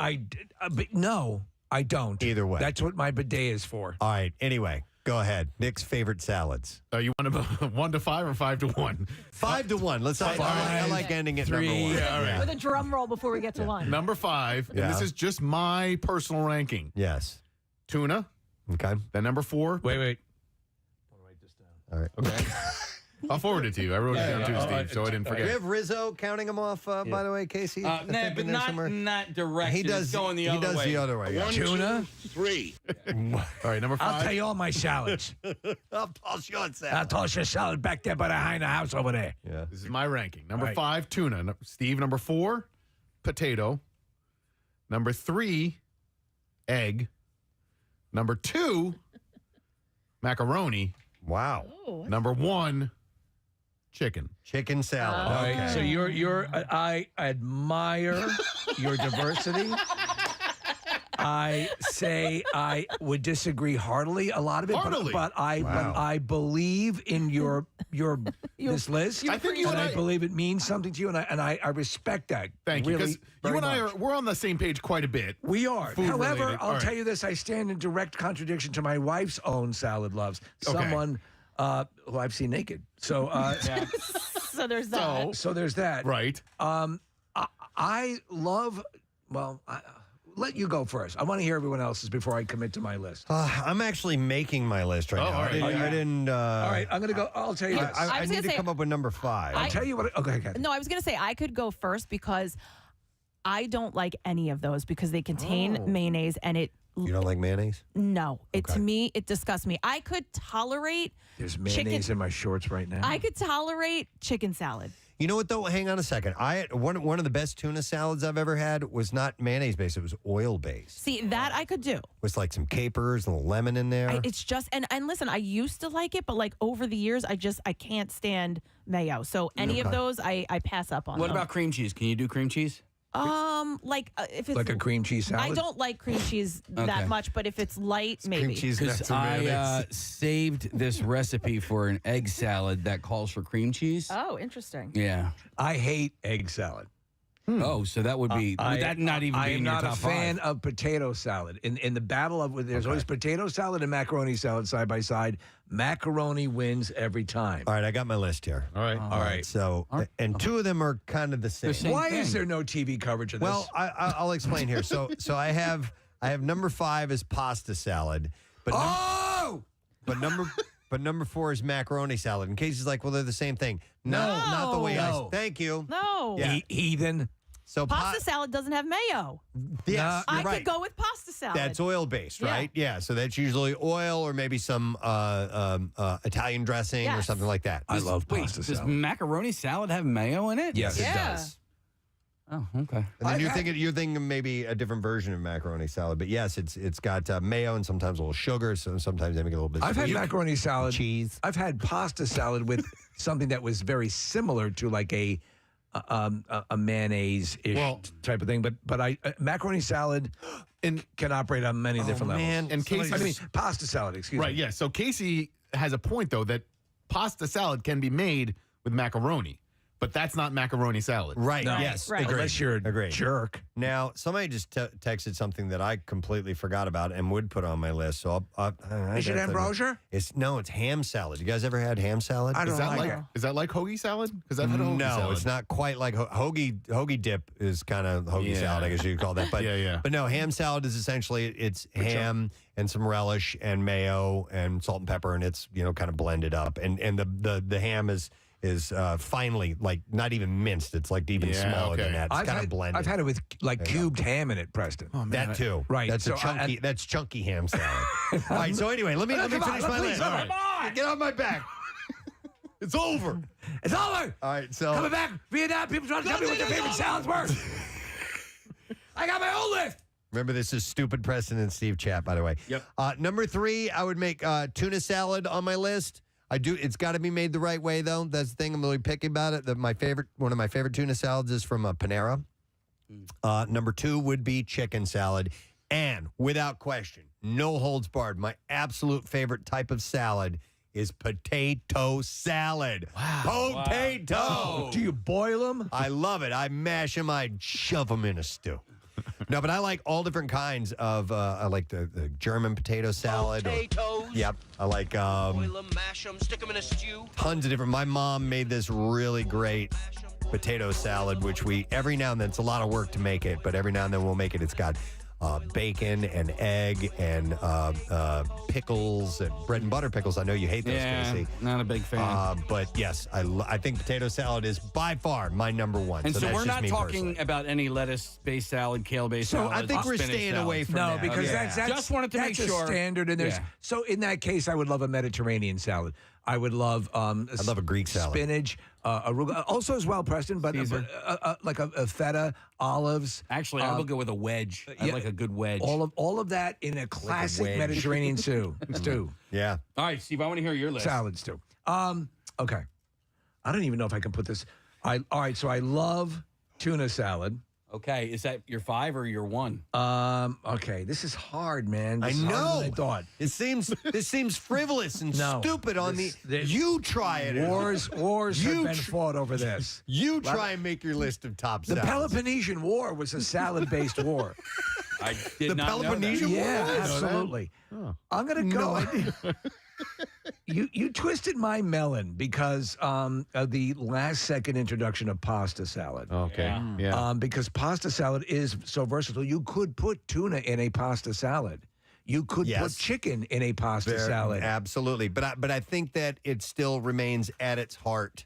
Speaker 2: No, I don't.
Speaker 1: Either way.
Speaker 2: That's what my bidet is for.
Speaker 1: All right, anyway, go ahead. Nick's favorite salads.
Speaker 4: You want to 1 to 5 or 5 to 1?
Speaker 1: 5 to 1. Let's. I like ending at
Speaker 2: 3.
Speaker 1: number 1.
Speaker 4: Yeah, all right.
Speaker 12: With a drum roll before we get to 1.
Speaker 4: Number 5, and this is just my personal ranking.
Speaker 1: Yes.
Speaker 4: Tuna.
Speaker 1: Okay.
Speaker 4: Then number 4.
Speaker 2: Wait.
Speaker 1: All right.
Speaker 4: Okay. I'll forward it to you. I wrote it down too, Steve, so I didn't
Speaker 1: Do you
Speaker 4: forget.
Speaker 1: have Rizzo counting them off, by the way, Casey?
Speaker 3: Nah, but not direct.
Speaker 1: He does.
Speaker 3: It's going the other way.
Speaker 1: He does the other way. Yeah.
Speaker 10: 1,
Speaker 2: Tuna?
Speaker 10: 2, 3.
Speaker 4: All right, number 5.
Speaker 2: I'll tell you all my salads.
Speaker 1: I'll toss your
Speaker 2: I'll
Speaker 1: salad.
Speaker 2: toss your salad back there behind the house over there.
Speaker 1: Yeah.
Speaker 4: This is my ranking. Number
Speaker 2: Right.
Speaker 4: 5, tuna. Steve, number 4, potato. Number 3, egg. Number 2, macaroni.
Speaker 1: Wow.
Speaker 4: Number 1, chicken.
Speaker 1: Chicken salad.
Speaker 2: All right,
Speaker 1: Okay.
Speaker 2: so I admire your diversity. I say I would disagree heartily a lot of it,
Speaker 4: Heartily?
Speaker 2: but I believe in your this list.
Speaker 4: I think you and
Speaker 2: I
Speaker 4: I
Speaker 2: believe it means something to you, and I respect that.
Speaker 4: Thank you.
Speaker 2: really,
Speaker 4: Because
Speaker 2: very
Speaker 4: you and I
Speaker 2: much.
Speaker 4: we're on the same page quite a bit.
Speaker 2: We are.
Speaker 4: Food
Speaker 2: However,
Speaker 4: related.
Speaker 2: I'll
Speaker 4: All right.
Speaker 2: tell you this: I stand in direct contradiction to my wife's own salad loves. Someone who I've seen naked. So,
Speaker 12: So there's that.
Speaker 2: so there's that.
Speaker 4: Right.
Speaker 2: I love. Well, let you go first. I want to hear everyone else's before I commit to my list.
Speaker 1: I'm actually making my list right now.
Speaker 4: all right.
Speaker 1: I didn't.
Speaker 2: All right, I'm going to go. I'll tell you this.
Speaker 1: I
Speaker 12: was
Speaker 1: need
Speaker 12: gonna
Speaker 1: to
Speaker 12: say-
Speaker 1: come up with number 5.
Speaker 2: I'll tell you what. Okay, okay.
Speaker 12: No, I was going to say I could go first because I don't like any of those because they contain mayonnaise and it.
Speaker 1: You don't like mayonnaise?
Speaker 12: No, to me it disgusts me. I could tolerate.
Speaker 2: There's mayonnaise in my shorts right now.
Speaker 12: I could tolerate chicken salad.
Speaker 1: You know what though? Hang on a second. One of the best tuna salads I've ever had was not mayonnaise based. It was oil based.
Speaker 12: See, that I could do.
Speaker 1: With like some capers, a little lemon in there.
Speaker 12: It's just and listen, I used to like it, but like over the years, I can't stand mayo. So any of those, I pass up on.
Speaker 3: What
Speaker 12: them.
Speaker 3: about cream cheese? Can you do cream cheese?
Speaker 12: If it's
Speaker 2: Like a cream cheese salad?
Speaker 12: I don't like cream cheese that
Speaker 3: Okay.
Speaker 12: much, but if it's light, maybe.
Speaker 1: cream cheese
Speaker 3: Because
Speaker 1: nuts and
Speaker 3: I
Speaker 1: mayonnaise.
Speaker 3: saved this recipe for an egg salad that calls for cream cheese.
Speaker 12: Oh, interesting.
Speaker 3: Yeah.
Speaker 2: I hate egg salad.
Speaker 3: Oh, so that would be would that not even
Speaker 2: I
Speaker 3: be
Speaker 2: am
Speaker 3: in your
Speaker 2: not a
Speaker 3: top
Speaker 2: fan
Speaker 3: 5?
Speaker 2: of potato salad. In the battle of there's always potato salad and macaroni salad side by side. Macaroni wins every time.
Speaker 1: All right, I got my list here.
Speaker 4: All right.
Speaker 2: All right.
Speaker 1: So, and 2 of them are kind of the same.
Speaker 3: same
Speaker 2: Why
Speaker 3: thing.
Speaker 2: is there no TV coverage of this?
Speaker 1: Well, I'll explain here. So I have number 5 is pasta salad, but number 4 is macaroni salad. In case he's like, well, they're the same thing. No, not the way
Speaker 2: No.
Speaker 1: Thank you.
Speaker 12: No.
Speaker 1: Yeah.
Speaker 2: Heathen.
Speaker 1: So
Speaker 12: Pasta salad doesn't have mayo.
Speaker 1: Yes,
Speaker 12: I
Speaker 1: you're right.
Speaker 12: could go with pasta salad.
Speaker 1: That's oil based,
Speaker 12: Yeah.
Speaker 1: right? Yeah. So that's usually oil or maybe some Italian dressing or
Speaker 12: Yes.
Speaker 1: something like that.
Speaker 2: I love
Speaker 3: Wait,
Speaker 2: pasta
Speaker 3: does
Speaker 2: salad.
Speaker 3: macaroni salad have mayo in it?
Speaker 2: Yes,
Speaker 12: Yeah.
Speaker 2: it does.
Speaker 3: Oh, okay.
Speaker 1: And then you're thinking maybe a different version of macaroni salad, but yes, it's got mayo and sometimes a little sugar, so sometimes they make it a little bit.
Speaker 2: I've had
Speaker 1: sweet.
Speaker 2: macaroni salad.
Speaker 1: cheese.
Speaker 2: I've had pasta salad with something that was very similar to like a mayonnaise-ish type of thing, but I macaroni salad can operate on many different levels.
Speaker 1: man.
Speaker 4: And Casey,
Speaker 2: I mean pasta salad. Excuse
Speaker 4: right?
Speaker 2: me.
Speaker 4: Yeah. So Casey has a point though that pasta salad can be made with macaroni, but that's not macaroni salad.
Speaker 1: Right.
Speaker 2: No.
Speaker 1: Yes.
Speaker 12: Right.
Speaker 1: Agreed.
Speaker 2: Unless you're a
Speaker 1: Agreed.
Speaker 2: jerk.
Speaker 1: Now, somebody just texted something that I completely forgot about and would put on my list. So
Speaker 2: Is it ambrosia?
Speaker 1: It's ham salad. You guys ever had ham salad?
Speaker 2: I don't like it.
Speaker 4: Is that like hoagie salad? Because I've had a hoagie
Speaker 1: No,
Speaker 4: salad.
Speaker 1: it's not quite like hoagie dip is kind of hoagie
Speaker 4: Yeah.
Speaker 1: salad, I guess you could call that. But
Speaker 4: Yeah.
Speaker 1: But no, ham salad is essentially it's ham and some relish and mayo and salt and pepper, and it's kind of blended up. And the ham is finely, like not even minced. It's like even
Speaker 4: Yeah,
Speaker 1: smaller
Speaker 4: okay.
Speaker 1: than that. It's kind of blended.
Speaker 2: I've had it with like cubed ham in it, Preston.
Speaker 4: Oh, man,
Speaker 1: That too,
Speaker 2: Right.
Speaker 1: That's
Speaker 2: So
Speaker 1: that's chunky ham salad. All right. So anyway, let me finish my list. All right. Get on my back. It's over.
Speaker 2: It's over.
Speaker 1: All right. So
Speaker 2: Coming back, Vietnam. People trying to tell me what their favorite salads were. I got my own list.
Speaker 1: remember, this is stupid Preston and Steve chat, by the way.
Speaker 3: Yep.
Speaker 1: Number 3, I would make tuna salad on my list. I do. It's got to be made the right way, though. That's the thing. I'm really picky about it. One of my favorite tuna salads is from Panera. Number 2 would be chicken salad. And without question, no holds barred, my absolute favorite type of salad is potato salad. Wow. Potato.
Speaker 2: Wow. Do you boil them?
Speaker 1: I love it. I mash them. I shove them in a stew. No, but I like all different kinds of, I like the German potato salad.
Speaker 9: Potatoes.
Speaker 1: Yep. I like
Speaker 9: Boil them, mash them, stick them in a stew.
Speaker 1: tons of different. My mom made this really great potato salad, which every now and then, it's a lot of work to make it, but every now and then we'll make it. It's got bacon and egg and pickles and bread and butter pickles. I know you hate those, Casey.
Speaker 3: Not a big fan.
Speaker 1: But yes, I think potato salad is by far my number 1.
Speaker 3: And so
Speaker 1: that's
Speaker 3: we're
Speaker 1: just
Speaker 3: not
Speaker 1: me
Speaker 3: talking
Speaker 1: personally.
Speaker 3: about any lettuce-based salad, kale-based
Speaker 1: So
Speaker 3: salad.
Speaker 1: I think we're
Speaker 3: spinach
Speaker 1: staying
Speaker 3: salad.
Speaker 1: away from
Speaker 2: No,
Speaker 1: that.
Speaker 2: because
Speaker 1: Okay.
Speaker 2: that's
Speaker 3: Just wanted to make
Speaker 2: that's
Speaker 3: sure.
Speaker 2: a standard. And there's
Speaker 3: Yeah.
Speaker 2: so in that case, I would love a Mediterranean salad. I would love. I
Speaker 1: love a Greek salad.
Speaker 2: Spinach, arugula, also as well, Preston. But like a feta, olives.
Speaker 3: Actually, I will go with a wedge. I like a good wedge.
Speaker 2: All of that in a classic
Speaker 3: wedge.
Speaker 2: Mediterranean stew.
Speaker 1: Yeah.
Speaker 3: All right, Steve. I want to hear your list.
Speaker 2: Salad stew. Okay. I don't even know if I can put this. All right. So I love tuna salad.
Speaker 3: Okay, is that your 5 or your 1?
Speaker 2: Okay, this is hard, man.
Speaker 1: I
Speaker 2: This is harder
Speaker 1: know.
Speaker 2: than I thought.
Speaker 1: This seems frivolous and stupid on
Speaker 2: this-
Speaker 1: you try it.
Speaker 2: Wars have
Speaker 1: You
Speaker 2: been fought over this.
Speaker 1: You try and make your list of top
Speaker 2: The
Speaker 1: salads.
Speaker 2: Peloponnesian War was a salad-based war.
Speaker 3: I did
Speaker 1: The
Speaker 3: not
Speaker 1: Peloponnesian
Speaker 3: know
Speaker 1: War?
Speaker 2: Yeah,
Speaker 1: was?
Speaker 2: absolutely. I'm gonna go. You twisted my melon because of the last second introduction of pasta salad.
Speaker 4: Okay. Yeah.
Speaker 2: Because pasta salad is so versatile. You could put tuna in a pasta salad. You could put chicken in a pasta salad.
Speaker 1: Absolutely. But I think that it still remains at its heart,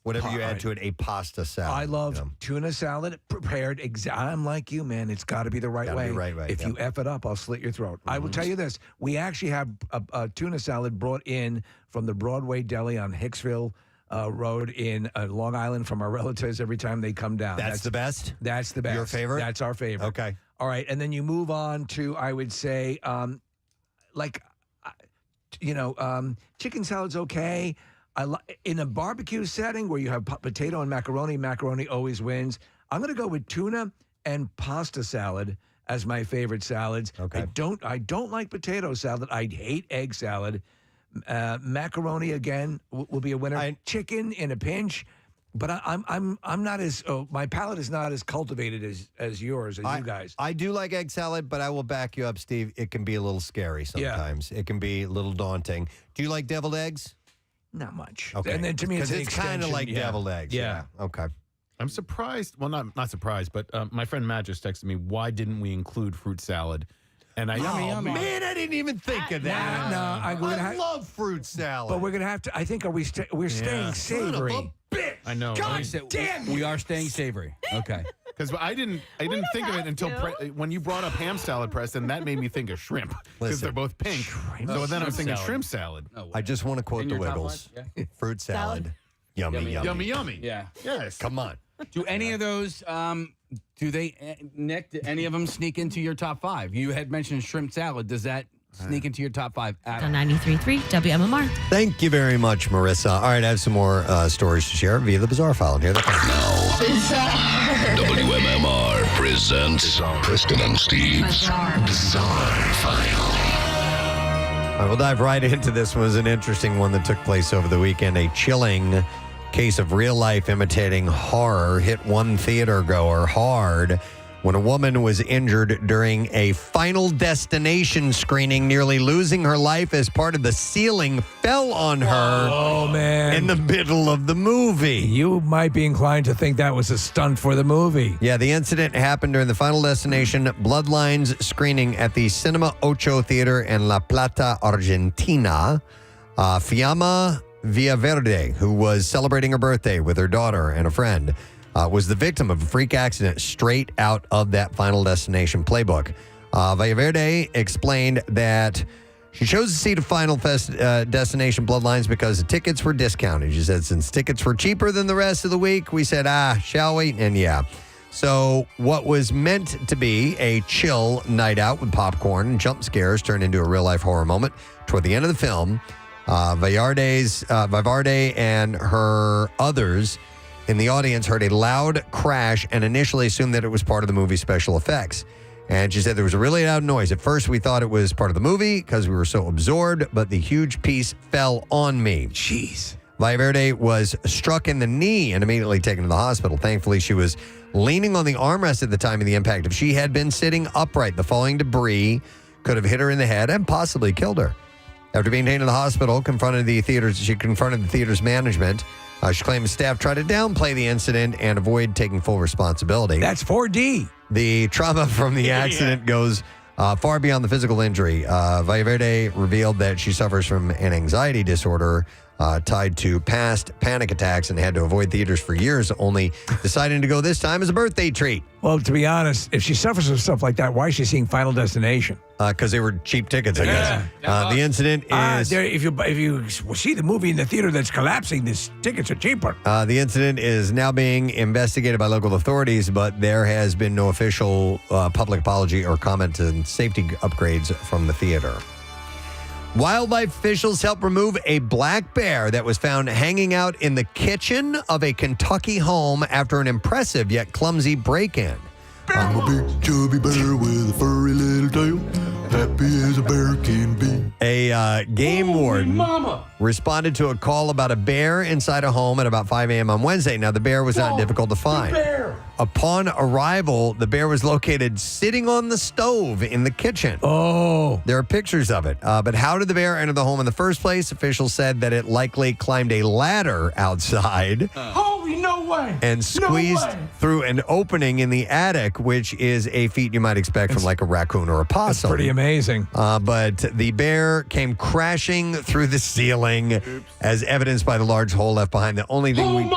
Speaker 1: whatever you add to it, a pasta salad.
Speaker 2: I love tuna salad prepared. I'm like you, man. It's got to be the right way. If you F it up, I'll slit your throat. I will tell you this. We actually have a tuna salad brought in from the Broadway Deli on Hicksville Road in Long Island from our relatives every time they come down.
Speaker 1: That's the best?
Speaker 2: That's the best.
Speaker 1: Your favorite?
Speaker 2: That's our favorite.
Speaker 1: Okay.
Speaker 2: All right. And then you move on to, I would say, chicken salad's okay. In a barbecue setting where you have potato and macaroni always wins. I'm going to go with tuna and pasta salad as my favorite salads.
Speaker 1: Okay.
Speaker 2: I don't like potato salad. I hate egg salad. Macaroni again will be a winner. Chicken in a pinch, but I'm not as my palate is not as cultivated as yours you guys.
Speaker 1: I do like egg salad, but I will back you up, Steve. It can be a little scary sometimes. It can be a little daunting. Do you like deviled eggs?
Speaker 2: Not much.
Speaker 1: Okay.
Speaker 2: And then to me, it's
Speaker 1: kind of like deviled eggs.
Speaker 2: Yeah.
Speaker 1: Okay.
Speaker 4: I'm surprised. Well, not surprised, but my friend Matt just texted me, why didn't we include fruit salad? And
Speaker 1: man, I didn't even think of that.
Speaker 2: No,
Speaker 1: I love fruit salad.
Speaker 2: But we're gonna have to. I think we're staying savory.
Speaker 4: I know.
Speaker 1: God damn
Speaker 3: we are staying savory. Okay.
Speaker 4: Because I didn't think of it until when you brought up ham salad, Preston. That made me think of shrimp because they're both pink. So then I'm thinking shrimp salad.
Speaker 1: I just want to quote the Wiggles. Fruit salad. Yummy.
Speaker 3: Yeah.
Speaker 4: Yes.
Speaker 1: Come on.
Speaker 3: Do any of those? Nick? Do any of them sneak into your top 5? You had mentioned shrimp salad. Does that sneak into your top 5?
Speaker 13: On 93.3 WMMR.
Speaker 1: Thank you very much, Marissa. All right, I have some more stories to share via the Bizarre File. And here they come.
Speaker 14: WMMR presents Preston and Steve's Bizarre File.
Speaker 1: All right, we'll dive right into this one. It was an interesting one that took place over the weekend. A chilling case of real life imitating horror hit one theater goer hard when a woman was injured during a Final Destination screening, nearly losing her life as part of the ceiling fell on her.
Speaker 2: Oh, man.
Speaker 1: In the middle of the movie.
Speaker 2: You might be inclined to think that was a stunt for the movie.
Speaker 1: Yeah, the incident happened during the Final Destination Bloodlines screening at the Cinema Ocho Theater in La Plata, Argentina. Fiamma Villaverde, who was celebrating her birthday with her daughter and a friend, was the victim of a freak accident straight out of that Final Destination playbook. Villaverde explained that she chose the seat of Final Destination Bloodlines because the tickets were discounted. She said, since tickets were cheaper than the rest of the week, we said, shall we? And yeah. So what was meant to be a chill night out with popcorn and jump scares turned into a real-life horror moment. Toward the end of the film, Villaverde and her others in the audience heard a loud crash and initially assumed that it was part of the movie's special effects. And she said there was a really loud noise. At first, we thought it was part of the movie because we were so absorbed, but the huge piece fell on me.
Speaker 2: Jeez.
Speaker 1: Villaverde was struck in the knee and immediately taken to the hospital. Thankfully, she was leaning on the armrest at the time of the impact. If she had been sitting upright, the falling debris could have hit her in the head and possibly killed her. After being taken to the hospital, she confronted the theater's management. She claimed staff tried to downplay the incident and avoid taking full responsibility.
Speaker 2: That's 4D.
Speaker 1: The trauma from the accident goes far beyond the physical injury. Villaverde revealed that she suffers from an anxiety disorder tied to past panic attacks and had to avoid theaters for years, only deciding to go this time as a birthday treat.
Speaker 2: Well, to be honest, if she suffers from stuff like that, why is she seeing Final Destination?
Speaker 1: Because they were cheap tickets, I guess. The incident is...
Speaker 2: if you see the movie in the theater that's collapsing, these tickets are cheaper.
Speaker 1: The incident is now being investigated by local authorities, but there has been no official public apology or comment on safety upgrades from the theater. Wildlife officials helped remove a black bear that was found hanging out in the kitchen of a Kentucky home after an impressive yet clumsy break-in.
Speaker 11: I'm a big chubby bear with a furry little tail, happy as a bear can be.
Speaker 1: A game warden responded to a call about a bear inside a home at about 5 a.m. on Wednesday. Now, the bear was not difficult to find. Upon arrival, the bear was located sitting on the stove in the kitchen.
Speaker 2: Oh.
Speaker 1: There are pictures of it. But how did the bear enter the home in the first place? Officials said that it likely climbed a ladder outside.
Speaker 11: Holy no way!
Speaker 1: And squeezed through an opening in the attic, which is a feat you might expect from like a raccoon or a possum.
Speaker 2: That's pretty amazing.
Speaker 1: But the bear came crashing through the ceiling, as evidenced by the large hole left behind. The only thing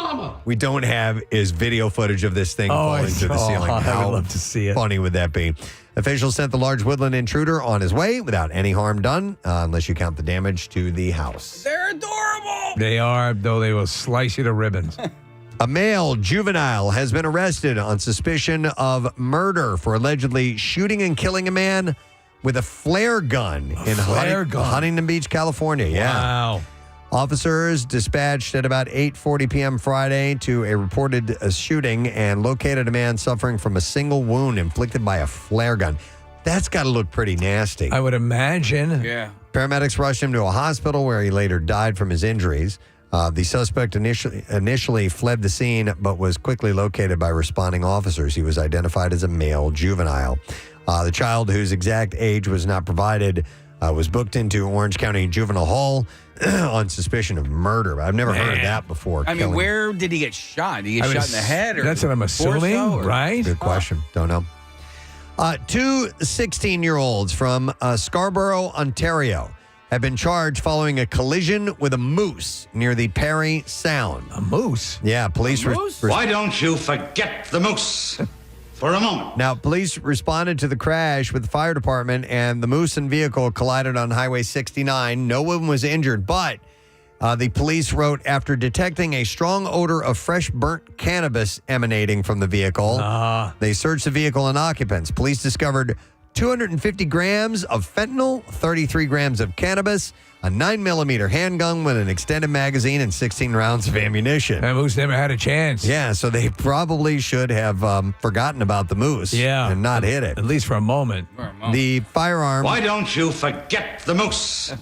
Speaker 1: we don't have is video footage of this thing falling through the ceiling.
Speaker 2: I would love to see it.
Speaker 1: Funny would that be? Officials sent the large woodland intruder on his way without any harm done, unless you count the damage to the house.
Speaker 3: They're adorable.
Speaker 2: They are, though they will slice you to ribbons.
Speaker 1: A male juvenile has been arrested on suspicion of murder for allegedly shooting and killing a man with a flare gun in Huntington Beach, California. Yeah.
Speaker 2: Wow.
Speaker 1: Officers dispatched at about 8:40 p.m. Friday to a reported shooting and located a man suffering from a single wound inflicted by a flare gun. That's got to look pretty nasty.
Speaker 2: I would imagine.
Speaker 3: Yeah.
Speaker 1: Paramedics rushed him to a hospital where he later died from his injuries. The suspect initially fled the scene, but was quickly located by responding officers. He was identified as a male juvenile. The child, whose exact age was not provided, was booked into Orange County Juvenile Hall on suspicion of murder. I've never heard of that before.
Speaker 3: I mean, where did he get shot? Did he get shot in the head? Or
Speaker 2: that's what I'm assuming,
Speaker 3: torso, or?
Speaker 2: Right?
Speaker 1: Good question. Don't know. Two 16-year-olds from Scarborough, Ontario, have been charged following a collision with a moose near the Parry Sound.
Speaker 2: A moose?
Speaker 1: Yeah, police...
Speaker 15: Why don't you forget the moose for a moment?
Speaker 1: Now, police responded to the crash with the fire department, and the moose and vehicle collided on Highway 69. No one was injured, but the police wrote, after detecting a strong odor of fresh burnt cannabis emanating from the vehicle, they searched the vehicle and occupants. Police discovered 250 grams of fentanyl, 33 grams of cannabis, a 9mm handgun with an extended magazine, and 16 rounds of ammunition.
Speaker 2: That moose never had a chance.
Speaker 1: Yeah, so they probably should have forgotten about the moose and not hit it.
Speaker 2: At least for a moment.
Speaker 1: The firearm...
Speaker 15: Why don't you forget the moose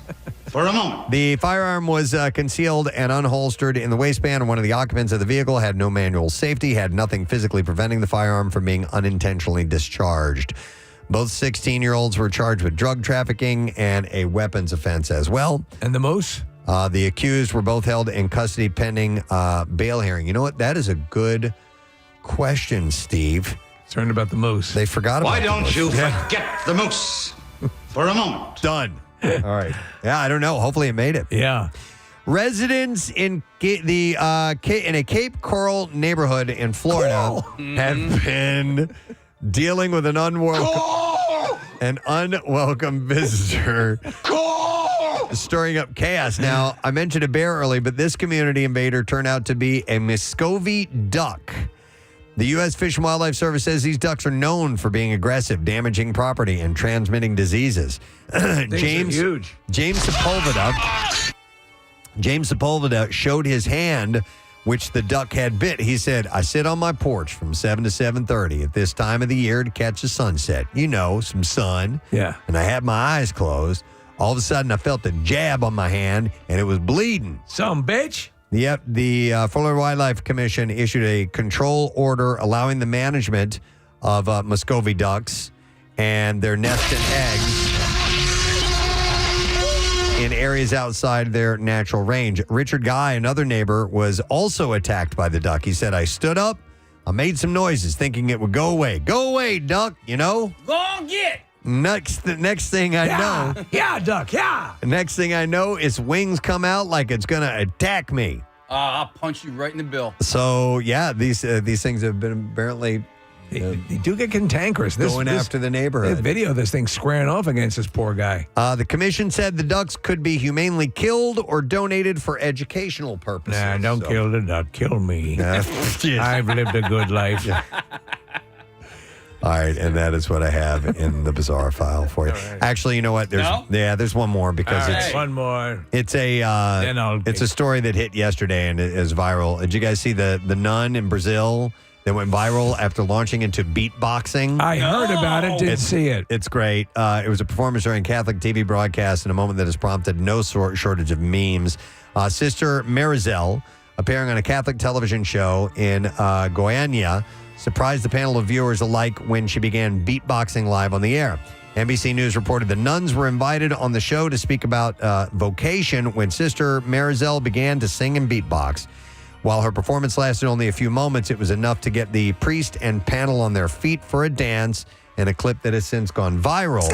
Speaker 15: for a moment?
Speaker 1: The firearm was concealed and unholstered in the waistband, and one of the occupants of the vehicle had no manual safety, had nothing physically preventing the firearm from being unintentionally discharged. Both 16-year-olds were charged with drug trafficking and a weapons offense as well.
Speaker 2: And the moose?
Speaker 1: The accused were both held in custody pending bail hearing. You know what? That is a good question, Steve.
Speaker 2: Concerned about the moose.
Speaker 1: They forgot about
Speaker 15: Why
Speaker 1: the
Speaker 15: don't
Speaker 1: moose.
Speaker 15: you forget the moose for a moment?
Speaker 1: Done. All right. Yeah, I don't know. Hopefully it made it.
Speaker 2: Yeah.
Speaker 1: Residents in in a Cape Coral neighborhood in Florida have been dealing with an unwelcome visitor, stirring up chaos. Now, I mentioned a bear early, but this community invader turned out to be a Muscovy duck. The U.S. Fish and Wildlife Service says these ducks are known for being aggressive, damaging property, and transmitting diseases. James Sepulveda showed his hand, which the duck had bit. He said, I sit on my porch from 7 to 7:30 at this time of the year to catch the sunset. You know, some sun.
Speaker 2: Yeah.
Speaker 1: And I had my eyes closed. All of a sudden, I felt a jab on my hand, and it was bleeding.
Speaker 2: Some bitch.
Speaker 1: Yep. The Florida Wildlife Commission issued a control order allowing the management of Muscovy ducks and their nests and eggs in areas outside their natural range. Richard Guy, another neighbor, was also attacked by the duck. He said, I stood up, I made some noises thinking it would go away. Go away, duck, you know?
Speaker 3: Go on, get.
Speaker 1: The next thing I know.
Speaker 2: Yeah, Duck, yeah.
Speaker 1: The next thing I know, its wings come out like it's going to attack me.
Speaker 3: I'll punch you right in the bill.
Speaker 1: So, yeah, these things have been apparently...
Speaker 2: They do get cantankerous.
Speaker 1: Going after the neighborhood.
Speaker 2: This video of this thing squaring off against this poor guy.
Speaker 1: The commission said the ducks could be humanely killed or donated for educational purposes.
Speaker 2: Nah, don't kill the duck. Kill me. I've lived a good life.
Speaker 1: Yeah. All right, and that is what I have in the bizarre file for you.
Speaker 2: Right.
Speaker 1: Actually, you know what? There's one more because it's
Speaker 2: one more.
Speaker 1: It's a story that hit yesterday and it is viral. Did you guys see the nun in Brazil that went viral after launching into beatboxing?
Speaker 2: I heard about it, didn't see it.
Speaker 1: It's great. It was a performance during Catholic TV broadcast in a moment that has prompted no shortage of memes. Sister Marizel, appearing on a Catholic television show in Goiânia, surprised the panel of viewers alike when she began beatboxing live on the air. NBC News reported the nuns were invited on the show to speak about vocation when Sister Marizel began to sing and beatbox. While her performance lasted only a few moments, it was enough to get the priest and panel on their feet for a dance in a clip that has since gone viral.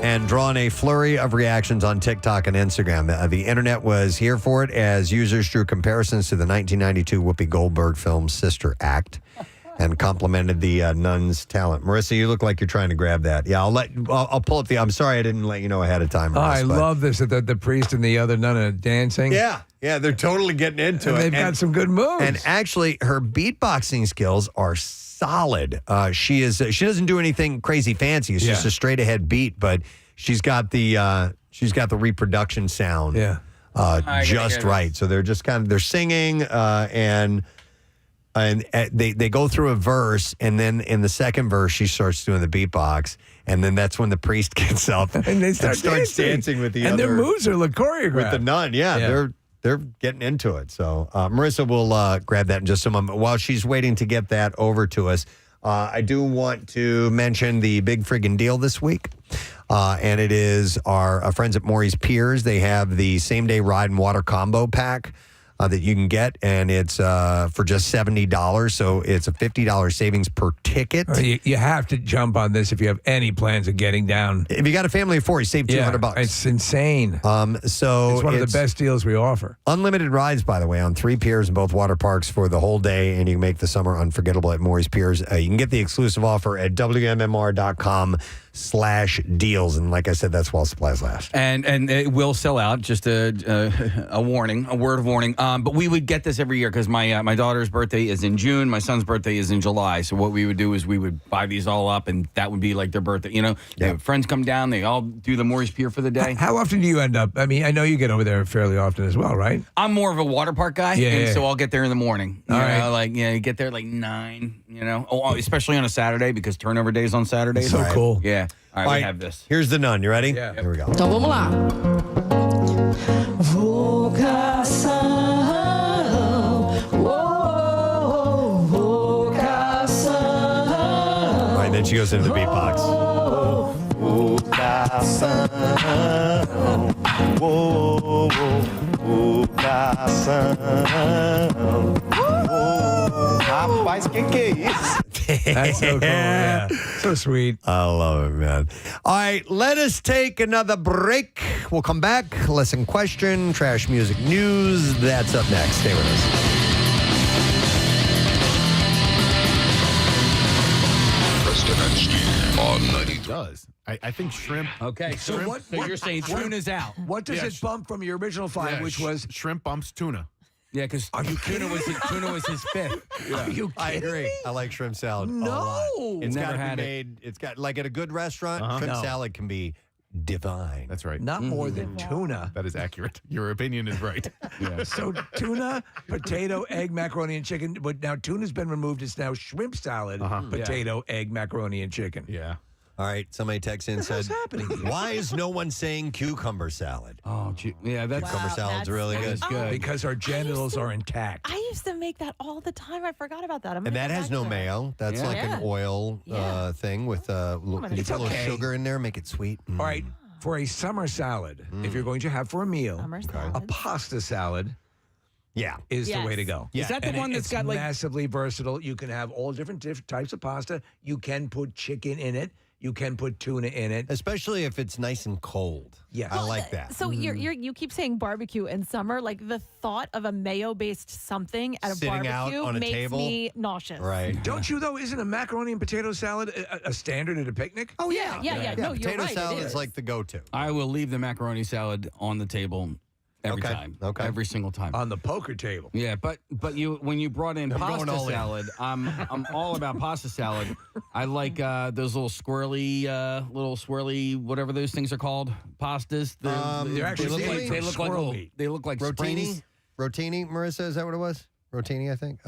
Speaker 1: And drawn a flurry of reactions on TikTok and Instagram. The internet was here for it as users drew comparisons to the 1992 Whoopi Goldberg film Sister Act and complimented the nun's talent. Marissa, you look like you're trying to grab that. Yeah, I'll pull up I'm sorry I didn't let you know ahead of time. Marissa,
Speaker 2: I love this, that the priest and the other nun are dancing.
Speaker 1: Yeah, they're totally getting into it.
Speaker 2: They've got some good moves.
Speaker 1: And actually, her beatboxing skills are solid. She doesn't do anything crazy fancy. It's just a straight ahead beat, but she's got the reproduction sound just right. So they're just they're singing and they go through a verse, and then in the second verse, she starts doing the beatbox, and then that's when the priest gets up
Speaker 2: and they starts
Speaker 1: dancing with the other.
Speaker 2: And their moves are choreographed.
Speaker 1: With the nun, they're getting into it. So Marissa will grab that in just a moment. While she's waiting to get that over to us, I do want to mention the big friggin' deal this week. And it is our friends at Maury's Piers. They have the same-day ride and water combo pack that you can get, and it's for just $70. So it's a $50 savings per ticket.
Speaker 2: You have to jump on this if you have any plans of getting down.
Speaker 1: If you got a family of four, you save $200.
Speaker 2: It's insane.
Speaker 1: So
Speaker 2: it's one of the best deals we offer.
Speaker 1: Unlimited rides, by the way, on 3 piers in both water parks for the whole day, and you can make the summer unforgettable at Maury's Piers. You can get the exclusive offer at WMMR.com/deals, and like I said, that's while supplies last.
Speaker 3: And it will sell out. Just a warning, a word of warning. But we would get this every year because my daughter's birthday is in June, my son's birthday is in July. So what we would do is we would buy these all up, and that would be like their birthday. You know, friends come down, they all do the Maury's Pier for the day.
Speaker 2: How often do you end up? I mean, I know you get over there fairly often as well, right?
Speaker 3: I'm more of a water park guy, so I'll get there in the morning. You know, get there like 9. You know, especially on a Saturday because turnover days on Saturdays.
Speaker 2: So cool.
Speaker 3: Yeah. All right, we have this.
Speaker 1: Here's the nun. You ready?
Speaker 3: Yeah.
Speaker 1: Here we go.
Speaker 16: Então vamos lá.
Speaker 1: All right, then she goes into the beatbox.
Speaker 21: Rapaz, que é isso?
Speaker 2: That's so cool. Yeah. So sweet.
Speaker 1: I love it, man. All right, let us take another break. We'll come back. Lesson question, trash music news. That's up next. Stay with us.
Speaker 14: Preston and Steve on 90.
Speaker 4: It does. I think shrimp.
Speaker 3: Okay, so you're saying tuna's out.
Speaker 2: What does it bump from your original file, which was
Speaker 4: shrimp bumps tuna?
Speaker 3: Yeah, because tuna was his fifth.
Speaker 1: Yeah.
Speaker 2: Are you
Speaker 1: I
Speaker 2: kidding
Speaker 1: agree.
Speaker 2: me?
Speaker 1: I like shrimp salad.
Speaker 2: No.
Speaker 1: A lot. It's
Speaker 3: Never
Speaker 1: got to be
Speaker 3: had it.
Speaker 1: made. It's got like at a good restaurant. Shrimp salad can be divine.
Speaker 4: That's right.
Speaker 2: Not more than tuna.
Speaker 4: That is accurate. Your opinion is right.
Speaker 3: Yeah.
Speaker 2: So tuna, potato, egg, macaroni, and chicken. But now tuna's been removed. It's now shrimp salad, potato, egg, macaroni, and chicken.
Speaker 4: Yeah.
Speaker 1: All right. Somebody texts in and said,
Speaker 2: happening here?
Speaker 1: "Why is no one saying cucumber salad?"
Speaker 3: Oh, yeah, that's
Speaker 1: Cucumber salad's really good.
Speaker 3: That's good.
Speaker 2: Because our genitals are intact.
Speaker 12: I used to make that all the time. I forgot about that.
Speaker 1: And that has no mayo. That's like an oil thing with you put a little sugar in there, make it sweet.
Speaker 2: All right. For a summer salad, if you're going to have for a meal, a pasta salad, is the way to go.
Speaker 3: Is that the
Speaker 2: And
Speaker 3: one that's
Speaker 2: it's
Speaker 3: got like
Speaker 2: massively versatile? You can have all different types of pasta. You can put chicken in it. You can put tuna in it,
Speaker 1: especially if it's nice and cold.
Speaker 2: Yes,
Speaker 1: I like that.
Speaker 12: So you keep saying barbecue in summer. Like the thought of a mayo-based something at
Speaker 1: Sitting
Speaker 12: a
Speaker 1: out
Speaker 12: barbecue
Speaker 1: on a
Speaker 12: makes
Speaker 1: table?
Speaker 12: me nauseous.
Speaker 1: Right.
Speaker 2: Don't you though? Isn't a macaroni and potato salad a standard at a picnic?
Speaker 12: Oh yeah. No, you're
Speaker 1: potato
Speaker 12: right.
Speaker 1: salad
Speaker 12: it
Speaker 1: is
Speaker 12: is
Speaker 1: like the go-to.
Speaker 3: I will leave the macaroni salad on the table every time. Okay. Every single time.
Speaker 2: On the poker table.
Speaker 3: Yeah, but you when you brought in
Speaker 1: I'm going
Speaker 3: pasta
Speaker 1: all in.
Speaker 3: salad, I'm all about pasta salad. I like those little swirly whatever those things are called, pastas.
Speaker 2: They're actually
Speaker 3: they look like
Speaker 1: rotini.
Speaker 3: springs.
Speaker 1: Rotini, Marissa, is that what it was? Rotini, I think.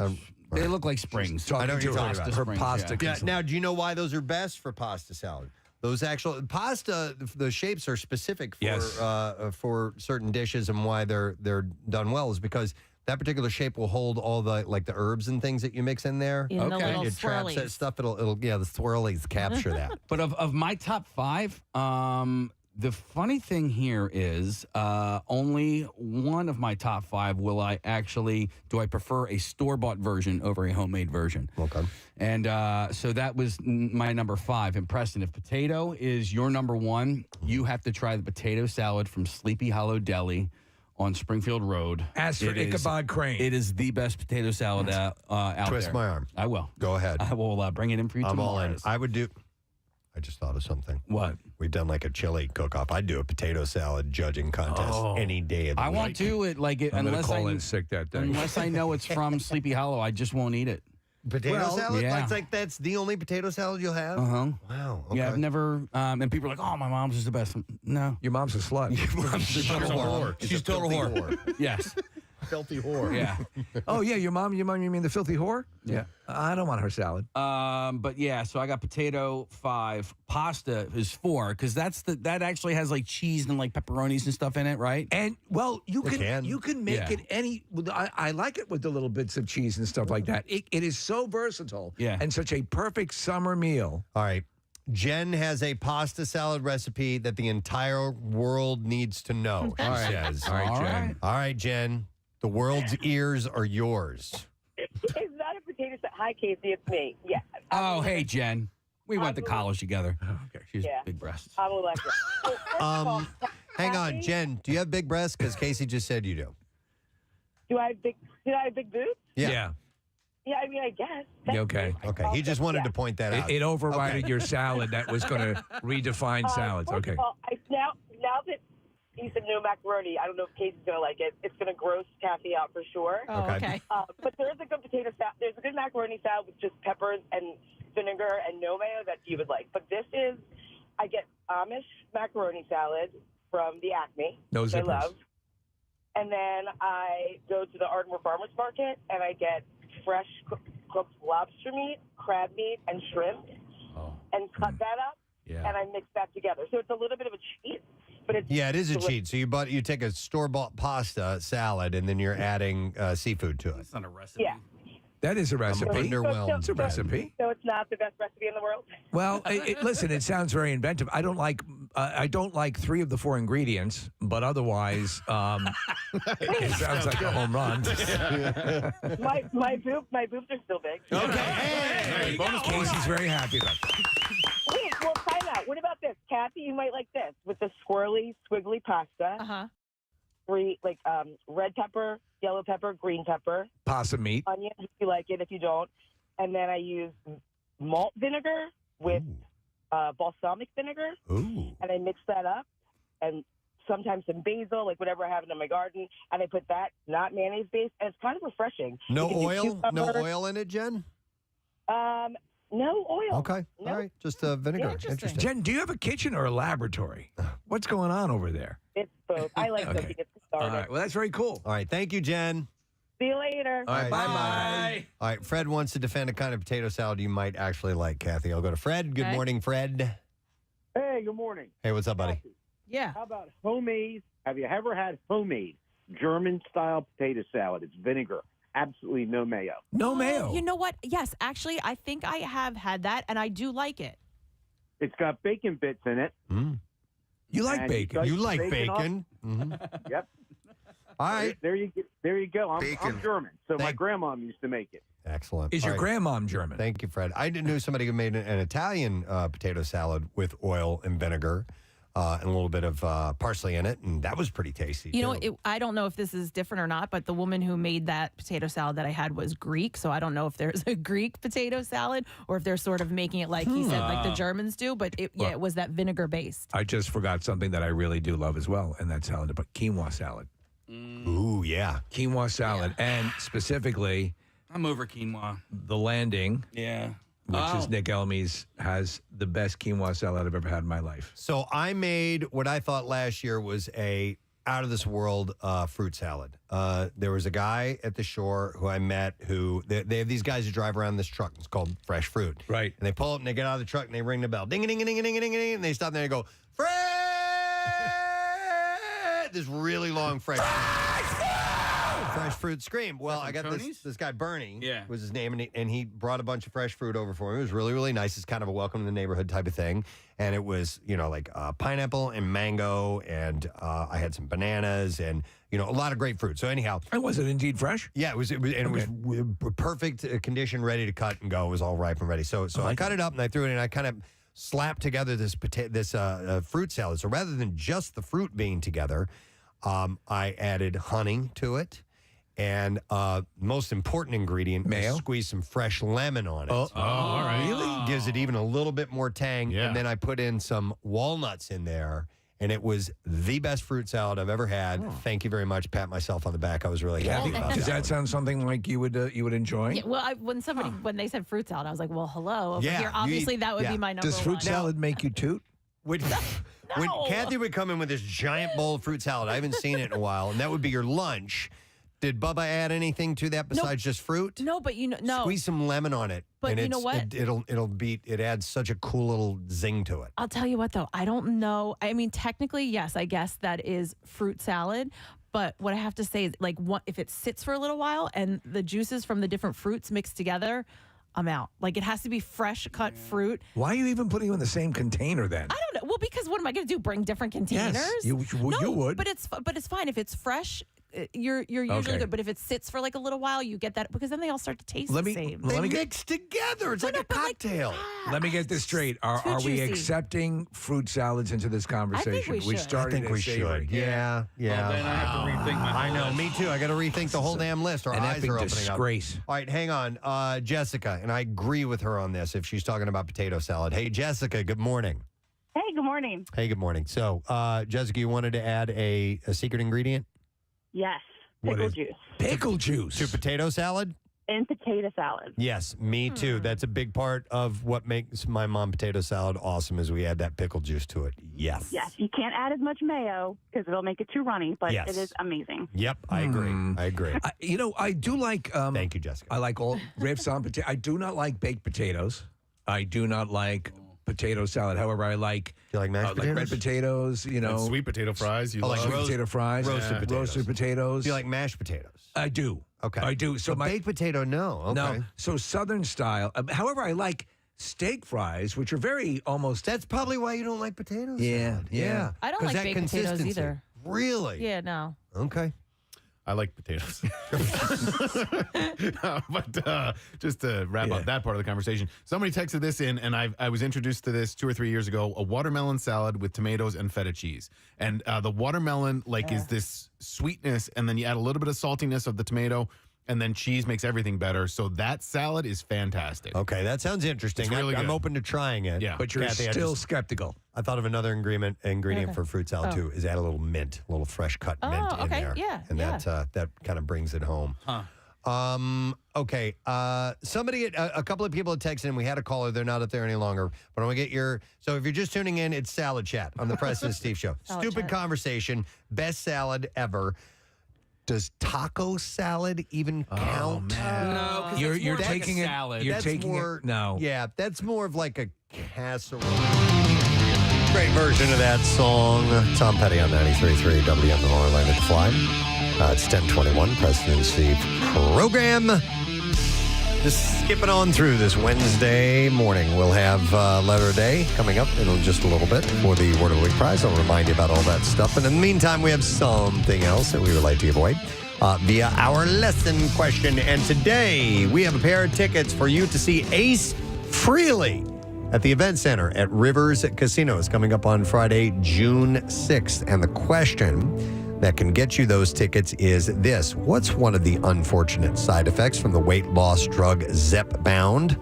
Speaker 3: They look like springs.
Speaker 1: I know what you're talking about.
Speaker 2: Her pasta.
Speaker 1: Yeah. Now, do you know why those are best for pasta salad? Those actual pasta, the shapes are specific for for certain dishes, and why they're done well is because that particular shape will hold all the herbs and things that you mix in there.
Speaker 12: In the little
Speaker 1: It traps that
Speaker 12: swirlies.
Speaker 1: stuff. It'll the swirlies capture that.
Speaker 3: But of my top 5, the funny thing here is only one of my top 5 do I prefer a store-bought version over a homemade version.
Speaker 1: Okay.
Speaker 3: And so that was my number 5. And Preston, if potato is your number 1, you have to try the potato salad from Sleepy Hollow Deli on Springfield Road.
Speaker 2: As for Ichabod Crane.
Speaker 3: It is the best potato salad out
Speaker 1: Twist
Speaker 3: there.
Speaker 1: my arm.
Speaker 3: I will.
Speaker 1: Go ahead.
Speaker 3: I will bring it in for you
Speaker 1: I'm
Speaker 3: tomorrow.
Speaker 1: all in. I would do. I just thought of something.
Speaker 3: What?
Speaker 1: We've done like a chili cook-off. I'd do a potato salad judging contest any day of the
Speaker 3: I
Speaker 1: week.
Speaker 3: won't do it
Speaker 2: I'm
Speaker 3: unless
Speaker 2: call in sick that day.
Speaker 3: Unless I know it's from Sleepy Hollow, I just won't eat it.
Speaker 1: Potato salad?
Speaker 3: Yeah.
Speaker 1: Like that's the only potato salad you'll have?
Speaker 3: Uh-huh.
Speaker 1: Wow. Okay.
Speaker 3: Yeah, I've never, and people are like, oh, my mom's is the best. No.
Speaker 2: Your mom's a slut.
Speaker 1: She's a whore.
Speaker 3: She's a total whore. Yes.
Speaker 1: Filthy whore.
Speaker 3: Yeah.
Speaker 2: Oh yeah, your mom. You mean the filthy whore?
Speaker 3: Yeah.
Speaker 2: I don't want her salad.
Speaker 3: But yeah, so I got potato 5, pasta is 4 because that actually has like cheese and like pepperonis and stuff in it, right?
Speaker 2: And well, you
Speaker 1: It
Speaker 2: can
Speaker 1: can.
Speaker 2: make
Speaker 3: Yeah.
Speaker 2: it any. I like it with the little bits of cheese and stuff like that. It is so versatile.
Speaker 3: Yeah.
Speaker 2: And such a perfect summer meal.
Speaker 1: All right. Jen has a pasta salad recipe that the entire world needs to know. She says.
Speaker 2: All right, Jen.
Speaker 1: All right, Jen. The world's ears are yours.
Speaker 7: It's not a potato salad. Hi, Casey. It's me. Yeah.
Speaker 3: Oh, hey, Jen. We went to college together. Okay. She's
Speaker 7: Yeah.
Speaker 3: big breasts.
Speaker 7: I'm Alexa. Well, first of all,
Speaker 1: Hang on,
Speaker 7: Kathy,
Speaker 1: Jen. Do you have big breasts? Because Casey just said you do.
Speaker 7: Do I have big boobs?
Speaker 2: Yeah.
Speaker 7: Yeah, I mean, I guess.
Speaker 2: Yeah, okay.
Speaker 1: Okay. He just wanted to point that out.
Speaker 2: It overrided
Speaker 1: Okay.
Speaker 2: your salad that was going to redefine salads.
Speaker 7: First
Speaker 2: Okay.
Speaker 7: of all, now that you said no macaroni, I don't know if Casey's going to like it. It's going to gross Kathy out for sure.
Speaker 12: Oh, okay.
Speaker 7: But there's a good potato salad. There's a good macaroni salad with just peppers and vinegar and no mayo that you would like. But this is, I get Amish macaroni salad from the Acme.
Speaker 2: No
Speaker 7: which I
Speaker 2: zippers.
Speaker 7: love. And then I go to the Ardmore Farmers Market and I get fresh cooked lobster meat, crab meat, and shrimp, and cut that up.
Speaker 2: Yeah.
Speaker 7: And I mix that together. So it's a little bit of a cheat, but it's
Speaker 1: Yeah, it is a
Speaker 7: delicious.
Speaker 1: cheat. So you take a store-bought pasta salad and then you're adding seafood to it.
Speaker 3: That's not a recipe.
Speaker 7: Yeah.
Speaker 2: That is a recipe.
Speaker 1: underwhelmed.
Speaker 2: It's a recipe.
Speaker 7: So it's not the best recipe in the world.
Speaker 2: Well, listen, it sounds very inventive. I don't like 3 of the 4 ingredients, but otherwise, it sounds like a home run.
Speaker 7: my boobs are still big.
Speaker 2: Okay, Casey's very happy about that.
Speaker 7: Wait, well, time out. What about this, Kathy? You might like this with the swirly, squiggly pasta.
Speaker 12: Uh-huh.
Speaker 7: Red pepper, yellow pepper, green pepper,
Speaker 2: Possum meat.
Speaker 7: onions if you like it. If you don't, and then I use malt vinegar with balsamic vinegar,
Speaker 1: Ooh.
Speaker 7: and I mix that up, and sometimes some basil, like whatever I have in my garden, and I put that, not mayonnaise based, and it's kind of refreshing.
Speaker 1: No
Speaker 7: You can do
Speaker 1: oil? No
Speaker 7: cucumber.
Speaker 1: oil in it, Jen?
Speaker 7: No oil.
Speaker 1: Okay.
Speaker 7: No.
Speaker 1: All right. Just vinegar.
Speaker 12: Interesting.
Speaker 2: Jen, do you have a kitchen or a laboratory? What's going on over there?
Speaker 7: It's both. I like
Speaker 2: Okay.
Speaker 7: cooking. It's
Speaker 2: All
Speaker 7: started.
Speaker 2: right. Well, that's very cool.
Speaker 1: All right. Thank you, Jen.
Speaker 7: See you later.
Speaker 1: All right.
Speaker 2: Bye-bye.
Speaker 1: All right. Fred wants to defend a kind of potato salad you might actually like, Kathy. I'll go to Fred. Good
Speaker 12: Okay.
Speaker 1: morning, Fred.
Speaker 16: Hey, good morning.
Speaker 1: Hey, what's up, buddy?
Speaker 12: Yeah.
Speaker 16: How about homemade? Have you ever had homemade German-style potato salad? It's vinegar, absolutely no mayo.
Speaker 2: No mayo.
Speaker 12: You know what? Yes, actually, I think I have had that, and I do like it.
Speaker 16: It's got bacon bits in it.
Speaker 2: You like
Speaker 16: And
Speaker 2: bacon.
Speaker 16: dice
Speaker 1: You like
Speaker 16: bacon up.
Speaker 1: bacon? Mhm.
Speaker 16: Yep.
Speaker 1: All right.
Speaker 16: There you go. I'm German, so my grandma used to make it.
Speaker 1: Excellent.
Speaker 2: Is your grandmom German?
Speaker 1: Thank you, Fred. I knew somebody who made an Italian potato salad with oil and vinegar and a little bit of parsley in it, and that was pretty tasty.
Speaker 12: You know, I don't know if this is different or not, but the woman who made that potato salad that I had was Greek, so I don't know if there's a Greek potato salad or if they're sort of making it like he said, like the Germans do, but it was that vinegar based.
Speaker 2: I just forgot something that I really do love as well, and that's salad, but quinoa salad.
Speaker 1: Ooh, yeah.
Speaker 2: Quinoa salad, and specifically...
Speaker 3: I'm over quinoa.
Speaker 2: The Landing.
Speaker 3: Yeah.
Speaker 2: Which is Nick Elmy's, has the best quinoa salad I've ever had in my life.
Speaker 1: So I made what I thought last year was a out of this world fruit salad. There was a guy at the shore who I met who they have these guys who drive around this truck. It's called Fresh Fruit.
Speaker 2: Right.
Speaker 1: And they pull up and they get out of the truck and they ring the bell. Ding, ding, ding, ding, ding, ding, ding, and they stop there and go, Fresh! This really long Fresh fruit scream. Well, I got this guy, Bernie, was his name, and he brought a bunch of fresh fruit over for me. It was really, really nice. It's kind of a welcome to the neighborhood type of thing. And it was, like pineapple and mango, and I had some bananas and, a lot of great fruit. So anyhow.
Speaker 2: And was it indeed fresh?
Speaker 1: Yeah, it was perfect condition, ready to cut and go. It was all ripe and ready. So I cut it up and I threw it in, and I kind of slapped together this fruit salad. So rather than just the fruit being together, I added honey to it. And most important ingredient,
Speaker 2: mayo?
Speaker 1: Squeeze some fresh lemon on it.
Speaker 4: Oh, all right.
Speaker 1: Really? Gives it even a little bit more tang.
Speaker 4: Yeah.
Speaker 1: And then I put in some walnuts in there. And it was the best fruit salad I've ever had. Thank you very much. Pat myself on the back. I was really happy about
Speaker 2: Does that sound something like you would enjoy?
Speaker 12: Yeah, well, when they said fruit salad, I was like, well, hello. Over here, obviously, that would be my number
Speaker 2: Does fruit salad make you toot?
Speaker 1: When Kathy would come in with this giant bowl of fruit salad, I haven't seen it in a while, and that would be your lunch. Did Bubba add anything to that besides just fruit?
Speaker 12: No, but no.
Speaker 1: Squeeze some lemon on it.
Speaker 12: But
Speaker 1: and
Speaker 12: you know what?
Speaker 1: It adds such a cool little zing to it.
Speaker 12: I'll tell you what, though. I don't know. I mean, technically, yes, I guess that is fruit salad. But what I have to say is, if it sits for a little while and the juices from the different fruits mix together, I'm out. It has to be fresh cut fruit.
Speaker 2: Why are you even putting them in the same container then?
Speaker 12: I don't know. Well, because what am I going to do? Bring different containers?
Speaker 2: Yes, you would.
Speaker 12: But it's fine if it's fresh. You're usually good, but if it sits for a little while, you get that because then they all start to taste the same.
Speaker 1: They mix together. It's like a cocktail.
Speaker 2: Let me get this straight. Are we accepting fruit salads into this conversation?
Speaker 12: I think we should.
Speaker 2: Started
Speaker 1: I think we should. Yeah.
Speaker 3: Well, then I have to rethink my
Speaker 1: I know. Me too. I got to rethink the whole damn list. Our eyes are opening
Speaker 2: disgrace.
Speaker 1: up. All right, hang on. Jessica, and I agree with her on this if she's talking about potato salad. Hey, Jessica, good morning.
Speaker 5: Hey, good morning.
Speaker 1: Hey, good morning. So, Jessica, you wanted to add a secret ingredient?
Speaker 5: Yes, pickle juice.
Speaker 2: Pickle juice.
Speaker 1: To potato salad?
Speaker 5: And potato salad.
Speaker 1: Yes, me too. That's a big part of what makes my mom potato salad awesome is we add that pickle juice to it. Yes.
Speaker 5: Yes, you can't add as much mayo because it'll make it too runny, but
Speaker 1: Yes.
Speaker 5: it is amazing.
Speaker 1: Yep, I agree. I agree.
Speaker 2: I do like...
Speaker 1: Thank you, Jessica.
Speaker 2: I like all ribs on potato. I do not like baked potatoes. I do not like potato salad. However, I like...
Speaker 1: You like mashed potatoes?
Speaker 2: Like red potatoes,
Speaker 4: And sweet potato fries. You
Speaker 1: like
Speaker 4: love.
Speaker 2: sweet potato fries.
Speaker 1: roasted potatoes.
Speaker 2: Roasted potatoes.
Speaker 1: Do you like mashed potatoes?
Speaker 2: I do.
Speaker 1: Okay.
Speaker 2: I do. So my
Speaker 1: baked potato, no. Okay.
Speaker 2: No. So Southern style. However, I like steak fries, which are very almost...
Speaker 1: That's probably why you don't like potatoes.
Speaker 2: Yeah.
Speaker 12: I don't like baked potatoes either.
Speaker 1: Really?
Speaker 12: Yeah, no.
Speaker 1: Okay.
Speaker 4: I like potatoes. But just to wrap up that part of the conversation, somebody texted this in, and I was introduced to this 2 or 3 years ago, a watermelon salad with tomatoes and feta cheese. And the watermelon is this sweetness, and then you add a little bit of saltiness of the tomato, and then cheese makes everything better. So that salad is fantastic.
Speaker 1: Okay, that sounds interesting.
Speaker 4: It's really
Speaker 1: I'm
Speaker 4: good.
Speaker 1: open to trying it.
Speaker 4: Yeah.
Speaker 2: But you're
Speaker 1: Kathy,
Speaker 2: still skeptical.
Speaker 1: I thought of another ingredient for fruit salad too. Is add a little mint, a little fresh cut mint in there. And that kind of brings it home. Okay. Somebody, a couple of people had texted in. We had a caller. They're not up there any longer. But I want to get so if you're just tuning in, it's Salad Chat on the Preston and Steve Show. Stupid conversation. Best salad ever. Does taco salad even count?
Speaker 3: No, because
Speaker 2: You're
Speaker 3: it's
Speaker 2: taking
Speaker 3: like a
Speaker 2: it.
Speaker 3: salad.
Speaker 2: You're
Speaker 1: That's
Speaker 2: taking
Speaker 1: more,
Speaker 2: it. No.
Speaker 1: Yeah, that's more of like a casserole. Great version of that song. Tom Petty on 93.3 WMNR Land to Fly. It's 10:21, Preston and Steve program. Just skipping on through this Wednesday morning. We'll have letter of day coming up in just a little bit for the Word of the Week prize. I'll remind you about all that stuff. And in the meantime, we have something else that we would like to give away via our lesson question. And today, we have a pair of tickets for you to see Ace Frehley at the Event Center at Rivers Casino. It's coming up on Friday, June 6th. And the question that can get you those tickets is this. What's one of the unfortunate side effects from the weight loss drug Zepbound?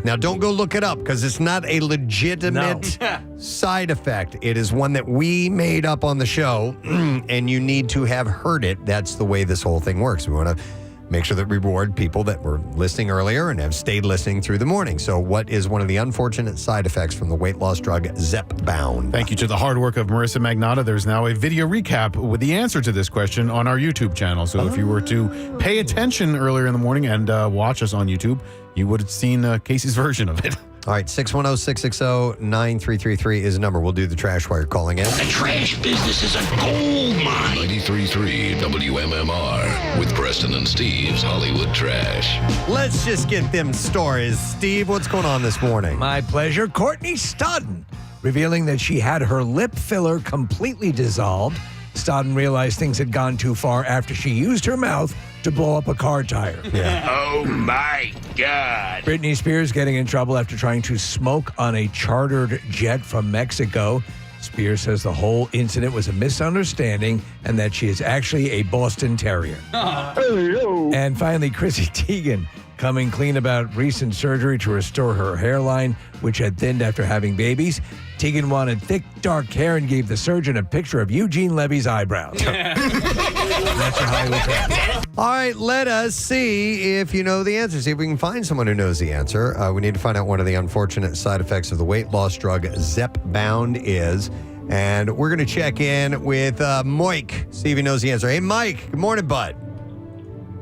Speaker 1: Now, don't go look it up because it's not a legitimate side effect. It is one that we made up on the show, and you need to have heard it. That's the way this whole thing works. We want to make sure that we reward people that were listening earlier and have stayed listening through the morning. So what is one of the unfortunate side effects from the weight loss drug Zepbound?
Speaker 4: Thank you to the hard work of Marissa Magnotta. There's now a video recap with the answer to this question on our YouTube channel. So if you were to pay attention earlier in the morning and watch us on YouTube, you would have seen Casey's version of it.
Speaker 1: All right, 610-660-9333 is the number. We'll do the trash while you're calling in.
Speaker 14: The trash business is a gold mine. 93.3 WMMR with Preston and Steve's Hollywood Trash.
Speaker 1: Let's just get them stories. Steve, what's going on this morning?
Speaker 2: My pleasure. Courtney Stodden revealing that she had her lip filler completely dissolved. Stodden realized things had gone too far after she used her mouth to blow up a car tire.
Speaker 1: Yeah.
Speaker 15: Oh my God.
Speaker 2: Britney Spears getting in trouble after trying to smoke on a chartered jet from Mexico. Spears says the whole incident was a misunderstanding and that she is actually a Boston Terrier. And finally, Chrissy Teigen coming clean about recent surgery to restore her hairline, which had thinned after having babies. Teigen wanted thick, dark hair and gave the surgeon a picture of Eugene Levy's eyebrows. That's your Hollywood Trash.
Speaker 1: All right, let us see if you know the answer. See if we can find someone who knows the answer. We need to find out what of the unfortunate side effects of the weight loss drug Zepbound is. And we're going to check in with Mike, see if he knows the answer. Hey, Mike, good morning, bud.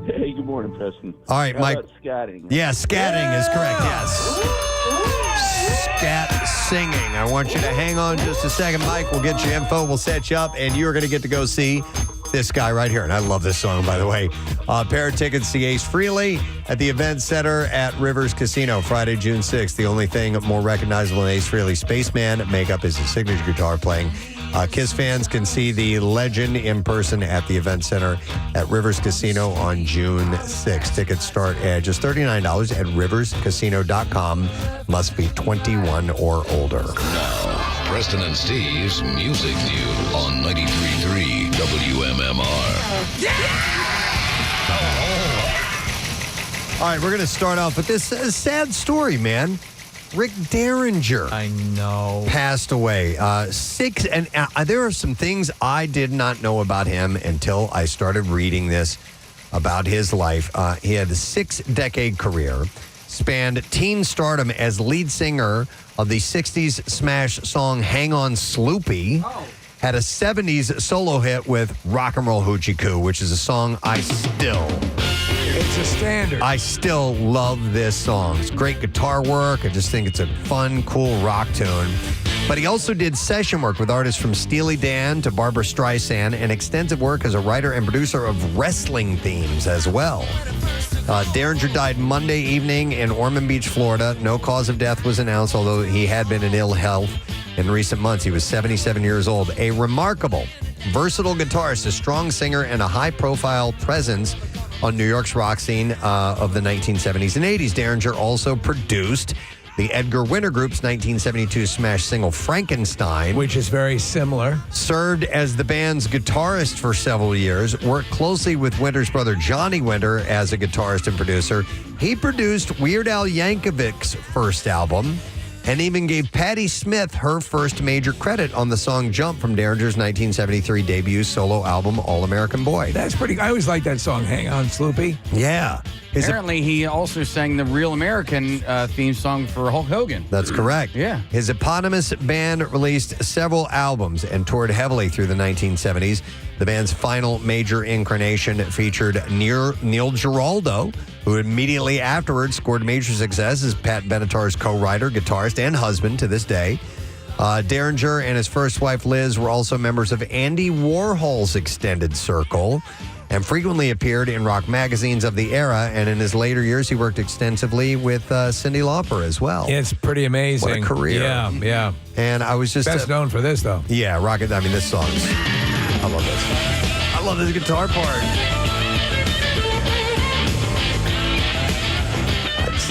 Speaker 8: Hey, good morning, Preston.
Speaker 1: All right,
Speaker 8: How
Speaker 1: Mike.
Speaker 8: about scatting?
Speaker 1: Yeah, scatting is correct, yes. Scat singing. I want you to hang on just a second, Mike. We'll get your info. We'll set you up, and you're going to get to go see this guy right here. And I love this song, by the way. Pair of tickets to Ace Frehley at the Event Center at Rivers Casino, Friday, June 6th. The only thing more recognizable than Ace Frehley's Spaceman makeup is his signature guitar playing. Kiss fans can see the legend in person at the Event Center at Rivers Casino on June 6th. Tickets start at just $39 at riverscasino.com. Must be 21 or older.
Speaker 14: Now, Preston and Steve's Music News on 93.3 WMMR.
Speaker 1: All right, we're going to start off with this sad story, man. Rick Derringer.
Speaker 2: I know.
Speaker 1: Passed away. There are some things I did not know about him until I started reading this about his life. He had a 6-decade career, spanned teen stardom as lead singer of the 60s smash song Hang On Sloopy. Had a 70s solo hit with Rock and Roll Hoochie Coo, which is a song
Speaker 2: It's a standard.
Speaker 1: I still love this song. It's great guitar work. I just think it's a fun, cool rock tune. But he also did session work with artists from Steely Dan to Barbra Streisand and extensive work as a writer and producer of wrestling themes as well. Derringer died Monday evening in Ormond Beach, Florida. No cause of death was announced, although he had been in ill health in recent months. He was 77 years old. A remarkable, versatile guitarist, a strong singer, and a high-profile presence on New York's rock scene of the 1970s and 80s. Derringer also produced the Edgar Winter Group's 1972 smash single Frankenstein,
Speaker 2: which is very similar.
Speaker 1: Served as the band's guitarist for several years, worked closely with Winter's brother Johnny Winter as a guitarist and producer. He produced Weird Al Yankovic's first album and even gave Patti Smith her first major credit on the song Jump from Derringer's 1973 debut solo album All American Boy.
Speaker 2: That's pretty. I always like that song, Hang On Sloopy.
Speaker 1: Yeah.
Speaker 3: Apparently, he also sang the Real American theme song for Hulk Hogan.
Speaker 1: That's correct.
Speaker 3: Yeah.
Speaker 1: His eponymous band released several albums and toured heavily through the 1970s. The band's final major incarnation featured Neil Giraldo, who immediately afterwards scored major success as Pat Benatar's co-writer, guitarist, and husband to this day. Derringer and his first wife, Liz, were also members of Andy Warhol's extended circle. and frequently appeared in rock magazines of the era. And in his later years, he worked extensively with Cyndi Lauper as well.
Speaker 2: It's pretty amazing.
Speaker 1: What a career.
Speaker 2: Yeah.
Speaker 1: And I was just...
Speaker 2: Best known for this, though.
Speaker 1: Yeah, Rocket. I mean, this song. I love this. I love this guitar part.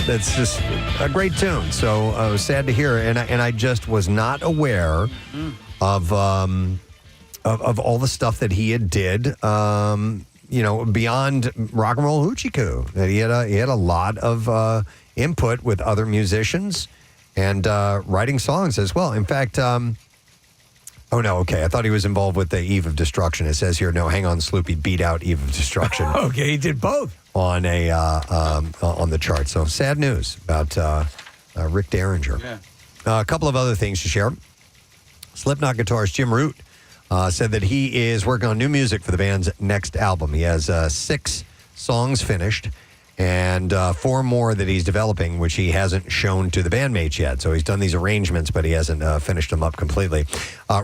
Speaker 1: That's just a great tune. So I was sad to hear, and I just was not aware of all the stuff that he had did. Beyond Rock and Roll Hoochie Coo, that he had a lot of input with other musicians and writing songs as well. In fact, I thought he was involved with the Eve of Destruction. It says here, no, hang on, Sloopy beat out Eve of Destruction.
Speaker 2: Okay, he did both
Speaker 1: on the chart. So sad news about Rick Derringer.
Speaker 3: Yeah.
Speaker 1: A couple of other things to share. Slipknot guitarist Jim Root said that he is working on new music for the band's next album. He has 6 songs finished and 4 more that he's developing, which he hasn't shown to the bandmates yet. So he's done these arrangements, but he hasn't finished them up completely.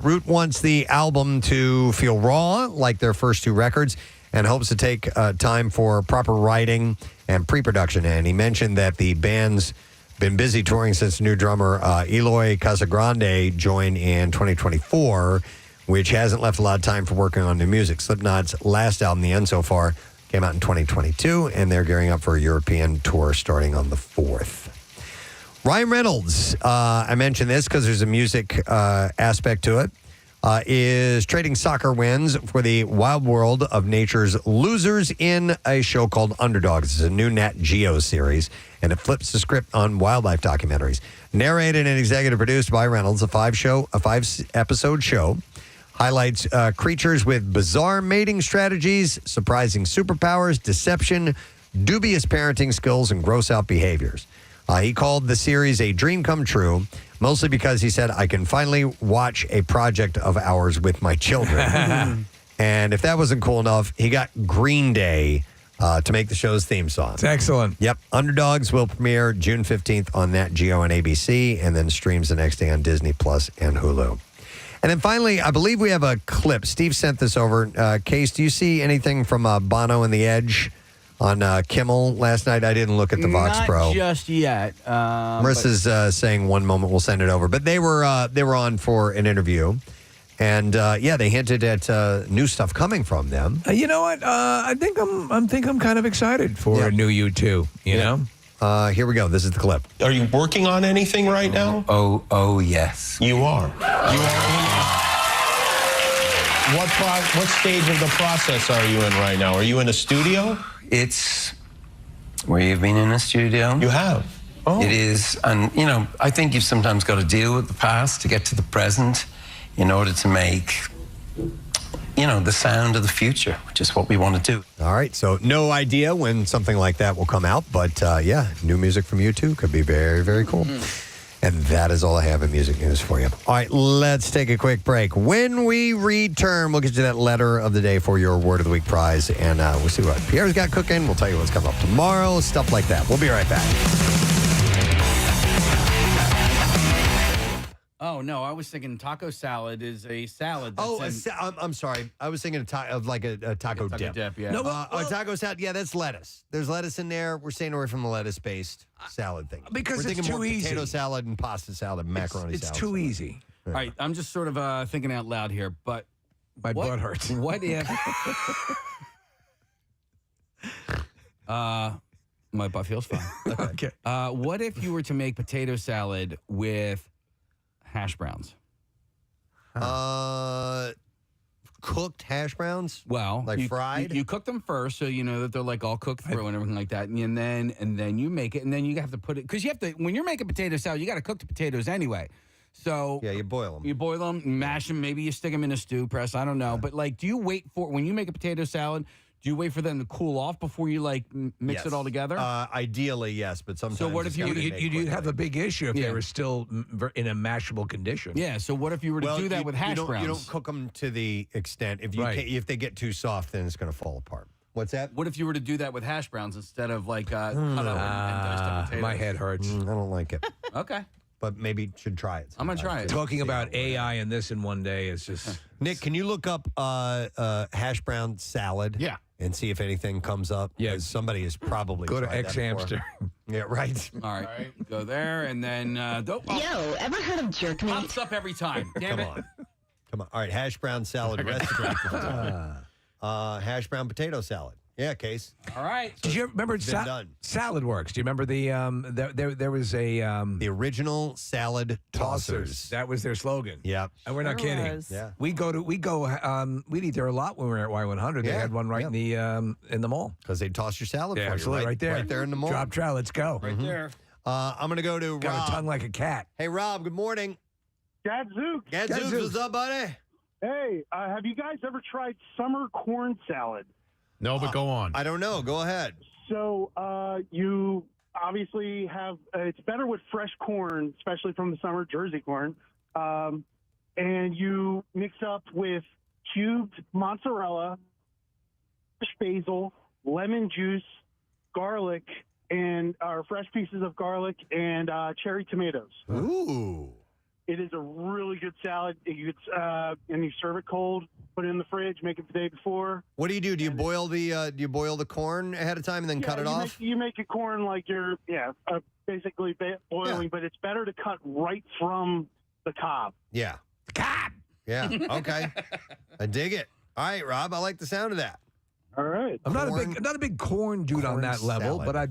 Speaker 1: Root wants the album to feel raw, like their first 2 records, and hopes to take time for proper writing and pre-production. And he mentioned that the band's been busy touring since new drummer Eloy Casagrande joined in 2024, which hasn't left a lot of time for working on new music. Slipknot's last album, The End So Far, came out in 2022, and they're gearing up for a European tour starting on the 4th. Ryan Reynolds, I mentioned this because there's a music aspect to it, is trading soccer wins for the wild world of nature's losers in a show called Underdogs. It's a new Nat Geo series, and it flips the script on wildlife documentaries. Narrated and executive produced by Reynolds, a 5-episode show highlights creatures with bizarre mating strategies, surprising superpowers, deception, dubious parenting skills, and gross-out behaviors. He called the series a dream come true, mostly because he said, I can finally watch a project of ours with my children. And if that wasn't cool enough, he got Green Day to make the show's theme song.
Speaker 2: It's excellent.
Speaker 1: Yep. Underdogs will premiere June 15th on Nat Geo and ABC, and then streams the next day on Disney Plus and Hulu. And then finally, I believe we have a clip. Steve sent this over. Case, do you see anything from Bono and the Edge on Kimmel last night? I didn't look at the Vox Pro.
Speaker 3: Not just yet.
Speaker 1: Marissa's saying one moment we'll send it over. But they were on for an interview. And they hinted at new stuff coming from them.
Speaker 2: You know what? I think I'm kind of excited for a new U2. You know.
Speaker 1: Here we go. This is the clip.
Speaker 19: Are you working on anything right now?
Speaker 21: Oh, yes.
Speaker 19: You are. What stage of the process are you in right now? Are you in a studio?
Speaker 21: We've been in a studio.
Speaker 19: You have? Oh.
Speaker 21: It is, and I think you've sometimes got to deal with the past to get to the present in order to make, the sound of the future, which is what we want to do.
Speaker 1: All right, so no idea when something like that will come out, but new music from U2 could be very, very cool. And that is all I have in music news for you. All right, let's take a quick break. When we return, we'll get you that letter of the day for your Word of the Week prize, and we'll see what Pierre's got cooking. We'll tell you what's coming up tomorrow, stuff like that. We'll be right back.
Speaker 3: Oh, no, I was thinking taco salad is a salad.
Speaker 1: I'm sorry. I was thinking of like a taco dip.
Speaker 3: Yeah.
Speaker 1: No, a taco salad, yeah, that's lettuce. There's lettuce in there. We're staying away from the lettuce-based salad thing.
Speaker 2: Because
Speaker 1: we're
Speaker 2: it's
Speaker 1: thinking
Speaker 2: too
Speaker 1: more
Speaker 2: easy.
Speaker 1: Potato salad and pasta salad, macaroni
Speaker 2: It's
Speaker 1: salad.
Speaker 2: too easy.
Speaker 3: All right, I'm just sort of thinking out loud here, but
Speaker 2: my butt hurts.
Speaker 3: What if my butt feels fine?
Speaker 2: Okay.
Speaker 3: What if you were to make potato salad with hash browns?
Speaker 1: Cooked hash browns?
Speaker 3: Well,
Speaker 1: like fried?
Speaker 3: You cook them first, so you know that they're like all cooked through and everything like that, and then you make it, and then you have to put it because you have to when you're making potato salad, you got to cook the potatoes anyway. So
Speaker 1: yeah, you boil them.
Speaker 3: You boil them, mash them. Maybe you stick them in a stew press. I don't know, but like, do you wait for when you make a potato salad? Do you wait for them to cool off before you like mix it all together?
Speaker 1: Ideally, yes, but sometimes.
Speaker 3: So what if
Speaker 2: you'd have a big issue if they were still in a mashable condition?
Speaker 3: Yeah. So what if you were to do that with hash browns?
Speaker 1: You don't cook them to the extent if they get too soft, then it's going to fall apart. What's that?
Speaker 3: What if you were to do that with hash browns instead of like cut up and diced up potatoes?
Speaker 2: My head hurts.
Speaker 1: I don't like it.
Speaker 3: Okay.
Speaker 1: But maybe should try it.
Speaker 3: I'm going to try it.
Speaker 2: Talking about AI and this in one day is just...
Speaker 1: Nick, can you look up hash brown salad?
Speaker 4: Yeah.
Speaker 1: and see if anything comes up.
Speaker 2: Yeah.
Speaker 1: Somebody is probably
Speaker 2: Go to
Speaker 1: tried that
Speaker 2: X
Speaker 1: before.
Speaker 2: Hamster.
Speaker 1: Yeah, right.
Speaker 3: All right. Go there, and then...
Speaker 20: Yo, ever heard of jerk meat?
Speaker 3: Pops up every time. Damn
Speaker 1: Come
Speaker 3: it.
Speaker 1: on. Come on. All right, hash brown salad recipe. Hash brown potato salad. Yeah, Case.
Speaker 3: All right.
Speaker 2: Did you remember
Speaker 1: done.
Speaker 2: Salad Works? Do you remember the there was a
Speaker 1: The original salad tossers.
Speaker 2: That was their slogan.
Speaker 1: Yeah.
Speaker 2: And we're not
Speaker 12: Sure
Speaker 2: kidding.
Speaker 12: was.
Speaker 1: Yeah.
Speaker 2: We'd eat there a lot when we were at Y100. They
Speaker 1: Yeah,
Speaker 2: had one right in the mall.
Speaker 1: Because they toss your salad
Speaker 2: Yeah,
Speaker 1: for
Speaker 2: absolutely,
Speaker 1: you.
Speaker 2: right there.
Speaker 1: Right there in the mall.
Speaker 2: Drop trout, let's go.
Speaker 3: Right there.
Speaker 1: I'm going to go to
Speaker 2: Got
Speaker 1: Rob.
Speaker 2: a tongue like a cat.
Speaker 1: Hey, Rob, good morning.
Speaker 22: Gadzooks.
Speaker 1: Gadzooks, what's up, buddy?
Speaker 22: Hey, have you guys ever tried summer corn salad?
Speaker 4: No, but go on.
Speaker 1: I don't know. Go ahead.
Speaker 22: So you obviously have it's better with fresh corn, especially from the summer, Jersey corn, and you mix up with cubed mozzarella, fresh basil, lemon juice, garlic, and fresh pieces of garlic and cherry tomatoes.
Speaker 1: Ooh.
Speaker 22: It is a really good salad. And you serve it cold. Put it in the fridge. Make it the day before.
Speaker 1: What do? Do you boil the corn ahead of time and then cut it off?
Speaker 22: You make your corn like you're basically boiling, but it's better to cut right from the cob.
Speaker 1: Yeah.
Speaker 2: Cob.
Speaker 1: Yeah. Okay. I dig it. All right, Rob. I like the sound of that.
Speaker 22: All right.
Speaker 2: I'm not a big corn dude on
Speaker 1: Corn
Speaker 2: that level,
Speaker 1: salad.
Speaker 2: but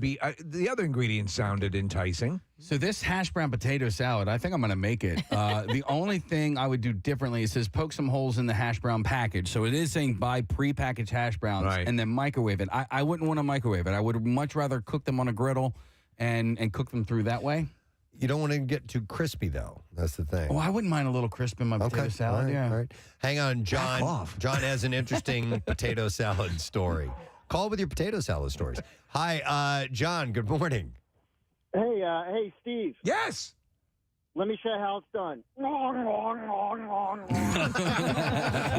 Speaker 2: the other ingredients sounded enticing.
Speaker 3: So this hash brown potato salad, I think I'm going to make it. The only thing I would do differently, it says poke some holes in the hash brown package. So it is saying buy prepackaged hash browns and then microwave it. I wouldn't want to microwave it. I would much rather cook them on a griddle and cook them through that way.
Speaker 1: You don't want to get too crispy, though. That's the thing.
Speaker 3: Oh, I wouldn't mind a little crisp in my potato salad.
Speaker 1: All right,
Speaker 3: yeah.
Speaker 1: all right. Hang on,
Speaker 2: Back
Speaker 1: John.
Speaker 2: off.
Speaker 1: John has an interesting potato salad story. Call with your potato salad stories. Hi, John. Good morning.
Speaker 22: Hey, Steve.
Speaker 2: Yes.
Speaker 22: Let me show you how it's done.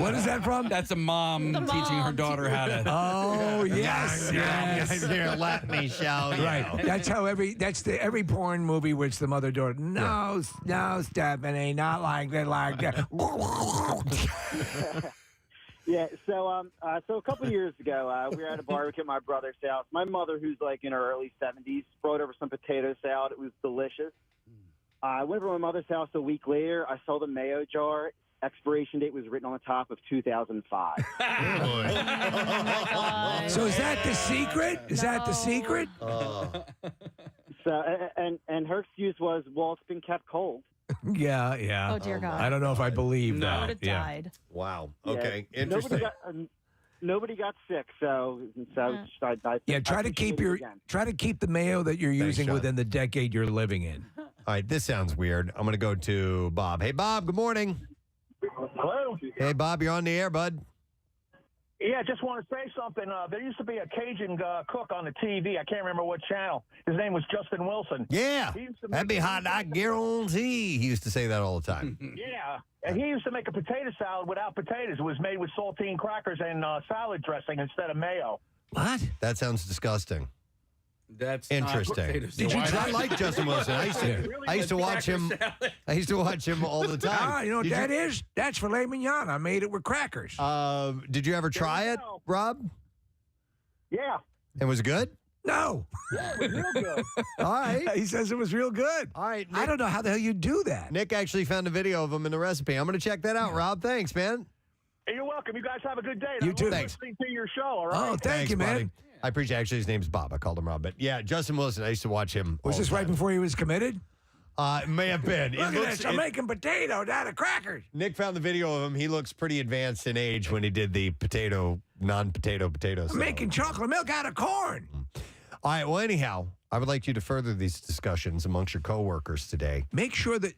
Speaker 2: What is that from?
Speaker 3: That's a mom teaching her daughter how to.
Speaker 2: Oh yes,
Speaker 1: Here, let me show you.
Speaker 2: Right. That's how every porn movie which the mother daughter. No, Stephanie, not like that, like that.
Speaker 22: Yeah, so a couple years ago, we were at a barbecue at my brother's house. My mother, who's like in her early 70s, brought over some potato salad. It was delicious. I went over to my mother's house a week later. I saw the mayo jar. Expiration date was written on the top of 2005.
Speaker 2: So is that the secret? Is that the secret?
Speaker 22: So and her excuse was, well, it's been kept cold.
Speaker 2: Yeah.
Speaker 12: Oh, dear God.
Speaker 2: I don't know if I believe
Speaker 12: I
Speaker 2: that.
Speaker 12: would have died.
Speaker 1: Wow.
Speaker 22: Yeah,
Speaker 1: Okay. Interesting.
Speaker 22: Nobody got sick, so I
Speaker 2: Yeah, try to keep the mayo that you're using
Speaker 1: John.
Speaker 2: within the decade you're living in.
Speaker 1: All right. This sounds weird. I'm going to go to Bob. Hey, Bob. Good morning.
Speaker 22: Hello.
Speaker 1: Hey, Bob. You're on the air, bud.
Speaker 22: Yeah, just want to say something. There used to be a Cajun cook on the TV. I can't remember what channel. His name was Justin Wilson.
Speaker 1: Yeah.
Speaker 22: He used to
Speaker 1: That'd be hot. I guarantee. He used to say that all the time.
Speaker 22: Yeah, and he used to make a potato salad without potatoes. It was made with saltine crackers and salad dressing instead of mayo.
Speaker 2: What?
Speaker 1: That sounds disgusting.
Speaker 3: That's
Speaker 1: Interesting. I like Justin Wilson. I used to watch him. I used to watch him all the time.
Speaker 2: You know what that is? That's filet mignon. I made it with crackers.
Speaker 1: Did you ever try it, Rob?
Speaker 22: Yeah.
Speaker 1: And was it good?
Speaker 2: No.
Speaker 22: Yeah, it was real good.
Speaker 1: All right.
Speaker 2: He says it was real good.
Speaker 1: All right. Nick,
Speaker 2: I don't know how the hell you do that.
Speaker 1: Nick actually found a video of him in the recipe. I'm going to check that out, Rob. Thanks, man.
Speaker 22: Hey, you're welcome. You guys have a good day.
Speaker 2: You
Speaker 22: I
Speaker 2: too.
Speaker 22: love
Speaker 1: Thanks.
Speaker 22: listening to your show. All right.
Speaker 2: Oh, thank you, man.
Speaker 1: buddy. I appreciate. Actually, his name's Bob. I called him Rob, but yeah, Justin Wilson. I used to watch him.
Speaker 2: Was this right before he was committed?
Speaker 1: It may have been.
Speaker 2: Look at this. I'm making potatoes out of crackers.
Speaker 1: Nick found the video of him. He looks pretty advanced in age when he did the non-potato potatoes.
Speaker 2: I'm making chocolate milk out of corn.
Speaker 1: All right. Well, anyhow, I would like you to further these discussions amongst your coworkers today.
Speaker 2: Make sure that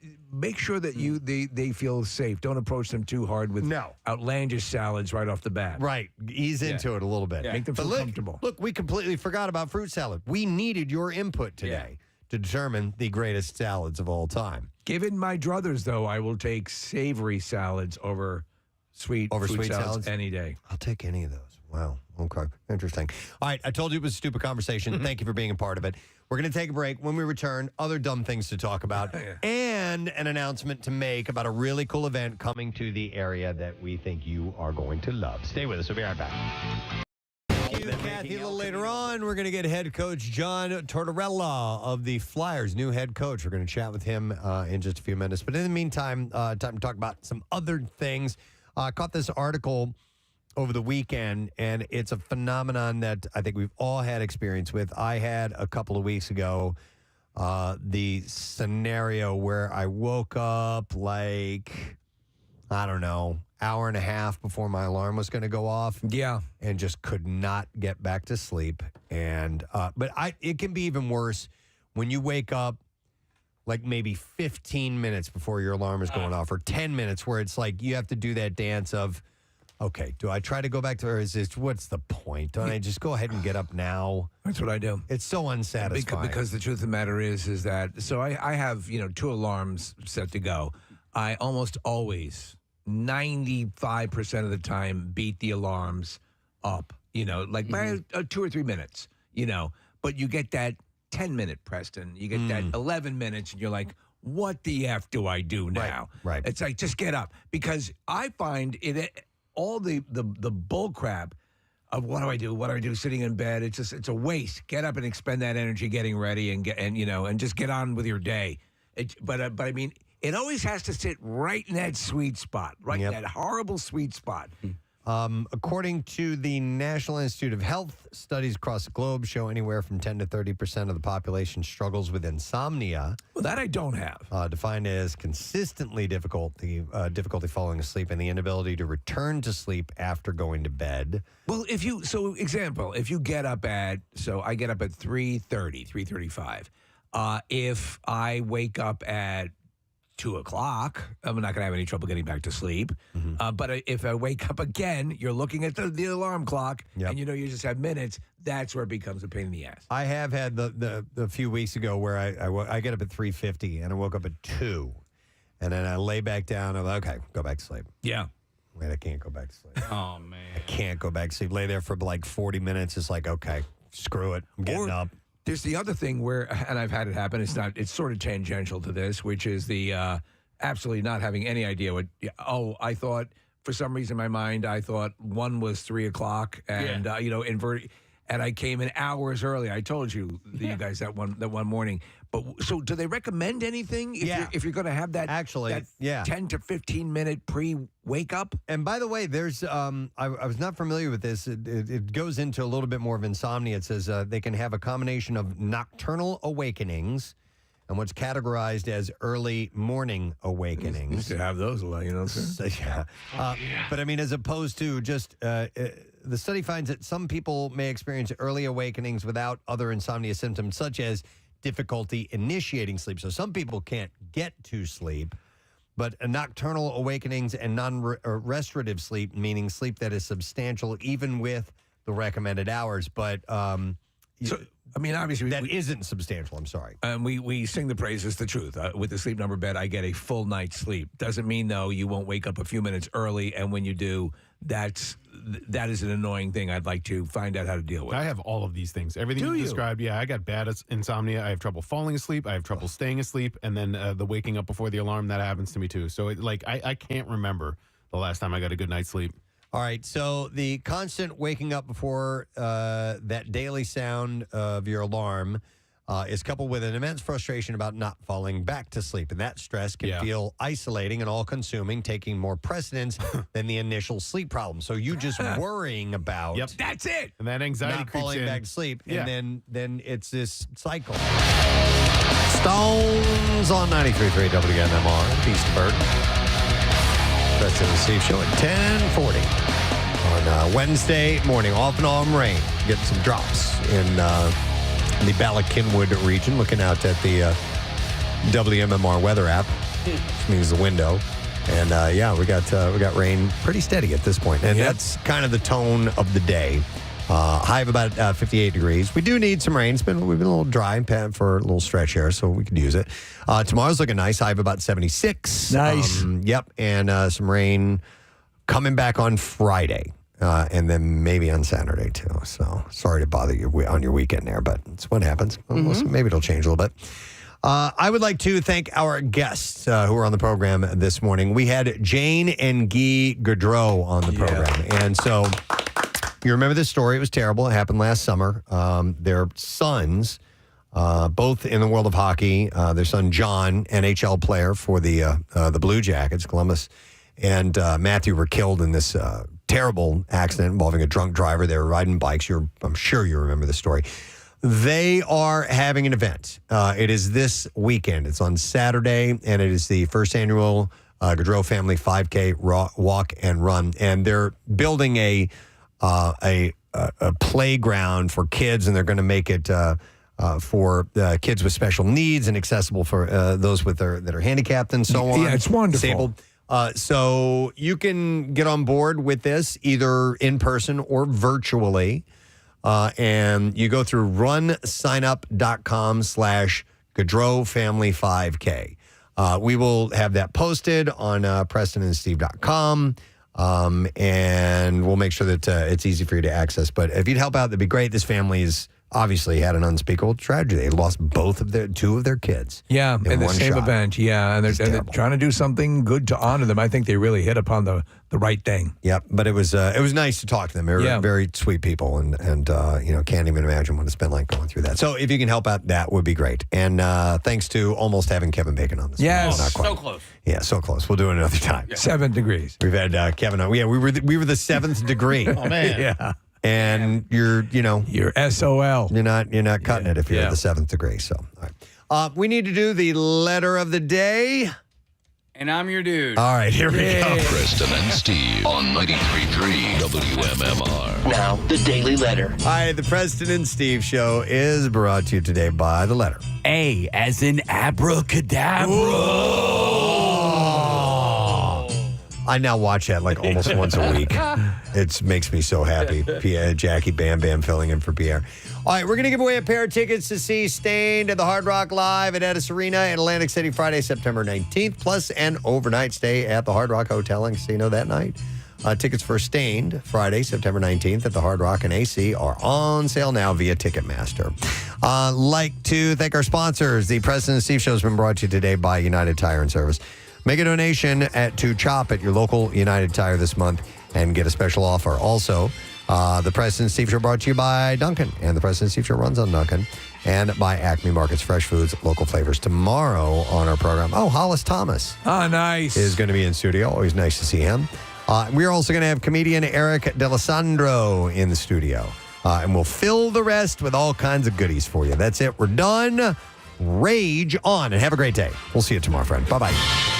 Speaker 2: they feel safe. Don't approach them too hard with outlandish salads right off the bat.
Speaker 1: Right. Ease into it a little bit.
Speaker 2: Yeah. Make them feel comfortable.
Speaker 1: Look, we completely forgot about fruit salad. We needed your input today to determine the greatest salads of all time.
Speaker 2: Given my druthers, though, I will take savory salads over sweet salads any day.
Speaker 1: I'll take any of those. Wow. Okay. Interesting. All right. I told you it was a stupid conversation. Thank you for being a part of it. We're going to take a break. When we return, other dumb things to talk about and an announcement to make about a really cool event coming to the area that we think you are going to love. Stay with us. We'll be right back. Thank you, Kathy. A little later on, we're going to get head coach John Tortorella of the Flyers, new head coach. We're going to chat with him in just a few minutes. But in the meantime, time to talk about some other things. I caught this article over the weekend, and it's a phenomenon that I think we've all had experience with. I had a couple of weeks ago the scenario where I woke up like, I don't know, hour and a half before my alarm was going to go off.
Speaker 2: Yeah.
Speaker 1: And just could not get back to sleep. And but it can be even worse when you wake up like maybe 15 minutes before your alarm is going off, or 10 minutes, where it's like you have to do that dance of, okay, do I try to go back to, or is this, what's the point? Don't I just go ahead and get up now?
Speaker 2: That's what I do.
Speaker 1: It's so unsatisfying.
Speaker 2: Because the truth of the matter is that, so I have, 2 alarms set to go. I almost always, 95% of the time, beat the alarms up, like by 2 or 3 minutes, but you get that 10-minute, Preston. You get that 11 minutes, and you're like, what the F do I do now?
Speaker 1: Right.
Speaker 2: It's like, just get up. Because I find it all the bull crap of what do I do sitting in bed, it's a waste. Get up and expend that energy getting ready and just get on with your day. But I mean, it always has to sit right in that sweet spot, right in that horrible sweet spot.
Speaker 1: According to the National Institute of Health, studies across the globe show anywhere from 10 to 30% of the population struggles with insomnia.
Speaker 2: Well, that I don't have.
Speaker 1: Defined as consistently difficulty falling asleep and the inability to return to sleep after going to bed.
Speaker 2: Well, if you get up at, I get up at 3:30, 3:35. If I wake up at 2 o'clock, I'm not going to have any trouble getting back to sleep. But if I wake up again, you're looking at the alarm clock, and you just have minutes. That's where it becomes a pain in the ass.
Speaker 1: I have had the few weeks ago where I get up at 3:50 and I woke up at 2, and then I lay back down. I'm like, okay, go back to sleep.
Speaker 2: Yeah.
Speaker 1: Wait, I can't go back to sleep.
Speaker 3: Oh man,
Speaker 1: I can't go back to sleep. Lay there for like 40 minutes. It's like, okay, screw it. I'm getting up.
Speaker 2: There's the other thing where, and I've had it happen, it's sort of tangential to this, which is the absolutely not having any idea what, I thought, for some reason in my mind, I thought 1 was 3 o'clock, and, and I came in hours early. I told you, guys, that one morning. But so do they recommend anything if you're going to have that, that 10 to 15 minute pre-wake up?
Speaker 1: And by the way, there's I was not familiar with this. It goes into a little bit more of insomnia. It says they can have a combination of nocturnal awakenings and what's categorized as early morning awakenings.
Speaker 2: Used to have those a lot,
Speaker 1: So, but I mean, as opposed to just the study finds that some people may experience early awakenings without other insomnia symptoms, such as difficulty initiating sleep. So some people can't get to sleep, but nocturnal awakenings and non-restorative sleep, meaning sleep that is substantial even with the recommended hours. But obviously that isn't substantial. I'm sorry.
Speaker 2: We sing the praises, the truth. With the Sleep Number bed, I get a full night's sleep. Doesn't mean, though, you won't wake up a few minutes early, and when you do, that is an annoying thing I'd like to find out how to deal with.
Speaker 4: I have all of these things. Everything you described, I got bad insomnia. I have trouble falling asleep. I have trouble staying asleep. And then the waking up before the alarm, that happens to me too. So I can't remember the last time I got a good night's sleep.
Speaker 1: All right, so the constant waking up before that daily sound of your alarm is coupled with an immense frustration about not falling back to sleep. And that stress can feel isolating and all-consuming, taking more precedence than the initial sleep problem. So you just worrying about
Speaker 2: that's it.
Speaker 4: And that anxiety
Speaker 1: not
Speaker 4: creeps
Speaker 1: falling
Speaker 4: in.
Speaker 1: back to sleep. And then it's this cycle. Stones on 93.3 WMMR, Beast Bird. Preston and Steve show at 10:40 on Wednesday morning. Off and on rain. Getting some drops in the Bala-Cynwyd region. Looking out at the WMMR weather app, which means the window. And we got rain pretty steady at this point. And that's kind of the tone of the day. High of about 58 degrees. We do need some rain. We've been a little dry for a little stretch here, so we can use it. Tomorrow's looking nice. High of about 76.
Speaker 2: Nice.
Speaker 1: And some rain coming back on Friday. And then maybe on Saturday, too. So sorry to bother you on your weekend there, but it's what happens. Maybe it'll change a little bit. I would like to thank our guests who are on the program this morning. We had Jane and Guy Gaudreau on the program. And so You remember this story? It was terrible. It happened last summer. Their sons, both in the world of hockey, their son John, NHL player for the Blue Jackets, Columbus, and Matthew were killed in this terrible accident involving a drunk driver. They were riding bikes. I'm sure you remember the story. They are having an event. It is this weekend. It's on Saturday, and it is the first annual Gaudreau Family 5K walk and run. And they're building a playground for kids, and they're going to make it for kids with special needs and accessible for those that are handicapped and so on.
Speaker 2: Yeah, it's wonderful.
Speaker 1: Disabled. So you can get on board with this either in person or virtually. And you go through runsignup.com/Gaudreau Family 5K. We will have that posted on PrestonandSteve.com. And we'll make sure that it's easy for you to access. But if you'd help out, that'd be great. This family is obviously had an unspeakable tragedy. They lost two of their kids.
Speaker 2: Yeah, in the same
Speaker 1: shot.
Speaker 2: event. Yeah, and they're trying to do something good to honor them. I think they really hit upon the right thing.
Speaker 1: Yep, but it was nice to talk to them. They were very sweet people, and can't even imagine what it's been like going through that. So if you can help out, that would be great. And thanks to almost having Kevin Bacon on this.
Speaker 2: Yes,
Speaker 1: not quite.
Speaker 3: So close.
Speaker 1: Yeah, so close. We'll do it another time.
Speaker 3: Yeah.
Speaker 2: 7 degrees.
Speaker 1: We've had Kevin on. Yeah, we were the 7th degree.
Speaker 19: Oh man.
Speaker 2: Yeah.
Speaker 1: And you're
Speaker 2: SOL.
Speaker 1: You're not cutting it if you're at the 7th degree. So, all right. We need to do the letter of the day.
Speaker 3: And I'm your dude.
Speaker 1: All right, here we go.
Speaker 14: Preston and Steve on 93.3 WMMR.
Speaker 9: Now, the Daily Letter.
Speaker 1: Hi, the Preston and Steve Show is brought to you today by the letter
Speaker 3: A, as in abracadabra.
Speaker 1: I now watch that like almost once a week. It makes me so happy. Jackie Bam Bam filling in for Pierre. All right, we're going to give away a pair of tickets to see Stained at the Hard Rock Live at Edis Arena in Atlantic City Friday, September 19th, plus an overnight stay at the Hard Rock Hotel and Casino that night. Tickets for Stained Friday, September 19th at the Hard Rock and AC are on sale now via Ticketmaster. Like to thank our sponsors. The Preston and Steve Show has been brought to you today by United Tire and Service. Make a donation to CHOP at your local United Tire this month and get a special offer. Also, the Preston and Steve Show brought to you by Dunkin', and the Preston and Steve Show runs on Dunkin', and by Acme Markets, fresh foods, local flavors. Tomorrow on our program, Hollis Thomas.
Speaker 2: Oh, nice.
Speaker 1: Is going to be in studio. Always nice to see him. We're also going to have comedian Eric D'Alessandro in the studio, and we'll fill the rest with all kinds of goodies for you. That's it. We're done. Rage on, and have a great day. We'll see you tomorrow, friend. Bye-bye.